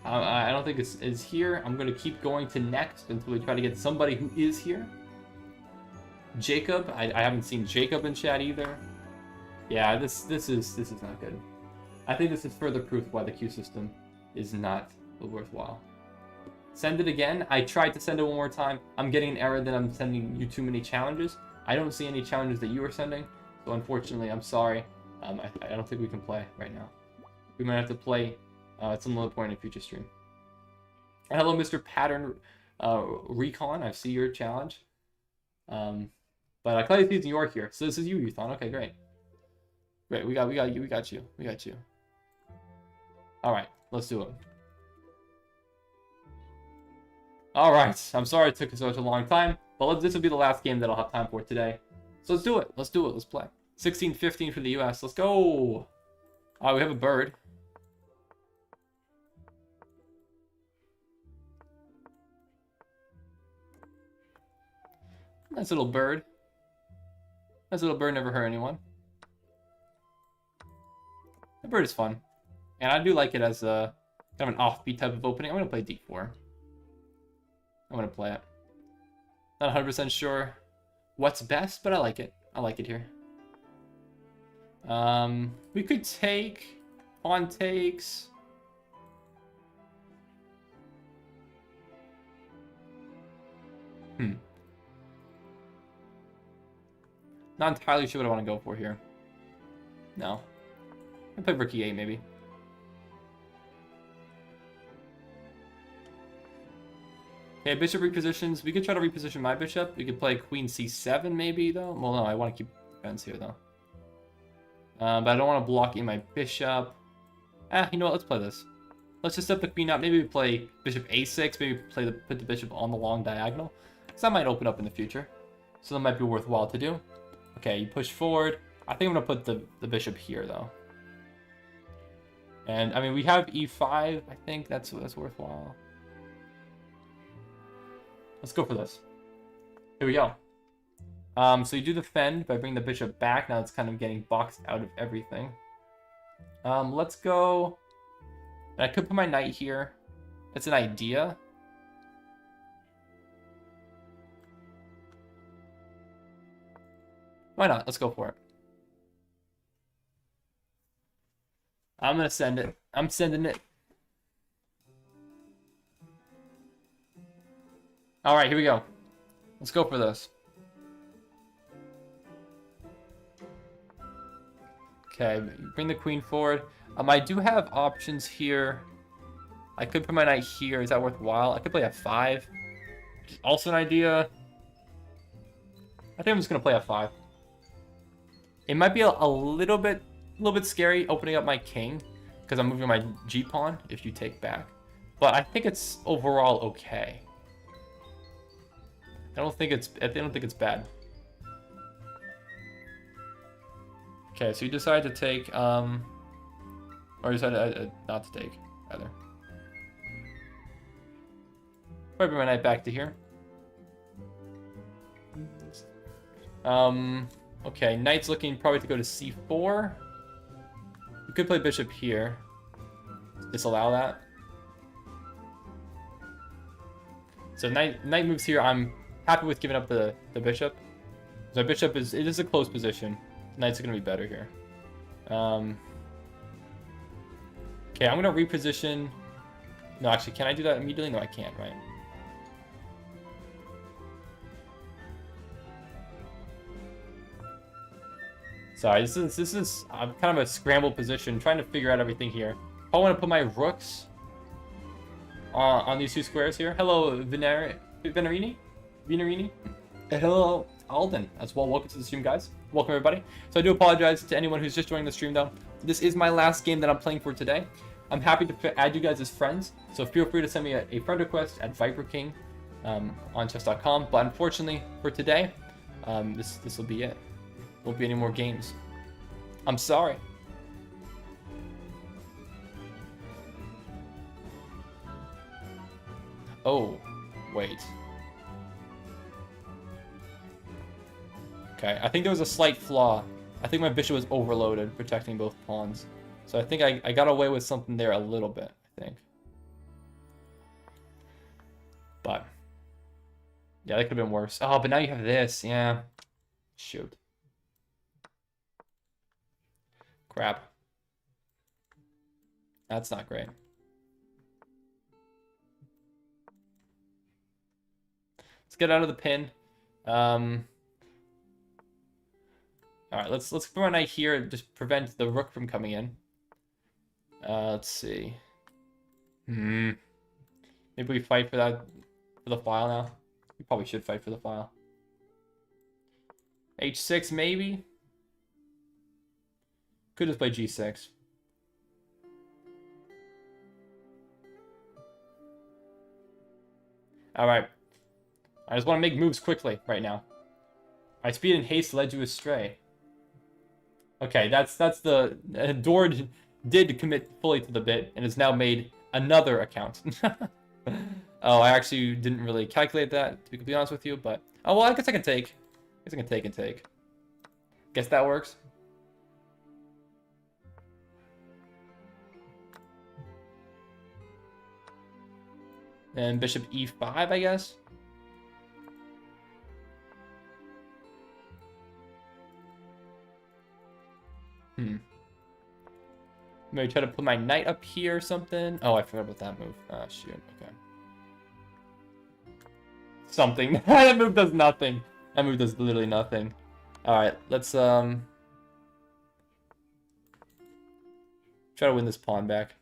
I don't think is here. I'm gonna keep going to next until we try to get somebody who is here. Jacob. I haven't seen Jacob in chat either. Yeah, this is not good. I think this is further proof why the queue system is not worthwhile. Send it again. I tried to send it one more time. I'm getting an error that I'm sending you too many challenges. I don't see any challenges that you are sending, so unfortunately, I'm sorry. I don't think we can play right now. We might have to play at some other point in a future stream. Hello, Mr. Pattern Recon. I see your challenge. But I clearly see you're here. So this is you, Youthon. Okay, great. Great, we got you. We got you. All right, let's do it. All right. I'm sorry it took such a long time, but this will be the last game that I'll have time for today. So let's do it. Let's play. 16-15 for the US. Let's go. We have a bird. Nice little bird. Nice little bird, never hurt anyone. The bird is fun. And I do like it as a kind of an offbeat type of opening. I'm going to play D4. I'm going to play it. Not 100% sure what's best, but I like it. I like it here. We could take pawn takes. Not entirely sure what I want to go for here. No. I'll play rook e8 maybe. Okay, bishop repositions. We could try to reposition my bishop. We could play queen c7 maybe, though. Well, no, I want to keep defense here, though. But I don't want to block in my bishop. You know what? Let's play this. Let's just set the queen up. Maybe we play bishop a6. Maybe put the bishop on the long diagonal. Because that might open up in the future. So that might be worthwhile to do. Okay, you push forward. I think I'm going to put the bishop here, though. And, I mean, we have e5. I think that's worthwhile. Let's go for this. Here we go. So you do defend by bringing the bishop back. Now it's kind of getting boxed out of everything. Let's go. And I could put my knight here. That's an idea. Why not? Let's go for it. I'm going to send it. I'm sending it. All right, here we go. Let's go for this. Okay, bring the queen forward. I do have options here. I could put my knight here. Is that worthwhile? I could play f5. Also an idea. I think I'm just gonna play f5. It might be a little bit scary opening up my king because I'm moving my g pawn if you take back. But I think it's overall okay. I don't think it's bad. Okay, so you decide to take, or you decided not to take, rather. Probably bring my knight back to here. Okay, knight's looking probably to go to c4. You could play bishop here. Disallow that. So knight moves here. I'm happy with giving up the bishop. So bishop it is a close position. Knight's gonna be better here. Okay, I'm gonna reposition. No, actually, can I do that immediately? No, I can't, right? Sorry, this is kind of a scrambled position, trying to figure out everything here. I want to put my rooks on these two squares here. Hello, Venerini? And hello, Alden, as well. Welcome to the stream, guys. Welcome, everybody. So I do apologize to anyone who's just joining the stream, though. This is my last game that I'm playing for today. I'm happy to add you guys as friends. So feel free to send me a friend request at Viper King on chess.com. But unfortunately for today, this will be it. Won't be any more games. I'm sorry. Oh, wait. Okay, I think there was a slight flaw. I think my bishop was overloaded, protecting both pawns. So I think I got away with something there a little bit, I think. But, yeah, that could have been worse. Oh, but now you have this, yeah. Shoot. Crap. That's not great. Let's get out of the pin. All right, let's throw a knight here and just prevent the rook from coming in. Let's see. Maybe we fight for the file now. We probably should fight for the file. H6 maybe. Could just play G6. All right. I just want to make moves quickly right now. My speed and haste led you astray. Okay, that's the Dor did commit fully to the bit and has now made another account. Oh, I actually didn't really calculate that, to be completely honest with you, but oh well, I guess I can take. I guess I can take and take. Guess that works. And bishop e5, I guess. Maybe try to put my knight up here or something. Oh, I forgot about that move. Ah, shoot. Okay. Something. That move does nothing. That move does literally nothing. All right, let's try to win this pawn back.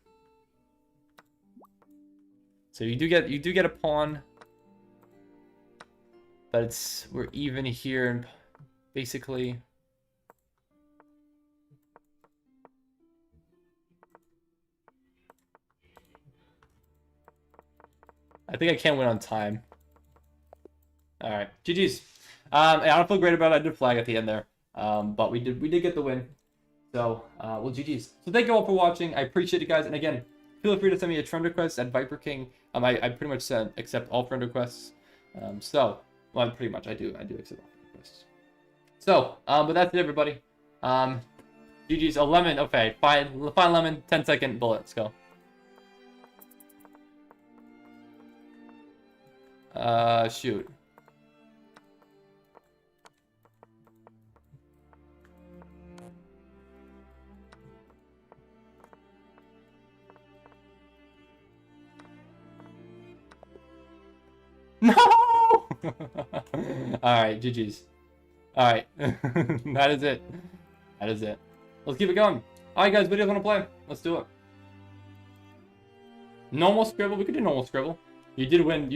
So you do get a pawn, but we're even here and basically. I think I can't win on time. All right, GG's. I don't feel great about it. I did flag at the end there, but we did get the win. So well, GG's. So thank you all for watching. I appreciate it, guys. And again, feel free to send me a friend request at Viper King. I pretty much accept all friend requests. Well, pretty much I do accept all friend requests. So but that's it, everybody. GG's. A lemon. Okay, fine lemon. 10-second bullet. Let's go. Shoot. No! Alright, GG's. Alright. That is it. That is it. Let's keep it going. Alright, guys, videos want to play? Let's do it. Normal scribble? We could do normal scribble. You did win,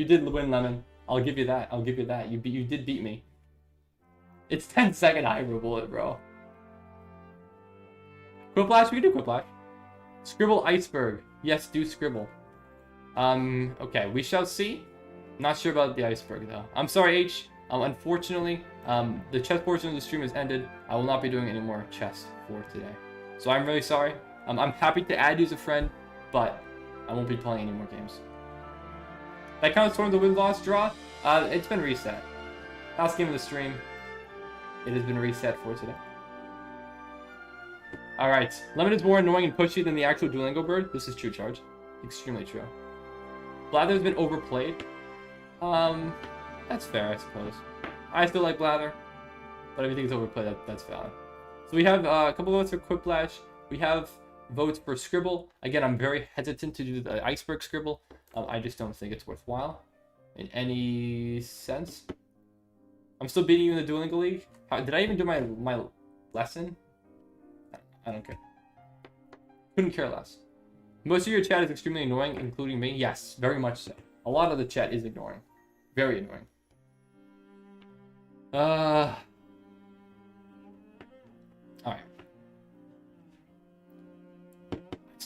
Lemon. I'll give you that. I'll give you that. You did beat me. It's 10-second hybrid bullet, bro. Quiplash? We can do Quiplash. Scribble iceberg. Yes, do scribble. Okay, we shall see. Not sure about the iceberg, though. I'm sorry, H. Unfortunately, the chess portion of the stream has ended. I will not be doing any more chess for today. So I'm really sorry. I'm happy to add you as a friend, but I won't be playing any more games. That counts towards the win-loss draw. It's been reset. Last game of the stream. It has been reset for today. Alright. Lemon is more annoying and pushy than the actual Duolingo bird. This is true, Charge. Extremely true. Blather has been overplayed. That's fair, I suppose. I still like Blather, but everything's overplayed. That's valid. So we have a couple of votes for Quiplash. We have votes for Scribble. Again, I'm very hesitant to do the iceberg Scribble. I just don't think it's worthwhile in any sense. I'm still beating you in the Duolingo League. Did I even do my lesson? I don't care. Couldn't care less. Most of your chat is extremely annoying, including me. Yes, very much so. A lot of the chat is ignoring. Very annoying. Alright.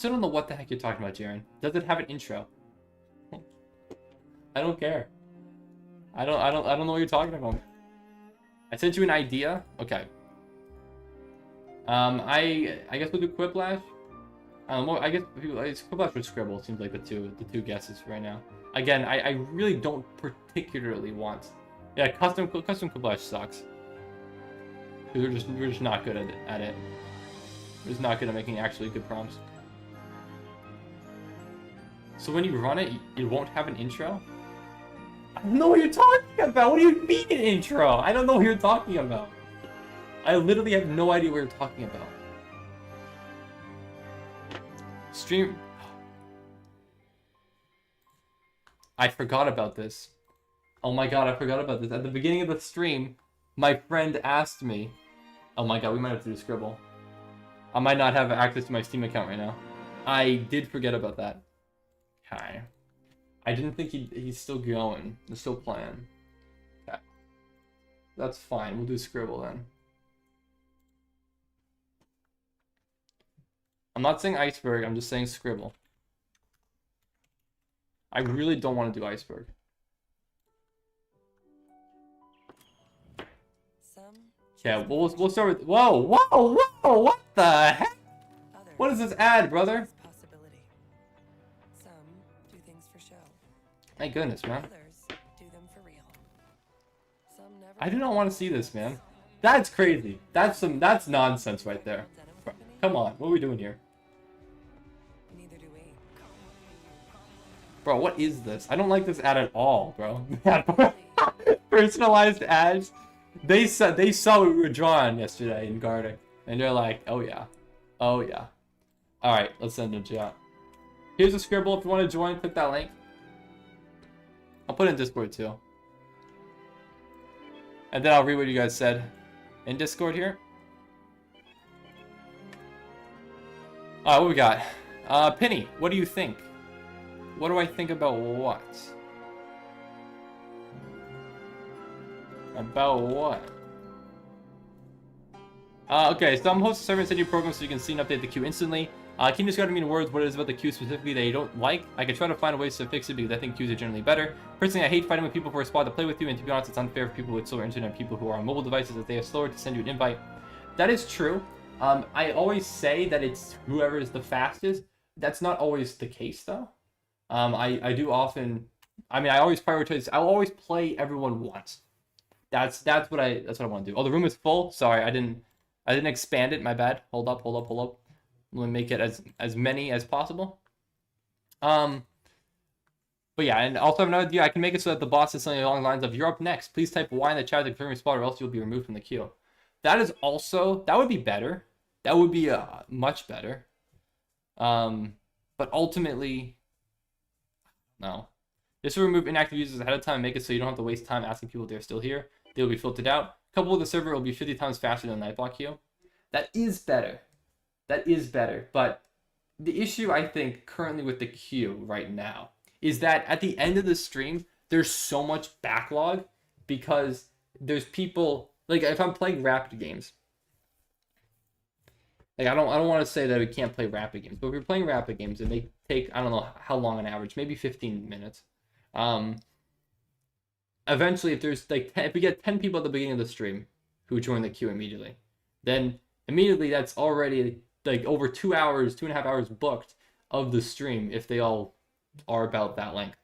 still don't know what the heck you're talking about, Jaden. Does it have an intro? I don't care. I don't know what you're talking about. I sent you an idea. Okay. I guess we'll do Quiplash. Well, I guess it's Quiplash with Scribble. Seems like the two guesses right now. Again, I really don't particularly want. Yeah, custom Quiplash sucks. We're just not good at it. We're just not good at making actually good prompts. So when you run it, it won't have an intro? I don't know what you're talking about! What do you mean an intro? I don't know what you're talking about. I literally have no idea what you're talking about. Stream... I forgot about this. Oh my god, I forgot about this. At the beginning of the stream, my friend asked me... Oh my god, we might have to do Scribble. I might not have access to my Steam account right now. I did forget about that. Okay. I didn't think he's still going. He's still playing. Okay. That's fine. We'll do Scribble then. I'm not saying Iceberg. I'm just saying Scribble. I really don't want to do Iceberg. Yeah, we'll start with... Whoa! What the heck? What is this ad, brother? My goodness, man. I do not want to see this, man. That's crazy. That's nonsense right there. Come on, what are we doing here? Bro, what is this? I don't like this ad at all, bro. Personalized ads. They saw what we were drawing yesterday in Gartic, and they're like, oh yeah. Oh yeah. Alright, let's send them out. Here's a Scribble. If you want to join, click that link. I'll put it in Discord too. And then I'll read what you guys said in Discord here. Alright, what we got? Penny, what do you think? What do I think about what? About what? Okay, some hosts server send you programs so you can see and update the queue instantly. Can you describe to me in words what it is about the queue specifically that you don't like? I can try to find ways to fix it because I think queues are generally better. Personally, I hate fighting with people for a spot to play with you, and to be honest, it's unfair for people with slower internet and people who are on mobile devices that they are slower to send you an invite. That is true. I always say that it's whoever is the fastest. That's not always the case though. I do often, I mean, I always prioritize. I'll always play everyone once. That's what I want to do. Oh, the room is full. Sorry, I didn't expand it. My bad. Hold up. Let me make it as many as possible. But yeah, and also I have another idea. I can make it so that the boss is something along the lines of, "You're up next. Please type Y in the chat to confirm your spot, or else you'll be removed from the queue." That would be better. That would be much better. But ultimately, no. This will remove inactive users ahead of time and make it so you don't have to waste time asking people if they're still here. They will be filtered out. Coupled with the server, it will be 50 times faster than Nightblock queue. That is better. But the issue, I think, currently with the queue right now is that at the end of the stream, there's so much backlog because there's people, like if I'm playing rapid games, like I don't want to say that we can't play rapid games, but if you're playing rapid games and they take, I don't know how long on average, maybe 15 minutes. Eventually, if there's like if we get 10 people at the beginning of the stream who join the queue immediately, then immediately that's already like over 2 hours, 2.5 hours booked of the stream if they all are about that length.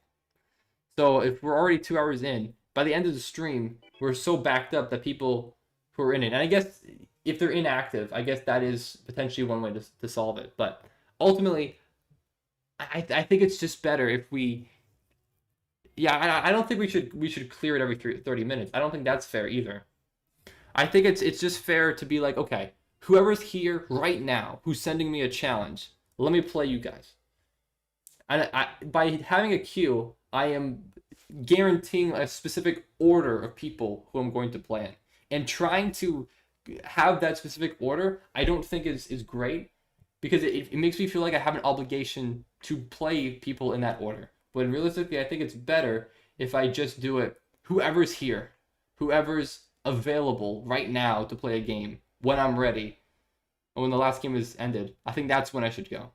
So if we're already 2 hours in, by the end of the stream, we're so backed up that people who are in it, and I guess if they're inactive, I guess that is potentially one way to solve it. But ultimately, I think it's just better if we, yeah, I don't think we should clear it every 30 minutes. I don't think that's fair either. I think it's just fair to be like, okay, whoever's here right now who's sending me a challenge, let me play you guys. And by having a queue, I am guaranteeing a specific order of people who I'm going to play in. And trying to have that specific order, I don't think is great, because it makes me feel like I have an obligation to play people in that order. But realistically, I think it's better if I just do it, whoever's here, whoever's available right now to play a game, when I'm ready, and when the last game is ended, I think that's when I should go.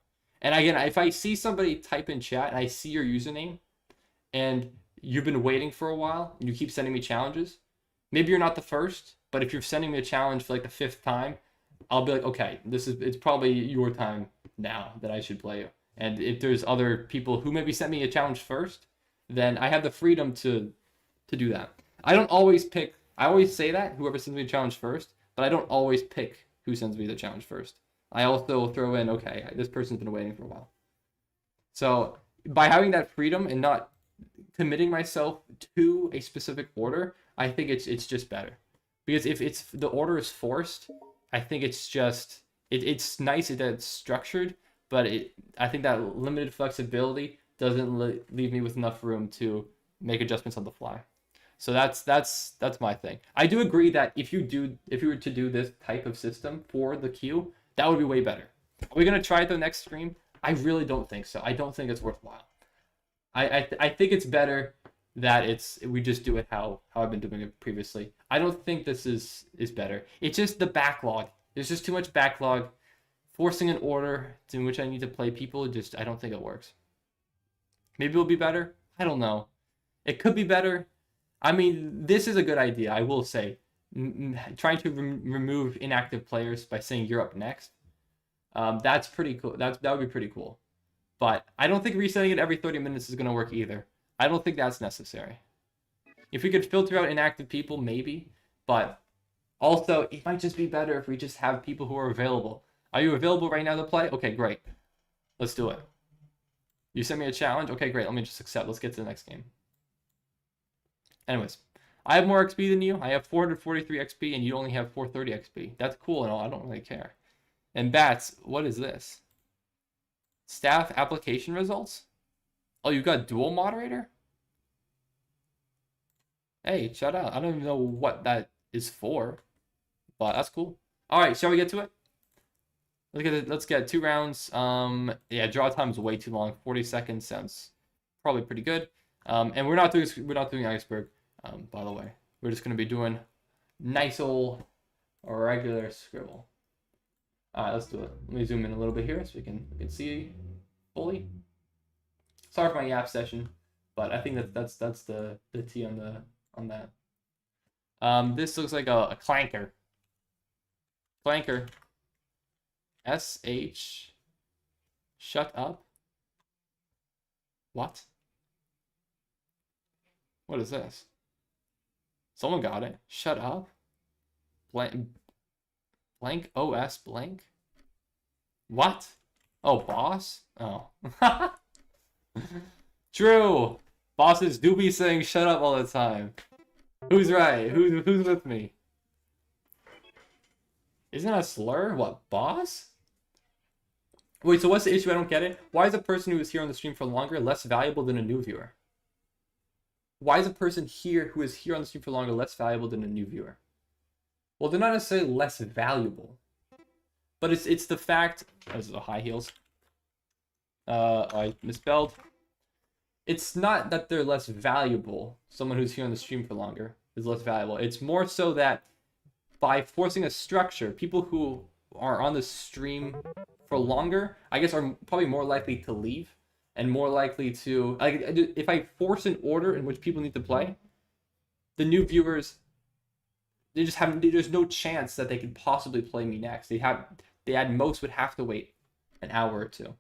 And again, if I see somebody type in chat and I see your username and you've been waiting for a while and you keep sending me challenges, maybe you're not the first, but if you're sending me a challenge for like the 5th time, I'll be like, okay, it's probably your time now that I should play you. And if there's other people who maybe sent me a challenge first, then I have the freedom to do that. I don't always pick. I always say that whoever sends me a challenge first, but I don't always pick who sends me the challenge first. I also throw in, okay, this person's been waiting for a while. So by having that freedom and not committing myself to a specific order, I think it's just better. Because if the order is forced, I think it's just it's nice that it's structured, but I think that limited flexibility doesn't leave me with enough room to make adjustments on the fly. So that's my thing. I do agree that if you were to do this type of system for the queue, that would be way better. Are we gonna try it the next stream? I really don't think so. I don't think it's worthwhile. I think it's better that we just do it how I've been doing it previously. I don't think this is better. It's just the backlog. There's just too much backlog. Forcing an order in which I need to play people, I don't think it works. Maybe it'll be better. I don't know. It could be better. I mean, this is a good idea, I will say. Trying to remove inactive players by saying you're up next. That's pretty cool. That would be pretty cool. But I don't think resetting it every 30 minutes is going to work either. I don't think that's necessary. If we could filter out inactive people, maybe. But also, it might just be better if we just have people who are available. Are you available right now to play? Okay, great. Let's do it. You sent me a challenge? Okay, great. Let me just accept. Let's get to the next game. Anyways, I have more XP than you. I have 443 XP, and you only have 430 XP. That's cool and all. I don't really care. And Bats, what is this? Staff application results? Oh, you got dual moderator? Hey, shout out. I don't even know what that is for, but that's cool. All right, shall we get to it? Let's get 2 rounds. Yeah, draw time is way too long. 40 seconds sounds probably pretty good. And we're not doing iceberg. By the way, we're just gonna be doing nice old regular scribble. All right, let's do it. Let me zoom in a little bit here so we can see fully. Sorry for my yap session, but I think that's the T on that. This looks like a clanker. Clanker. SH. Shut up. What? What is this? Someone got it. Shut up. Blank OS blank. What? Oh, boss? Oh. True. Bosses do be saying shut up all the time. Who's right? Who's with me? Isn't that a slur? What, boss? Wait, so what's the issue? I don't get it. Why is a person who is here on the stream for longer less valuable than a new viewer? Why is a person here who is here on the stream for longer less valuable than a new viewer? Well, they're not necessarily less valuable, but it's the fact. Oh, this is a high heels. I misspelled. It's not that they're less valuable. Someone who's here on the stream for longer is less valuable. It's more so that by forcing a structure, people who are on the stream for longer, I guess, are probably more likely to leave. And more likely to, like, if I force an order in which people need to play, the new viewers, there's no chance that they could possibly play me next. They at most would have to wait an hour or 2.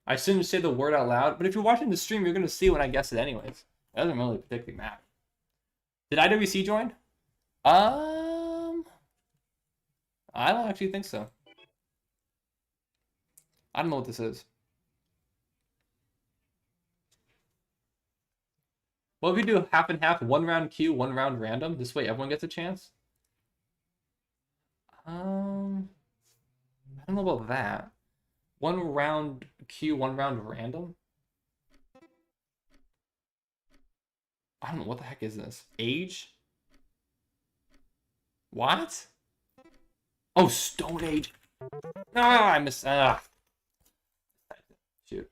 I shouldn't say the word out loud, but if you're watching the stream, you're going to see when I guess it anyways. It doesn't really particularly matter. Did IWC join? I don't actually think so. I don't know what this is. What if we do half and half, 1 round queue, 1 round random? This way everyone gets a chance? I don't know about that. 1 round queue, 1 round random? I don't know, what the heck is this? Age? What? Oh, Stone Age. Ah, I missed. Shoot.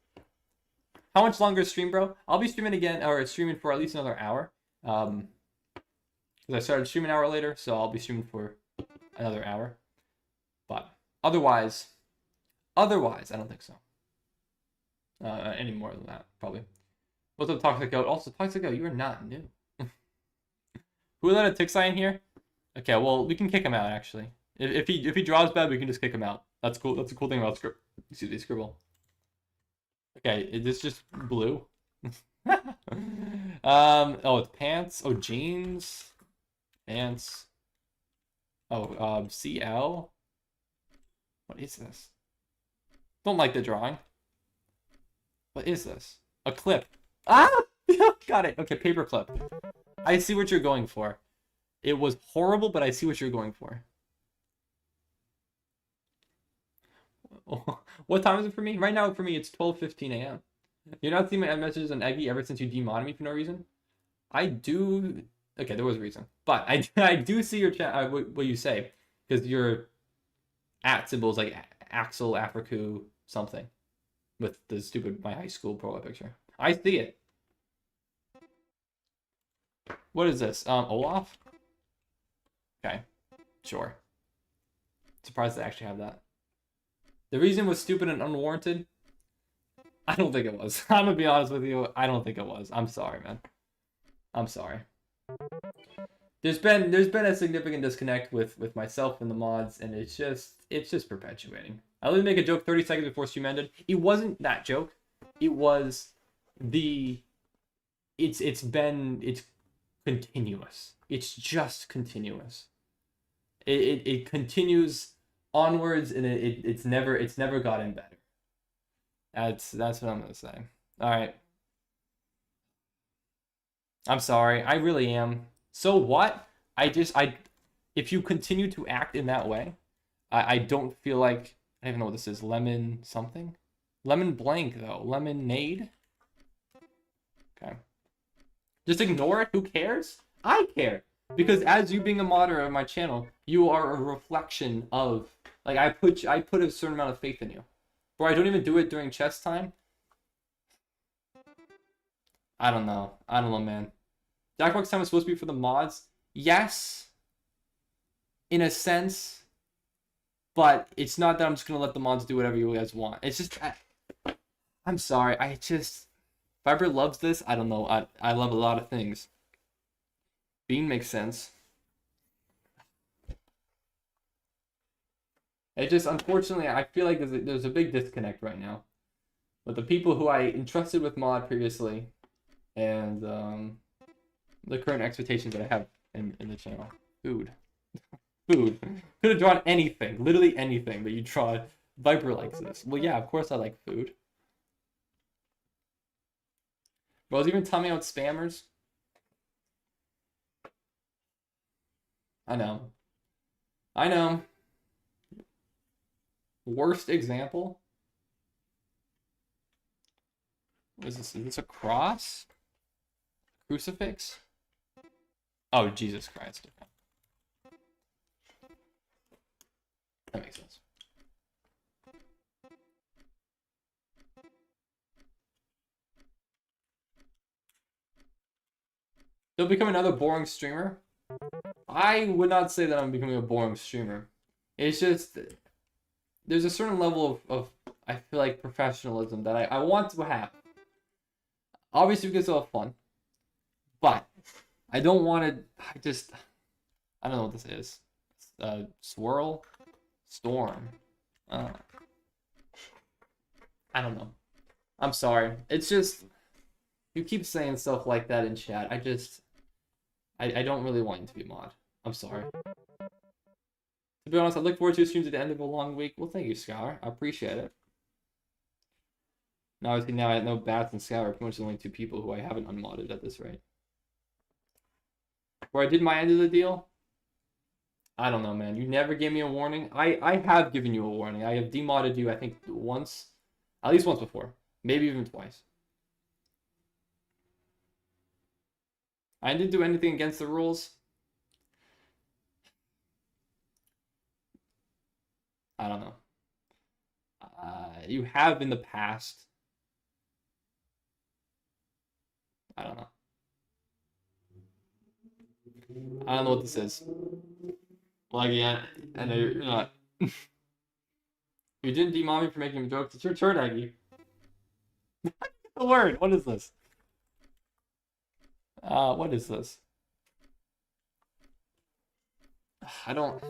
How much longer is stream, bro? I'll be streaming again, or streaming for at least another hour. Because I started streaming an hour later, so I'll be streaming for another hour. But otherwise, Otherwise, I don't think so. Any more than that, probably. What's up, Toxic Goat? Also, Toxic Goat, you are not new. Who let a Tixi in here? Okay, well, we can kick him out, actually. If he draws bad, we can just kick him out. That's cool. That's a cool thing about Scribble. Okay, is this just blue? Oh, it's pants. Oh, jeans. Pants. Oh, CL. What is this? Don't like the drawing. What is this? A clip. Ah! Got it. Okay, paper clip. I see what you're going for. It was horrible, but I see what you're going for. What time is it for me? Right now, for me, it's 12:15 a.m. You're not seeing my messages on Eggy ever since you demodded me for no reason? I do... Okay, there was a reason. But I do see your chat, what you say. Because your @ symbol is like Axel, Afriku, something. With the stupid, my high school profile picture. I see it. What is this? Olaf? Okay. Sure. Surprised they actually have that. The reason was stupid and unwarranted? I don't think it was. I'm gonna be honest with you. I don't think it was. I'm sorry, man. I'm sorry. There's been a significant disconnect with myself and the mods, and it's just perpetuating. I literally make a joke 30 seconds before stream ended. It wasn't that joke. It was it's continuous. It's just continuous. It continues onwards, and it's never gotten better. That's what I'm gonna say. All right. I'm sorry. I really am. So what? If you continue to act in that way, I don't feel like, I don't even know what this is. Lemon something? Lemon blank though. Lemonade? Okay. Just ignore it. Who cares? I care. Because as you being a moderator of my channel, you are a reflection of, like, I put a certain amount of faith in you. Bro, I don't even do it during chess time. I don't know, man. Jackbox time is supposed to be for the mods. Yes, in a sense, but it's not that I'm just gonna let the mods do whatever you guys want. It's just, I'm sorry. Viber loves this. I don't know. I love a lot of things. Bean makes sense. It just, unfortunately, I feel like there's a big disconnect right now with the people who I entrusted with mod previously and the current expectations that I have in the channel. Food. Food. Could have drawn anything, literally anything, but you draw. Viper likes this. Well, yeah, of course I like food. Bro's even telling me about spammers. I know. I know. Worst example? What is this? Is this a cross? Crucifix? Oh, Jesus Christ. That makes sense. You'll become another boring streamer? I would not say that I'm becoming a boring streamer. It's just, there's a certain level of I feel like, professionalism that I want to have. Obviously because of fun. But I don't want to, I don't know what this is. Swirl? Storm. I don't know. I'm sorry. It's just, you keep saying stuff like that in chat. I don't really want you to be a mod. I'm sorry. To be honest, I look forward to streams at the end of a long week. Well, thank you, Scholar. I appreciate it. Now, obviously, now I know Bats and Scholar are pretty much the only two people who I haven't unmodded at this rate. Where I did my end of the deal, I don't know, man. You never gave me a warning. I have given you a warning. I have demodded you, I think, once. At least once before. Maybe even twice. I didn't do anything against the rules. I don't know. You have in the past. I don't know. I don't know what this is. Well, again, I know you're not. You didn't demon me for making jokes. It's your turn, Aggie. The word. What is this? What is this? I don't.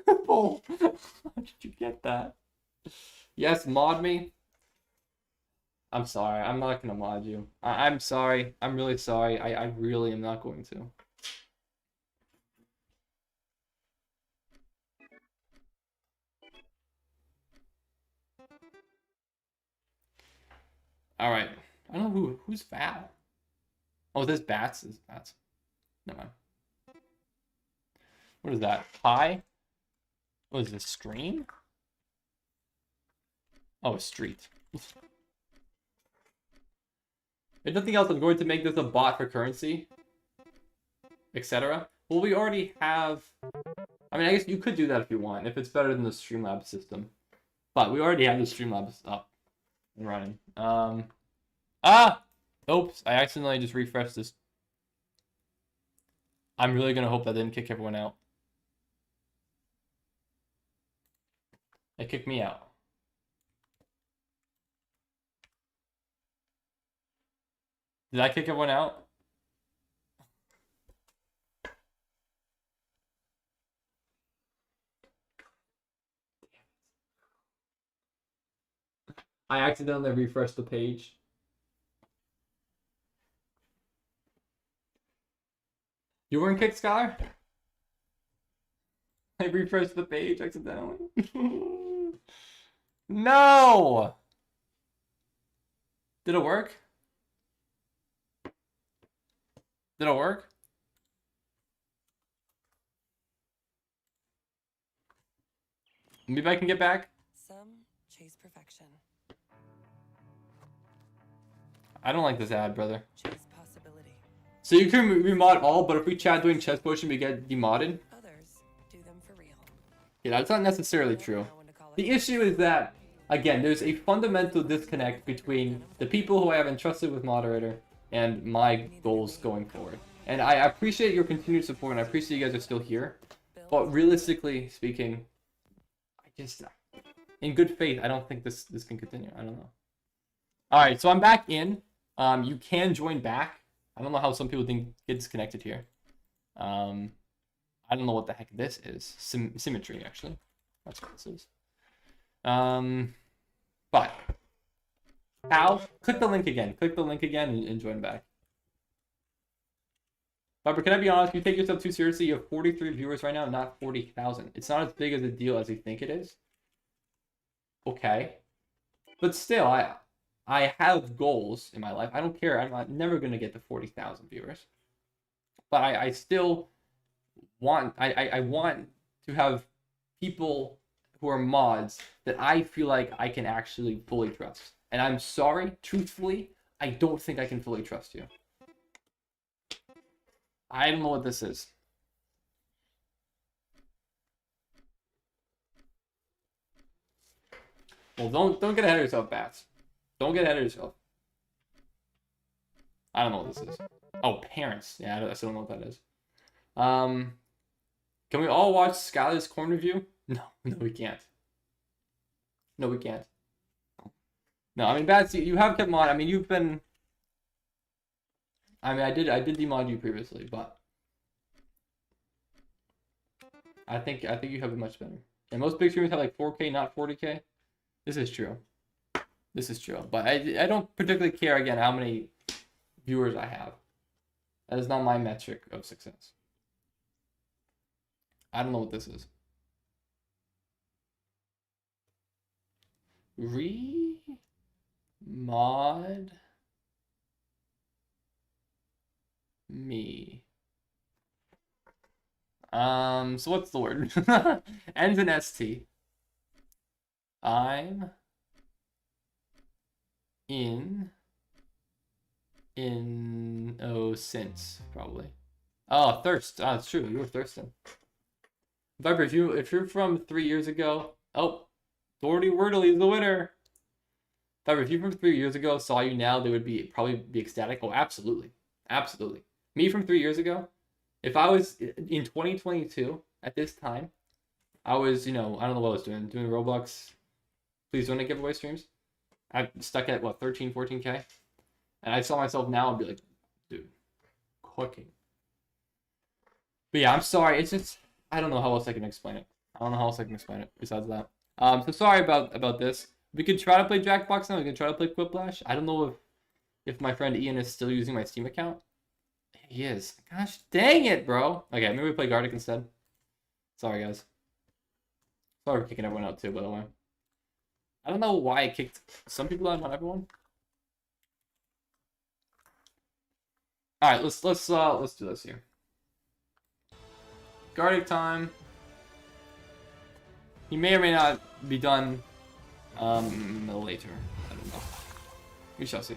Purple. How did you get that? Yes, mod me. I'm sorry. I'm not gonna mod you. I'm sorry. I'm really sorry. I really am not going to. All right. I don't know who's Val. Oh, this Bats is Bats. Never mind. What is that? Pie? What is this? Stream? Oh, a street. If nothing else, I'm going to make this a bot for currency, etc. Well, we already have. I mean, I guess you could do that if you want, if it's better than the Streamlabs system. But we already have the Streamlabs up and running. Oops! I accidentally just refreshed this. I'm really gonna hope that didn't kick everyone out. It kicked me out. Did I kick everyone out? I accidentally refreshed the page. You weren't kicked, Skylar? I refreshed the page accidentally. No! Did it work? Did it work? Maybe I can get back? Some chase perfection. I don't like this ad, brother. Chase possibility. So you can remod all, but if we chat doing chest potion, we get demodded? Others do them for real. Yeah, that's not necessarily true. The issue is that, again, there's a fundamental disconnect between the people who I have entrusted with moderator and my goals going forward. And I appreciate your continued support, and I appreciate you guys are still here. But realistically speaking, I just, in good faith, I don't think this can continue. I don't know. All right, so I'm back in. You can join back. I don't know how some people think get disconnected here. I don't know what the heck this is. Symmetry, actually. That's what this is. But how? Click the link again. Click the link again and join back. Barbara, can I be honest? You take yourself too seriously. You have 43 viewers right now, not 40,000. It's not as big of a deal as you think it is. Okay. But still, I have goals in my life. I don't care. I'm never going to get to 40,000 viewers. But I still want, I want to have people who are mods that I feel like I can actually fully trust. And I'm sorry, truthfully, I don't think I can fully trust you. I don't know what this is. Well, don't get ahead of yourself, Bats. Don't get ahead of yourself. I don't know what this is. Oh, parents. Yeah, I still don't know what that is. Can we all watch Skylar's corner view? No, we can't. No, we can't. No, I mean, Bats, you have kept mod. I mean, you've been. I mean, I did demod you previously, but I think you have it much better. And most big streamers have like 4K, not 40K. This is true. This is true, but I don't particularly care again how many viewers I have. That is not my metric of success. I don't know what this is. Mod me. So what's the word? Ends in ST. I'm since probably. Oh, thirst. Oh, it's true. You were thirsting. Viper, if you're from 3 years ago, oh, Doherty Wordley is the winner. Viper, if you from 3 years ago saw you now, they would probably be ecstatic. Oh, absolutely, absolutely. Me from 3 years ago, if I was in 2022 at this time, I was, I don't know what I was doing Roblox. Please don't giveaway streams. I'm stuck at what 13, 14K, and I saw myself now and be like, dude, cooking. But yeah, I'm sorry. It's just I don't know how else I can explain it. Besides that, so sorry about this. We could try to play Jackbox now. We can try to play Quiplash. I don't know if my friend Ian is still using my Steam account. He is. Gosh dang it, bro. Okay, maybe we play Gartic instead. Sorry, guys. Sorry for kicking everyone out too, by the way. I don't know why I kicked some people out, not everyone. All right, let's do this here. Gartic time. He may or may not be done later. I don't know. We shall see.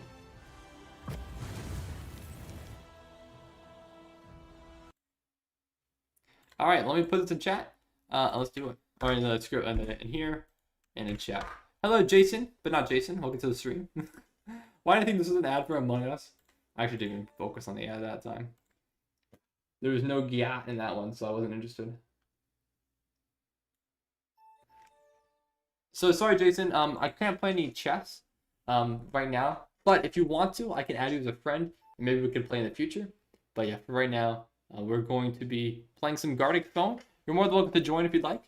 All right, let me put this in chat. Let's do it. Or in the script, in here, and in chat. Hello, Jason, but not Jason. Welcome to the stream. Why do you think this is an ad for Among Us? I actually didn't even focus on the ad that time. There was no gyat in that one, so I wasn't interested. So sorry, Jason. I can't play any chess right now. But if you want to, I can add you as a friend, and maybe we can play in the future. But yeah, for right now, we're going to be playing some Gartic Phone. You're more than welcome to join if you'd like.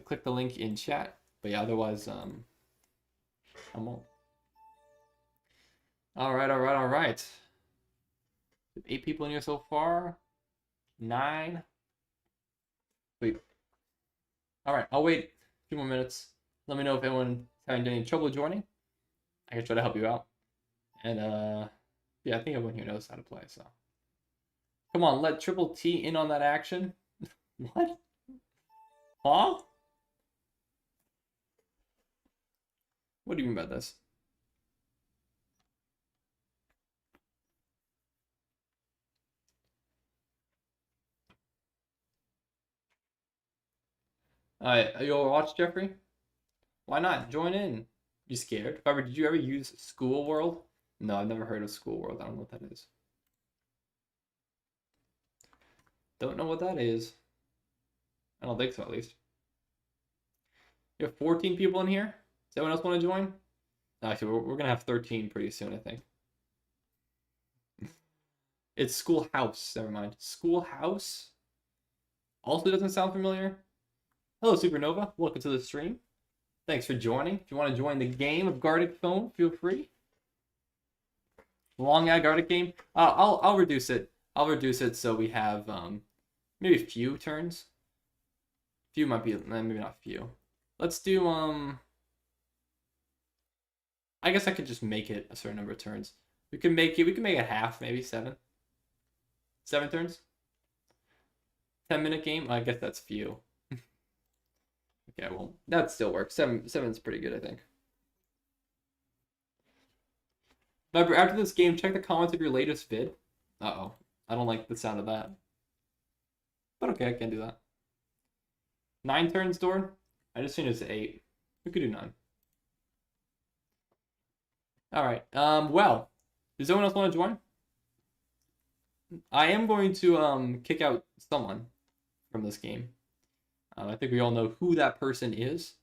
Click the link in chat. But yeah, otherwise, I won't. All right. 8 people in here so far. 9. Wait. All right, I'll wait a few more minutes. Let me know if anyone's having any trouble joining. I can try to help you out. And yeah, I think everyone here knows how to play. So, come on, let Triple T in on that action. What? Huh? What do you mean by this? Alright, you'll watch Jeffrey? Why not? Join in. You scared? Did you ever use School World? No, I've never heard of School World. I don't know what that is. Don't know what that is. I don't think so, at least. You have 14 people in here? Does anyone else want to join? Actually, we're going to have 13 pretty soon, I think. It's Schoolhouse. Never mind. Schoolhouse? Also doesn't sound familiar. Hello, Supernova. Welcome to the stream. Thanks for joining. If you want to join the game of Gartic Phone, feel free. Long ad Gartic game. I'll reduce it. I'll reduce it so we have maybe a few turns. Few might be maybe not few. Let's do I guess I could just make it a certain number of turns. We can make it half, maybe 7. 7 turns. 10-minute game. I guess that's few. Okay, well, that still works. 7's pretty good, I think. Remember, after this game, check the comments of your latest vid. Uh-oh. I don't like the sound of that. But okay, I can do that. 9 turns, Dorn? I just think it's 8. We could do 9. Alright, well, does anyone else want to join? I am going to kick out someone from this game. I think we all know who that person is,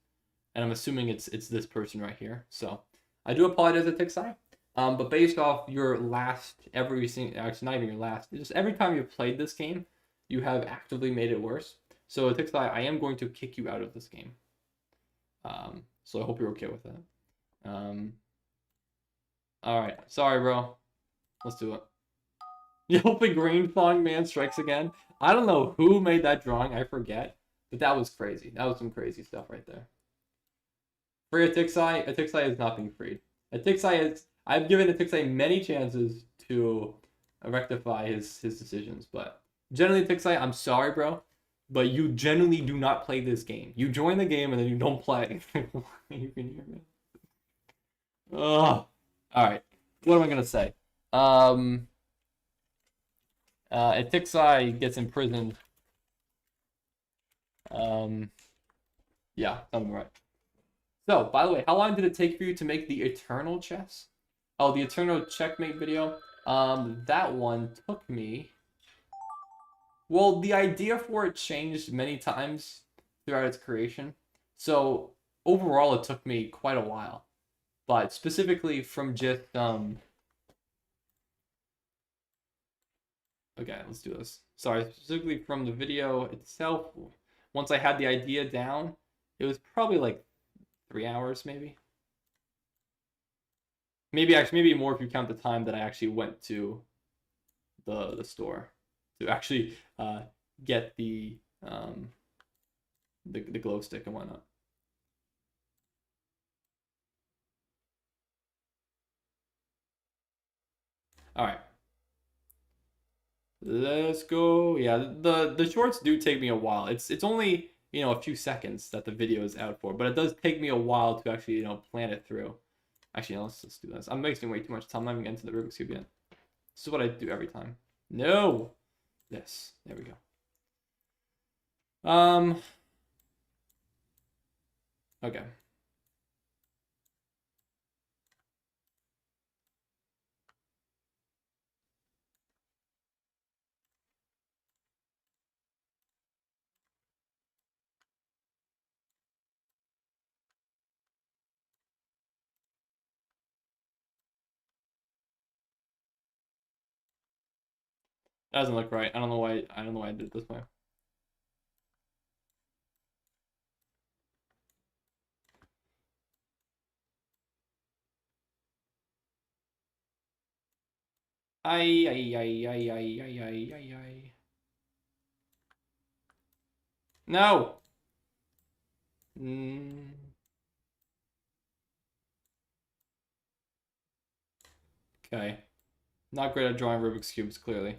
and I'm assuming it's this person right here. So I do apologize to Tixai, but based off your last actually not even your last, just every time you've played this game, you have actively made it worse. So Tixai, I am going to kick you out of this game. So I hope you're okay with that. All right, sorry, bro. Let's do it. You hoping Green Thong Man strikes again? I don't know who made that drawing. I forget. But that was crazy. That was some crazy stuff right there. Free Atixai. Atixai is not being freed. I've given Atixai many chances to rectify his decisions, but generally Atixai, I'm sorry, bro, but you generally do not play this game. You join the game and then you don't play. You can hear me. Ugh. Alright. What am I gonna say? Atixai gets imprisoned. Yeah, something right. So, by the way, how long did it take for you to make the Eternal chess? Oh, the Eternal checkmate video? That one took me... Well, the idea for it changed many times throughout its creation. So overall, it took me quite a while. But specifically from just okay, let's do this. Sorry, specifically from the video itself, once I had the idea down, it was probably like 3 hours, maybe. Maybe more if you count the time that I actually went to the store to actually get the glow stick and whatnot. All right, let's go. Yeah, the shorts do take me a while. It's only a few seconds that the video is out for, but it does take me a while to actually plan it through. Actually, let's just do this. I'm wasting way too much time. I'm not even getting to the Rubik's Cube yet. This is what I do every time. No, this. There we go. Okay. That doesn't look right. I don't know why. I don't know why I did it this way. Ay, ay, ay, ay, ay, ay, ay, ay, ay. No. Okay. Not great at drawing Rubik's Cubes, clearly.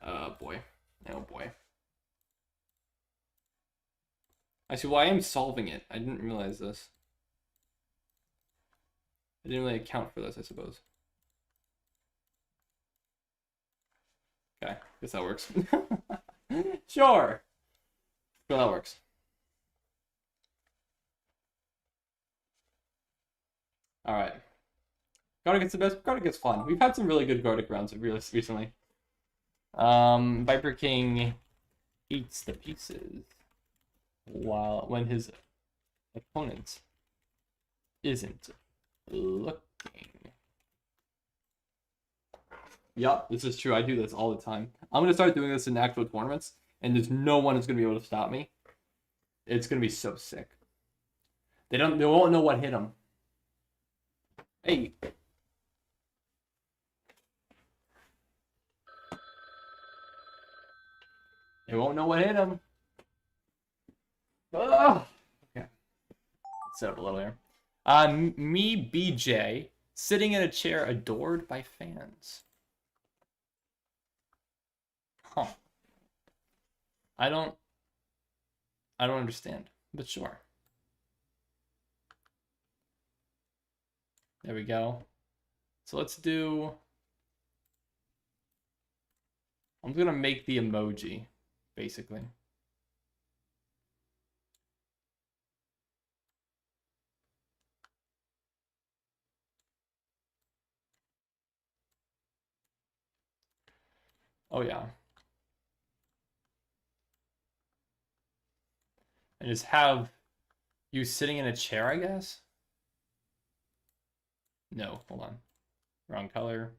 Oh, boy. Oh, boy. I see why I am solving it. I didn't realize this. I didn't really account for this, I suppose. Okay, guess that works. Sure. Well, that works. All right. Gartic gets the best. Gartic gets fun. We've had some really good Gartic rounds recently. Viper King eats the pieces when his opponent isn't looking. Yep, this is true. I do this all the time. I'm gonna start doing this in actual tournaments, and there's no one who's gonna be able to stop me. It's gonna be so sick. They won't know what hit them. Hey. They won't know what hit them. Oh. Okay. Let's set up a little here. Me, BJ, sitting in a chair adored by fans. Huh. I don't understand, but sure. There we go. So let's do... I'm gonna make the emoji, basically. Oh yeah. And just have you sitting in a chair, I guess? No, hold on. Wrong color.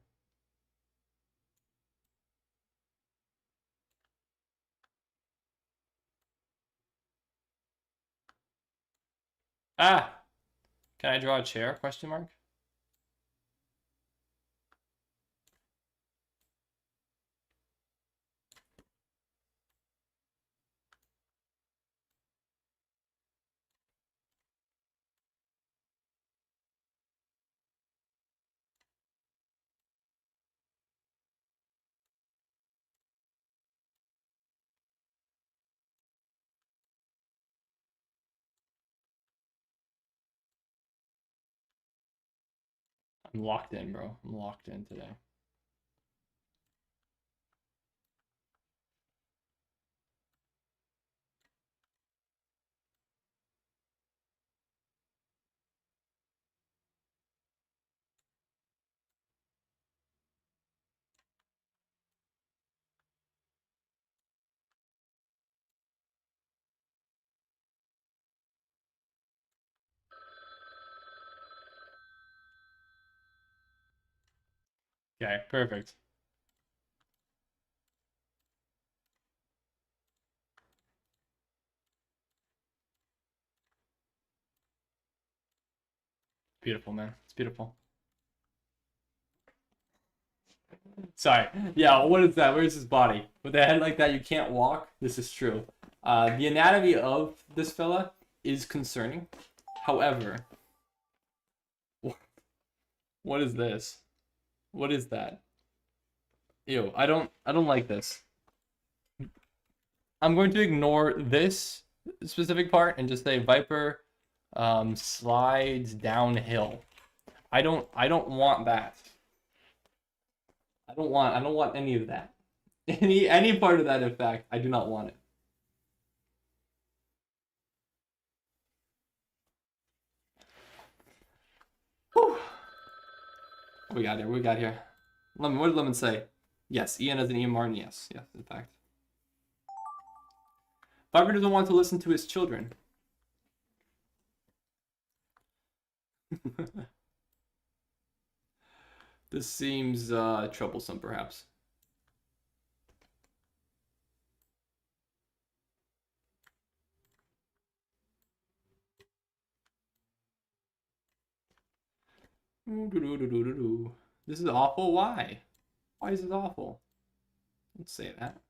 Ah! Can I draw a chair? Question mark. I'm locked in, bro. I'm locked in today. Okay, perfect. Beautiful, man. It's beautiful. Sorry. Yeah, what is that? Where's his body? With a head like that, you can't walk? This is true. The anatomy of this fella is concerning. However, what is this? What is that? Ew, I don't like this. I'm going to ignore this specific part and just say Viper slides downhill. I don't want that. I don't want any of that. Any part of that, in fact, I do not want it. Whew. What we got here? What we got here? Lemon, what did Lemon say? Yes, Ian as an Ian Martin, yes, in fact. Viper doesn't want to listen to his children. This seems troublesome, perhaps. This is awful. Why? Why is this awful? Let's say that.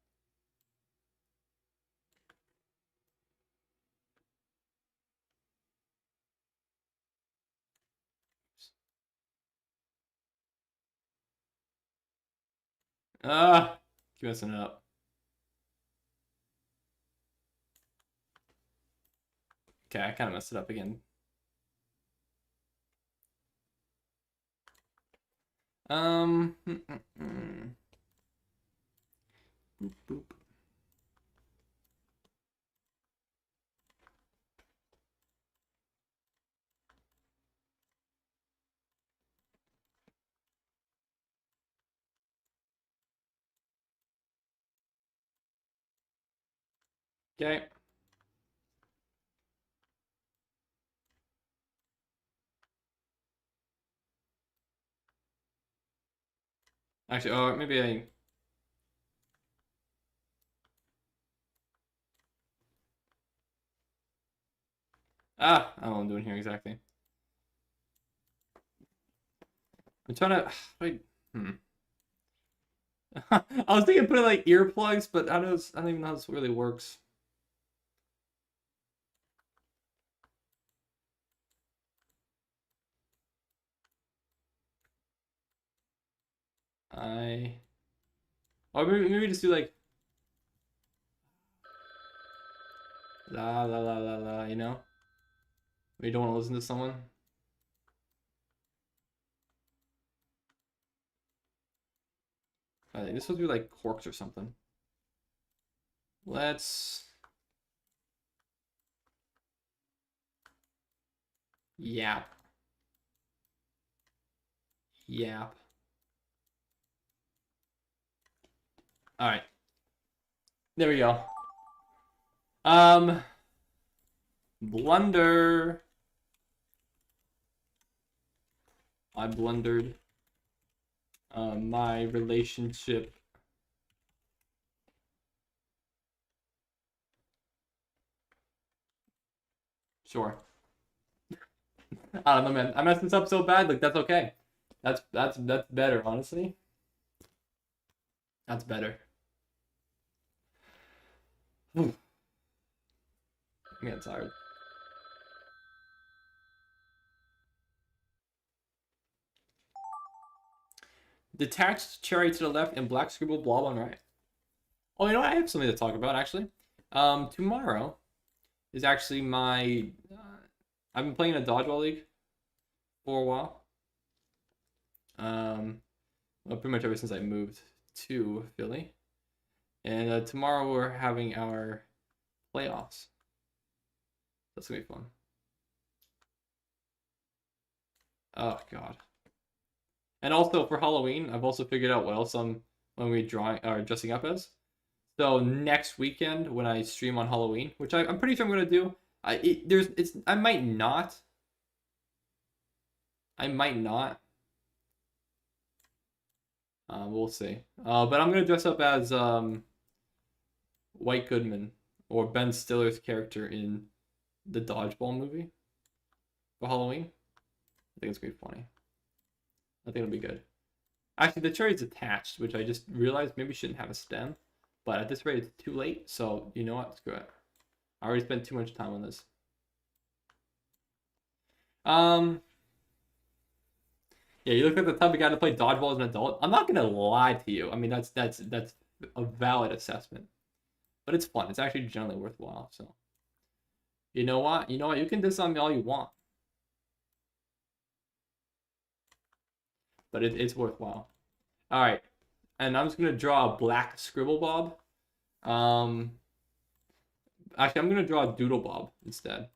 Keep messing it up. Okay, I kind of messed it up again. Boop, boop. Okay. Actually, oh, maybe I... I don't know what I'm doing here exactly. I'm trying to... Wait, I was thinking of putting like earplugs, but I don't even know how this really works. Or maybe just do like la la la la la, you know? We don't want to listen to someone. I think this would be like corks or something. Let's yap. Yap. All right. There we go. Blunder. I blundered. My relationship. Sure. I don't know, man. I messed this up so bad. Like that's okay. That's better, honestly. That's better. I'm getting tired. Detached cherry to the left and black scribbled blob on right. Oh, you know what? I have something to talk about, actually. Tomorrow is actually my... I've been playing a dodgeball league for a while. Well, pretty much ever since I moved to Philly. And tomorrow we're having our playoffs. That's gonna be fun. Oh god. And also for Halloween, I've also figured out what else when we dressing up as. So next weekend when I stream on Halloween, which I'm pretty sure I'm gonna do, I might not. We'll see. But I'm gonna dress up as White Goodman or Ben Stiller's character in the Dodgeball movie for Halloween. I think it's gonna be funny. I think it'll be good. Actually, the cherry's attached, which I just realized maybe shouldn't have a stem. But at this rate, it's too late. So you know what? Screw it. I already spent too much time on this. Yeah, you look like the type of guy to play dodgeball as an adult. I'm not gonna lie to you. I mean, that's a valid assessment, but it's fun. It's actually generally worthwhile. So, you know what? You know what? You can diss on me all you want, but it's worthwhile. All right, and I'm just gonna draw a black scribble bob. Actually, I'm gonna draw a doodle bob instead.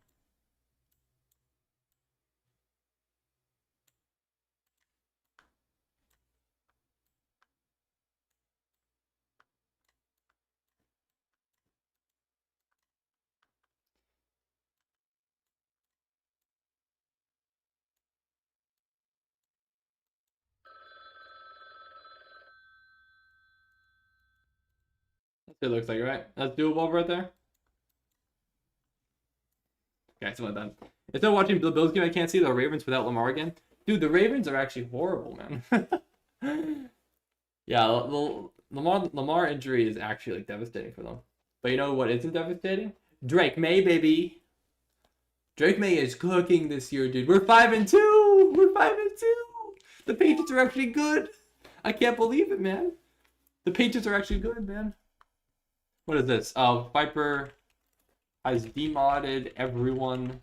That's what it looks like, right? That's doable right there. Okay, so done. Instead of watching the Bills game, I can't see the Ravens without Lamar again. Dude, the Ravens are actually horrible, man. Yeah, Lamar injury is actually like devastating for them. But you know what isn't devastating? Drake May, baby. Drake May is cooking this year, dude. We're 5-2. We're 5-2. The Patriots are actually good. I can't believe it, man. The Patriots are actually good, man. What is this? Viper has demodded everyone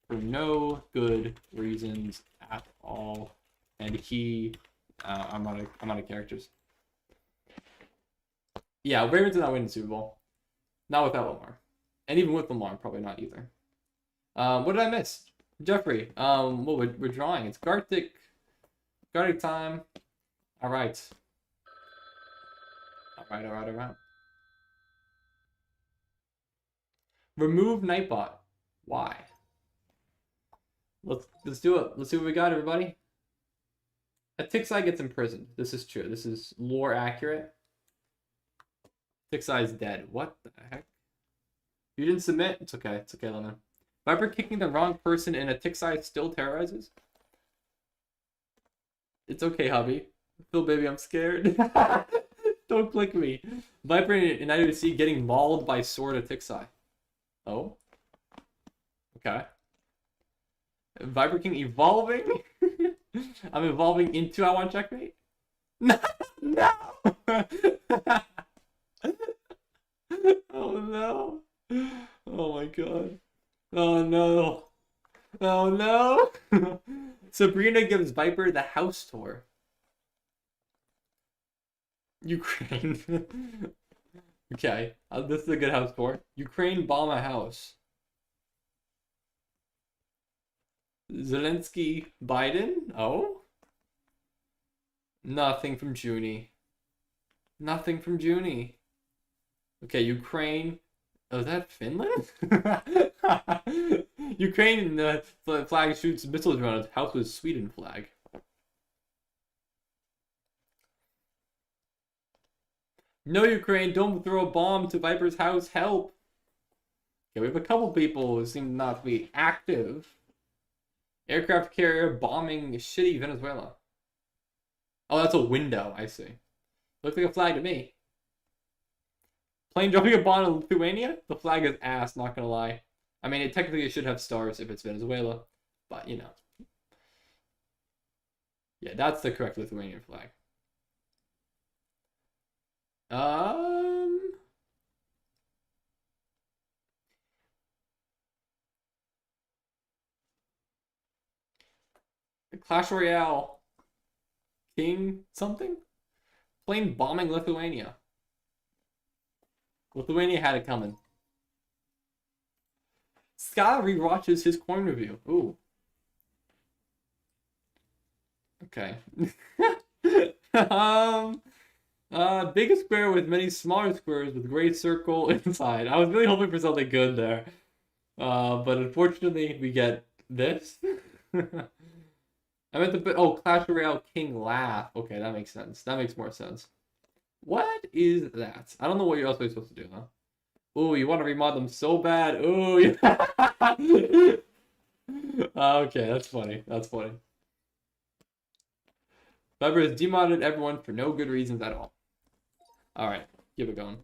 for no good reasons at all, and he, I'm out of characters. Yeah, Ravens did not win the Super Bowl, not without Lamar, and even with Lamar, probably not either. What did I miss, Jeffrey? Well, we're drawing. It's Gartic time. All right. All right. Remove Nightbot. Why? Let's do it. Let's see what we got, everybody. A Tixai gets imprisoned. This is true. This is lore accurate. Tixai is dead. What the heck? You didn't submit? It's okay. It's okay, Lemon. Viper kicking the wrong person in a Tixai still terrorizes? It's okay, hubby. Phil, baby, I'm scared. Don't click me. Viper and IWC getting mauled by sword of Tixai. Oh. Okay. Viper King evolving. I'm evolving into I want checkmate. No. No. Oh no. Oh my god. Oh no. Oh no. Sabrina gives Viper the house tour. Ukraine. Okay, this is a good house tour. Ukraine bomb a house. Zelensky Biden? Oh? Nothing from Junie. Nothing from Junie. Okay, Ukraine. Oh, is that Finland? Ukraine, the flag shoots missiles around its house with Sweden flag. No, Ukraine, don't throw a bomb to Viper's house. Help. Okay, we have a couple people who seem not to be active. Aircraft carrier bombing shitty Venezuela. Oh, that's a window. I see. Looks like a flag to me. Plane dropping a bomb in Lithuania? The flag is ass, not gonna lie. I mean, it technically should have stars if it's Venezuela. But, you know. Yeah, that's the correct Lithuanian flag. Clash Royale. King something? Plane bombing Lithuania. Lithuania had it coming. Scott rewatches his coin review. Ooh. Okay. Biggest square with many smaller squares with gray circle inside. I was really hoping for something good there. But unfortunately we get this. I meant to put, oh, Clash Royale King Laugh. Okay, that makes sense. That makes more sense. What is that? I don't know what you're also supposed to do, huh? Oh, you want to remod them so bad. Oh, yeah. Okay, that's funny. That's funny. Viper has demodded everyone for no good reasons at all. Alright, keep it going.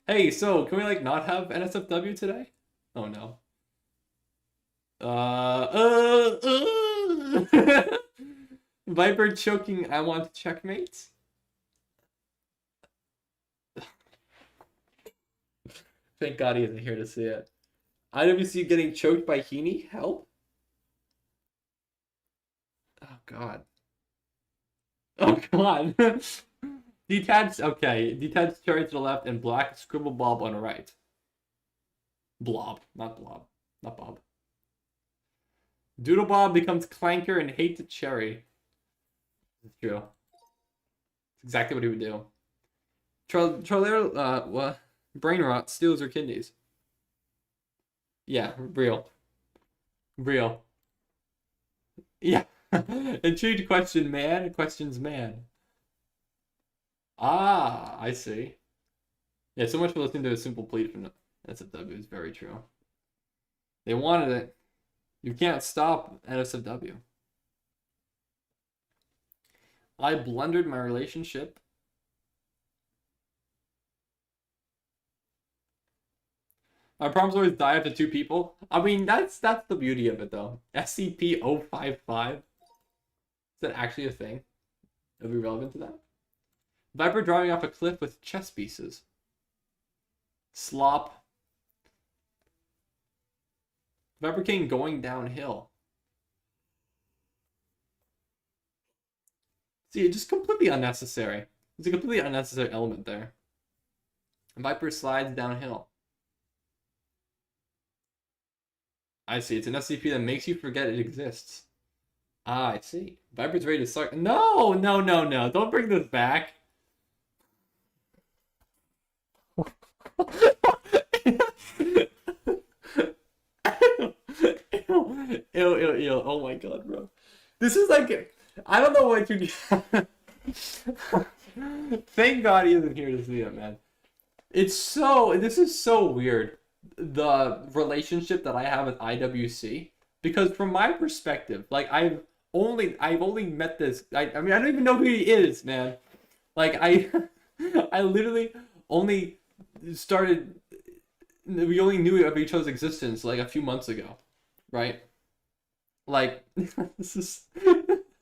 Hey, so, can we, like, not have NSFW today? Oh, no. Viper choking, I want checkmate. Thank God he isn't here to see it. IWC getting choked by Heaney? Help? Oh, God. Oh, God. Detached, okay. Detached cherry to the left and black scribble bob on the right. Blob, not blob. Not Bob. Doodle Bob becomes Clanker and hates a cherry. It's true. It's exactly what he would do. Trolero, what? Brain rot steals her kidneys. Yeah, real. Real. Yeah. Intrigued question, man. Questions, man. Ah, I see. Yeah, so much for listening to a simple plea from NSFW is very true. They wanted it. You can't stop NSFW. I blundered my relationship. My problems always die after 2 people. I mean, that's the beauty of it, though. SCP-055. Is that actually a thing? It'll be relevant to that. Viper driving off a cliff with chess pieces. Slop. Viper King going downhill. See, it's just completely unnecessary. It's a completely unnecessary element there. Viper slides downhill. I see. It's an SCP that makes you forget it exists. Ah, I see. Viper's ready to start. No, no, no, no. Don't bring this back. Ew. Oh my god, bro. This is like, I don't know what you. Thank God he isn't here to see it, man. This is so weird. The relationship that I have with IWC, because from my perspective, like I've only met this. I mean, I don't even know who he is, man. Like I literally only started. We only knew of each other's existence like a few months ago, right? Like this is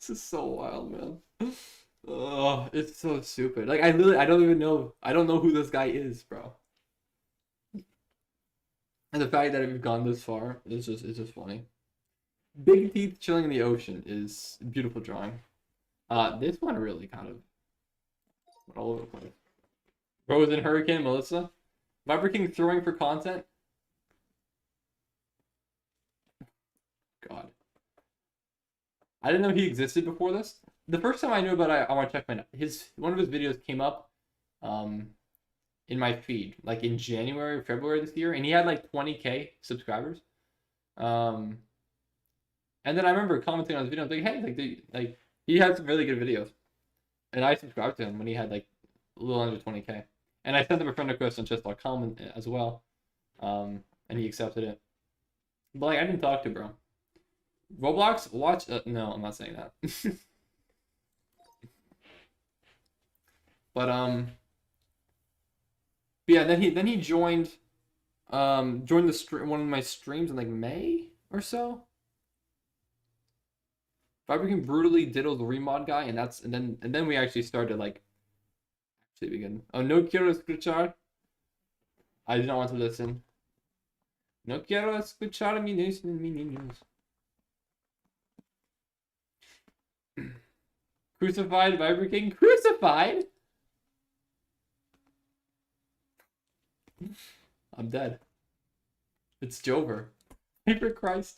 so wild, man. Oh, it's so stupid. Like I don't know who this guy is, bro. And the fact that we've gone this far is just funny. Big teeth chilling in the ocean is a beautiful drawing. This one really kind of went all over the place. Rose and Hurricane, Melissa. Viper King throwing for content. God. I didn't know he existed before this. The first time I knew about it, I want to check one of his videos came up in my feed, like in January or February this year, and he had like 20K subscribers. And then I remember commenting on his video, like, hey, like he had some really good videos. And I subscribed to him when he had like a little under 20K. And I sent him a friend request on chess.com as well. And he accepted it. But like I didn't talk to bro. Roblox, watch no, I'm not saying that. But yeah, then he joined the one of my streams in like May or so. Viper King brutally diddled the remod guy, and then we actually started like actually begin. Oh, no quiero escuchar. I did not want to listen. No quiero escuchar mi niños. Crucified Viper King, crucified. I'm dead. It's Jover. For Christ.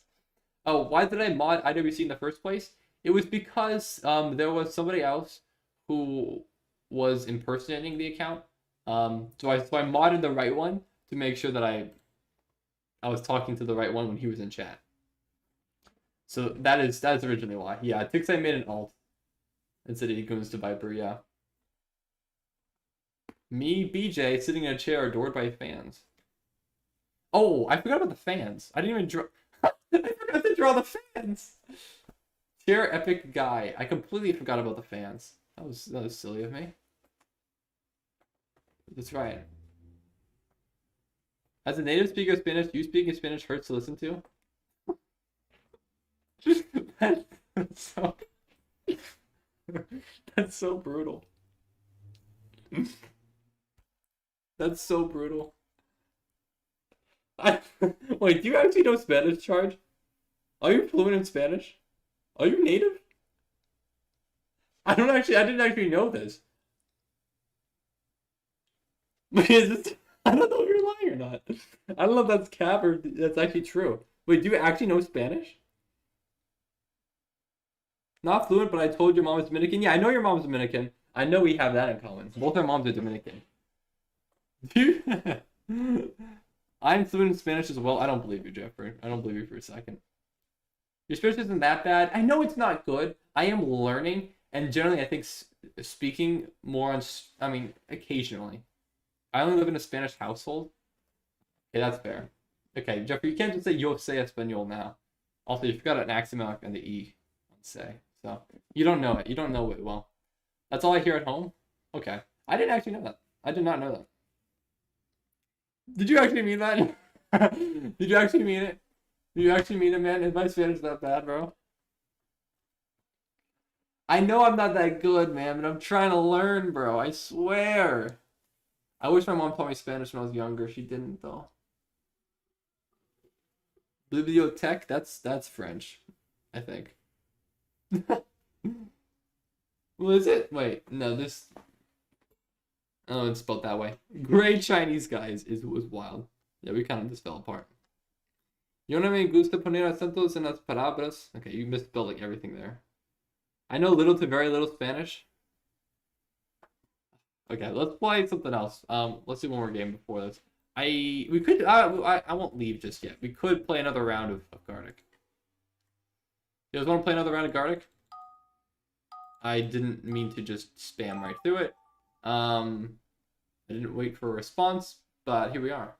Oh, why did I mod IWC in the first place? It was because there was somebody else who was impersonating the account. So I modded the right one to make sure that I was talking to the right one when he was in chat. So that's originally why. Yeah, Tixai made an alt instead of goes to Viper. Yeah. Me, BJ, sitting in a chair adored by fans. Oh, I forgot about the fans. I didn't even draw. I forgot to draw the fans. Chair epic guy. I completely forgot about the fans. That was silly of me. That's right. As a native speaker of Spanish, you speaking Spanish hurts to listen to. that's so. That's so brutal. That's so brutal. Wait, do you actually know Spanish, Charge? Are you fluent in Spanish? Are you native? I didn't actually know this. I don't know if you're lying or not. I don't know if that's cap or that's actually true. Wait, do you actually know Spanish? Not fluent, but I told your mom is Dominican. Yeah, I know your mom's Dominican. I know we have that in common. Both our moms are Dominican. I'm fluent in Spanish as well. I don't believe you, Jeffrey. I don't believe you for a second. Your Spanish isn't that bad. I know it's not good. I am learning, and generally I think speaking more on, I mean, occasionally. I only live in a Spanish household. Okay, that's fair. Okay, Jeffrey, you can't just say yo sé español now. Also, you forgot an accent mark and the E on say. So, you don't know it. You don't know it well. That's all I hear at home? Okay. I didn't actually know that. I did not know that. Did you actually mean that? Did you actually mean it? Did you actually mean it, man? Is my Spanish that bad, bro? I know I'm not that good, man, but I'm trying to learn, bro. I swear. I wish my mom taught me Spanish when I was younger. She didn't, though. Bibliothèque? That's French, I think. What is it? Wait, no, this... Oh, it's spelled that way. Great Chinese guys was wild. Yeah, we kind of just fell apart. Yo no me gusta poner acentos en las palabras. Okay, you misspelled like everything there. I know little to very little Spanish. Okay, let's play something else. Let's do one more game before this. I won't leave just yet. We could play another round of Gartic. You guys want to play another round of Gartic? I didn't mean to just spam right through it. I didn't wait for a response, but here we are.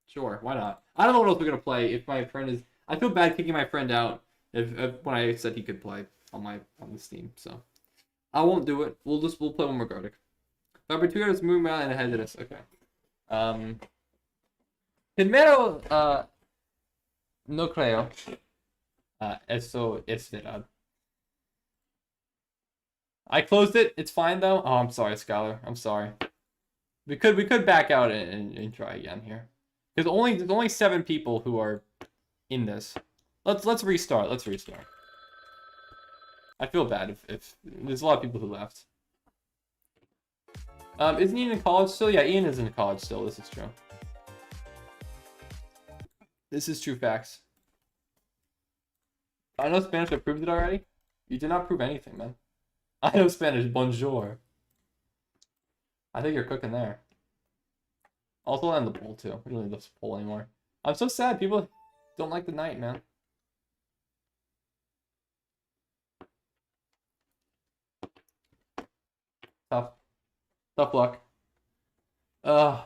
Sure, why not? I don't know what else we're gonna play. If my friend is, I feel bad kicking my friend out if when I said he could play on the Steam. So I won't do it. We'll play one more Gartic. Number 2 is move out and ahead of this. Okay. Primero, no creo. Eso es verdad. I closed it. It's fine though. Oh, I'm sorry, Skylar. I'm sorry. We could back out and try again here. Because there's only 7 people who are in this. Let's restart. Let's restart. I feel bad if there's a lot of people who left. Isn't Ian in college still? Yeah, Ian is in college still. This is true. This is true facts. I know Spanish. I proved it already. You did not prove anything, man. I know Spanish. Bonjour. I think you're cooking there. Also on the poll too. We don't need this poll anymore. I'm so sad. People don't like the night, man. Tough luck. I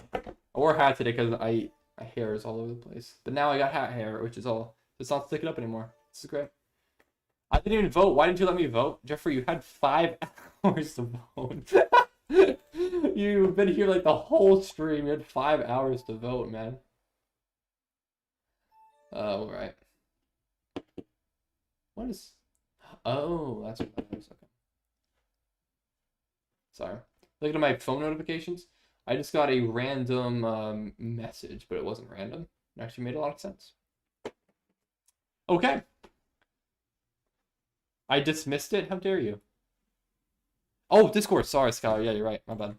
wore a hat today because my hair is all over the place. But now I got hat hair, which is all. It's not sticking up anymore. This is great. I didn't even vote. Why didn't you let me vote? Jeffrey, you had 5 hours to vote. You've been here like the whole stream. You had 5 hours to vote, man. Alright. What is... Oh, that's what that is. Okay. Sorry. Looking at my phone notifications. I just got a random message, but it wasn't random. It actually made a lot of sense. Okay. I dismissed it? How dare you? Oh, Discord. Sorry, Skylar. Yeah, you're right. My bad.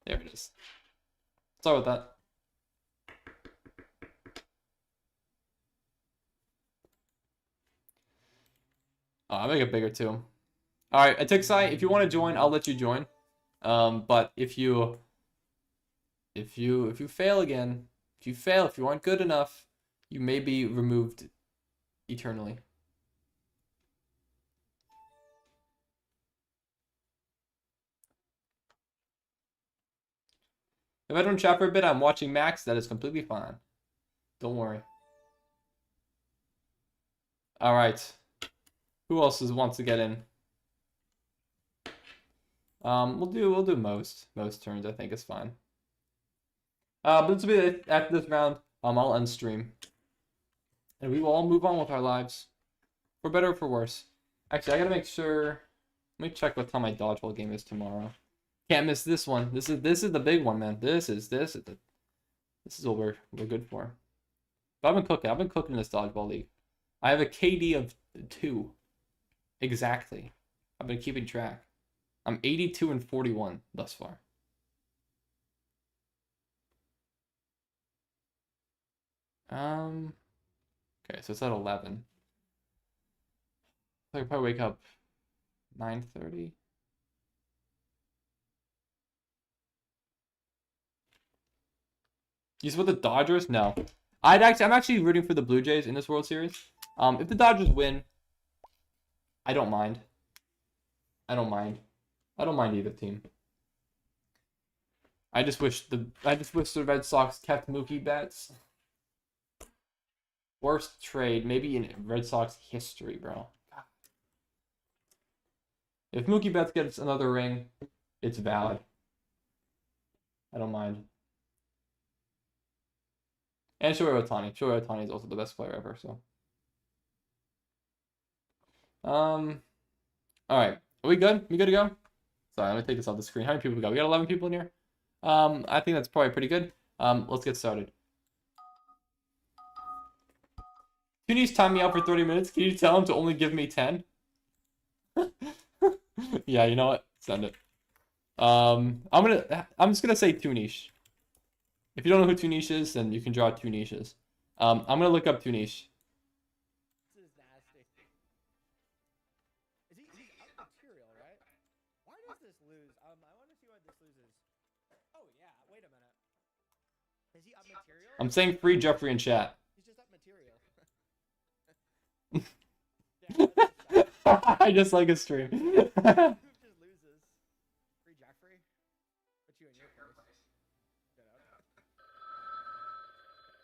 There it is. Sorry about that. Oh, I'll make it bigger too. Alright, Atixai, if you want to join, I'll let you join. But if you fail again, If you fail, if you aren't good enough, you may be removed eternally. If I don't chat for a bit, I'm watching Max. That is completely fine. Don't worry. All right. Who else wants to get in? We'll do most turns. I think is fine. But this will be it after this round. I'll end stream, and we will all move on with our lives, for better or for worse. Actually, I gotta make sure. Let me check what time my dodgeball game is tomorrow. Can't miss this one. This is the big one, man. This is what we're good for. But I've been cooking in this dodgeball league. I have a KD of 2. Exactly. I've been keeping track. I'm 82 and 41 thus far. Okay, so it's at 11. I could probably wake up 9:30. You support the Dodgers? No. I'm actually rooting for the Blue Jays in this World Series. If the Dodgers win, I don't mind. I don't mind either team. I just wish the Red Sox kept Mookie Betts. Worst trade maybe in Red Sox history, bro. God. If Mookie Betts gets another ring, it's valid. I don't mind. And Shohei Ohtani. Shohei Ohtani is also the best player ever, so. Alright. Are we good? We good to go? Sorry, let me take this off the screen. How many people we got? We got 11 people in here. I think that's probably pretty good. Let's get started. Tunis time me out for 30 minutes. Can you tell him to only give me 10? Yeah, you know what? Send it. I'm just gonna say Tunish. If you don't know who Tunish is, then you can draw two niches. I'm gonna look up Tunish. This is nasty. He's up material, right? Why does this lose? I want to see why this loses. Oh yeah, wait a minute. Is he up material? I'm saying free Jeffrey in chat. He's just up material. Yeah, I just like his stream. who just loses? Free Jeffrey? Put you in your place. Get out.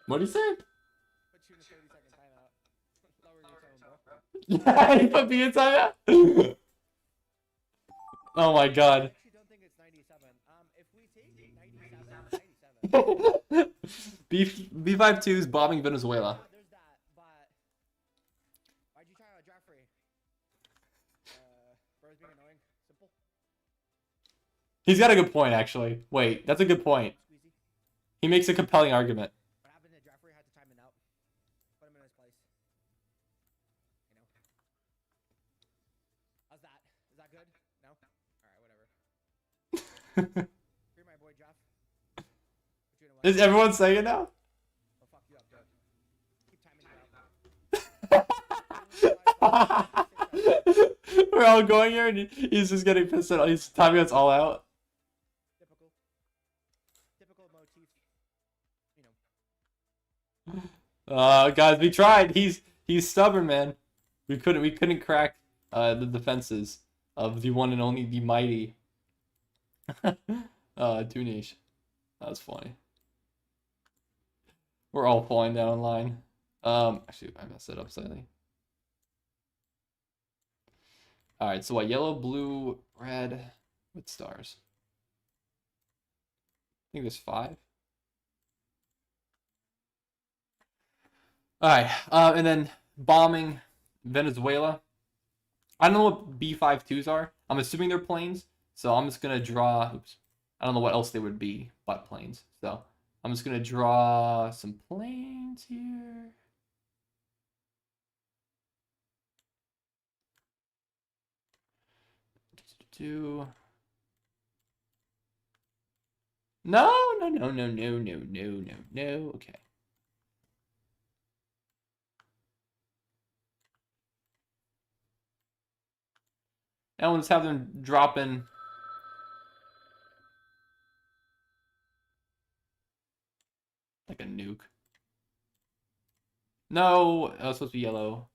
What do you say? Put you in a 30-second timeout. Lower your tone, bro. Yeah, he put me in timeout. Oh my god. I actually don't think it's 97. If we take 97, 97. B52's bombing Venezuela. Yeah, there's that, but why'd you try out Jeffrey? Bro's being annoying. Simple. He's got a good point, actually. Wait, that's a good point. Squeezy. He makes a compelling argument. What happened to Jeffrey? Had to time it out. Put him in his place. You know. How's that? Is that good? No? Alright, whatever. Free my boy Jeff. Put you in a Is everyone saying it now? I'll fuck you up, dude. Keep timing you out. We're all going here, and he's just getting pissed at all. He's timing us all out. Typical motif. You know. Guys, we tried. He's stubborn, man. We couldn't crack the defenses of the one and only the mighty Tunish. That was funny. We're all falling down in line. Actually, I messed it up slightly. All right, so what? Yellow, blue, red with stars. I think there's 5. All right, and then bombing Venezuela. I don't know what B-52s are. I'm assuming they're planes, so I'm just gonna draw. Oops, I don't know what else they would be but planes. So I'm just gonna draw some planes here. No. Okay. Now we'll just have them drop in. Like a nuke. No, it was supposed to be yellow.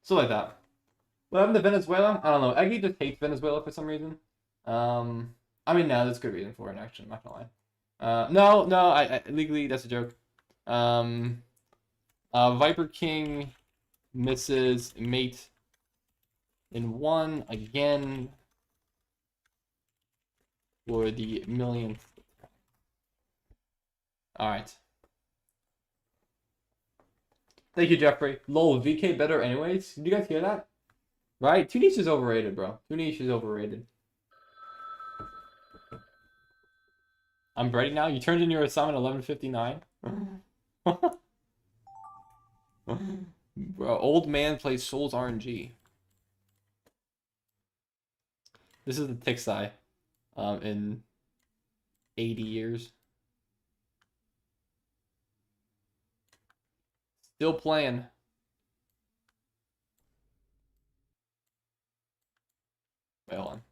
So like that. What happened to Venezuela? I don't know. Eggy just hates Venezuela for some reason. I mean, no, there's good reason for it, actually. I'm not gonna lie. No, I legally, that's a joke. Viper King misses mate in 1 again for the millionth. Alright. Thank you, Jeffrey. Lol, VK better anyways? Did you guys hear that? Right? Two niche is overrated, bro. Two niche is overrated. I'm ready now? You turned in your assignment 11:59? Bro, old man plays Souls RNG. This is the Tixai in 80 years. Still playing. Wait, hold on.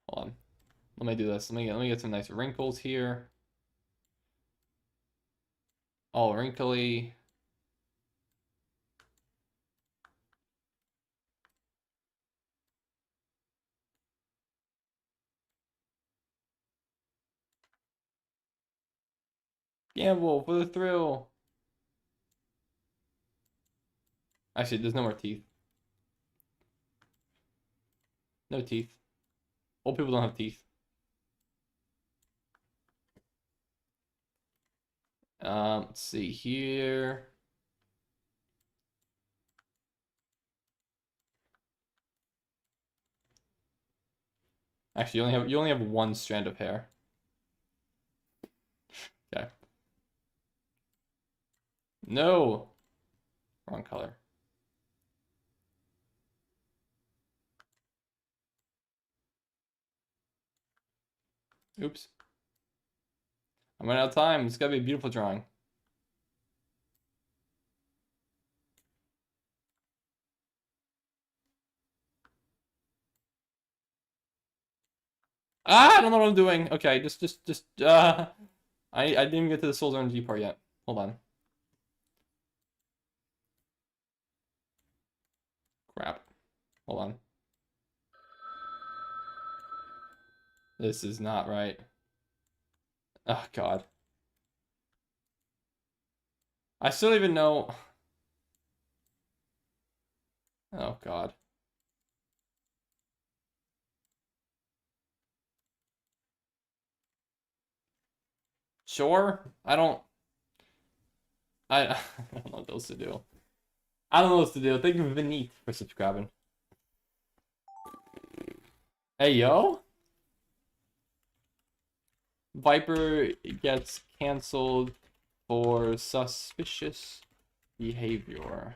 Hold on. Let me do this. Let me get some nice wrinkles here. All wrinkly. Gamble for the thrill. Actually, there's no more teeth. No teeth. Old people don't have teeth. Let's see here. Actually, you only have one strand of hair. Okay. No. Wrong color. Oops. I'm running out of time. It's gotta be a beautiful drawing. Ah, I don't know what I'm doing. Okay, I didn't even get to the Souls RNG part yet. Hold on. Crap. Hold on. This is not right. Oh, God. I still don't even know. Oh, God. Sure? I don't know what else to do. I don't know what to do. Thank you, Vinit, for subscribing. Hey, yo. Viper gets canceled for suspicious behavior.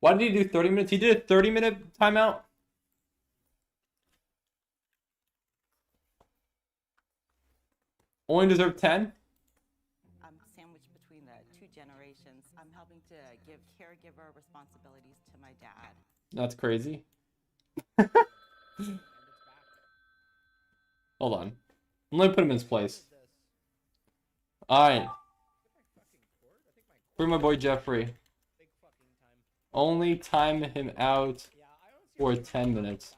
Why did he do 30 minutes? He did a 30-minute timeout? Only deserved 10? I'm sandwiched between the two generations. I'm helping to give caregiver responsibilities to my dad. That's crazy. Hold on. Let me put him in his place. Alright. For my boy Jeffrey. Only time him out for 10 minutes.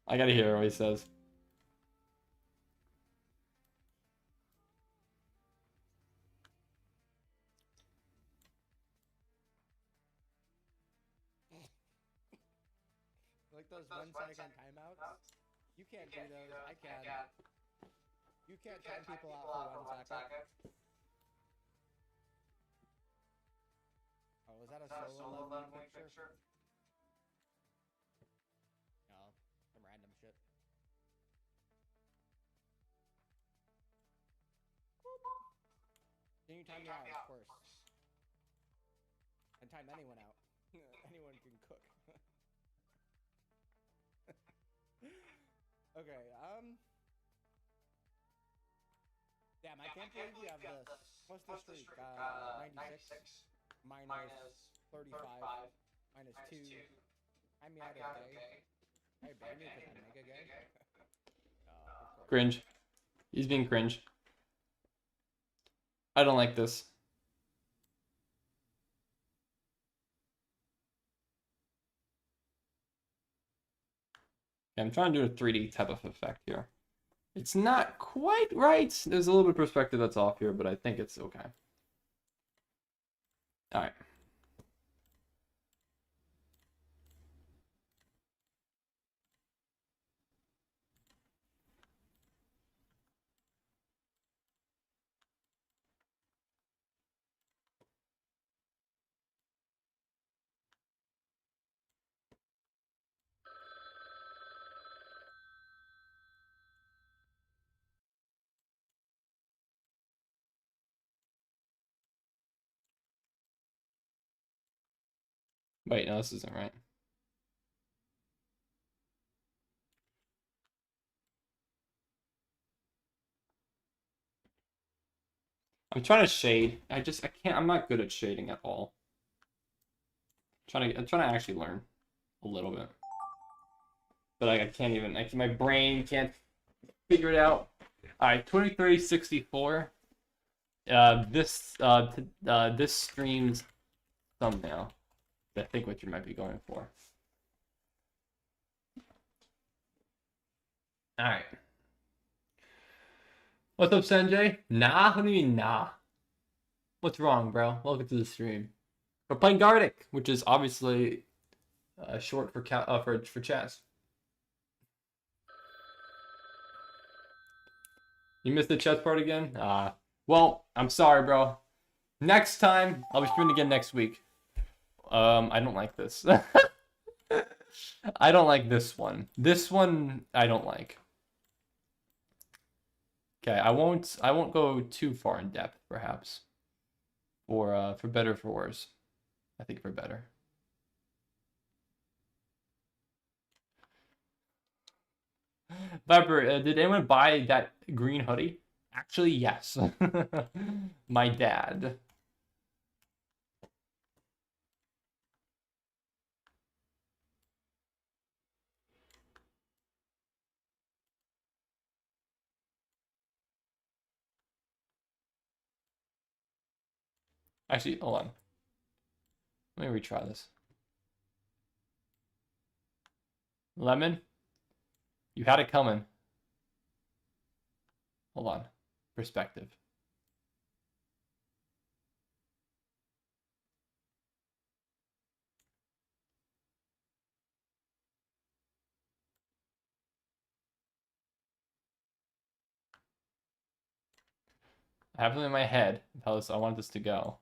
I gotta hear what he says. Like those 1-second timeouts? You can't do those. I can. You can't time people out for 1 second. Oh, was that a solo leveling picture? No, some random Can you time me out, of course? And time anyone out. Anyone can cook. Okay, damn, I can't believe we have this. What's the streak? 96 minus 35 minus 2. I mean, I don't gay. I ban you because I'm mega gay. Of course. Cringe. He's being cringe. I don't like this. I'm trying to do a 3D type of effect here. It's not quite right. There's a little bit of perspective that's off here, but I think it's okay. All right. Wait, no, this isn't right. I'm trying to shade. I can't. I'm not good at shading at all. I'm trying to actually learn a little bit, but I can't even. My brain can't figure it out. All right, 2364. This stream's thumbnail. I think what you might be going for. All right. What's up, Sanjay? Nah? What do you mean, nah? What's wrong, bro? Welcome to the stream. We're playing Gartic, which is obviously short for chess. You missed the chess part again? Well, I'm sorry, bro. Next time, I'll be streaming again next week. I don't like this. I don't like this one. This one, I don't like. Okay, I won't go too far in depth, perhaps. For better or for worse. I think for better. Viper, did anyone buy that green hoodie? Actually, yes. My dad. Actually, hold on. Let me retry this. Lemon, you had it coming. Hold on. Perspective. I have something in my head. How I want this to go.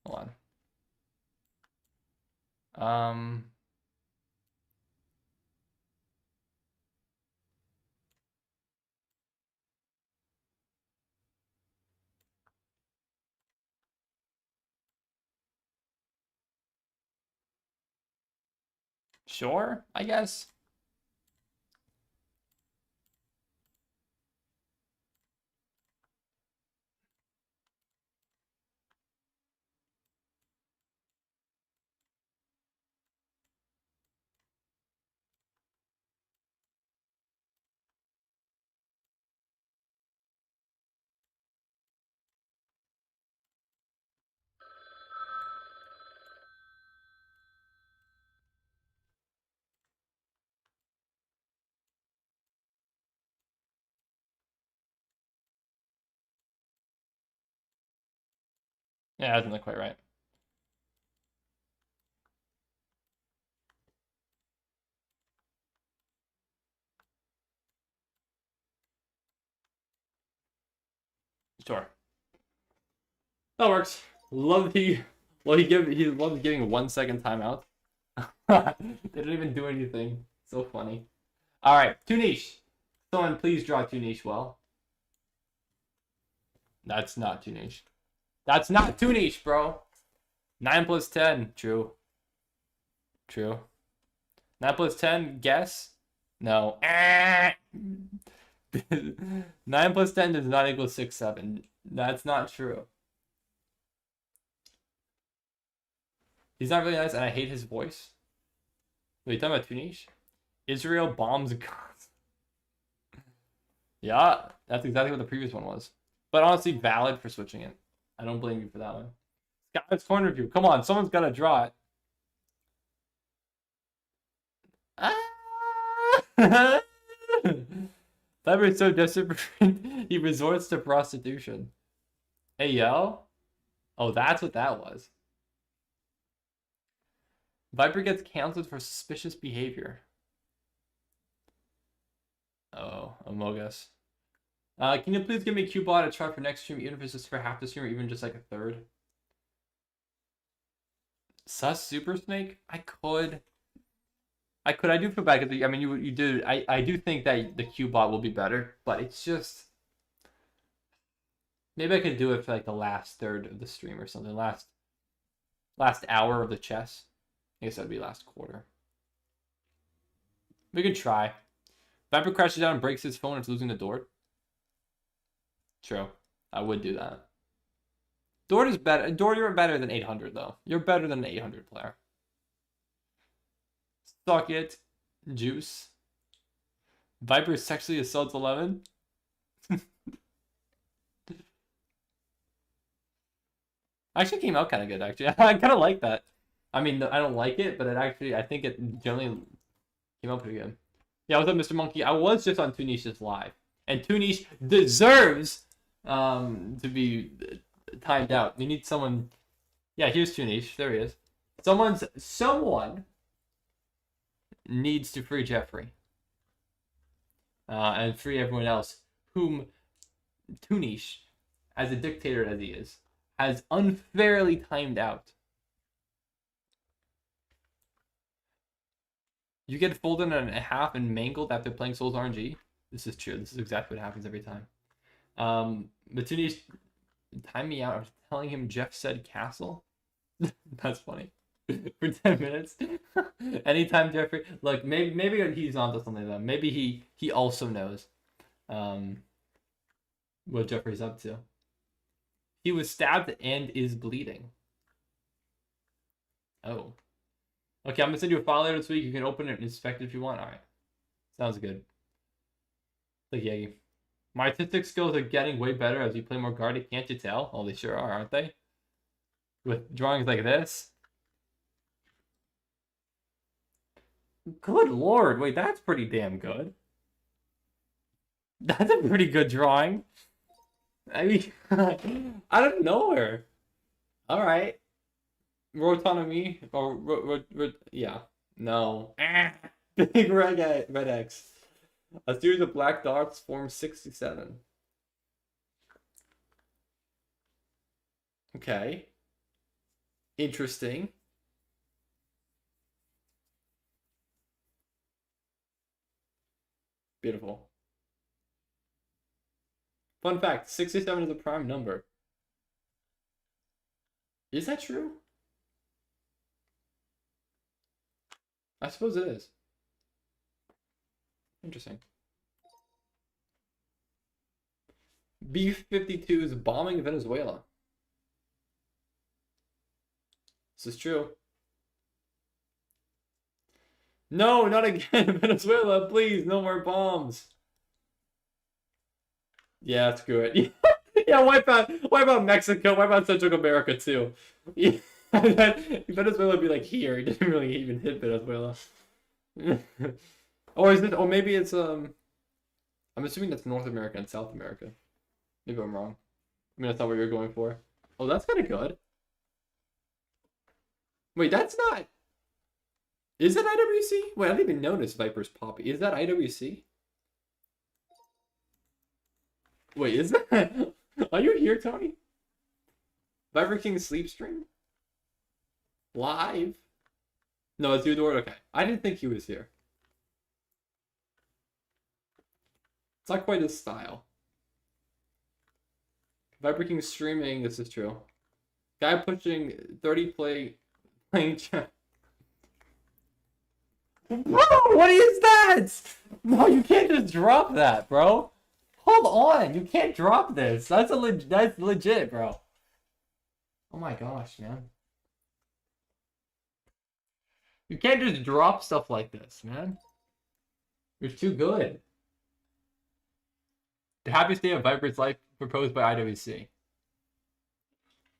Hold on. Sure, I guess. Yeah, that doesn't look quite right. Sure. That works. Love he loves giving a 1 second timeout. They don't even do anything. So funny. Alright, Tunish. Someone please draw Tunish well. That's not too niche. That's not too niche, bro. 9 plus 10. True. True. 9 plus 10, guess? No. 9 plus 10 does not equal 6, 7. That's not true. He's not really nice, and I hate his voice. Wait, you talking about too niche? Israel bombs guns. Yeah, that's exactly what the previous one was. But honestly, valid for switching it. I don't blame you for that one. Scott's corner view. Come on, someone's got to draw it. Viper is so desperate, he resorts to prostitution. Hey, yo. Oh, that's what that was. Viper gets canceled for suspicious behavior. Oh, Amogus. Can you please give me a Q-bot a try for next stream, even if it's just for half the stream or even just like a third? Sus Super Snake? I do feel bad because I mean you do. I do think that the Q-bot will be better, but it's just maybe I could do it for like the last third of the stream or something. Last hour of the chess. I guess that'd be last quarter. We could try. Viper crashes down and breaks his phone. It's losing the Dort. True. I would do that. Dort is better. Dort, you're better than 800 though. You're better than an 800 player. Suck it, Juice. Viper sexually assaults 11. Actually came out kind of good, actually. I kind of like that. I mean, I don't like it, but I think it generally came out pretty good. Yeah, what's up, Mr. Monkey? I was just on Tunish's live. And Tunish deserves to be timed out. We need someone. Yeah, here's Tunish. There he is. Someone needs to free Jeffrey. And free everyone else whom Tunish, as a dictator as he is, has unfairly timed out. You get folded in half and mangled after playing Souls RNG. This is true. This is exactly what happens every time. But Tunish timed me out. I was telling him Jeff said castle. That's funny. For 10 minutes. Anytime Jeffrey, look, maybe he's onto something though. Maybe he also knows what Jeffrey's up to. He was stabbed and is bleeding. Oh. Okay, I'm gonna send you a file later this week. You can open it and inspect it if you want. Alright. Sounds good. Like Yagi. My artistic skills are getting way better as you play more Gartic, can't you tell? Oh, they sure are, aren't they? With drawings like this. Good lord, wait, that's pretty damn good. That's a pretty good drawing. I mean, out of nowhere. Alright. Rotonomy, or yeah. No. Big red X. A series of black dots forms 67. Okay. Interesting. Beautiful. Fun fact, 67 is a prime number. Is that true? I suppose it is. Interesting. B-52 is bombing Venezuela. This is true. No, not again. Venezuela, please, no more bombs. Yeah, screw it. Yeah, wipe out Mexico, wipe out Central America too. Yeah, Venezuela would be like here. It didn't really even hit Venezuela. Or is it? Or maybe it's I'm assuming that's North America and South America. Maybe I'm wrong. I mean, that's not what you're going for. Oh, that's kind of good. Wait, that's not. Is that IWC? Wait, I didn't even notice Viper's Poppy. Is that IWC? Wait, is that? Are you here, Tony? Viper King sleep stream? Live? No, it's Theodore. Okay, I didn't think he was here. It's not quite his style. Viper King streaming, this is true. Guy pushing 30 playing chat. Bro, what is that? No, you can't just drop that, bro. Hold on, you can't drop this. That's legit, bro. Oh my gosh, man. You can't just drop stuff like this, man. You're too good. The happiest day of Viper's life proposed by IWC.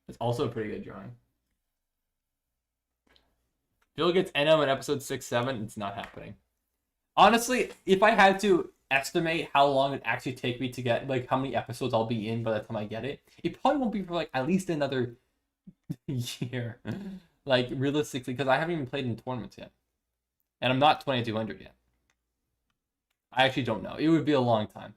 It's also a pretty good drawing. Bill gets NM in episode 6-7. It's not happening. Honestly, if I had to estimate how long it actually take me to get, like, how many episodes I'll be in by the time I get it, it probably won't be for, like, at least another year. Like, realistically, because I haven't even played in tournaments yet. And I'm not 2200 yet. I actually don't know. It would be a long time.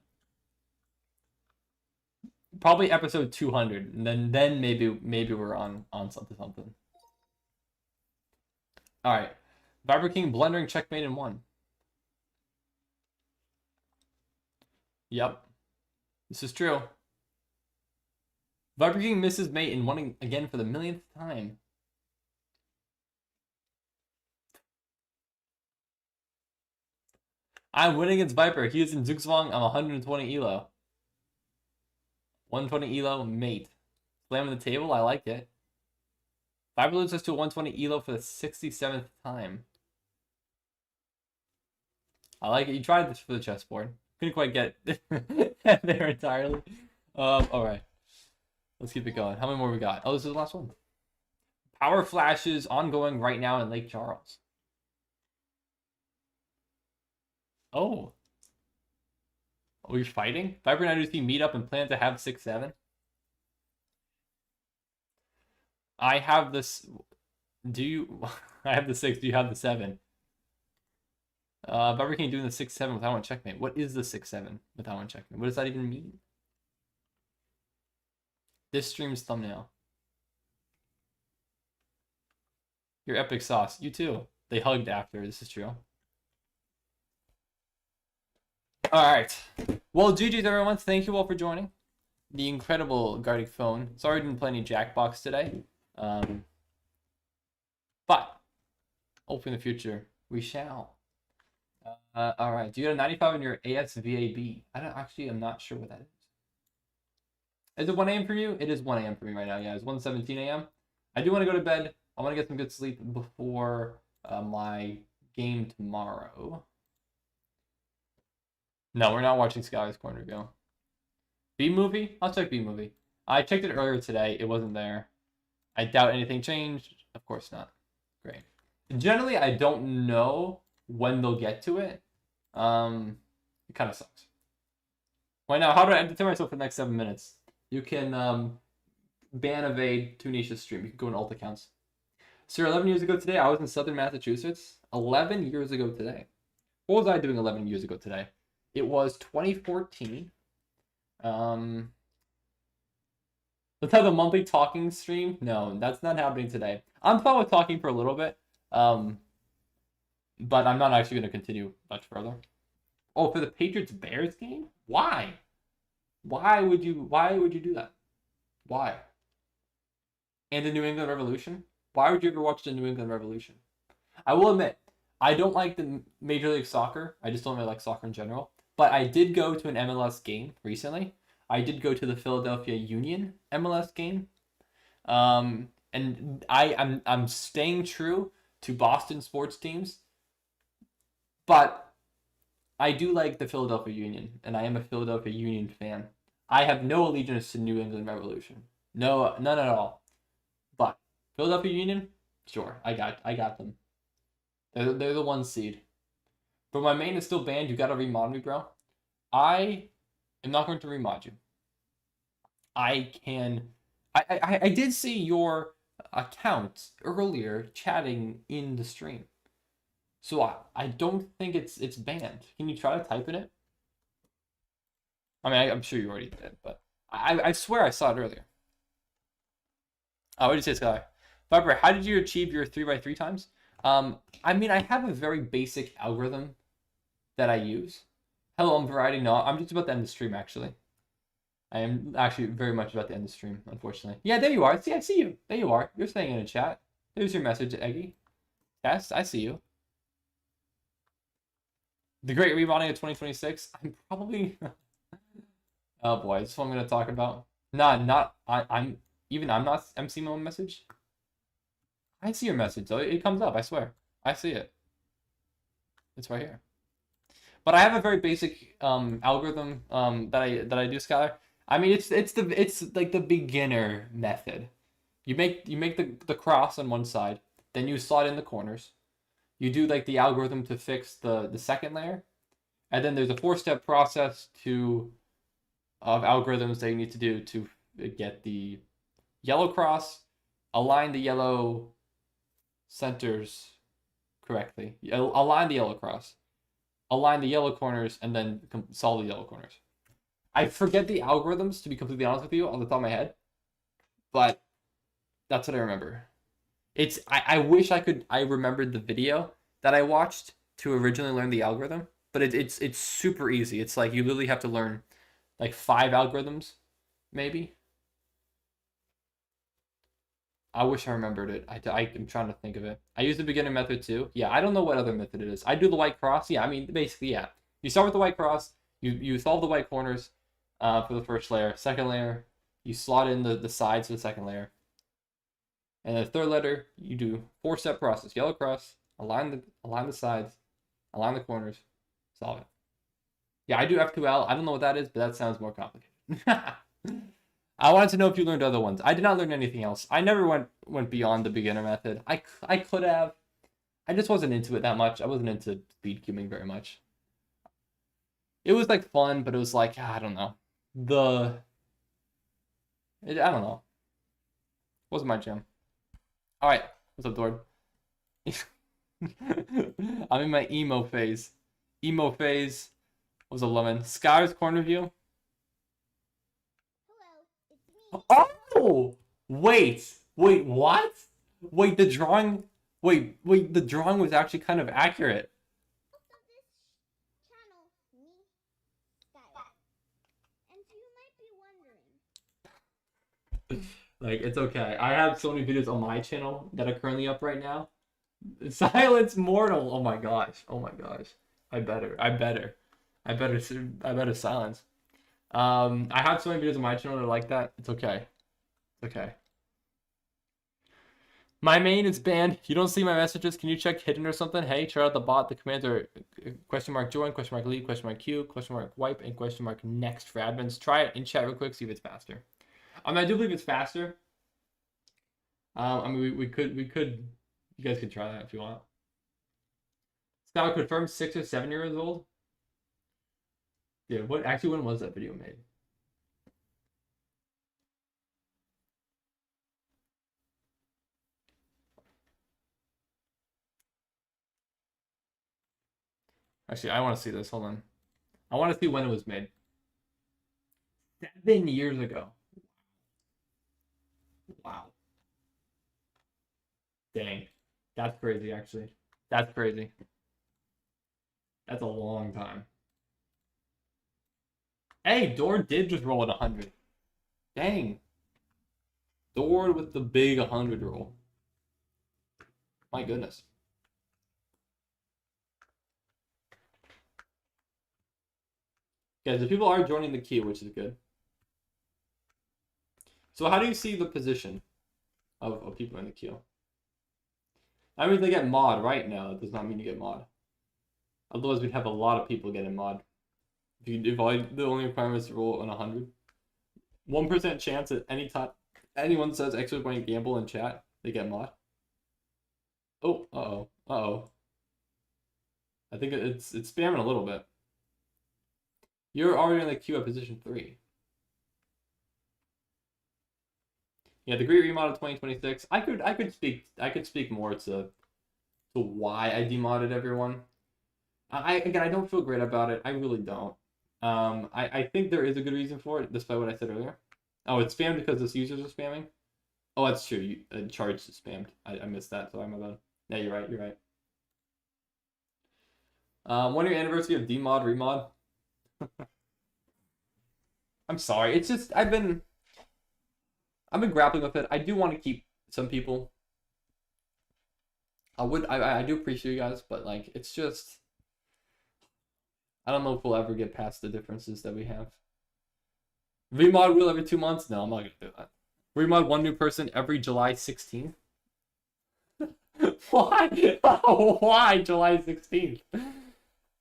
Probably episode 200, and then maybe we're on something. All right, Viper King blundering checkmate in 1. Yep, this is true. Viper King misses mate in 1 again for the millionth time. I'm winning against Viper. He is in Zugzwang. I'm 120 elo. 120 elo mate. Slamming the table. I like it. Viper loses to 120 elo for the 67th time. I like it. You tried this for the chessboard. Couldn't quite get there entirely. Alright. Let's keep it going. How many more we got? Oh, this is the last one. Power flashes ongoing right now in Lake Charles. Oh. Are we fighting? Viper and IWC meet up and plan to have 6-7. I have this. Do you? I have the 6. Do you have the 7? Viper King doing the 6-7 without one checkmate. What is the 6-7 without one checkmate? What does that even mean? This stream's thumbnail. Your epic sauce. You too. They hugged after. This is true. Alright. Well, GG's everyone. Thank you all for joining. The incredible Gartic Phone. Sorry I didn't play any Jackbox today. But hopefully in the future we shall. Alright. Do you have a 95 in your ASVAB? I'm not sure what that is. Is it 1 a.m. for you? It is 1 a.m. for me right now. Yeah, it's 1:17 a.m. I do want to go to bed. I want to get some good sleep before my game tomorrow. No, we're not watching Skylar's Corner Review. B-movie? I'll check B-movie. I checked it earlier today. It wasn't there. I doubt anything changed. Of course not. Great. Generally, I don't know when they'll get to it. It kind of sucks. Right now, how do I entertain myself for the next 7 minutes? You can ban evade Tunisha's stream. You can go in alt accounts. Sir, 11 years ago today, I was in Southern Massachusetts. 11 years ago today. What was I doing 11 years ago today? It was 2014. Let's have the monthly talking stream. No, that's not happening today. I'm fine with talking for a little bit. But I'm not actually going to continue much further. Oh, for the Patriots-Bears game? Why? Why would you do that? Why? And the New England Revolution? Why would you ever watch the New England Revolution? I will admit, I don't like the Major League Soccer. I just don't really like soccer in general. But I did go to an MLS game recently. I did go to the Philadelphia Union MLS game. And I'm staying true to Boston sports teams. But I do like the Philadelphia Union, and I am a Philadelphia Union fan. I have no allegiance to New England Revolution. No, none at all. But Philadelphia Union, sure, I got them. They're the 1 seed. But my main is still banned. You gotta remod me, bro. I am not going to remod you. I did see your account earlier chatting in the stream. So I don't think it's banned. Can you try to type in it? I mean, I'm sure you already did, but I swear I saw it earlier. Oh, what did you say, Sky? Viper, how did you achieve your 3x3 times? I mean, I have a very basic algorithm that I use. Hello, I'm Variety. No, I'm just about to end the stream, actually. I am actually very much about to end the stream, unfortunately. Yeah, there you are. See, I see you. There you are. You're staying in a chat. There's your message, Eggy. Yes, I see you. The Great Remodeling of 2026. I'm probably... Oh boy, this is what I'm going to talk about. I'm not MC my own message. I see your message, though. It comes up, I swear. I see it. It's right here. But I have a very basic algorithm that I do, Skylar. I mean, it's like the beginner method. You make the cross on one side, then you slot in the corners. You do like the algorithm to fix the second layer, and then there's a 4-step process of algorithms that you need to do to get the yellow cross, align the yellow centers correctly, align the yellow cross, align the yellow corners, and then solve the yellow corners. I forget the algorithms, to be completely honest with you, on the top of my head, but that's what I remember. I wish I remembered the video that I watched to originally learn the algorithm, but it's super easy. It's like you literally have to learn like 5 algorithms, maybe. I wish I remembered it. I'm trying to think of it. I use the beginner method too. Yeah, I don't know what other method it is. I do the white cross. Yeah, I mean, basically, yeah. You start with the white cross. You solve the white corners for the first layer. Second layer, you slot in the sides of the second layer. And the third letter, you do 4-step process. Yellow cross, align the sides, align the corners, solve it. Yeah, I do F2L. I don't know what that is, but that sounds more complicated. I wanted to know if you learned other ones. I did not learn anything else. I never went beyond the beginner method. I could have. I just wasn't into it that much. I wasn't into speed cubing very much. It was like fun, but it was like, I don't know. I don't know. Wasn't my jam. All right, what's up, Dord? I'm in my emo phase. Emo phase. What's up, Lemon? Sky's corner view. Oh! Wait, what? Wait, the drawing was actually kind of accurate. Like, it's okay. I have so many videos on my channel that are currently up right now. Silence Mortal. Oh my gosh. I better silence. I have so many videos on my channel that are like that. It's okay. It's okay. My main is banned. You don't see my messages. Can you check hidden or something? Hey, try out the bot. The commands are !join, !leave, !q, !wipe, and !next for admins. Try it in chat real quick, see if it's faster. I do believe it's faster. I mean, we could. You guys could try that if you want. Scout confirmed 6 or 7 years old. Yeah, when was that video made? Actually, I want to see this. Hold on. I want to see when it was made. 7 years ago. Wow. Dang. That's crazy, actually. That's crazy. That's a long time. Hey, Dord did just roll at 100. Dang. Dord with the big 100 roll. My goodness. Guys, the people are joining the queue, which is good. So how do you see the position of people in the queue? I mean, they get mod right now. It does not mean you get mod. Otherwise, we'd have a lot of people getting mod. If the only requirement is to roll on 100. 1% chance at any time anyone says extra point gamble in chat, they get mod. Oh, uh-oh. I think it's spamming a little bit. You're already in the queue at position 3. Yeah, the Great Remodel 2026. I could speak more to why I demodded everyone. I don't feel great about it. I really don't. I think there is a good reason for it, despite what I said earlier. Oh, it's spammed because this users are spamming? Oh, that's true. Charge is spammed. I missed that, so I'm about. Yeah, you're right. 1 year anniversary of demod, remod. I'm sorry. It's just I've been grappling with it. I do want to keep some people. I do appreciate you guys, but like it's just I don't know if we'll ever get past the differences that we have. Remod wheel every 2 months? No, I'm not gonna do that. Remod one new person every July 16th. Why? Why July 16th?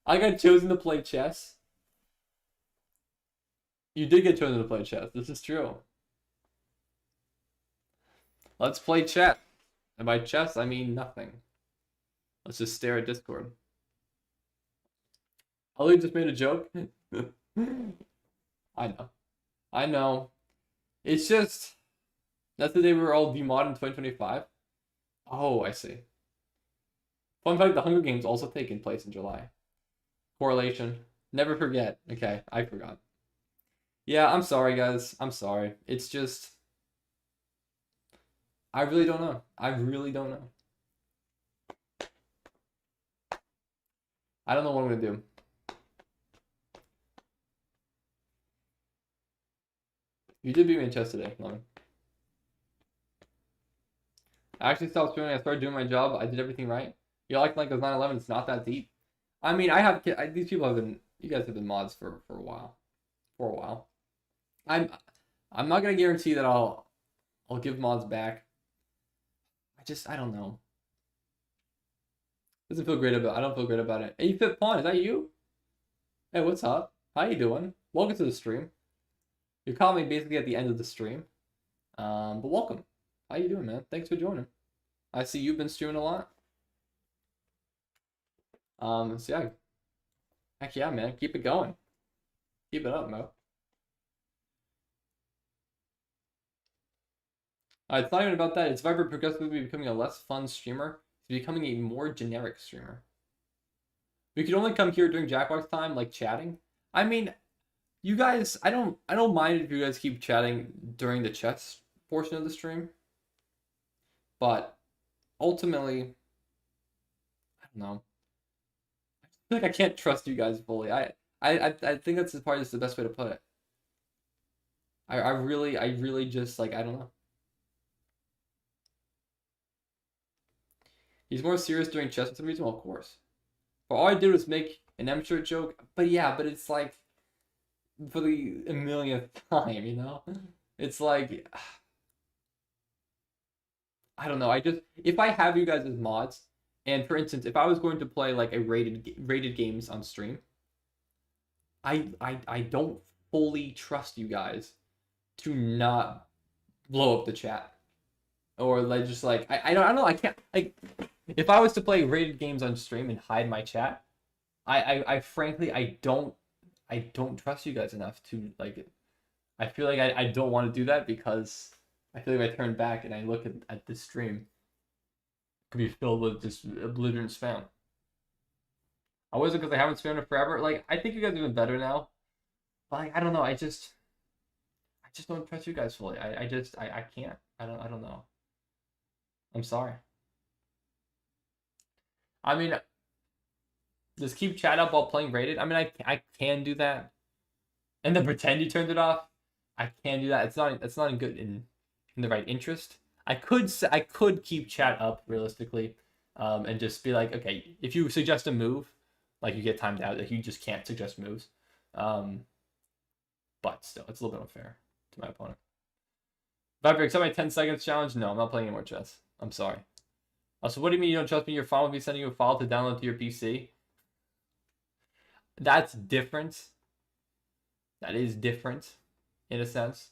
I got chosen to play chess. You did get chosen to play chess. This is true. Let's play chess. And by chess, I mean nothing. Let's just stare at Discord. Ellie just made a joke. I know. I know. It's just... That's the day we were all demodded in 2025. Oh, I see. Fun fact, the Hunger Games also taking place in July. Correlation. Never forget. Okay, I forgot. Yeah, I'm sorry, guys. I'm sorry. It's just... I really don't know. I really don't know. I don't know what I'm going to do. You did beat me in chess today, Norman. I actually stopped streaming. I started doing my job. I did everything right. You're acting like it was 9/11. It's not that deep. I mean, these people have been... You guys have been mods for a while. For a while. I'm not going to guarantee that I'll give mods back. I don't know. Doesn't feel great about. I don't feel great about it. Hey, Fit Pawn, is that you? Hey, what's up? How you doing? Welcome to the stream. You caught me basically at the end of the stream. But welcome. How you doing, man? Thanks for joining. I see you've been streaming a lot. So yeah. Heck yeah, man. Keep it going. Keep it up, Mo. It's not even about that. It's Viber progressively becoming a less fun streamer. He's becoming a more generic streamer. We could only come here during Jackbox time, like chatting. I mean, you guys, I don't mind if you guys keep chatting during the chess portion of the stream. But ultimately, I don't know. I feel like I can't trust you guys fully. I think that's probably just the best way to put it. I really just like I don't know. He's more serious during chess for some reason? Well, of course. But all I did was make an M-shirt joke. But yeah, but it's like for the millionth time, you know? It's like I don't know. If I have you guys as mods, and for instance, if I was going to play like a rated games on stream, I don't fully trust you guys to not blow up the chat. Or like just like I don't know, I can't like if I was to play rated games on stream and hide my chat, I frankly I don't trust you guys enough to like I feel like I don't want to do that because I feel like if I turn back and I look at this stream, it could be filled with just belligerent spam. I wasn't because I haven't spammed it forever. Like I think you guys are even better now. But like, I don't know, I just don't trust you guys fully. I can't. I don't know. I'm sorry. I mean, just keep chat up while playing rated. I mean, I can do that, and then pretend you turned it off. I can do that. It's not in good in the right interest. I could keep chat up realistically, and just be like, okay, if you suggest a move, like you get timed out, like you just can't suggest moves. But still, it's a little bit unfair to my opponent. Viper, accept my 10 seconds challenge? No, I'm not playing any more chess. I'm sorry. Also, what do you mean you don't trust me? Your file will be sending you a file to download to your PC. That's different. That is different, in a sense.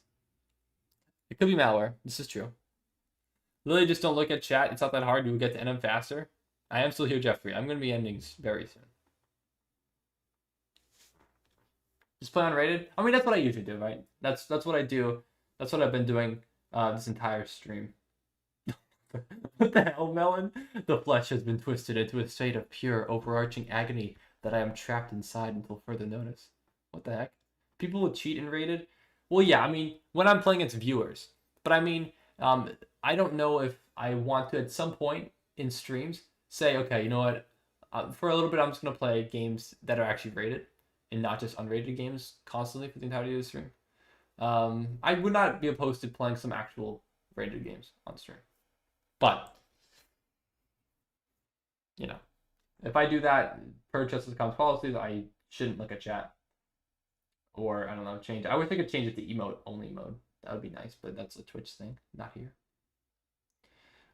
It could be malware. This is true. Literally, just don't look at chat. It's not that hard. You'll get to NM faster. I am still here, Jeffrey. I'm going to be ending very soon. Just play on rated. I mean, that's what I usually do, right? That's what I do. That's what I've been doing this entire stream. What the hell, Melon? The flesh has been twisted into a state of pure, overarching agony that I am trapped inside until further notice. What the heck? People will cheat in rated? Well, yeah, I mean, when I'm playing, it's viewers. But I mean, I don't know if I want to, at some point in streams, say, okay, you know what? For a little bit, I'm just going to play games that are actually rated and not just unrated games constantly for the entirety of the stream. I would not be opposed to playing some actual rated games on stream. But, you know, if I do that per Justice Accounts policies, I shouldn't look at chat. Or, I don't know, change. I would think I'd change it to emote only mode. That would be nice, but that's a Twitch thing, not here.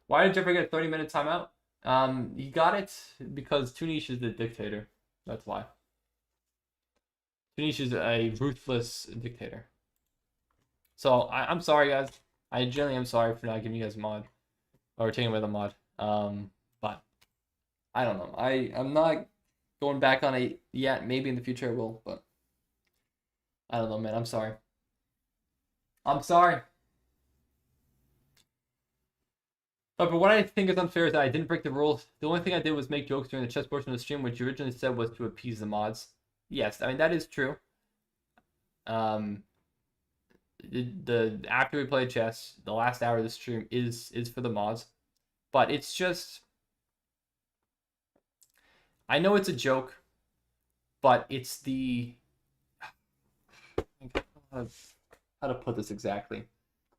Why did Jeffrey get a 30-minute timeout? He got it because Tunish is the dictator. That's why. Tunish is a ruthless dictator. So, I'm sorry, guys. I genuinely am sorry for not giving you guys a mod. Or taking away the mod. But, I don't know. I'm not going back on it yet. Maybe in the future I will, but I don't know, man. I'm sorry. I'm sorry. But what I think is unfair is that I didn't break the rules. The only thing I did was make jokes during the chess portion of the stream, which you originally said was to appease the mods. Yes, I mean, that is true. After we play chess, the last hour of the stream is for the mods. But it's just... I know it's a joke, but it's the... How to put this exactly?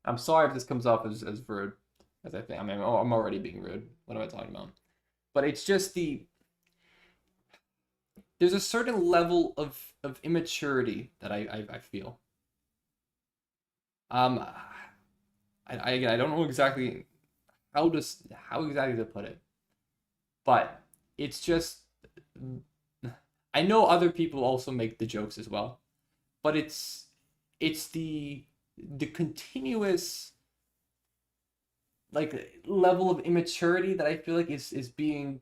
I'm sorry if this comes off as rude, as I think. I mean, I'm already being rude. What am I talking about? But it's just the... There's a certain level of immaturity that I feel. I don't know exactly how exactly to put it, but it's just... I know other people also make the jokes as well, but it's the continuous like level of immaturity that I feel like is being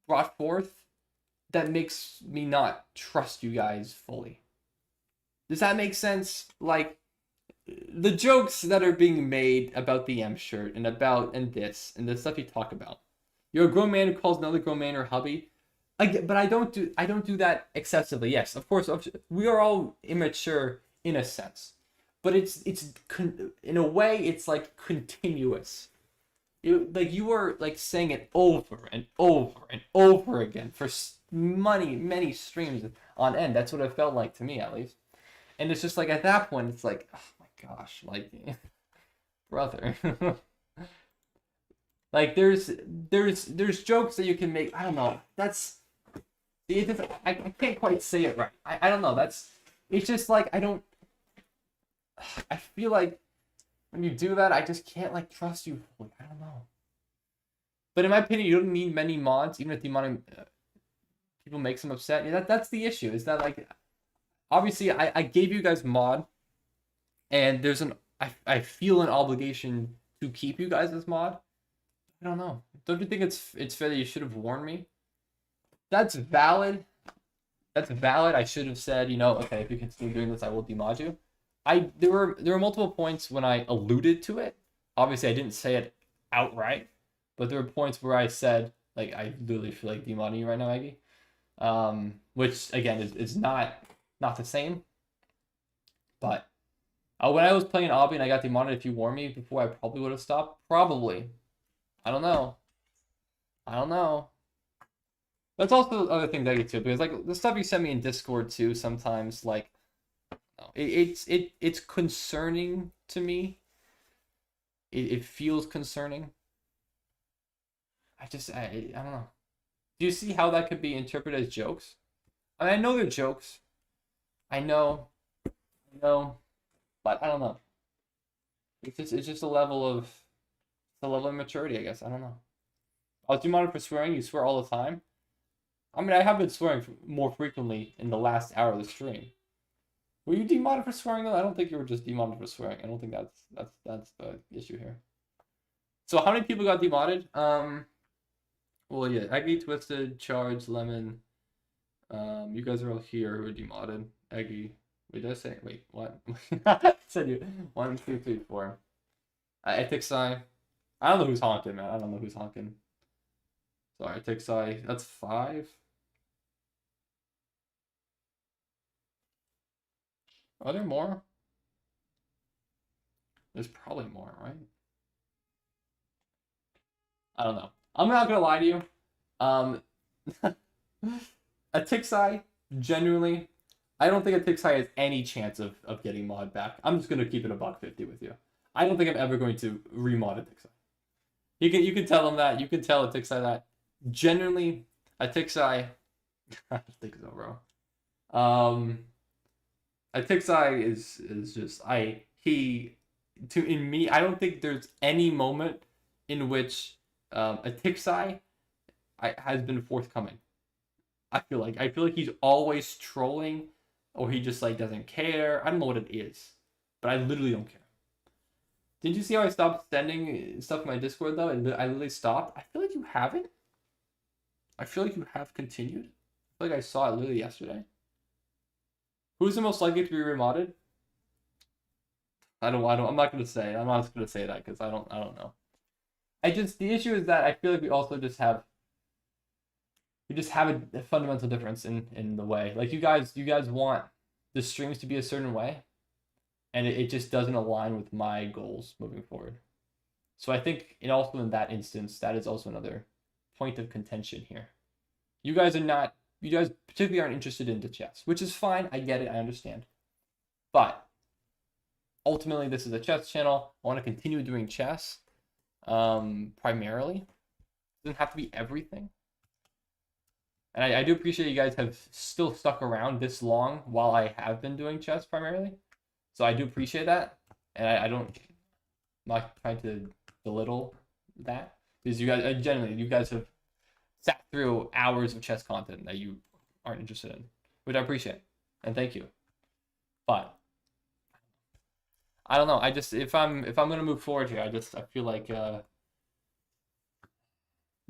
brought forth that makes me not trust you guys fully. Does that make sense? Like the jokes that are being made about the M shirt and the stuff you talk about. You're a grown man who calls another grown man her hubby. But I don't do that excessively. Yes, of course, we are all immature in a sense, but it's in a way it's like continuous. You are like saying it over and over and over again for many streams on end. That's what it felt like to me, at least. And it's just like at that point, it's like, oh my gosh, like, brother. Like there's jokes that you can make. I don't know. I can't quite say it right. I don't know. It's just like I feel like when you do that, I just can't like trust you fully. I don't know. But in my opinion, you don't need many mods, even if the amount of people makes them upset. Yeah, that's the issue. Is that like obviously I gave you guys mod, and I feel an obligation to keep you guys as mod. I don't know. Don't you think it's fair that you should have warned me? That's valid. That's valid. I should have said, okay, if you continue doing this, I will demod you. There were multiple points when I alluded to it. Obviously, I didn't say it outright, but there were points where I said, like, I literally feel like demodding you right now, Aggie. Which again is not the same. But when I was playing Obby and I got demodded, if you warned me before, I probably would have stopped. Probably. I don't know. That's also the other things I get to, because like the stuff you send me in Discord too, sometimes like it's concerning to me. It feels concerning. I don't know. Do you see how that could be interpreted as jokes? I mean, I know they're jokes. I know, but I don't know. It's just a level of maturity, I guess. I don't know. I was demodded for swearing. You swear all the time. I mean, I have been swearing more frequently in the last hour of the stream. Were you demodded for swearing though? I don't think you were just demodded for swearing. I don't think that's the issue here. So how many people got demodded? Well, yeah, Aggie, Twisted, Charge, Lemon. You guys are all here who are demodded. Aggie. Wait, did I say? Wait, what? I said you. 1, 2, 3, 4. Ethics Eye. I don't know who's honking, man. I don't know who's honking. Sorry, Ethics Eye. That's 5. Are there more? There's probably more, right? I don't know. I'm not gonna lie to you. A Tixai, genuinely, I don't think Atixai has any chance of getting mod back. I'm just gonna keep it a $1.50 with you. I don't think I'm ever going to remod Atixai. You can tell him that. You can tell Atixai that. Generally, Atixai, I don't think so, bro. Atixai is just in me. I don't think there's any moment in which Atixai has been forthcoming. I feel like he's always trolling, or he just like doesn't care. I don't know what it is, but I literally don't care. Didn't you see how I stopped sending stuff in my Discord though? And I literally stopped. I feel like you haven't. I feel like you have continued. I feel like I saw it literally yesterday. Who's the most likely to be remodded? I'm not gonna say. I'm not gonna say that because I don't know. The issue is that I feel like we also just have a fundamental difference in the way. Like you guys want the streams to be a certain way, and it just doesn't align with my goals moving forward. So I think also in that instance, that is also another point of contention here. You guys particularly aren't interested in the chess, which is fine. I get it. I understand. But ultimately, this is a chess channel. I want to continue doing chess primarily. It doesn't have to be everything. And I do appreciate you guys have still stuck around this long while I have been doing chess primarily. So I do appreciate that. And I'm not trying to belittle that. Because you guys have sat through hours of chess content that you aren't interested in, which I appreciate. And thank you. But I don't know. If I'm gonna move forward here, I feel like the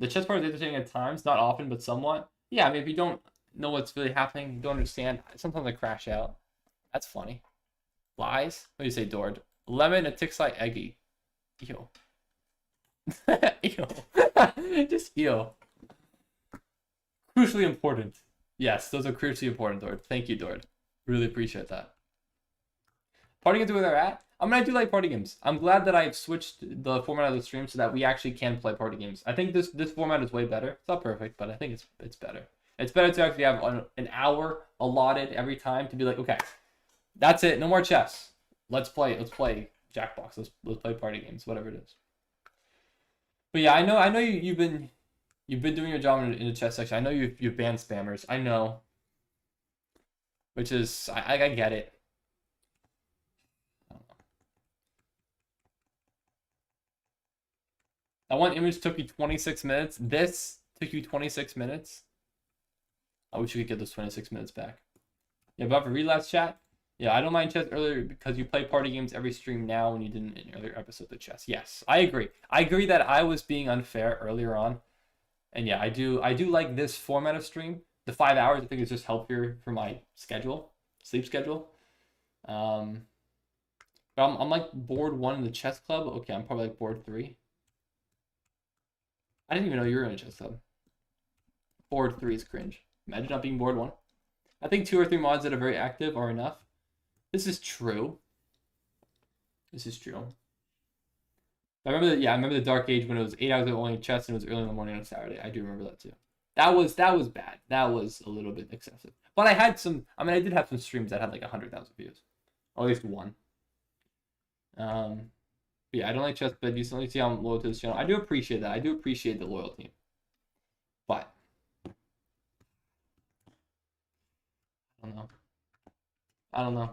chess part is entertaining at times, not often, but somewhat. Yeah, I mean, if you don't know what's really happening, you don't understand. Sometimes I crash out. That's funny. Lies? What do you say, Dord? Lemon, Atixai, Eggy. Ew. Ew. Just ew. Crucially important. Yes, those are crucially important, Dord. Thank you, Dord. Really appreciate that. Party games where they're at? I mean, I do like party games. I'm glad that I've switched the format of the stream so that we actually can play party games. I think this format is way better. It's not perfect, but I think it's better. It's better to actually have an hour allotted every time to be like, okay, that's it. No more chess. Let's play Jackbox. Let's play party games, whatever it is. But yeah, I know you've been doing your job in the chess section. I know you've banned spammers. I know. Which is I get it. That one image took you 26 minutes. This took you 26 minutes. I wish you could get those 26 minutes back. Yeah, but for relapse chat, yeah, I don't mind chess earlier because you play party games every stream now when you didn't in earlier episodes of chess. Yes, I agree. I agree that I was being unfair earlier on. And yeah, I do like this format of stream. The 5 hours I think is just healthier for my schedule, sleep schedule. But I'm like board 1 in the chess club. Okay, I'm probably like board 3. I didn't even know you were in a chess club. Board 3 is cringe. Imagine not being board 1. I think 2 or 3 mods that are very active are enough. This is true. This is true. I remember the dark age when it was 8 hours of only chess and it was early in the morning on Saturday. I do remember that too. That was bad. That was a little bit excessive. But I did have some streams that had like 100,000 views. Or at least one. Yeah, I don't like chess, but you certainly see I'm loyal to this channel. I do appreciate that. I do appreciate the loyalty. But I don't know.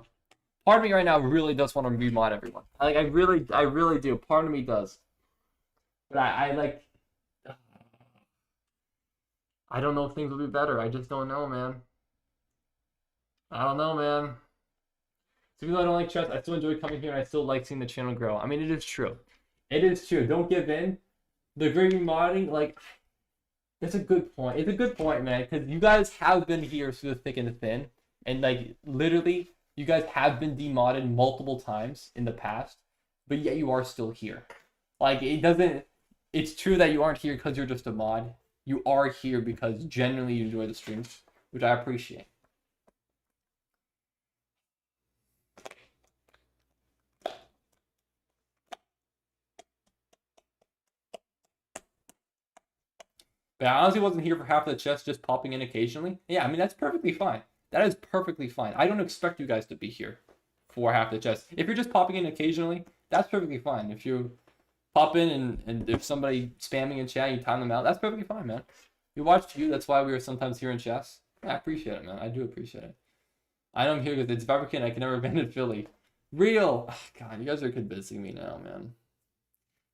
Part of me right now really does want to remod everyone. I really do. Part of me does. But I don't know if things will be better. I just don't know, man. I don't know, man. So even though I don't like chess, I still enjoy coming here and I still like seeing the channel grow. I mean, it is true. It is true. Don't give in. The great remodding, like, that's a good point. It's a good point, man, because you guys have been here through the thick and the thin. And, like, literally, you guys have been demodded multiple times in the past, but yet you are still here. Like, it's true that you aren't here because you're just a mod. You are here because genuinely you enjoy the streams, which I appreciate. But I honestly wasn't here for half of the chess, just popping in occasionally. Yeah, I mean, that's perfectly fine. That is perfectly fine. I don't expect you guys to be here for half the chest. If you're just popping in occasionally, that's perfectly fine. If you pop in and if somebody spamming in chat, you time them out, that's perfectly fine, man. We watched you, that's why we were sometimes here in chess. Yeah, I appreciate it, man. I do appreciate it. I know I'm here because it's fabricant. I can never abandon Philly. Real. Oh, God, you guys are convincing me now, man.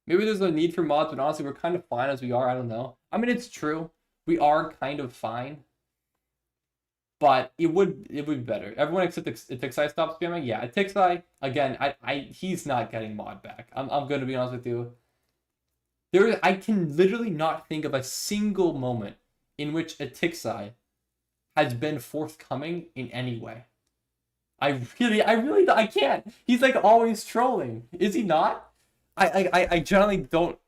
Maybe there's a need for mods, but honestly, we're kind of fine as we are. I don't know. I mean, it's true. We are kind of fine. But it would be better. Everyone except Tixai stops spamming. Yeah, Tixai, again, he's not getting mod back. I'm going to be honest with you. I can literally not think of a single moment in which a Tixai has been forthcoming in any way. I can't. He's like always trolling. Is he not? I generally don't.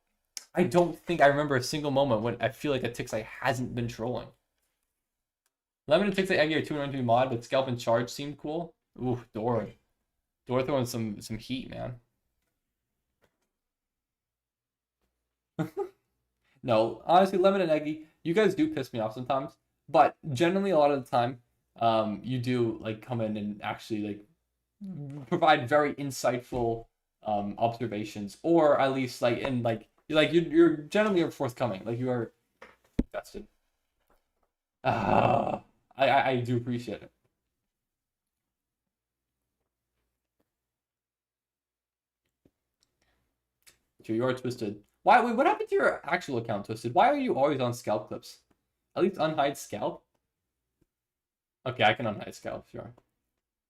I don't think I remember a single moment when I feel like a Tixai hasn't been trolling. Lemon and Tixai Eggy are 290 mod, but Scalp and Charge seemed cool. Ooh, Dora throwing some heat, man. No, honestly, Lemon and Eggy, you guys do piss me off sometimes. But generally, a lot of the time, you do like come in and actually like provide very insightful observations, or at least like you're generally forthcoming. Like you are invested. I do appreciate it. Sure, you are Twisted. Why? Wait, what happened to your actual account, Twisted? Why are you always on scalp clips? At least unhide scalp. Okay, I can unhide scalp, sure.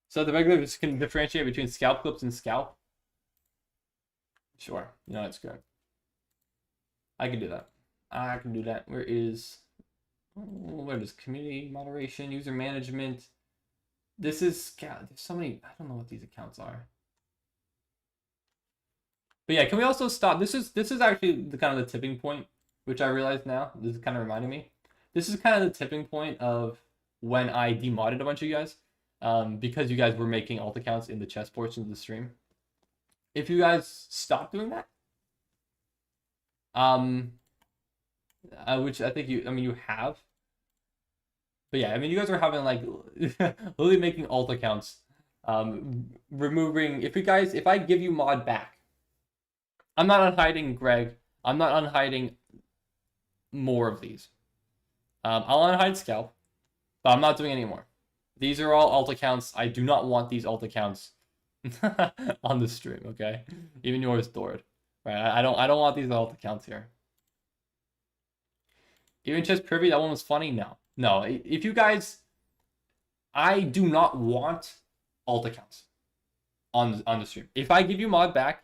So the regulars can differentiate between scalp clips and scalp. Sure, you know that's good. I can do that. I can do that. Where is community moderation, user management? This is, God, there's so many. I don't know what these accounts are. But yeah, can we also stop? This is actually the kind of the tipping point, which I realize now. This is kind of reminding me. This is kind of the tipping point of when I demodded a bunch of you guys, because you guys were making alt accounts in the chess portion of the stream. If you guys stop doing that, which I think you have. But yeah, I mean, you guys are having like literally making alt accounts, removing. If I give you mod back, I'm not unhiding Greg. I'm not unhiding more of these. I'll unhide Scalp, but I'm not doing any more. These are all alt accounts. I do not want these alt accounts on the stream. Okay, even yours, Thord. Right? I don't want these alt accounts here. Even Chess Privy, that one was funny. No. If you guys, I do not want alt accounts on the stream. If I give you mod back,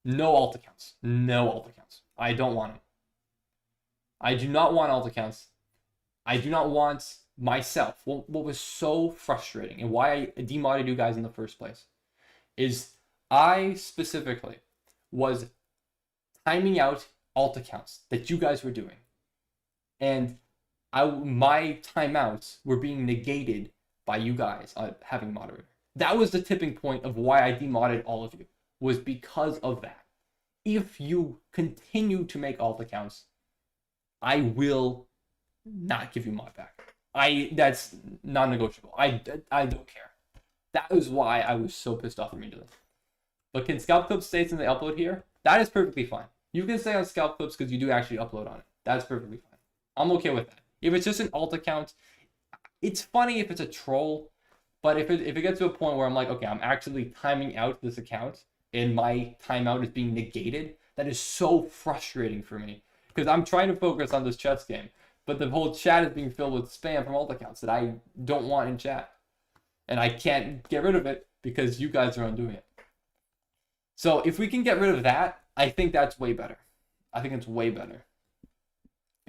no alt accounts. No alt accounts. I don't want it. I do not want alt accounts. I do not want myself. What was so frustrating and why I demodded you guys in the first place is I specifically was timing out alt accounts that you guys were doing. And my timeouts were being negated by you guys having moderator. That was the tipping point of why I demodded all of you, was because of that. If you continue to make alt accounts, I will not give you mod back. That's non-negotiable. I don't care. That is why I was so pissed off at me to this. But can Scalp Clips stay in the upload here? That is perfectly fine. You can stay on Scalp Clips because you do actually upload on it. That's perfectly fine. I'm okay with that. If it's just an alt account, it's funny if it's a troll, but if it gets to a point where I'm like, okay, I'm actually timing out this account and my timeout is being negated, that is so frustrating for me because I'm trying to focus on this chess game, but the whole chat is being filled with spam from alt accounts that I don't want in chat, and I can't get rid of it because you guys are undoing it. So if we can get rid of that, I think that's way better. I think it's way better.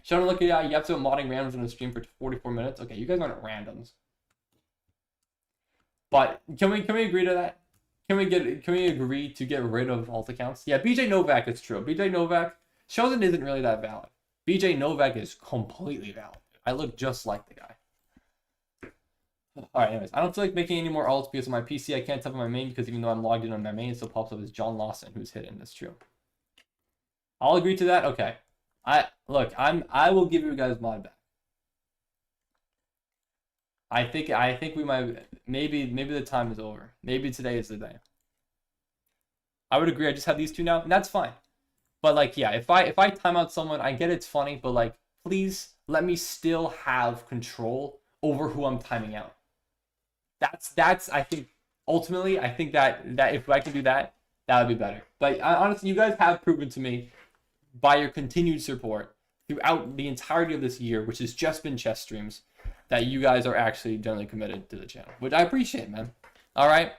Sean, look at you have to have modding randoms in the stream for 44 minutes. Okay, you guys aren't randoms. But can we agree to that? Can we agree to get rid of alt accounts? Yeah, BJ Novak is true. BJ Novak, Shozen isn't really that valid. BJ Novak is completely valid. I look just like the guy. Alright, anyways, I don't feel like making any more alts because of my PC. I can't type on my main because even though I'm logged in on my main, it still pops up as John Lawson, who's hidden. That's true. I'll agree to that. Okay. I will give you guys mod back. I think we might maybe the time is over. Maybe today is the day. I would agree. I just have these two now, and that's fine. But like, yeah, if I time out someone, I get it's funny, but like, please let me still have control over who I'm timing out. That's I think ultimately I think that if I can do that, that would be better. But honestly, you guys have proven to me by your continued support throughout the entirety of this year, which has just been chess streams, that you guys are actually generally committed to the channel, which I appreciate, man. All right.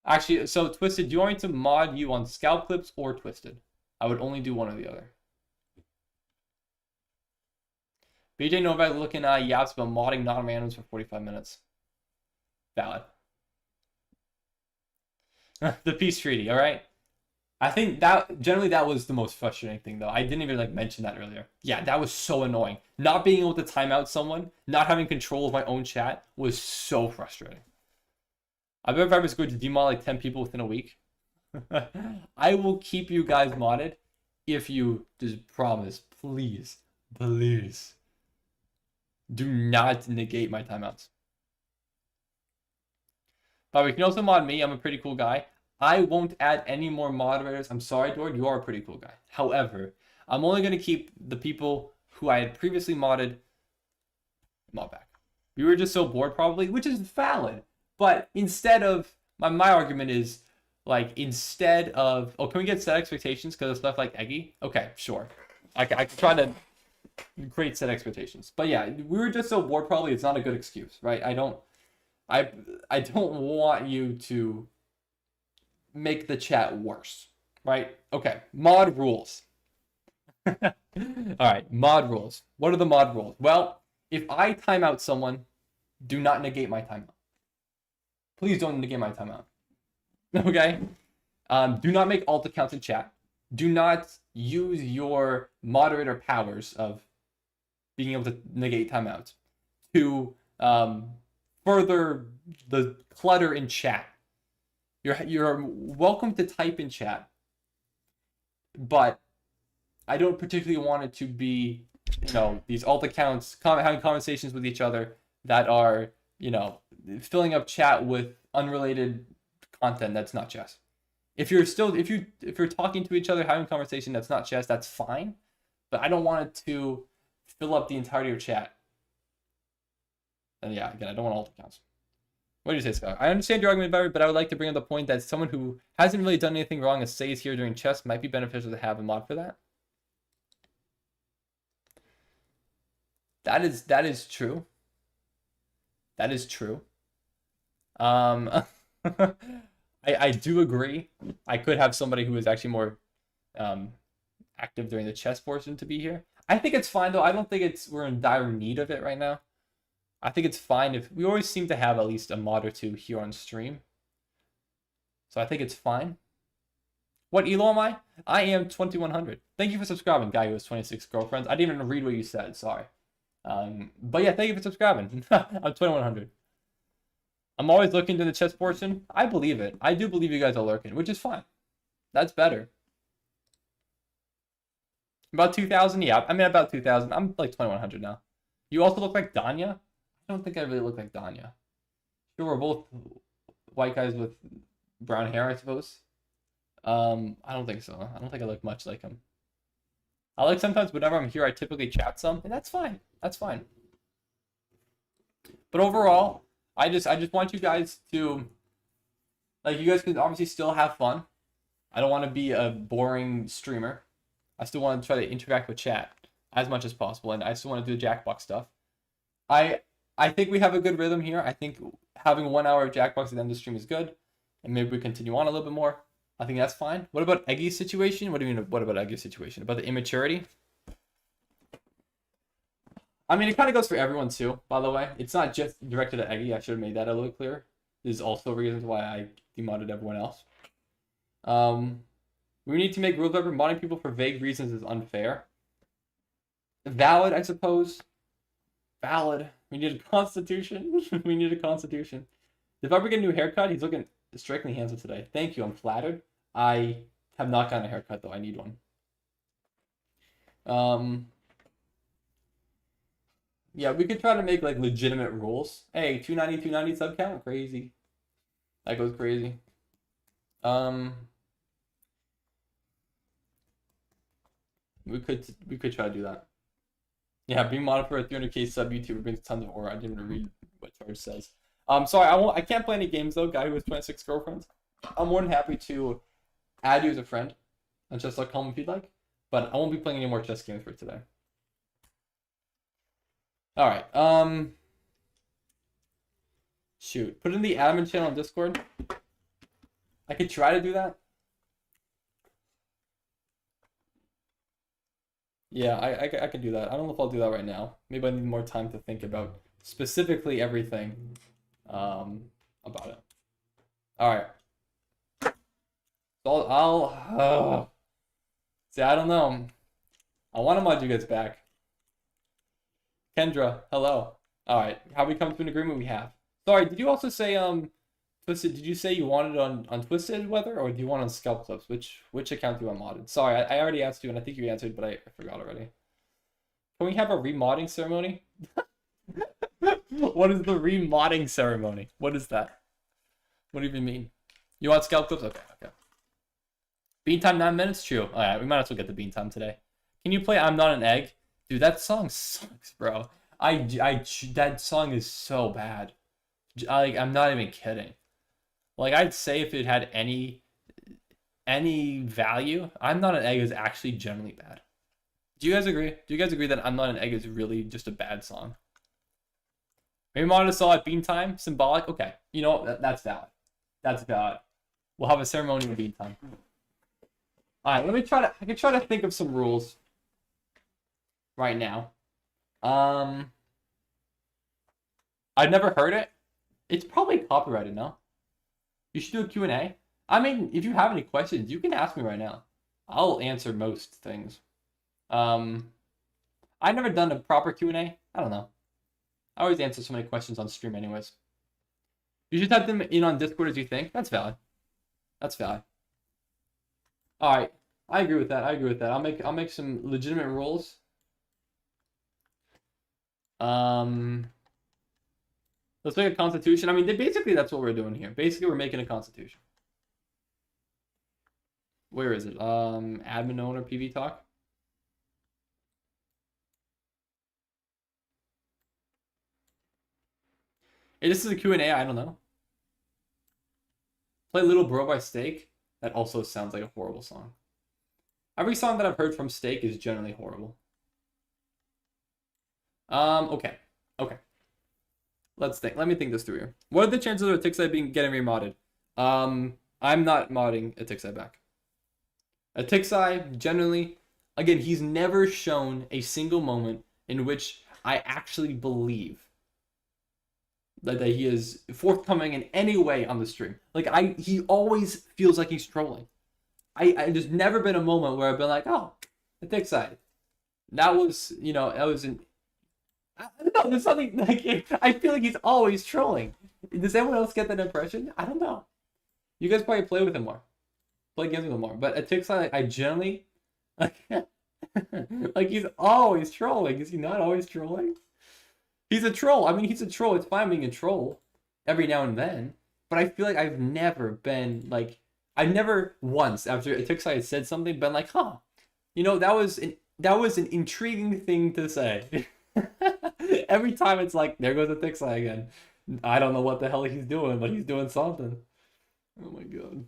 Actually, so Twisted, do you want me to mod you on Scalp Clips or Twisted? I would only do one or the other. BJ Novak looking yaps about modding non-randoms for 45 minutes. Valid. The peace treaty, all right? I think that generally that was the most frustrating thing, though. I didn't even like mention that earlier. Yeah, that was so annoying. Not being able to time out someone, not having control of my own chat was so frustrating. I bet if I was going to demod like 10 people within a week, I will keep you guys modded if you just promise, please, please, do not negate my timeouts. But we can also mod me. I'm a pretty cool guy. I won't add any more moderators. I'm sorry, Dord, you are a pretty cool guy. However, I'm only going to keep the people who I had previously modded mod back. We were just so bored probably, which is valid. But instead of, my argument is, like, instead of, oh, can we get set expectations because of stuff like Eggy? Okay, sure. I can try to create set expectations. But yeah, we were just so bored probably, it's not a good excuse, right? I don't want you to make the chat worse, right? Okay, mod rules. All right, mod rules. What are the mod rules? Well, if I time out someone, do not negate my timeout. Please don't negate my timeout. Okay? Do not make alt accounts in chat. Do not use your moderator powers of being able to negate timeouts to further the clutter in chat. You're welcome to type in chat, but I don't particularly want it to be, these alt accounts having conversations with each other that are, filling up chat with unrelated content that's not chess. If you're talking to each other, having a conversation that's not chess, that's fine, but I don't want it to fill up the entirety of chat. And yeah, again, I don't want alt accounts. What do you say, Scott? I understand your argument, Barry, but I would like to bring up the point that someone who hasn't really done anything wrong and stays here during chess might be beneficial to have a mod for that. That is true. That is true. I do agree. I could have somebody who is actually more active during the chess portion to be here. I think it's fine though. I don't think we're in dire need of it right now. I think it's fine if we always seem to have at least a mod or two here on stream. So I think it's fine. What elo am I? I am 2100. Thank you for subscribing, guy who has 26 girlfriends. I didn't even read what you said, sorry. But yeah, thank you for subscribing. I'm 2100. I'm always looking to the chess portion. I believe it. I do believe you guys are lurking, which is fine. That's better. About 2,000? Yeah, I mean about 2,000. I'm like 2100 now. You also look like Danya? I don't think I really look like Danya. Sure, we're both white guys with brown hair, I suppose. I don't think so. I don't think I look much like him. I like sometimes whenever I'm here, I typically chat some, and that's fine. That's fine. But overall, I just want you guys to, like, you guys can obviously still have fun. I don't want to be a boring streamer. I still want to try to interact with chat as much as possible, and I still want to do the Jackbox stuff. I think we have a good rhythm here. I think having 1 hour of Jackbox at the end of the stream is good, and maybe we continue on a little bit more. I think that's fine. What about Eggy's situation? What do you mean, what about Eggy's situation? About the immaturity? I mean, it kind of goes for everyone too, by the way. It's not just directed at Eggy. I should have made that a little clearer. There's also reasons why I demodded everyone else. We need to make rules about modding people for vague reasons is unfair. Valid, I suppose. Valid. We need a constitution. We need a constitution. If I ever get a new haircut, he's looking strikingly handsome today. Thank you. I'm flattered. I have not gotten a haircut, though. I need one. Yeah, we could try to make like legitimate rules. Hey, 290 sub count, crazy. That goes crazy. We could try to do that. Yeah, being modded for a 300k sub YouTuber brings tons of aura. I didn't even read what Charge says. Sorry, I can't play any games though. Guy who has 26 girlfriends. I'm more than happy to add you as a friend on chess.com if you'd like, but I won't be playing any more chess games for today. All right. Shoot. Put in the admin channel on Discord. I could try to do that. Yeah, I can do that. I don't know if I'll do that right now. Maybe I need more time to think about specifically everything about it. All right. So I'll see. I don't know. I want to mod you guys back. Kendra, hello. All right. How we come to an agreement? We have. Sorry. Did you also say Twisted? Did you say you wanted it on Twisted Weather, or do you want it on Scalp Clips? Which account do you want modded? Sorry, I already asked you, and I think you answered, but I forgot already. Can we have a remodding ceremony? What is the remodding ceremony? What is that? What do you even mean? You want Scalp Clips? Okay, okay. Bean time 9 minutes? True. All right, we might as well get the bean time today. Can you play I'm Not an Egg? Dude, that song sucks, bro. That song is so bad. I'm not even kidding. Like, I'd say if it had any value, I'm Not an Egg is actually generally bad. Do you guys agree? Do you guys agree that I'm Not an Egg is really just a bad song? Maybe Monica saw it Bean Time, symbolic. Okay, you know that's valid. That's valid. We'll have a ceremony with Bean Time. All right, let me try to. I can try to think of some rules right now. I've never heard it. It's probably copyrighted, no? You should do a Q&A. I mean, if you have any questions, you can ask me right now. I'll answer most things. I've never done a proper Q&A. I don't know. I always answer so many questions on stream anyways. You should type them in on Discord as you think. That's valid. That's valid. All right. I agree with that. I agree with that. I'll make some legitimate rules. Let's make a constitution. I mean, basically that's what we're doing here. Basically, we're making a constitution. Where is it? Admin owner PV talk. Hey, this is a Q&A. I don't know. Play Little Bro by Steak. That also sounds like a horrible song. Every song that I've heard from Steak is generally horrible. Okay. Okay. Let's think. Let me think this through here. What are the chances of Atixai getting remodded? I'm not modding Atixai back. Atixai, generally, again, he's never shown a single moment in which I actually believe that he is forthcoming in any way on the stream. Like, he always feels like he's trolling. There's never been a moment where I've been like, oh, Atixai. That was, you know, that was an... I don't know, there's something like, I feel like he's always trolling. Does anyone else get that impression? I don't know. You guys probably play with him more. Play games with him more. But at TikTok, like, I generally, like, like, he's always trolling. Is he not always trolling? He's a troll. I mean, he's a troll. It's fine being a troll every now and then. But I feel like I've never been, like, I've never once, after TikTok had said something, been like, huh, you know, that was an intriguing thing to say. Every time it's like, there goes a Tixai again. I don't know what the hell he's doing, but he's doing something. Oh my god.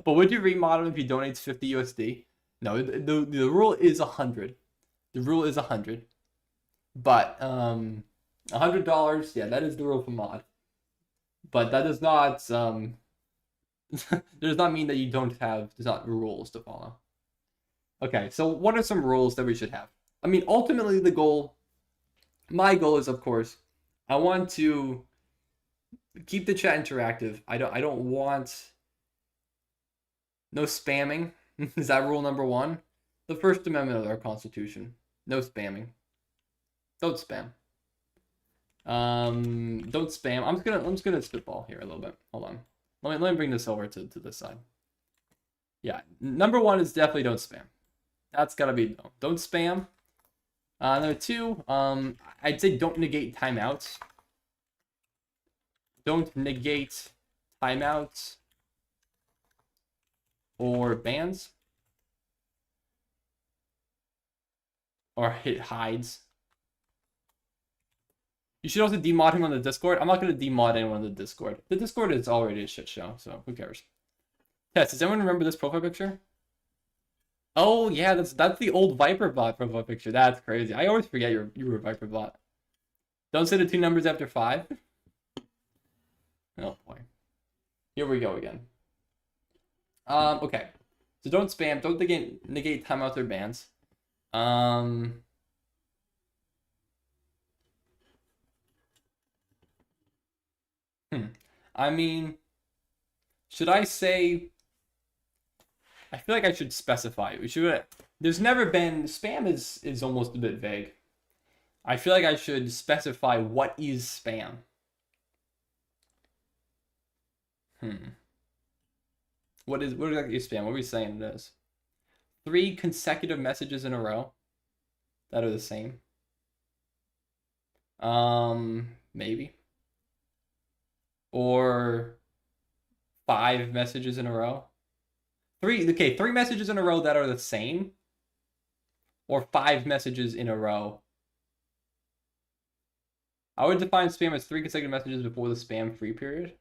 But would you remodel if he donates 50 USD? No, the rule is 100. The rule is 100. But $100, yeah, that is the rule for mod. But that does not does not mean that you don't have rules to follow. Okay, so what are some rules that we should have? I mean, ultimately my goal is, of course, I want to keep the chat interactive. I don't want no spamming. Is that rule number 1? The First Amendment of our Constitution. No spamming. Don't spam. Don't spam. I'm just gonna spitball here a little bit. Hold on. Let me bring this over to this side. Yeah, number 1 is definitely don't spam. That's gotta be no. Don't spam. Number 2, I'd say don't negate timeouts. Don't negate timeouts or bans. Or hit hides. You should also demod him on the Discord. I'm not going to demod anyone on the Discord. The Discord is already a shit show, so who cares? Tess, does anyone remember this profile picture? Oh yeah, that's the old ViperBot profile picture. That's crazy. I always forget you were a ViperBot. Don't say the 2 numbers after 5. Oh boy. Here we go again. Okay. So don't spam. Don't negate timeouts or bans. I mean, should I say? I feel like I should specify. We should. There's never been spam is almost a bit vague. I feel like I should specify what is spam. What exactly is spam? What are we saying it is? 3 consecutive messages in a row that are the same. Maybe. Or 5 messages in a row. 3 messages in a row that are the same. Or 5 messages in a row. I would define spam as 3 consecutive messages before the spam free period.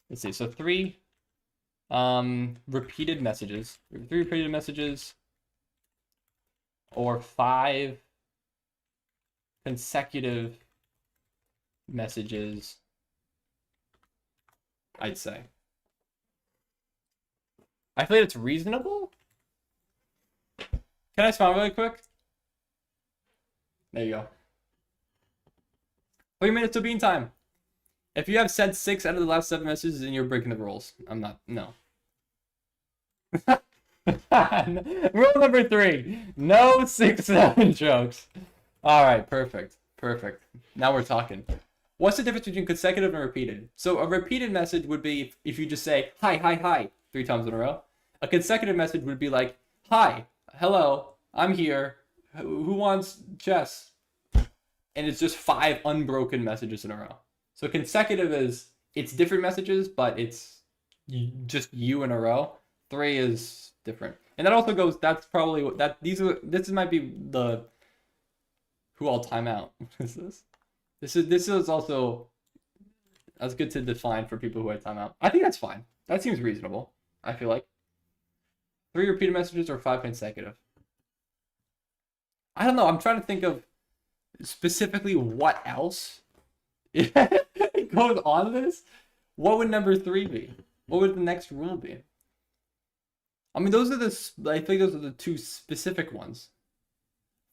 Let's see, so 3 repeated messages. 3 repeated messages. Or 5 consecutive messages, I'd say. I feel like it's reasonable. Can I smile really quick? There you go. 3 minutes of bean time. If you have sent 6 out of the last 7 messages, then you're breaking the rules. I'm not. No. Rule number 3. No 6-7 jokes. Alright, perfect. Perfect. Now we're talking. What's the difference between consecutive and repeated? So a repeated message would be if you just say, hi, hi, hi, 3 times in a row. A consecutive message would be like, hi, hello, I'm here. Who wants chess? And it's just 5 unbroken messages in a row. So consecutive it's different messages, but it's just you in a row. 3 is different. And that also goes, that's probably what that, this might be the, who I'll time out. What is this? This is also, that's good to define for people who I time out. I think that's fine. That seems reasonable, I feel like. 3 repeated messages or 5 consecutive. I don't know, I'm trying to think of specifically what else goes on this. What would number 3 be? What would the next rule be? I mean, I think those are the 2 specific ones.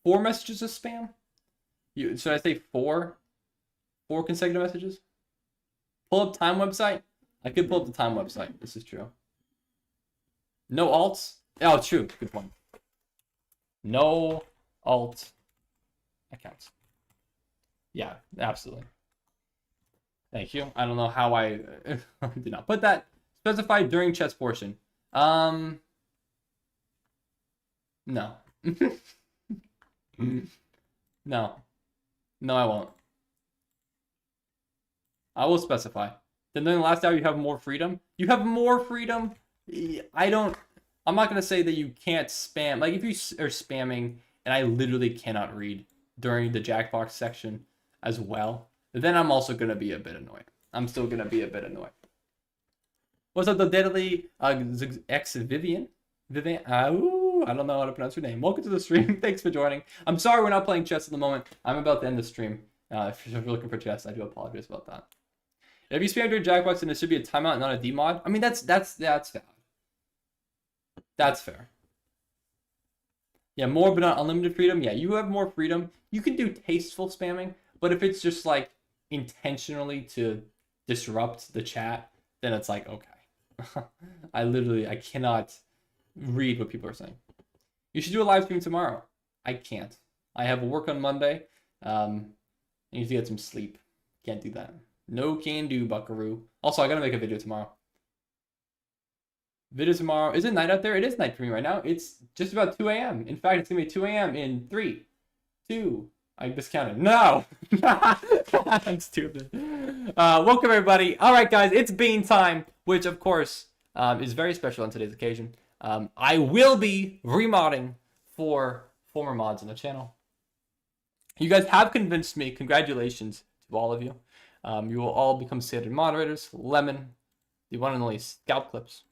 4 messages of spam? Should I say 4? 4 consecutive messages? Pull up time website? I could pull up the time website. This is true. No alts? Oh, true. Good point. No alt accounts. Yeah, absolutely. Thank you. I don't know how I did not put that. Specify during chess portion. No. No. No, I won't. I will specify. Then during the last hour, you have more freedom. You have more freedom. I'm not going to say that you can't spam. Like, if you are spamming and I literally cannot read during the Jackbox section as well, then I'm also going to be a bit annoyed. I'm still going to be a bit annoyed. What's up, the deadly Vivian? Vivian? I don't know how to pronounce your name. Welcome to the stream. Thanks for joining. I'm sorry we're not playing chess at the moment. I'm about to end the stream. If you're looking for chess, I do apologize about that. If you spam during Jackbox, then it should be a timeout, not a demod. I mean, that's fair. That's fair. Yeah, more but not unlimited freedom. Yeah, you have more freedom. You can do tasteful spamming, but if it's just like intentionally to disrupt the chat, then it's like, okay. I cannot read what people are saying. You should do a live stream tomorrow. I can't. I have work on Monday. I need to get some sleep. Can't do that. No can do, buckaroo. Also, I gotta make a video tomorrow. Video tomorrow. Is it night out there? It is night for me right now. It's just about 2 a.m. In fact, it's gonna be 2 a.m. in 3, 2. I discounted. No! I'm stupid. Welcome, everybody. All right, guys, it's bean time, which, of course, is very special on today's occasion. I will be remodding for former mods on the channel. You guys have convinced me. Congratulations to all of you. You will all become standard moderators. Lemon, the one and only Scalp Clips,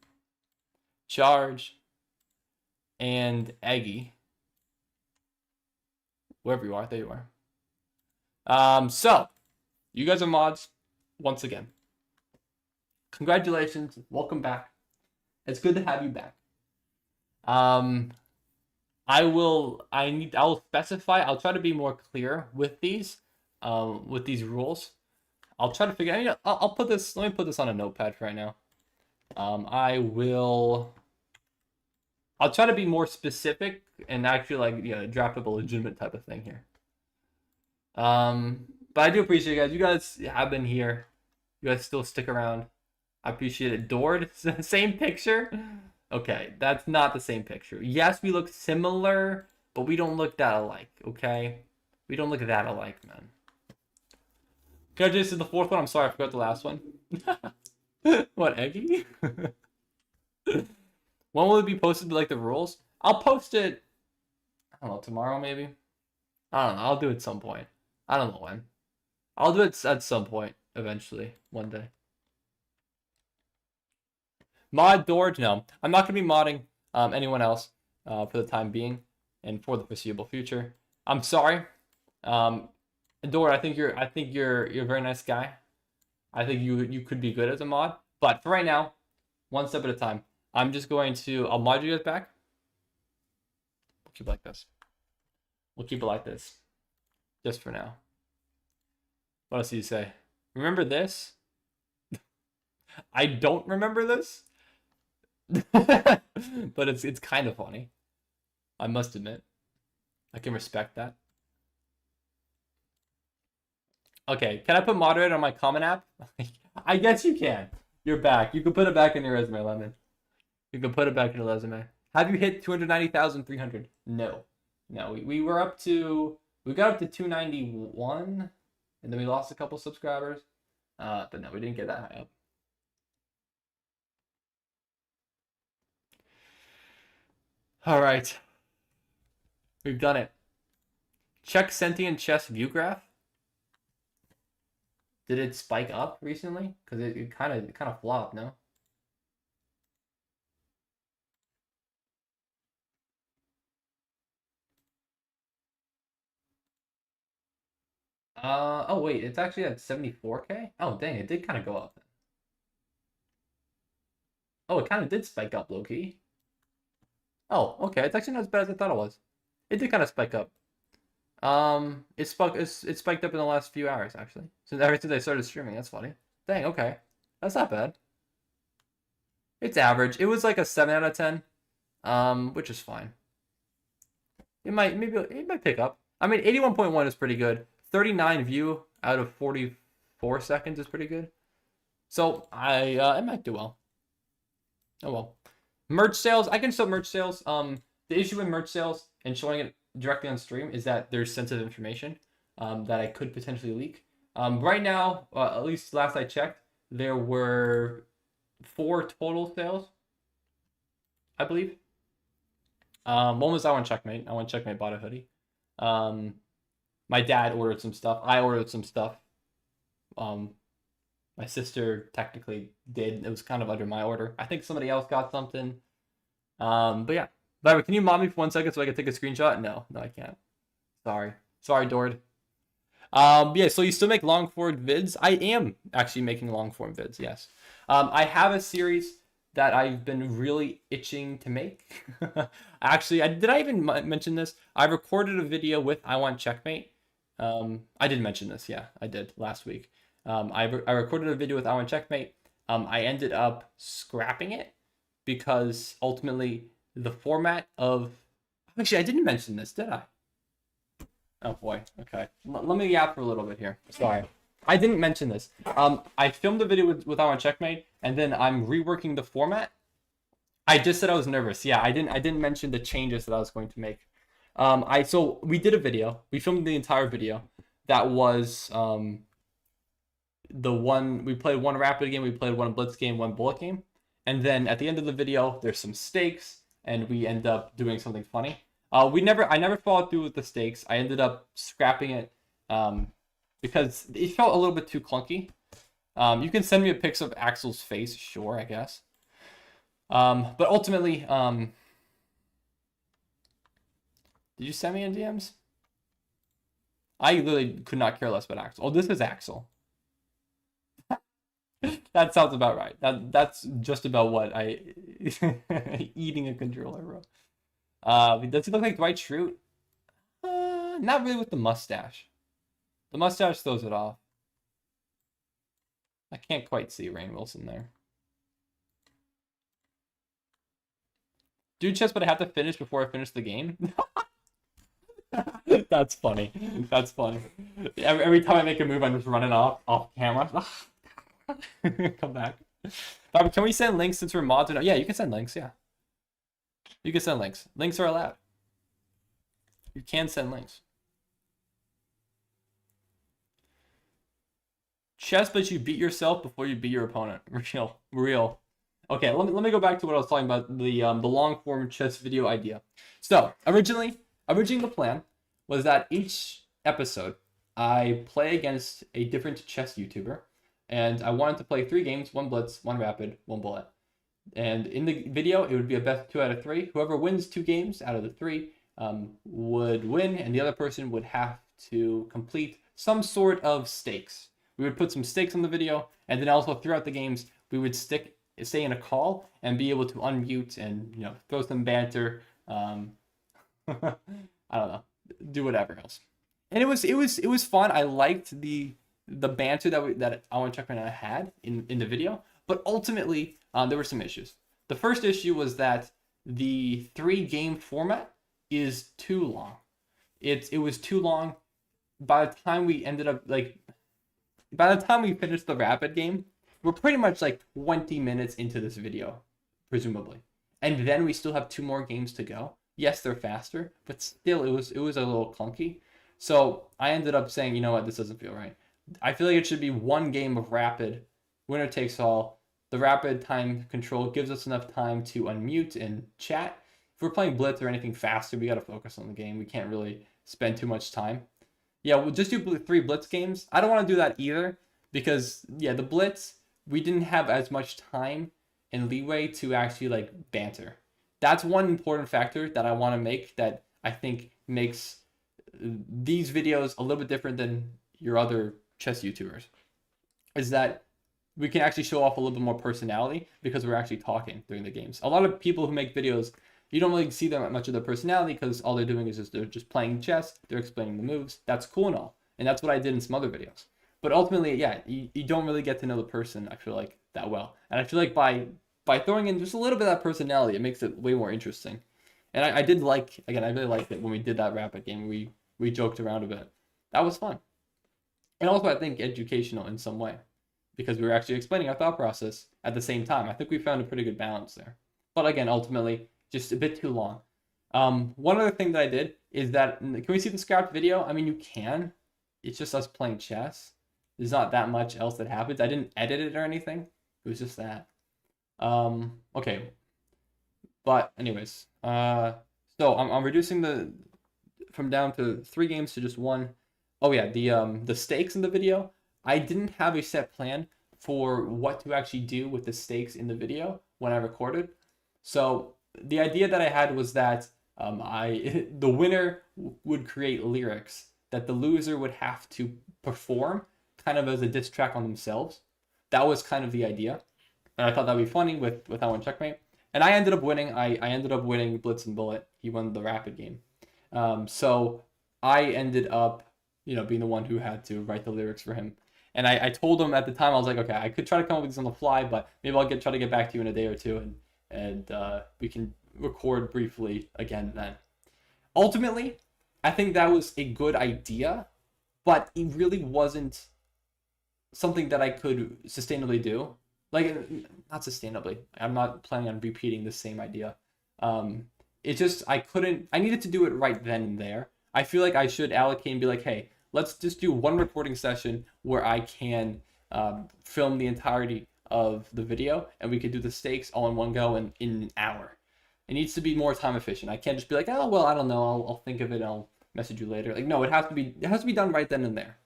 Charge, and Eggy. Wherever you are, there you are. So, you guys are mods once again. Congratulations, welcome back. It's good to have you back. I will specify. I'll try to be more clear with these rules. I'll try to figure. I'll put this. Let me put this on a notepad for right now. I'll try to be more specific and actually draft up a legitimate type of thing here. But I do appreciate you guys. You guys have been here. You guys still stick around. I appreciate it. Dord, same picture. Okay, that's not the same picture. Yes, we look similar, but we don't look that alike. Okay, we don't look that alike, man. Congratulations to the fourth one. I'm sorry, I forgot the last one. What, Eggy? When will it be posted, like the rules? I'll post it, I don't know, tomorrow maybe? I don't know, I'll do it at some point. I don't know when. I'll do it at some point, eventually, one day. Mod Dorge? No. I'm not going to be modding anyone else for the time being and for the foreseeable future. I'm sorry. Dor, I think you're a very nice guy. I think you could be good as a mod. But for right now, one step at a time. I'm just going to, I'll mod you guys back. We'll keep it like this. We'll keep it like this. Just for now. What else do you say? Remember this? I don't remember this. But it's kind of funny. I must admit. I can respect that. Okay, can I put moderator on my common app? I guess you can. You're back. You can put it back in your resume, Lemon. You can put it back in your resume. Have you hit 290,300? No. No, we got up to 291, and then we lost a couple subscribers. But no, we didn't get that high up. All right. We've done it. Check sentient chest view graph. Did it spike up recently? Because it kind of flopped, no? Oh wait, it's actually at 74K? Oh dang, it did kind of go up. Oh, it kind of did spike up, low-key. Oh, okay, it's actually not as bad as I thought it was. It did kind of spike up. It spiked up in the last few hours, actually. Ever since I started streaming, that's funny. Dang, okay. That's not bad. It's average. It was like a 7 out of 10. Which is fine. It might pick up. I mean, 81.1 is pretty good. 39 view out of 44 seconds is pretty good. So it might do well. Oh well. Merch sales, I can show merch sales. The issue with merch sales and showing it directly on stream is that there's sensitive information that I could potentially leak. Right now, at least last I checked, there were 4 total sales, I believe. One was I Want Checkmate. I Want Checkmate bought a hoodie. My dad ordered some stuff. I ordered some stuff. My sister technically did. It was kind of under my order. I think somebody else got something. But yeah. But can you mod me for 1 second so I can take a screenshot? No, I can't. Sorry, Dord. Yeah, so you still make long form vids? I am actually making long form vids, yes. I have a series that I've been really itching to make. Actually, did I even mention this? I recorded a video with I Want Checkmate. I did mention this, yeah, I did last week. I recorded a video with I Want Checkmate. I ended up scrapping it because ultimately the format of... Actually, I didn't mention this, did I? Oh boy, okay. Let me yap for a little bit here. Sorry. I didn't mention this. I filmed a video with I Want Checkmate, and then I'm reworking the format I just said I was nervous. Yeah, I didn't mention the changes that I was going to make. So we did a video. We filmed the entire video. That was the one we played one rapid game, we played one blitz game, one bullet game, and then at the end of the video, there's some stakes, and we end up doing something funny. I never followed through with the stakes. I ended up scrapping it because it felt a little bit too clunky. You can send me a pic of Axel's face, sure, I guess. But ultimately, did you send me in DMs? I literally could not care less about Axel. Oh, this is Axel. That sounds about right. That's just about what I eating a controller, bro. Does he look like Dwight Schrute? Not really with the mustache. The mustache throws it off. I can't quite see Rainn Wilson there. Do chess, but I have to finish before I finish the game. That's funny. That's funny. Every time I make a move, I'm just running off camera. Come back. Can we send links since we're mods? Yeah, you can send links. Yeah, you can send links. Links are allowed. You can send links. Chess, but you beat yourself before you beat your opponent. Real. Okay, let me go back to what I was talking about, the long form chess video idea. So originally the plan was that each episode I play against a different chess YouTuber, and I wanted to play 3 games, 1 blitz, 1 rapid, 1 bullet. And in the video, it would be a best 2 out of 3. Whoever wins 2 games out of the 3 would win, and the other person would have to complete some sort of stakes. We would put some stakes on the video, and then also throughout the games, we would stay in a call and be able to unmute and throw some banter. I don't know, do whatever else. And it was fun. I liked the banter that Alan Chuckman and I had in the video, but ultimately there were some issues. The first issue was that the 3-game format is too long. It was too long. By the time we finished the rapid game, we're pretty much like 20 minutes into this video, presumably. And then we still have 2 more games to go. Yes, they're faster, but still it was a little clunky. So I ended up saying, you know what, this doesn't feel right. I feel like it should be 1 game of rapid, winner takes all. The rapid time control gives us enough time to unmute and chat. If we're playing blitz or anything faster, we got to focus on the game. We can't really spend too much time. Yeah, we'll just do 3 blitz games. I don't want to do that either because, yeah, the blitz, we didn't have as much time and leeway to actually like banter. That's one important factor that I want to make that I think makes these videos a little bit different than your other chess YouTubers, is that we can actually show off a little bit more personality because we're actually talking during the games. A lot of people who make videos, you don't really see them much of their personality because all they're doing is they're just playing chess, they're explaining the moves. That's cool and all. And that's what I did in some other videos. But ultimately, yeah, you don't really get to know the person, I feel like, that well. And I feel like by throwing in just a little bit of that personality, it makes it way more interesting. And I really liked it when we did that rapid game. We joked around a bit. That was fun. And also, I think, educational in some way. Because we were actually explaining our thought process at the same time. I think we found a pretty good balance there. But again, ultimately, just a bit too long. One other thing that I did is that, can we see the scrapped video? I mean, you can. It's just us playing chess. There's not that much else that happens. I didn't edit it or anything. It was just that. Okay. But anyways, so I'm reducing from down to 3 games to just 1. Oh yeah, the stakes in the video. I didn't have a set plan for what to actually do with the stakes in the video when I recorded. So the idea that I had was that the winner would create lyrics that the loser would have to perform kind of as a diss track on themselves. That was kind of the idea. And I thought that'd be funny with that one checkmate. And I ended up winning. I ended up winning Blitz and Bullet. He won the rapid game. So I ended up, being the one who had to write the lyrics for him. And I told him at the time, I was like, okay, I could try to come up with this on the fly, but maybe I'll try to get back to you in a day or 2 and we can record briefly again then. Ultimately, I think that was a good idea, but it really wasn't something that I could sustainably do Like, not sustainably. I'm not planning on repeating the same idea. It just, I needed to do it right then and there. I feel like I should allocate and be like, hey, let's just do one recording session where I can film the entirety of the video, and we could do the stakes all in one go in an hour. It needs to be more time efficient. I can't just be like, oh, well, I don't know, I'll think of it and I'll message you later. Like, no, it has to be done right then and there.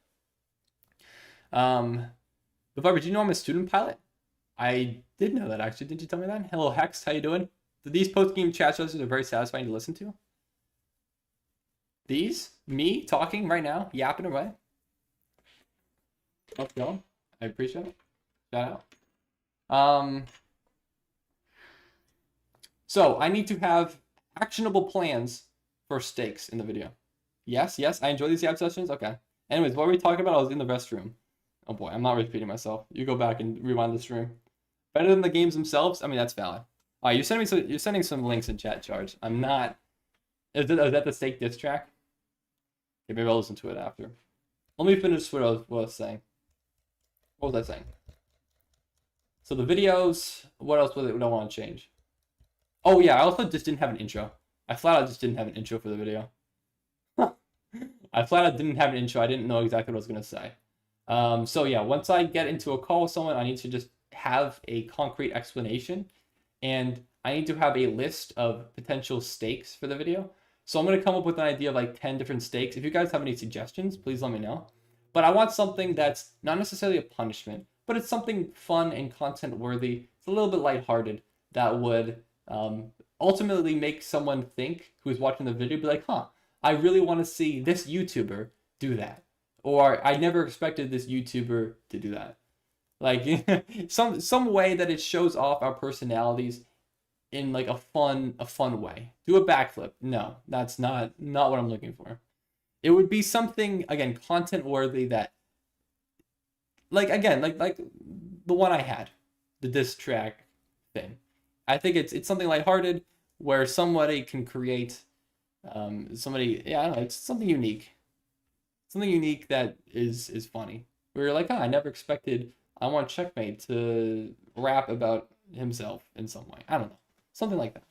But Barbara, do you know I'm a student pilot? I did know that, actually. Didn't you tell me that? Hello, Hex. How you doing? These post-game chat sessions are very satisfying to listen to. These? Me talking right now? Yapping away? Let's go. I appreciate it. Shout out. So, I need to have actionable plans for stakes in the video. Yes, I enjoy these app sessions. Okay. Anyways, what were we talking about? I was in the restroom. Oh boy, I'm not repeating myself. You go back and rewind the stream. Better than the games themselves? I mean, that's valid. All right, you're sending some links in chat, Charge. I'm not. Is that the stake diss track? Okay, maybe I'll listen to it after. Let me finish what I was saying. What was I saying? So the videos. What else would I want to change? Oh yeah, I also just didn't have an intro. I flat out just didn't have an intro for the video. I flat out didn't have an intro. I didn't know exactly what I was gonna say. So yeah, once I get into a call with someone, I need to just have a concrete explanation, and I need to have a list of potential stakes for the video. So I'm going to come up with an idea of like 10 different stakes. If you guys have any suggestions, please let me know. But I want something that's not necessarily a punishment, but it's something fun and content worthy. It's a little bit lighthearted that would ultimately make someone think, who's watching the video, be like, huh, I really want to see this YouTuber do that. Or I never expected this YouTuber to do that. Like some way that it shows off our personalities in like a fun way. Do a backflip. No, that's not what I'm looking for. It would be something, again, content worthy that, like, again, like the one I had, the diss track thing. I think it's something lighthearted where somebody can create I don't know, it's something unique. Something unique that is funny. We were like, I never expected I Want Checkmate to rap about himself in some way. I don't know. Something like that.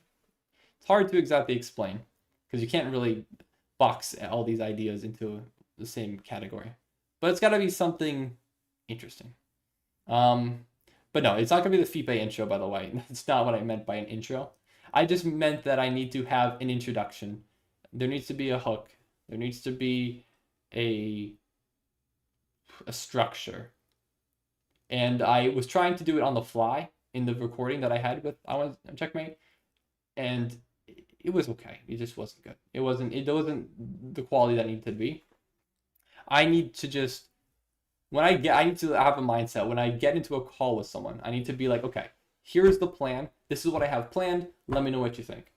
It's hard to exactly explain because you can't really box all these ideas into the same category. But it's got to be something interesting. But no, it's not going to be the Fipe intro, by the way. That's not what I meant by an intro. I just meant that I need to have an introduction. There needs to be a hook. There needs to be a structure. And I was trying to do it on the fly in the recording that I had with I Want Checkmate, and it was okay. It just wasn't good. It wasn't the quality that it needed to be. I need to just I need to have a mindset when I get into a call with someone. I need to be like, okay, here's the plan. This is what I have planned. Let me know what you think.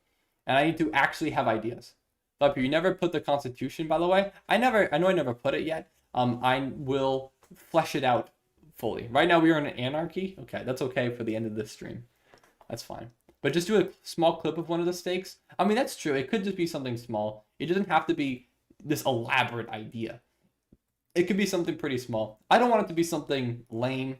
And I need to actually have ideas. But you never put the Constitution, by the way. I know I never put it yet. I will flesh it out fully. Right now we are in an anarchy. Okay, that's okay for the end of this stream. That's fine. But just do a small clip of one of the stakes. I mean, that's true. It could just be something small. It doesn't have to be this elaborate idea. It could be something pretty small. I don't want it to be something lame.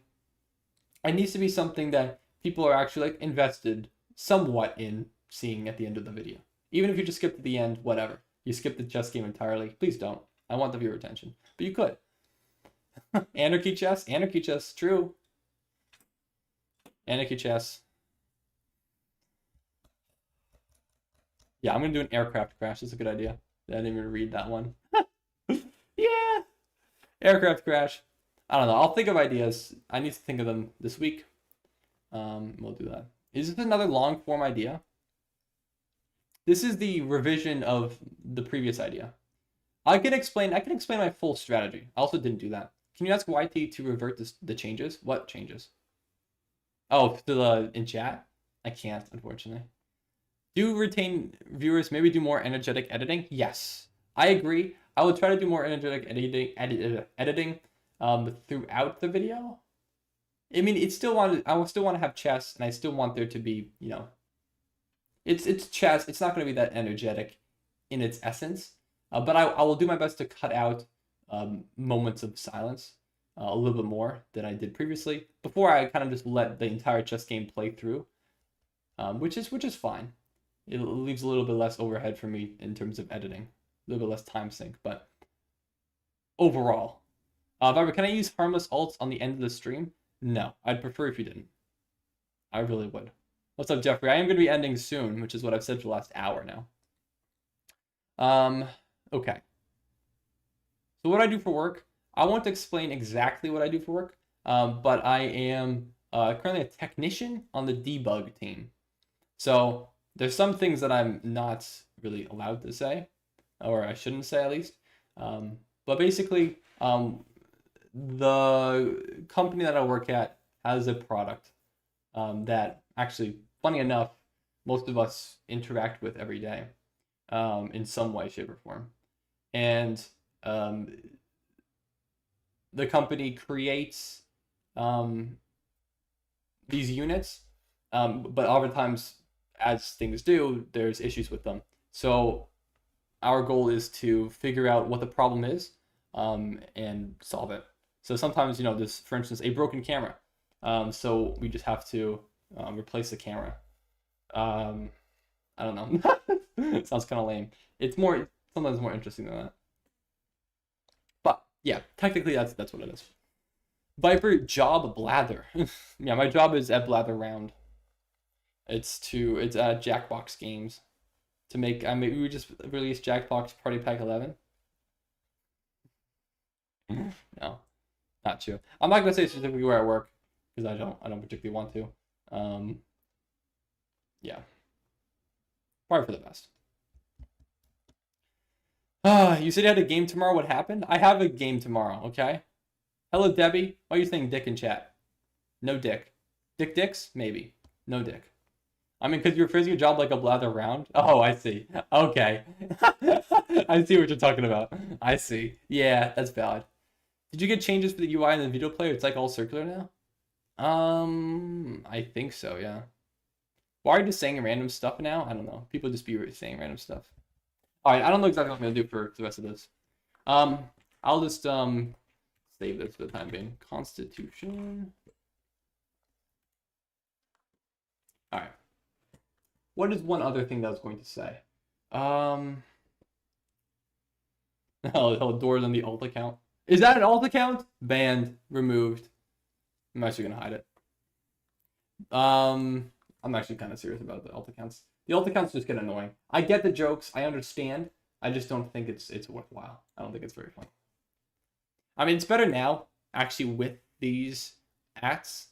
It needs to be something that people are actually like invested somewhat in seeing at the end of the video. Even if you just skip to the end, whatever. You skip the chess game entirely. Please don't. I want the viewer attention. But you could. Anarchy chess, true. Anarchy chess. Yeah, I'm going to do an aircraft crash. That's a good idea. I didn't even read that one. Yeah. Aircraft crash. I don't know. I'll think of ideas. I need to think of them this week. We'll do that. Is this another long form idea? This is the revision of the previous idea. I can explain my full strategy. I also didn't do that. Can you ask YT to revert the changes? What changes? Oh, in chat? I can't, unfortunately. Do retain viewers, maybe do more energetic editing? Yes, I agree. I will try to do more energetic editing throughout the video. I mean, I will still want to have chess, and I still want there to be, it's chess. It's not going to be that energetic in its essence, but I will do my best to cut out moments of silence. a little bit more than I did previously. Before, I kind of just let the entire chess game play through, which is fine. It leaves a little bit less overhead for me in terms of editing, a little bit less time sink, but overall. Viber, can I use harmless ults on the end of the stream? No, I'd prefer if you didn't. I really would. What's up, Jeffrey? I am going to be ending soon, which is what I've said for the last hour now. Okay. So what I do for work, I won't explain exactly what I do for work, but I am currently a technician on the debug team. So there's some things that I'm not really allowed to say, or I shouldn't say at least. But basically, the company that I work at has a product that actually, funny enough, most of us interact with every day in some way, shape, or form. And the company creates these units, but oftentimes, as things do, there's issues with them. So our goal is to figure out what the problem is and solve it. So sometimes, there's, for instance, a broken camera. So we just have to replace the camera. I don't know. It sounds kind of lame. It's sometimes more interesting than that. But yeah, technically that's what it is. Viper job Blather. Yeah, my job is at Blather Round. It's at Jackbox Games to make. We just released Jackbox Party Pack 11. No, not true. I'm not gonna say specifically where I work because I don't particularly want to. Yeah, probably for the best. You said you had a game tomorrow. What happened? I have a game tomorrow. Okay. Hello, Debbie. Why are you saying dick in chat? No dick. Dicks? Maybe. No dick. I mean, because you're phrasing your job like a Blather Round? Oh, I see. Okay. I see what you're talking about. I see. Yeah, that's valid. Did you get changes for the UI and the video player? It's like all circular now? I think so, yeah. Why are you just saying random stuff now? I don't know. People just be saying random stuff. Alright, I don't know exactly what I'm going to do for the rest of this. I'll just save this for the time being. Constitution. Alright. What is one other thing that I was going to say? Oh, doors on the alt account. Is that an alt account? Banned. Removed. I'm actually going to hide it. I'm actually kind of serious about the alt accounts. The alt accounts just get annoying. I get the jokes. I understand. I just don't think it's worthwhile. I don't think it's very fun. I mean, it's better now, actually, with these acts,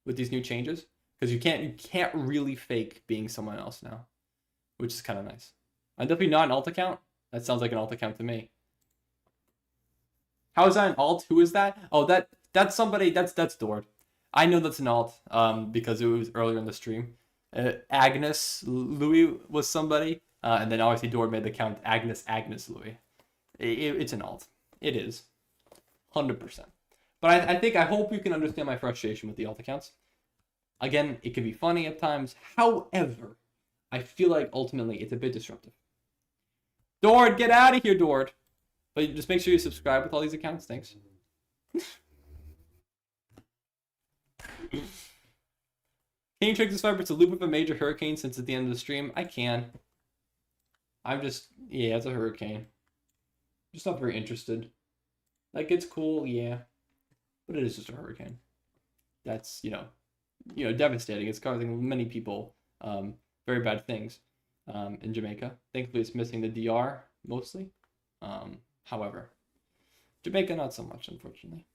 with these new changes, because you can't really fake being someone else now, which is kind of nice. I'm definitely not an alt account. That sounds like an alt account to me. How is that an alt? Who is that? Oh, that's somebody. That's Dord. I know that's an alt because it was earlier in the stream. Agnes Louis was somebody, and then obviously Dord made the account Agnes Louis. It's an alt. It is, 100%. But I hope you can understand my frustration with the alt accounts. Again, it can be funny at times. However, I feel like ultimately it's a bit disruptive. Dord, get out of here, Dord. But just make sure you subscribe with all these accounts. Thanks. Can you trick this Viper to loop up a major hurricane since it's the end of the stream? I can. Yeah, it's a hurricane. Just not very interested. Like, it's cool, yeah. But it is just a hurricane. That's, devastating. It's causing many people very bad things in Jamaica. Thankfully, it's missing the DR mostly. However, Jamaica, not so much, unfortunately.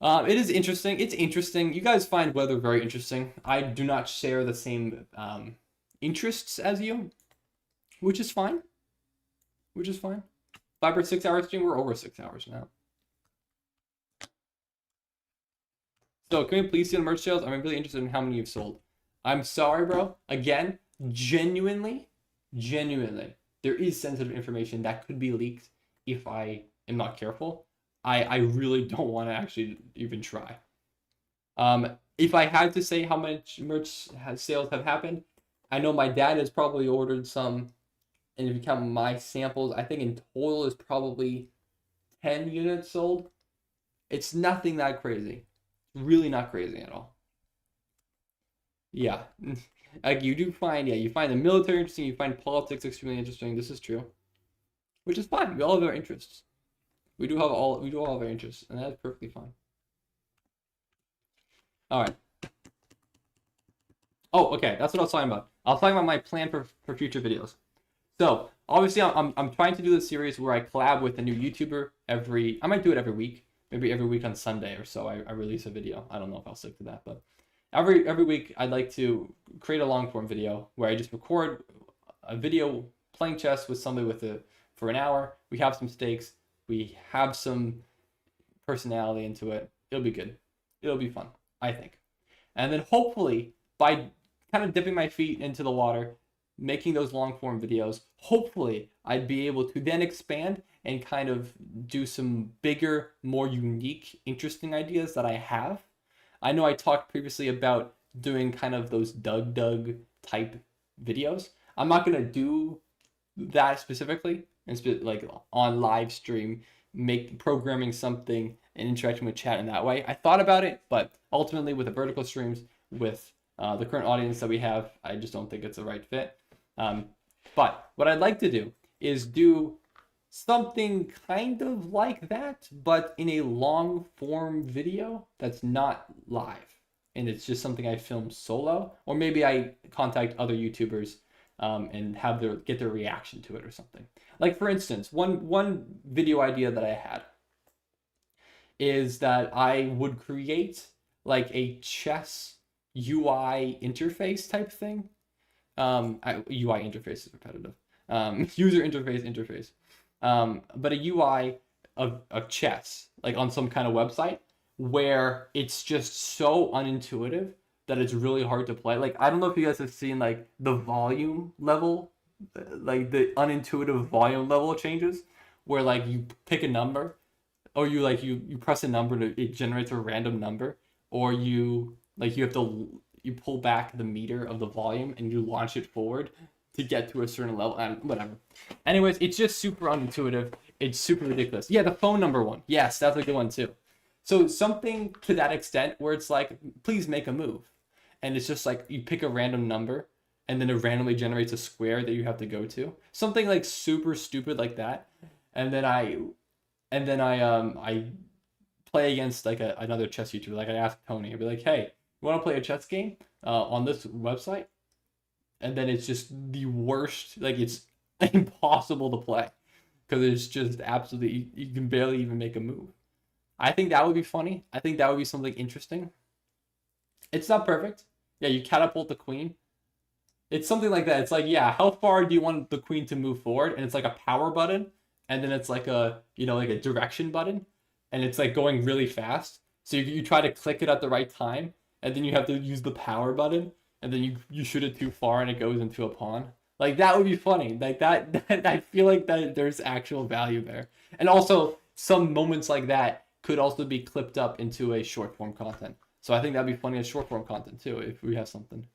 It is interesting. It's interesting. You guys find weather very interesting. I do not share the same interests as you, which is fine. Viber 6-hour stream, we're over 6 hours now. So, can we please see the merch sales? I'm really interested in how many you've sold. I'm sorry, bro. Again, genuinely, there is sensitive information that could be leaked if I am not careful. I really don't want to actually even try. If I had to say how much merch sales have happened, I know my dad has probably ordered some, and if you count my samples, I think in total is probably 10 units sold. It's nothing that crazy. Really not crazy at all. Yeah. Like you do find, yeah, you find the military interesting, you find politics extremely interesting. This is true. Which is fine. We all have our interests. We do all have our interests, and that's perfectly fine. Alright. Oh, okay, that's what I was talking about. I was talking about my plan for future videos. So, obviously I'm trying to do this series where I collab with a new YouTuber I might do it every week. Maybe every week on Sunday or so I release a video. I don't know if I'll stick to that, but every week I'd like to create a long form video where I just record a video playing chess with somebody for an hour. We have some stakes. We have some personality into it. It'll be good. It'll be fun, I think. And then hopefully by kind of dipping my feet into the water, making those long form videos, hopefully I'd be able to then expand and kind of do some bigger, more unique, interesting ideas that I have. I know I talked previously about doing kind of those Doug type videos. I'm not going to do that specifically, like on live stream, programming something and interacting with chat in that way. I thought about it, but ultimately with the vertical streams, with the current audience that we have, I just don't think it's the right fit. But what I'd like to do is do something kind of like that, but in a long form video that's not live. And it's just something I film solo, or maybe I contact other YouTubers and get their reaction to it or something. Like for instance, one video idea that I had is that I would create like a chess UI interface type thing. UI interface is repetitive. User interface. But a UI of chess, like on some kind of website, where it's just so unintuitive that it's really hard to play. Like, I don't know if you guys have seen like the volume level, like the unintuitive volume level changes, where like you pick a number, or you press a number and it generates a random number, or you pull back the meter of the volume and you launch it forward to get to a certain level, and whatever. Anyways, it's just super unintuitive. It's super ridiculous. Yeah, the phone number one. Yes, that's a good one too. So something to that extent where it's like, please make a move. And it's just like you pick a random number and then it randomly generates a square that you have to go to. Something like super stupid like that. And then I play against like another chess YouTuber. Like I ask Tony, I'd be like, hey, you want to play a chess game on this website? And then it's just the worst, like it's impossible to play because it's just absolutely, you can barely even make a move. I think that would be funny. I think that would be something interesting. It's not perfect. Yeah, you catapult the queen. It's something like that. It's like, yeah, how far do you want the queen to move forward? And it's like a power button. And then it's like a, like a direction button. And it's like going really fast. So you try to click it at the right time. And then you have to use the power button. And then you shoot it too far and it goes into a pawn. Like, that would be funny. Like, that I feel like that there's actual value there. And also, some moments like that could also be clipped up into a short form content. So I think that'd be funny as short form content too, if we have something.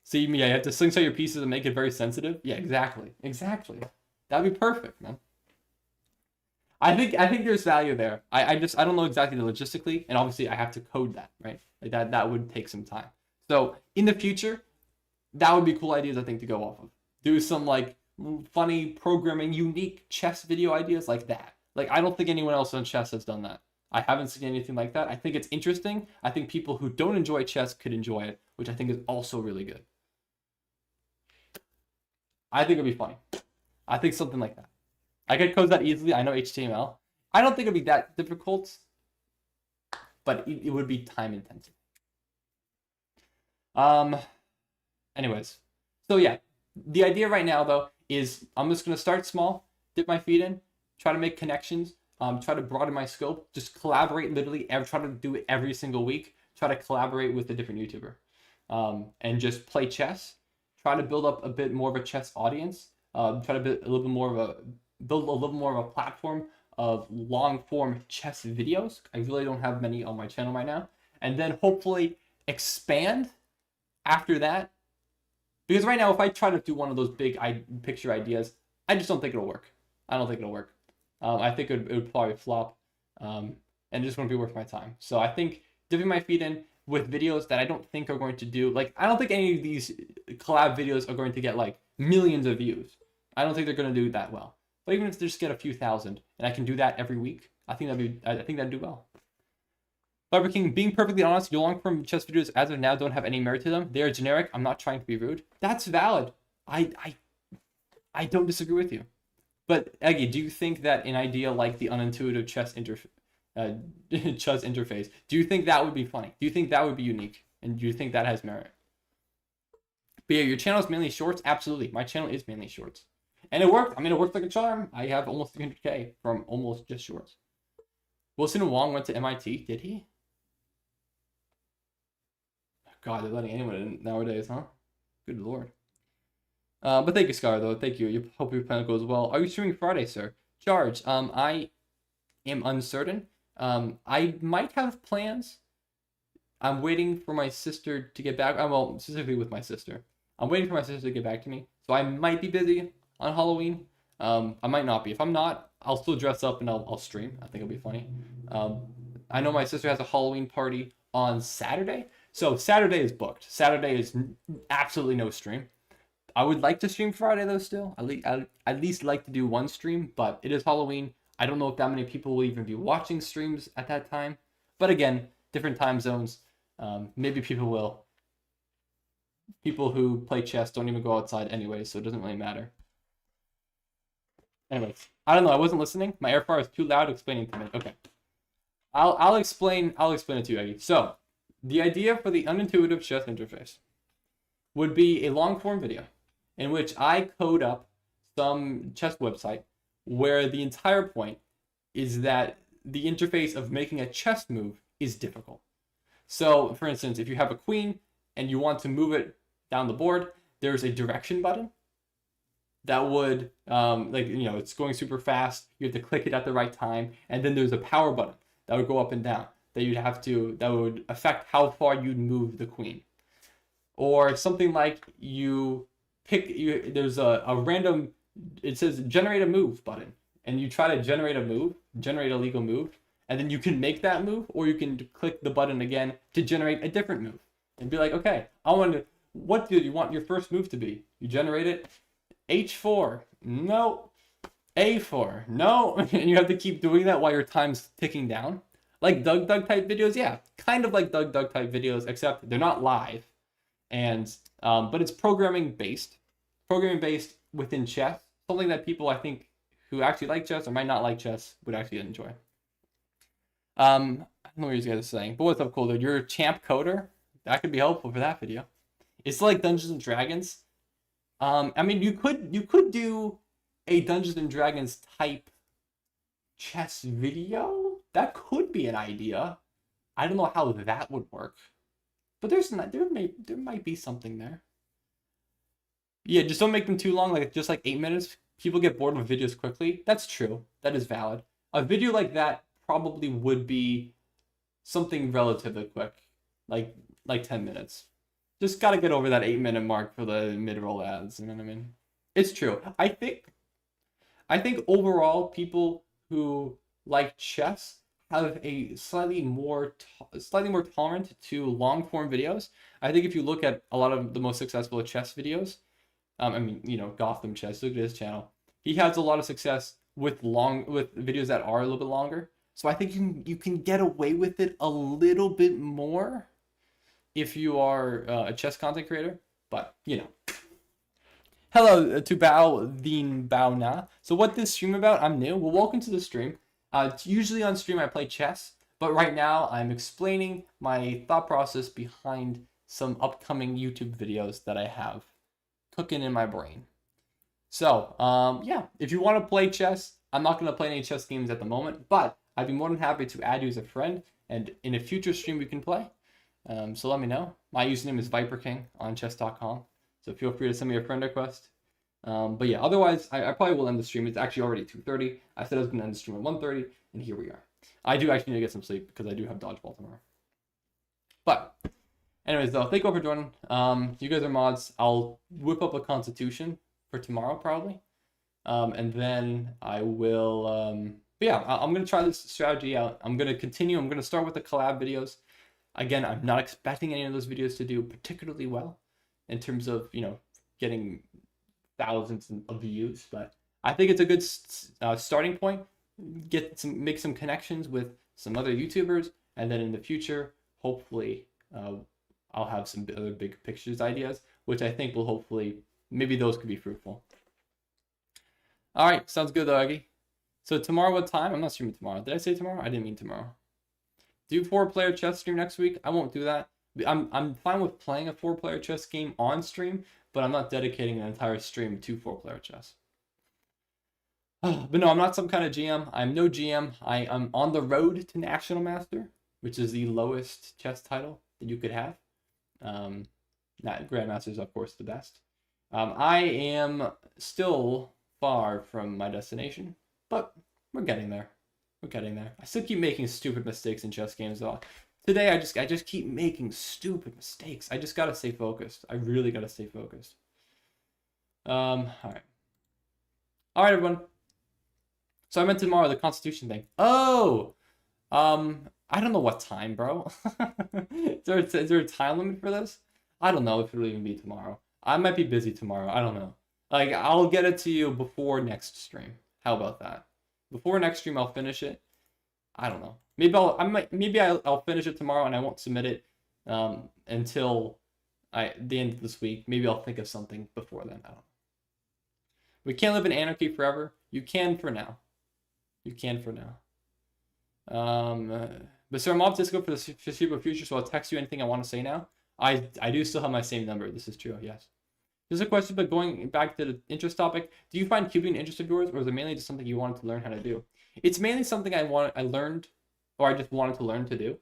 See, yeah, you have to slingshot your pieces and make it very sensitive. Yeah, exactly. That'd be perfect, man. I think there's value there. I don't know exactly logistically, and obviously I have to code that, right? Like that would take some time. So in the future, that would be cool ideas, I think, to go off of. Do some like funny programming, unique chess video ideas like that. Like, I don't think anyone else on chess has done that. I haven't seen anything like that. I think it's interesting. I think people who don't enjoy chess could enjoy it, which I think is also really good. I think it'd be funny. I think something like that. I could code that easily. I know HTML. I don't think it'd be that difficult, but it would be time intensive. Anyways, so yeah, the idea right now though is I'm just gonna start small, dip my feet in, try to make connections, try to broaden my scope, just collaborate literally, try to do it every single week, try to collaborate with a different YouTuber, and just play chess, try to build up a bit more of a chess audience, try to build a little more of a platform of long form chess videos. I really don't have many on my channel right now, and then hopefully expand after that. Because right now, if I try to do one of those big picture ideas, I just don't think it'll work. I don't think it'll work. I think it would probably flop. and it just wouldn't be worth my time. So I think dipping my feet in with videos that I don't think are going to do, like, I don't think any of these collab videos are going to get like millions of views. I don't think they're going to do that well. But even if they just get a few thousand, and I can do that every week, I think that'd do well. Viper King, being perfectly honest, your long-form chess videos as of now don't have any merit to them. They are generic. I'm not trying to be rude. That's valid. I don't disagree with you. But Eggy, do you think that an idea like the unintuitive chess interface, do you think that would be funny? Do you think that would be unique? And do you think that has merit? But yeah, your channel is mainly shorts? Absolutely. My channel is mainly shorts. And it worked. I mean, it worked like a charm. I have almost 300K from almost just shorts. Wilson Wong went to MIT. Did he? God, they're letting anyone in nowadays, huh? Good lord. But thank you, Scar, though. Thank you. You hope your plan goes well. Are you streaming Friday, sir? Charge. I am uncertain. I might have plans. I'm waiting for my sister to get back. Well, specifically with my sister. I'm waiting for my sister to get back to me. So I might be busy on Halloween. I might not be. If I'm not, I'll still dress up and I'll stream. I think it'll be funny. I know my sister has a Halloween party on Saturday. So Saturday is booked. Saturday is absolutely no stream. I would like to stream Friday though still. I'd at least like to do one stream, but it is Halloween. I don't know if that many people will even be watching streams at that time. But again, different time zones. Maybe people will. People who play chess don't even go outside anyway, so it doesn't really matter. Anyways, I don't know. I wasn't listening. My air fryer is too loud explaining to me. Okay. I'll explain it to you, Eggy. So, the idea for the unintuitive chess interface would be a long form video in which I code up some chess website where the entire point is that the interface of making a chess move is difficult. So, for instance, if you have a queen and you want to move it down the board, there's a direction button that would, it's going super fast. You have to click it at the right time. And then there's a power button that would go up and down that would affect how far you'd move the queen. Or something like there's a random, it says generate a move button. And you try to generate a legal move. And then you can make that move, or you can click the button again to generate a different move. And be like, okay, what do you want your first move to be? You generate it. H4, no. A4, no. And you have to keep doing that while your time's ticking down. Like Doug type videos, yeah. Kind of like Doug type videos, except they're not live. And but it's programming based within chess. Something that people, I think, who actually like chess or might not like chess would actually enjoy. I don't know what you guys are saying, but what's up, cool dude? You're a champ coder? That could be helpful for that video. It's like Dungeons and Dragons. I mean, you could do a Dungeons and Dragons type chess video. That could be an idea. I don't know how that would work, but there might be something there. Yeah, just don't make them too long, like just like 8 minutes. People get bored with videos quickly. That's true. That is valid. A video like that probably would be something relatively quick, like 10 minutes. Just gotta get over that 8-minute mark for the mid-roll ads. You know what I mean? It's true. I think overall people who like chess have a slightly more tolerant to long-form videos. I think if you look at a lot of the most successful chess videos, Gotham Chess, look at his channel. He has a lot of success with videos that are a little bit longer. So I think you can get away with it a little bit more if you are a chess content creator. But, Hello to Bao Na. So what this stream about? I'm new. Well, welcome to the stream. Usually on stream I play chess, but right now I'm explaining my thought process behind some upcoming YouTube videos that I have cooking in my brain. So, if you want to play chess, I'm not going to play any chess games at the moment, but I'd be more than happy to add you as a friend, and in a future stream we can play. So let me know. My username is Viper King on chess.com, so feel free to send me a friend request. But yeah, otherwise, I probably will end the stream. It's actually already 2:30. I said I was going to end the stream at 1:30, and here we are. I do actually need to get some sleep because I do have dodgeball tomorrow. But anyways, though, thank you all for joining. You guys are mods. I'll whip up a constitution for tomorrow probably. And then I will yeah, I'm gonna try this strategy out. I'm gonna continue. I'm gonna start with the collab videos. Again, I'm not expecting any of those videos to do particularly well in terms of, you know, getting thousands of views, but I think it's a good starting point. Make some connections with some other YouTubers, and then in the future, hopefully, I'll have some other big pictures ideas, which I think will hopefully, maybe those could be fruitful. All right, sounds good, though, Aggie. So tomorrow, what time? I'm not streaming tomorrow. Did I say tomorrow? I didn't mean tomorrow. Do 4-player chess stream next week? I won't do that. I'm fine with playing a 4-player chess game on stream, but I'm not dedicating an entire stream to 4-player chess. But no, I'm not some kind of GM. I'm no GM. I'm on the road to National Master, which is the lowest chess title that you could have. Grandmaster is, of course, the best. I am still far from my destination, but we're getting there. We're getting there. I still keep making stupid mistakes in chess games, though. Today, I just keep making stupid mistakes. I just gotta stay focused. I really gotta stay focused. All right. All right, everyone. So I meant tomorrow, the Constitution thing. Oh! I don't know what time, bro. Is there a time limit for this? I don't know if it'll even be tomorrow. I might be busy tomorrow. I don't know. Like, I'll get it to you before next stream. How about that? Before next stream, I'll finish it. I don't know. Maybe I'll finish it tomorrow and I won't submit it until the end of this week. Maybe I'll think of something before then. I don't know. We can't live in anarchy forever. You can for now. You can for now. But sir, I'm optimistic for the foreseeable future, so I'll text you anything I want to say now. I do still have my same number. This is true, yes. Just a question, but going back to the interest topic, do you find cubing an interest of yours, or is it mainly just something you wanted to learn how to do? It's mainly something I learned, or I just wanted to learn to do.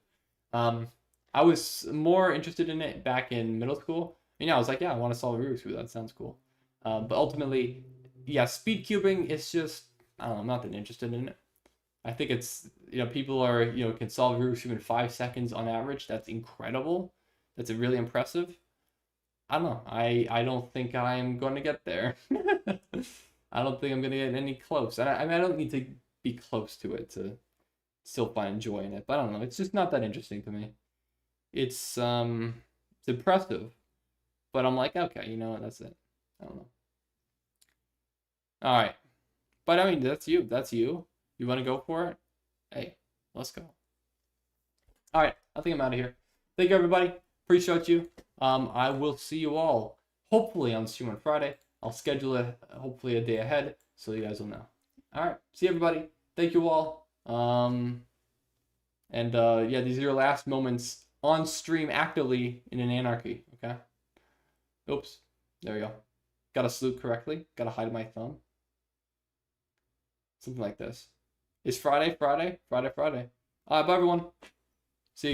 I was more interested in it back in middle school. I was like, yeah, I want to solve a Rubik's Cube. That sounds cool. But ultimately, yeah, speed cubing is just, I don't know, I'm not that interested in it. I think it's, people are, can solve Rubik's Cube in 5 seconds on average. That's incredible. That's really impressive. I don't know. I don't think I'm going to get there. I don't think I'm going to get any close. And I don't need to be close to it to still find joy in it. But I don't know. It's just not that interesting to me. It's impressive. But I'm like, okay, that's it. I don't know. All right. But I mean, that's you. That's you. You want to go for it? Hey, let's go. All right. I think I'm out of here. Thank you, everybody. Appreciate you. I will see you all hopefully on stream on Friday. I'll schedule it hopefully a day ahead so you guys will know. All right. See everybody. Thank you all. Yeah, these are your last moments on stream actively in an anarchy. Okay. Oops. There we go. Gotta salute correctly. Gotta hide my thumb. Something like this. It's Friday. All right, bye everyone. See you guys.